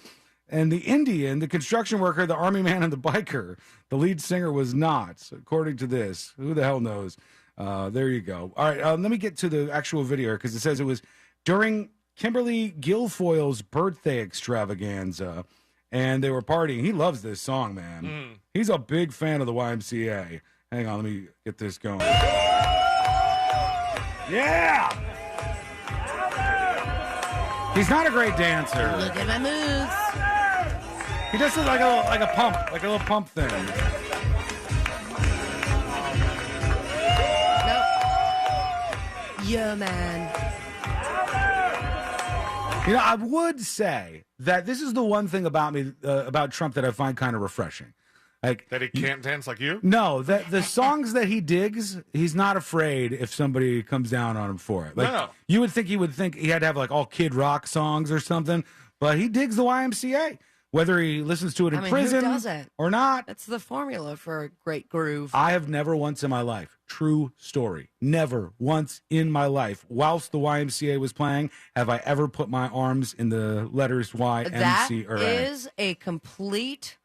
And the Indian, the construction worker, the army man, and the biker. The lead singer was not, according to this. Who the hell knows? There you go. All right, let me get to the actual video because it says it was during Kimberly Guilfoyle's birthday extravaganza, and they were partying. He loves this song, man. He's a big fan of the YMCA. Hang on, let me get this going. Yeah! He's not a great dancer. Look at my moves. He does it like a pump, like a little pump thing. Nope. Yeah, man. You know, I would say that this is the one thing about me, about Trump that I find kind of refreshing. Like that he can't dance like you? No, that the songs that he digs, he's not afraid if somebody comes down on him for it. Like No. you would think he had to have like all Kid Rock songs or something, but he digs the YMCA. Whether he listens to it in prison who doesn't? or not. That's the formula for a great groove. I have never once in my life, true story, never once in my life, whilst the YMCA was playing, have I ever put my arms in the letters Y, That M, C, or A. is a complete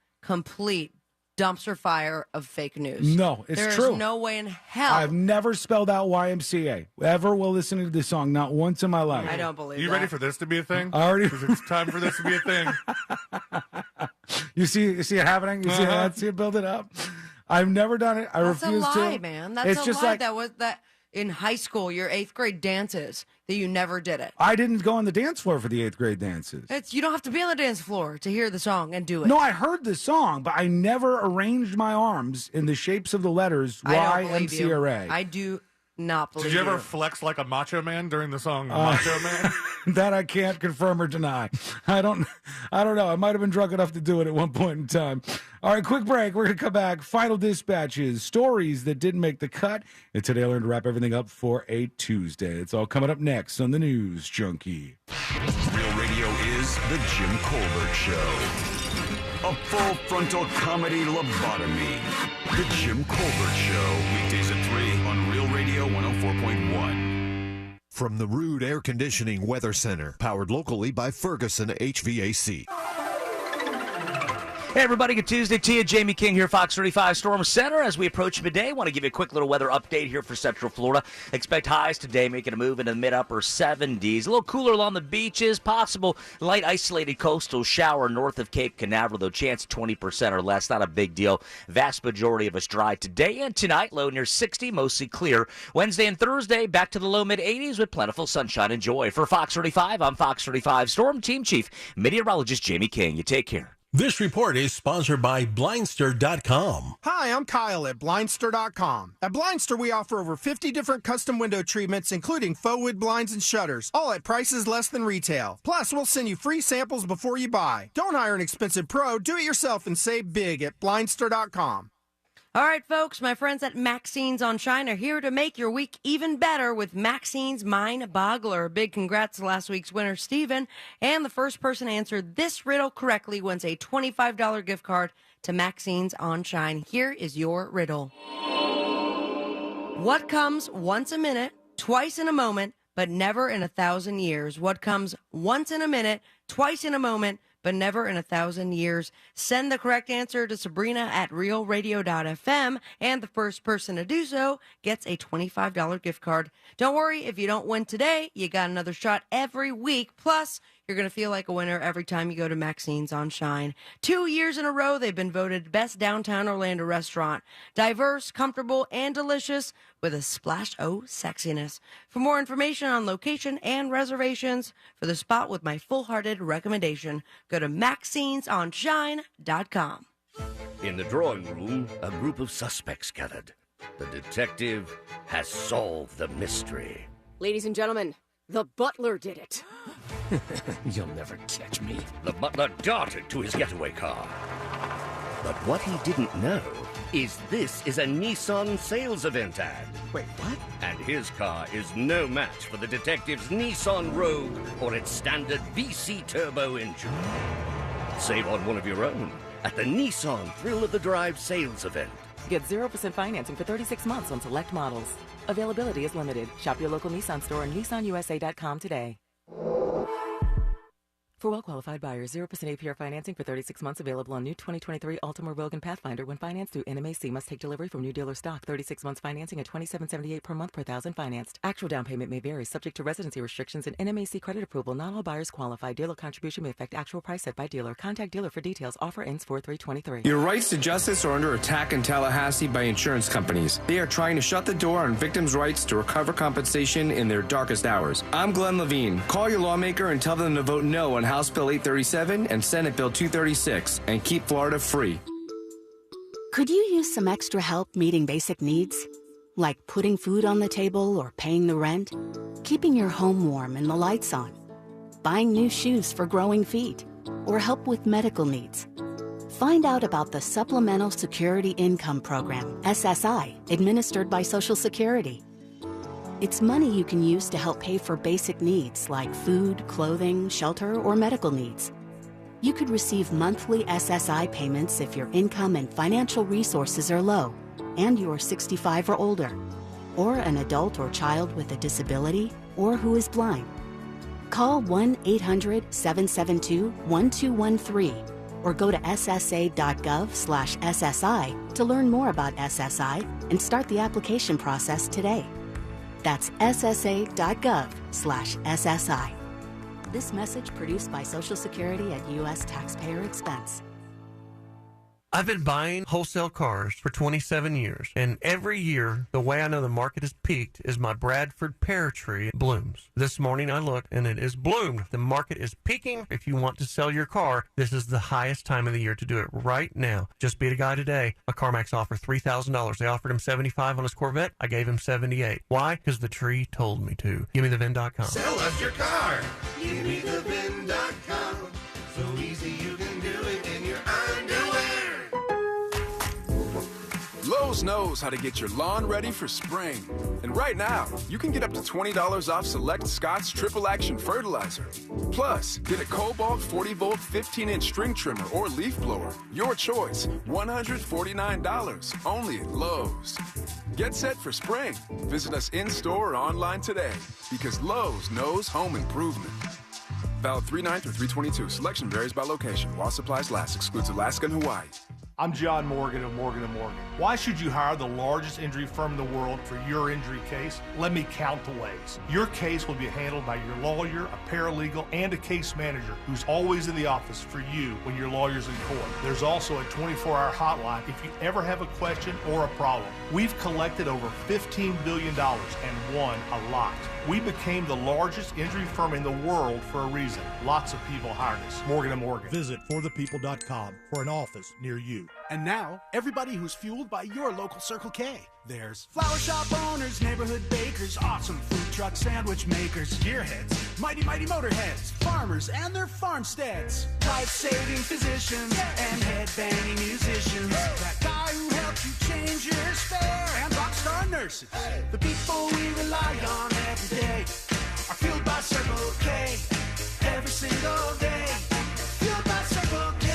dumpster fire of fake news. No, it's true. There's no way in hell. I've never spelled out YMCA ever while listening to this song, not once in my life. I don't believe You that. ready for this to be a thing? I already. Because it's time for this to be a thing. You see it happening? You see it build it up? I've never done it. I That's refuse a lie, to. man. That's it's a just lie. like That was that in high school, your 8th grade dances, that you never did it. I didn't go on the dance floor for the 8th grade dances. You don't have to be on the dance floor to hear the song and do it. No, I heard the song, but I never arranged my arms in the shapes of the letters I don't Y, M, believe C, you. or A. I do not believe Did you ever flex like a macho man during the song Macho Man? That I can't confirm or deny. I don't know. I might have been drunk enough to do it at one point in time. All right, quick break. We're going to come back. Final dispatches, stories that didn't make the cut. And today I learned to wrap everything up for a Tuesday. It's all coming up next on the News Junkie. Real Radio is The Jim Colbert Show. A full frontal comedy lobotomy. The Jim Colbert Show. Weekdays at 3 on Real Radio 104.1. From the Rude Air Conditioning Weather Center, powered locally by Ferguson HVAC. Hey, everybody, good Tuesday to you. Jamie King here, Fox 35 Storm Center. As we approach midday, I want to give you a quick little weather update here for Central Florida. Expect highs today making a move into the mid-upper 70s. A little cooler along the beaches. Possible light isolated coastal shower north of Cape Canaveral, though chance 20% or less. Not a big deal. Vast majority of us dry today and tonight. Low near 60, mostly clear. Wednesday and Thursday, back to the low mid-80s with plentiful sunshine and joy. For Fox 35, I'm Fox 35 Storm Team Chief Meteorologist Jamie King. You take care. This report is sponsored by Blindster.com. Hi, I'm Kyle at Blindster.com. At Blindster, we offer over 50 different custom window treatments, including faux wood blinds and shutters, all at prices less than retail. Plus, we'll send you free samples before you buy. Don't hire an expensive pro. Do it yourself and save big at Blindster.com. All right, folks, my friends at Maxine's on Shine are here to make your week even better with Maxine's Mind Boggler. Big congrats to last week's winner, Steven. And the first person to answer this riddle correctly wins a $25 gift card to Maxine's on Shine. Here is your riddle. What comes once a minute, twice in a moment, but never in 1,000 years? What comes once in a minute, twice in a moment, but never in 1,000 years? Send the correct answer to Sabrina at realradio.fm, and the first person to do so gets a $25 gift card. Don't worry, if you don't win today, you got another shot every week. Plus, you're going to feel like a winner every time you go to Maxine's on Shine. 2 years in a row, they've been voted best downtown Orlando restaurant. Diverse, comfortable, and delicious with a splash of sexiness. For more information on location and reservations for the spot with my full-hearted recommendation, go to Maxine'sOnShine.com. In the drawing room, a group of suspects gathered. The detective has solved the mystery. Ladies and gentlemen, the butler did it. You'll never catch me. The butler darted to his getaway car. But what he didn't know is this is a Nissan sales event ad. Wait, what? And his car is no match for the detective's Nissan Rogue or its standard VC turbo engine. Save on one of your own at the Nissan Thrill of the Drive sales event. Get 0% financing for 36 months on select models. Availability is limited. Shop your local Nissan store and nissanusa.com today. For well-qualified buyers, 0% APR financing for 36 months available on new 2023 Altima Rogue and Pathfinder when financed through NMAC. Must take delivery from new dealer stock. 36 months financing at $27.78 per month per thousand financed. Actual down payment may vary, subject to residency restrictions and NMAC credit approval. Not all buyers qualify. Dealer contribution may affect actual price set by dealer. Contact dealer for details. Offer ends 4/3/23. Your rights to justice are under attack in Tallahassee by insurance companies. They are trying to shut the door on victims' rights to recover compensation in their darkest hours. I'm Glenn Levine. Call your lawmaker and tell them to vote no on House Bill 837 and Senate Bill 236 and keep Florida free. Could you use some extra help meeting basic needs? Like putting food on the table or paying the rent? Keeping your home warm and the lights on? Buying new shoes for growing feet? Or help with medical needs? Find out about the Supplemental Security Income Program, SSI, administered by Social Security. It's money you can use to help pay for basic needs like food, clothing, shelter, or medical needs. You could receive monthly SSI payments if your income and financial resources are low and you are 65 or older, or an adult or child with a disability, or who is blind. Call 1-800-772-1213 or go to ssa.gov/SSI to learn more about SSI and start the application process today. That's ssa.gov/SSI. This message produced by Social Security at U.S. taxpayer expense. I've been buying wholesale cars for 27 years, and every year, the way I know the market has peaked is my Bradford pear tree blooms. This morning I looked, and it is bloomed. The market is peaking. If you want to sell your car, this is the highest time of the year to do it right now. Just beat a guy today. A CarMax offer $3,000. They offered him $75 on his Corvette. I gave him $78. Why? Because the tree told me to. GimmeTheVin.com. Sell us your car. GimmeTheVin.com. So easy you can do it in your underwear. Lowe's knows how to get your lawn ready for spring. And right now, you can get up to $20 off select Scott's Triple Action Fertilizer. Plus, get a Cobalt 40-volt 15-inch string trimmer or leaf blower. Your choice, $149, only at Lowe's. Get set for spring. Visit us in-store or online today, because Lowe's knows home improvement. Valid 3/9 through 3/22. Selection varies by location. While supplies last. Excludes Alaska and Hawaii. I'm John Morgan of Morgan & Morgan. Why should you hire the largest injury firm in the world for your injury case? Let me count the ways. Your case will be handled by your lawyer, a paralegal, and a case manager who's always in the office for you when your lawyer's in court. There's also a 24-hour hotline if you ever have a question or a problem. We've collected over $15 billion and won a lot. We became the largest injury firm in the world for a reason. Lots of people hired us. Morgan & Morgan. Visit forthepeople.com for an office near you. And now, everybody who's fueled by your local Circle K. There's flower shop owners, neighborhood bakers, awesome food truck sandwich makers, gearheads, mighty motorheads, farmers and their farmsteads, life-saving physicians and head-banging musicians, that guy who helped you change your spare, and rockstar nurses. The people we rely on every day are fueled by Circle K. Every single day, fueled by Circle K.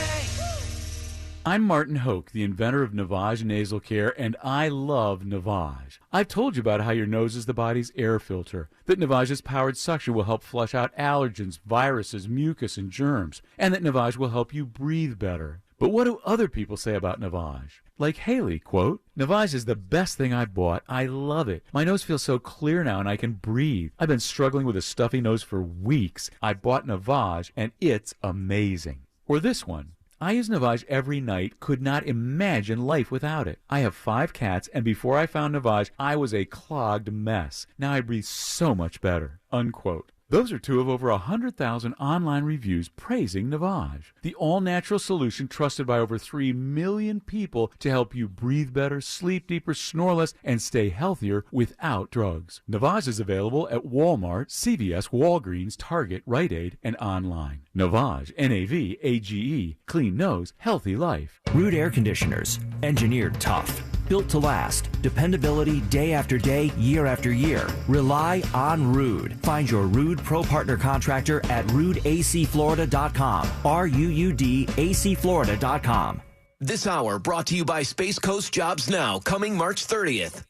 I'm Martin Hoke, the inventor of Navage Nasal Care, and I love Navage. I've told you about how your nose is the body's air filter, that Navage's powered suction will help flush out allergens, viruses, mucus, and germs, and that Navage will help you breathe better. But what do other people say about Navage? Like Haley, quote, "Navage is the best thing I've bought. I love it. My nose feels so clear now and I can breathe. I've been struggling with a stuffy nose for weeks. I bought Navage and it's amazing." Or this one, "I use Navage every night, could not imagine life without it. I have 5 cats, and before I found Navage, I was a clogged mess. Now I breathe so much better." Unquote. Those are 2 of over 100,000 online reviews praising Navage, the all-natural solution trusted by over 3 million people to help you breathe better, sleep deeper, snore less, and stay healthier without drugs. Navage is available at Walmart, CVS, Walgreens, Target, Rite Aid, and online. Navage, N-A-V-A-G-E, clean nose, healthy life. Rude air conditioners, engineered tough, built to last, dependability day after day, year after year. Rely on Rude. Find your Rude Pro Partner contractor at RudeACFlorida.com. RuudACFlorida.com. This hour brought to you by Space Coast Jobs Now, coming March 30th.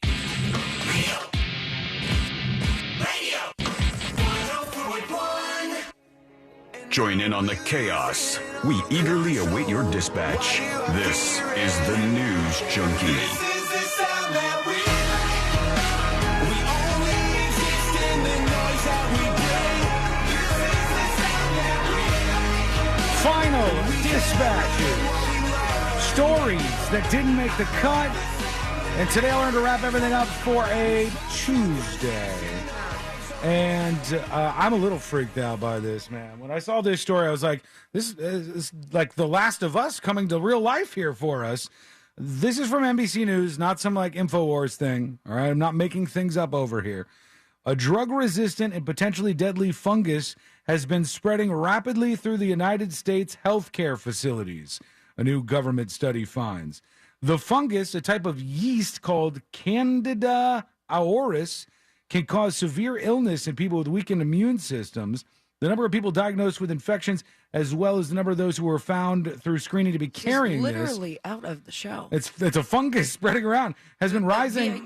Join in on the chaos. We eagerly await your dispatch. This is the News Junkie. Final dispatches. Stories that didn't make the cut. And today I learned to wrap everything up for a Tuesday. And I'm a little freaked out by this, man. When I saw this story, I was like, this is like The Last of Us coming to real life here for us. This is from NBC News, not some like InfoWars thing. All right, I'm not making things up over here. A drug-resistant and potentially deadly fungus has been spreading rapidly through the United States healthcare facilities, a new government study finds. The fungus, a type of yeast called Candida auris, can cause severe illness in people with weakened immune systems. The number of people diagnosed with infections, as well as the number of those who were found through screening to be carrying this, literally out of the show. It's a fungus spreading around, has been rising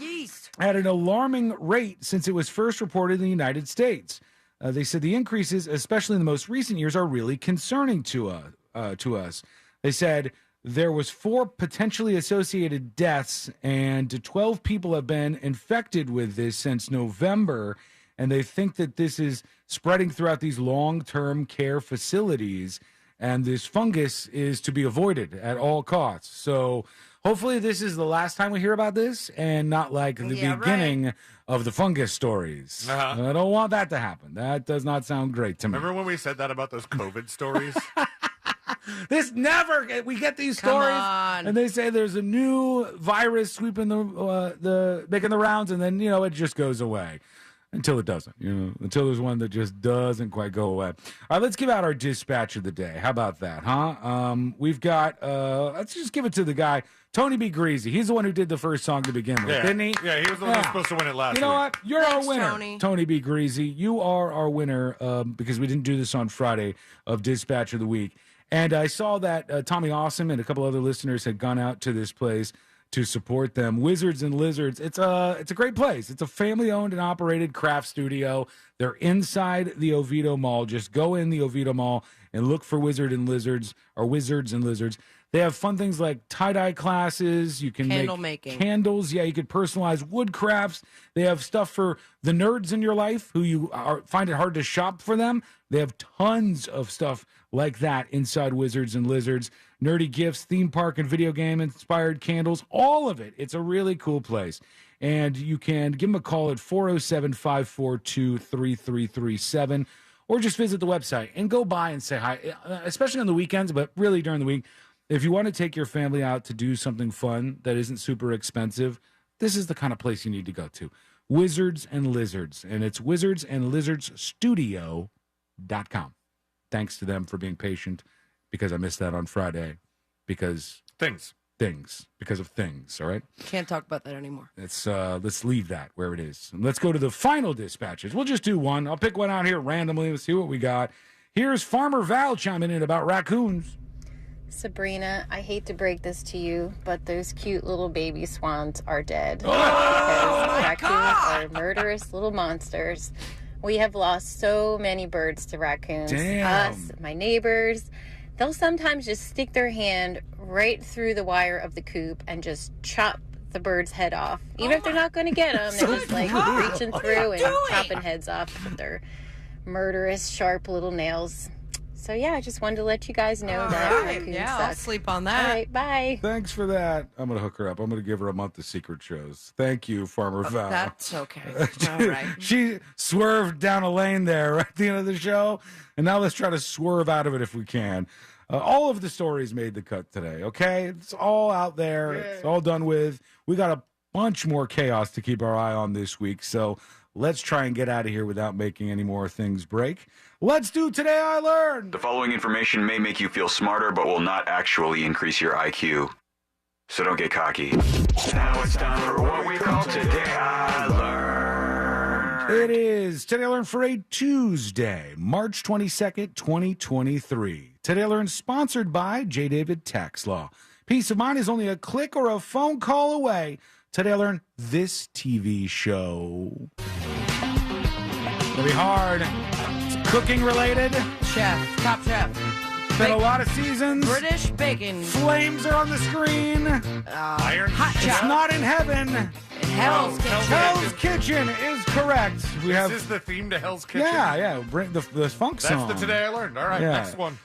at an alarming rate since it was first reported in the United States. They said the increases, especially in the most recent years, are really concerning to us. They said there was 4 potentially associated deaths, and 12 people have been infected with this since November, and they think that this is spreading throughout these long-term care facilities, and this fungus is to be avoided at all costs. So hopefully this is the last time we hear about this and not like the beginning of the fungus stories. I don't want that to happen. That does not sound great to me. Remember when we said that about those COVID stories? This never, we get these stories, and they say there's a new virus sweeping making the rounds, and then, it just goes away. Until it doesn't, until there's one that just doesn't quite go away. All right, let's give out our dispatch of the day. How about that, huh? We've got, let's just give it to the guy, Tony B. Greasy. He's the one who did the first song to begin with, didn't he? Yeah, he was the one who was supposed to win it last week. You know what? You're Thanks, our winner, Tony B. Greasy. You are our winner because we didn't do this on Friday of Dispatch of the Week. And I saw that Tommy Awesome and a couple other listeners had gone out to this place to support them. Wizards and Lizards, it's a great place. It's a family-owned and operated craft studio. They're inside the Oviedo Mall. Just go in the Oviedo Mall and look for Wizards and Lizards. They have fun things like tie-dye classes. You can Candle make making. candles. Yeah, you could personalize wood crafts. They have stuff for the nerds in your life who find it hard to shop for them. They have tons of stuff like that inside Wizards and Lizards. Nerdy gifts, theme park and video game inspired candles, all of it. It's a really cool place. And you can give them a call at 407-542-3337 or just visit the website and go by and say hi, especially on the weekends, but really during the week. If you want to take your family out to do something fun that isn't super expensive, this is the kind of place you need to go to. Wizards and Lizards. And it's wizardsandlizardsstudio.com. Thanks to them for being patient, because I missed that on Friday. Because things. Because of things, all right? Can't talk about that anymore. Let's leave that where it is. And let's go to the final dispatches. We'll just do one. I'll pick one out here randomly. Let's see what we got. Here's Farmer Val chiming in about raccoons. Sabrina, I hate to break this to you, but those cute little baby swans are dead. Oh, because raccoons are murderous little monsters. We have lost so many birds to raccoons. Damn. Us, my neighbors. They'll sometimes just stick their hand right through the wire of the coop and just chop the bird's head off. Even if they're not going to get them, they're just like reaching through and chopping heads off with their murderous, sharp little nails. So, yeah, I just wanted to let you guys know that raccoons suck. I'll sleep on that. All right, bye. Thanks for that. I'm going to hook her up. I'm going to give her a month of secret shows. Thank you, Farmer Val. That's okay. All right. She swerved down a lane there right at the end of the show, and now let's try to swerve out of it if we can. All of the stories made the cut today, okay? It's all out there. It's all done with. We got a bunch more chaos to keep our eye on this week, so let's try and get out of here without making any more things break. Let's do Today I Learned. The following information may make you feel smarter, but will not actually increase your IQ. So don't get cocky. Now it's time for what we call Today I Learned. It is Today I Learned for a Tuesday, March 22nd, 2023. Today I Learned sponsored by J. David Tax Law. Peace of mind is only a click or a phone call away. Today I Learned this TV show. It'll be hard. It's cooking related. Top chef. Been a lot of seasons. British bacon. Flames are on the screen. Iron hot It's chop. not in heaven. Hell's Kitchen. Hell's Kitchen is correct. We have. Is this the theme to Hell's Kitchen? Yeah. Bring the funk song. That's the Today I Learned. All right, Yeah. next one.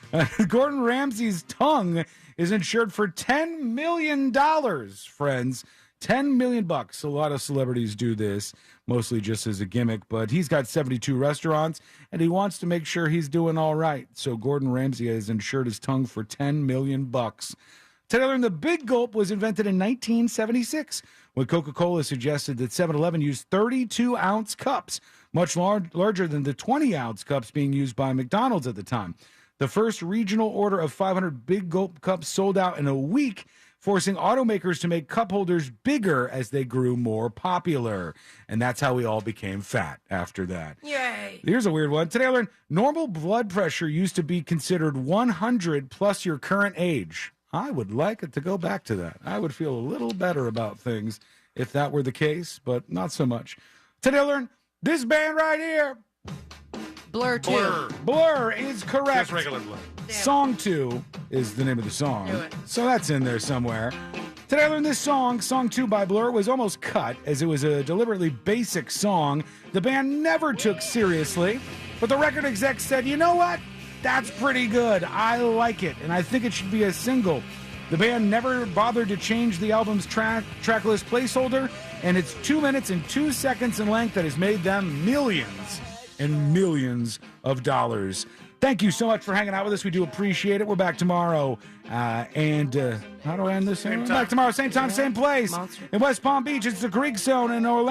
Gordon Ramsay's tongue is insured for $10 million, friends. $10 million. A lot of celebrities do this, mostly just as a gimmick, but he's got 72 restaurants, and he wants to make sure he's doing all right. So Gordon Ramsay has insured his tongue for $10 million. Today I Learned the Big Gulp was invented in 1976, when Coca-Cola suggested that 7-Eleven used 32-ounce cups, much larger than the 20-ounce cups being used by McDonald's at the time. The first regional order of 500 Big Gulp cups sold out in a week, forcing automakers to make cup holders bigger as they grew more popular. And that's how we all became fat after that. Yay. Here's a weird one. Today I learned normal blood pressure used to be considered 100 plus your current age. I would like it to go back to that. I would feel a little better about things if that were the case, but not so much. Today I learned this band right here. Blur 2. Blur is correct. Just regular Blur. Song 2 is the name of the song. So that's in there somewhere. Today I learned this song, Song 2 by Blur, was almost cut as it was a deliberately basic song the band never took seriously. But the record exec said, you know what? That's pretty good. I like it, and I think it should be a single. The band never bothered to change the album's track list placeholder, and it's 2 minutes and 2 seconds in length that has made them millions and millions of dollars. Thank you so much for hanging out with us. We do appreciate it. We're back tomorrow. How do I end this? Back tomorrow, same time, same place. In West Palm Beach, it's the Greek Zone in Orlando.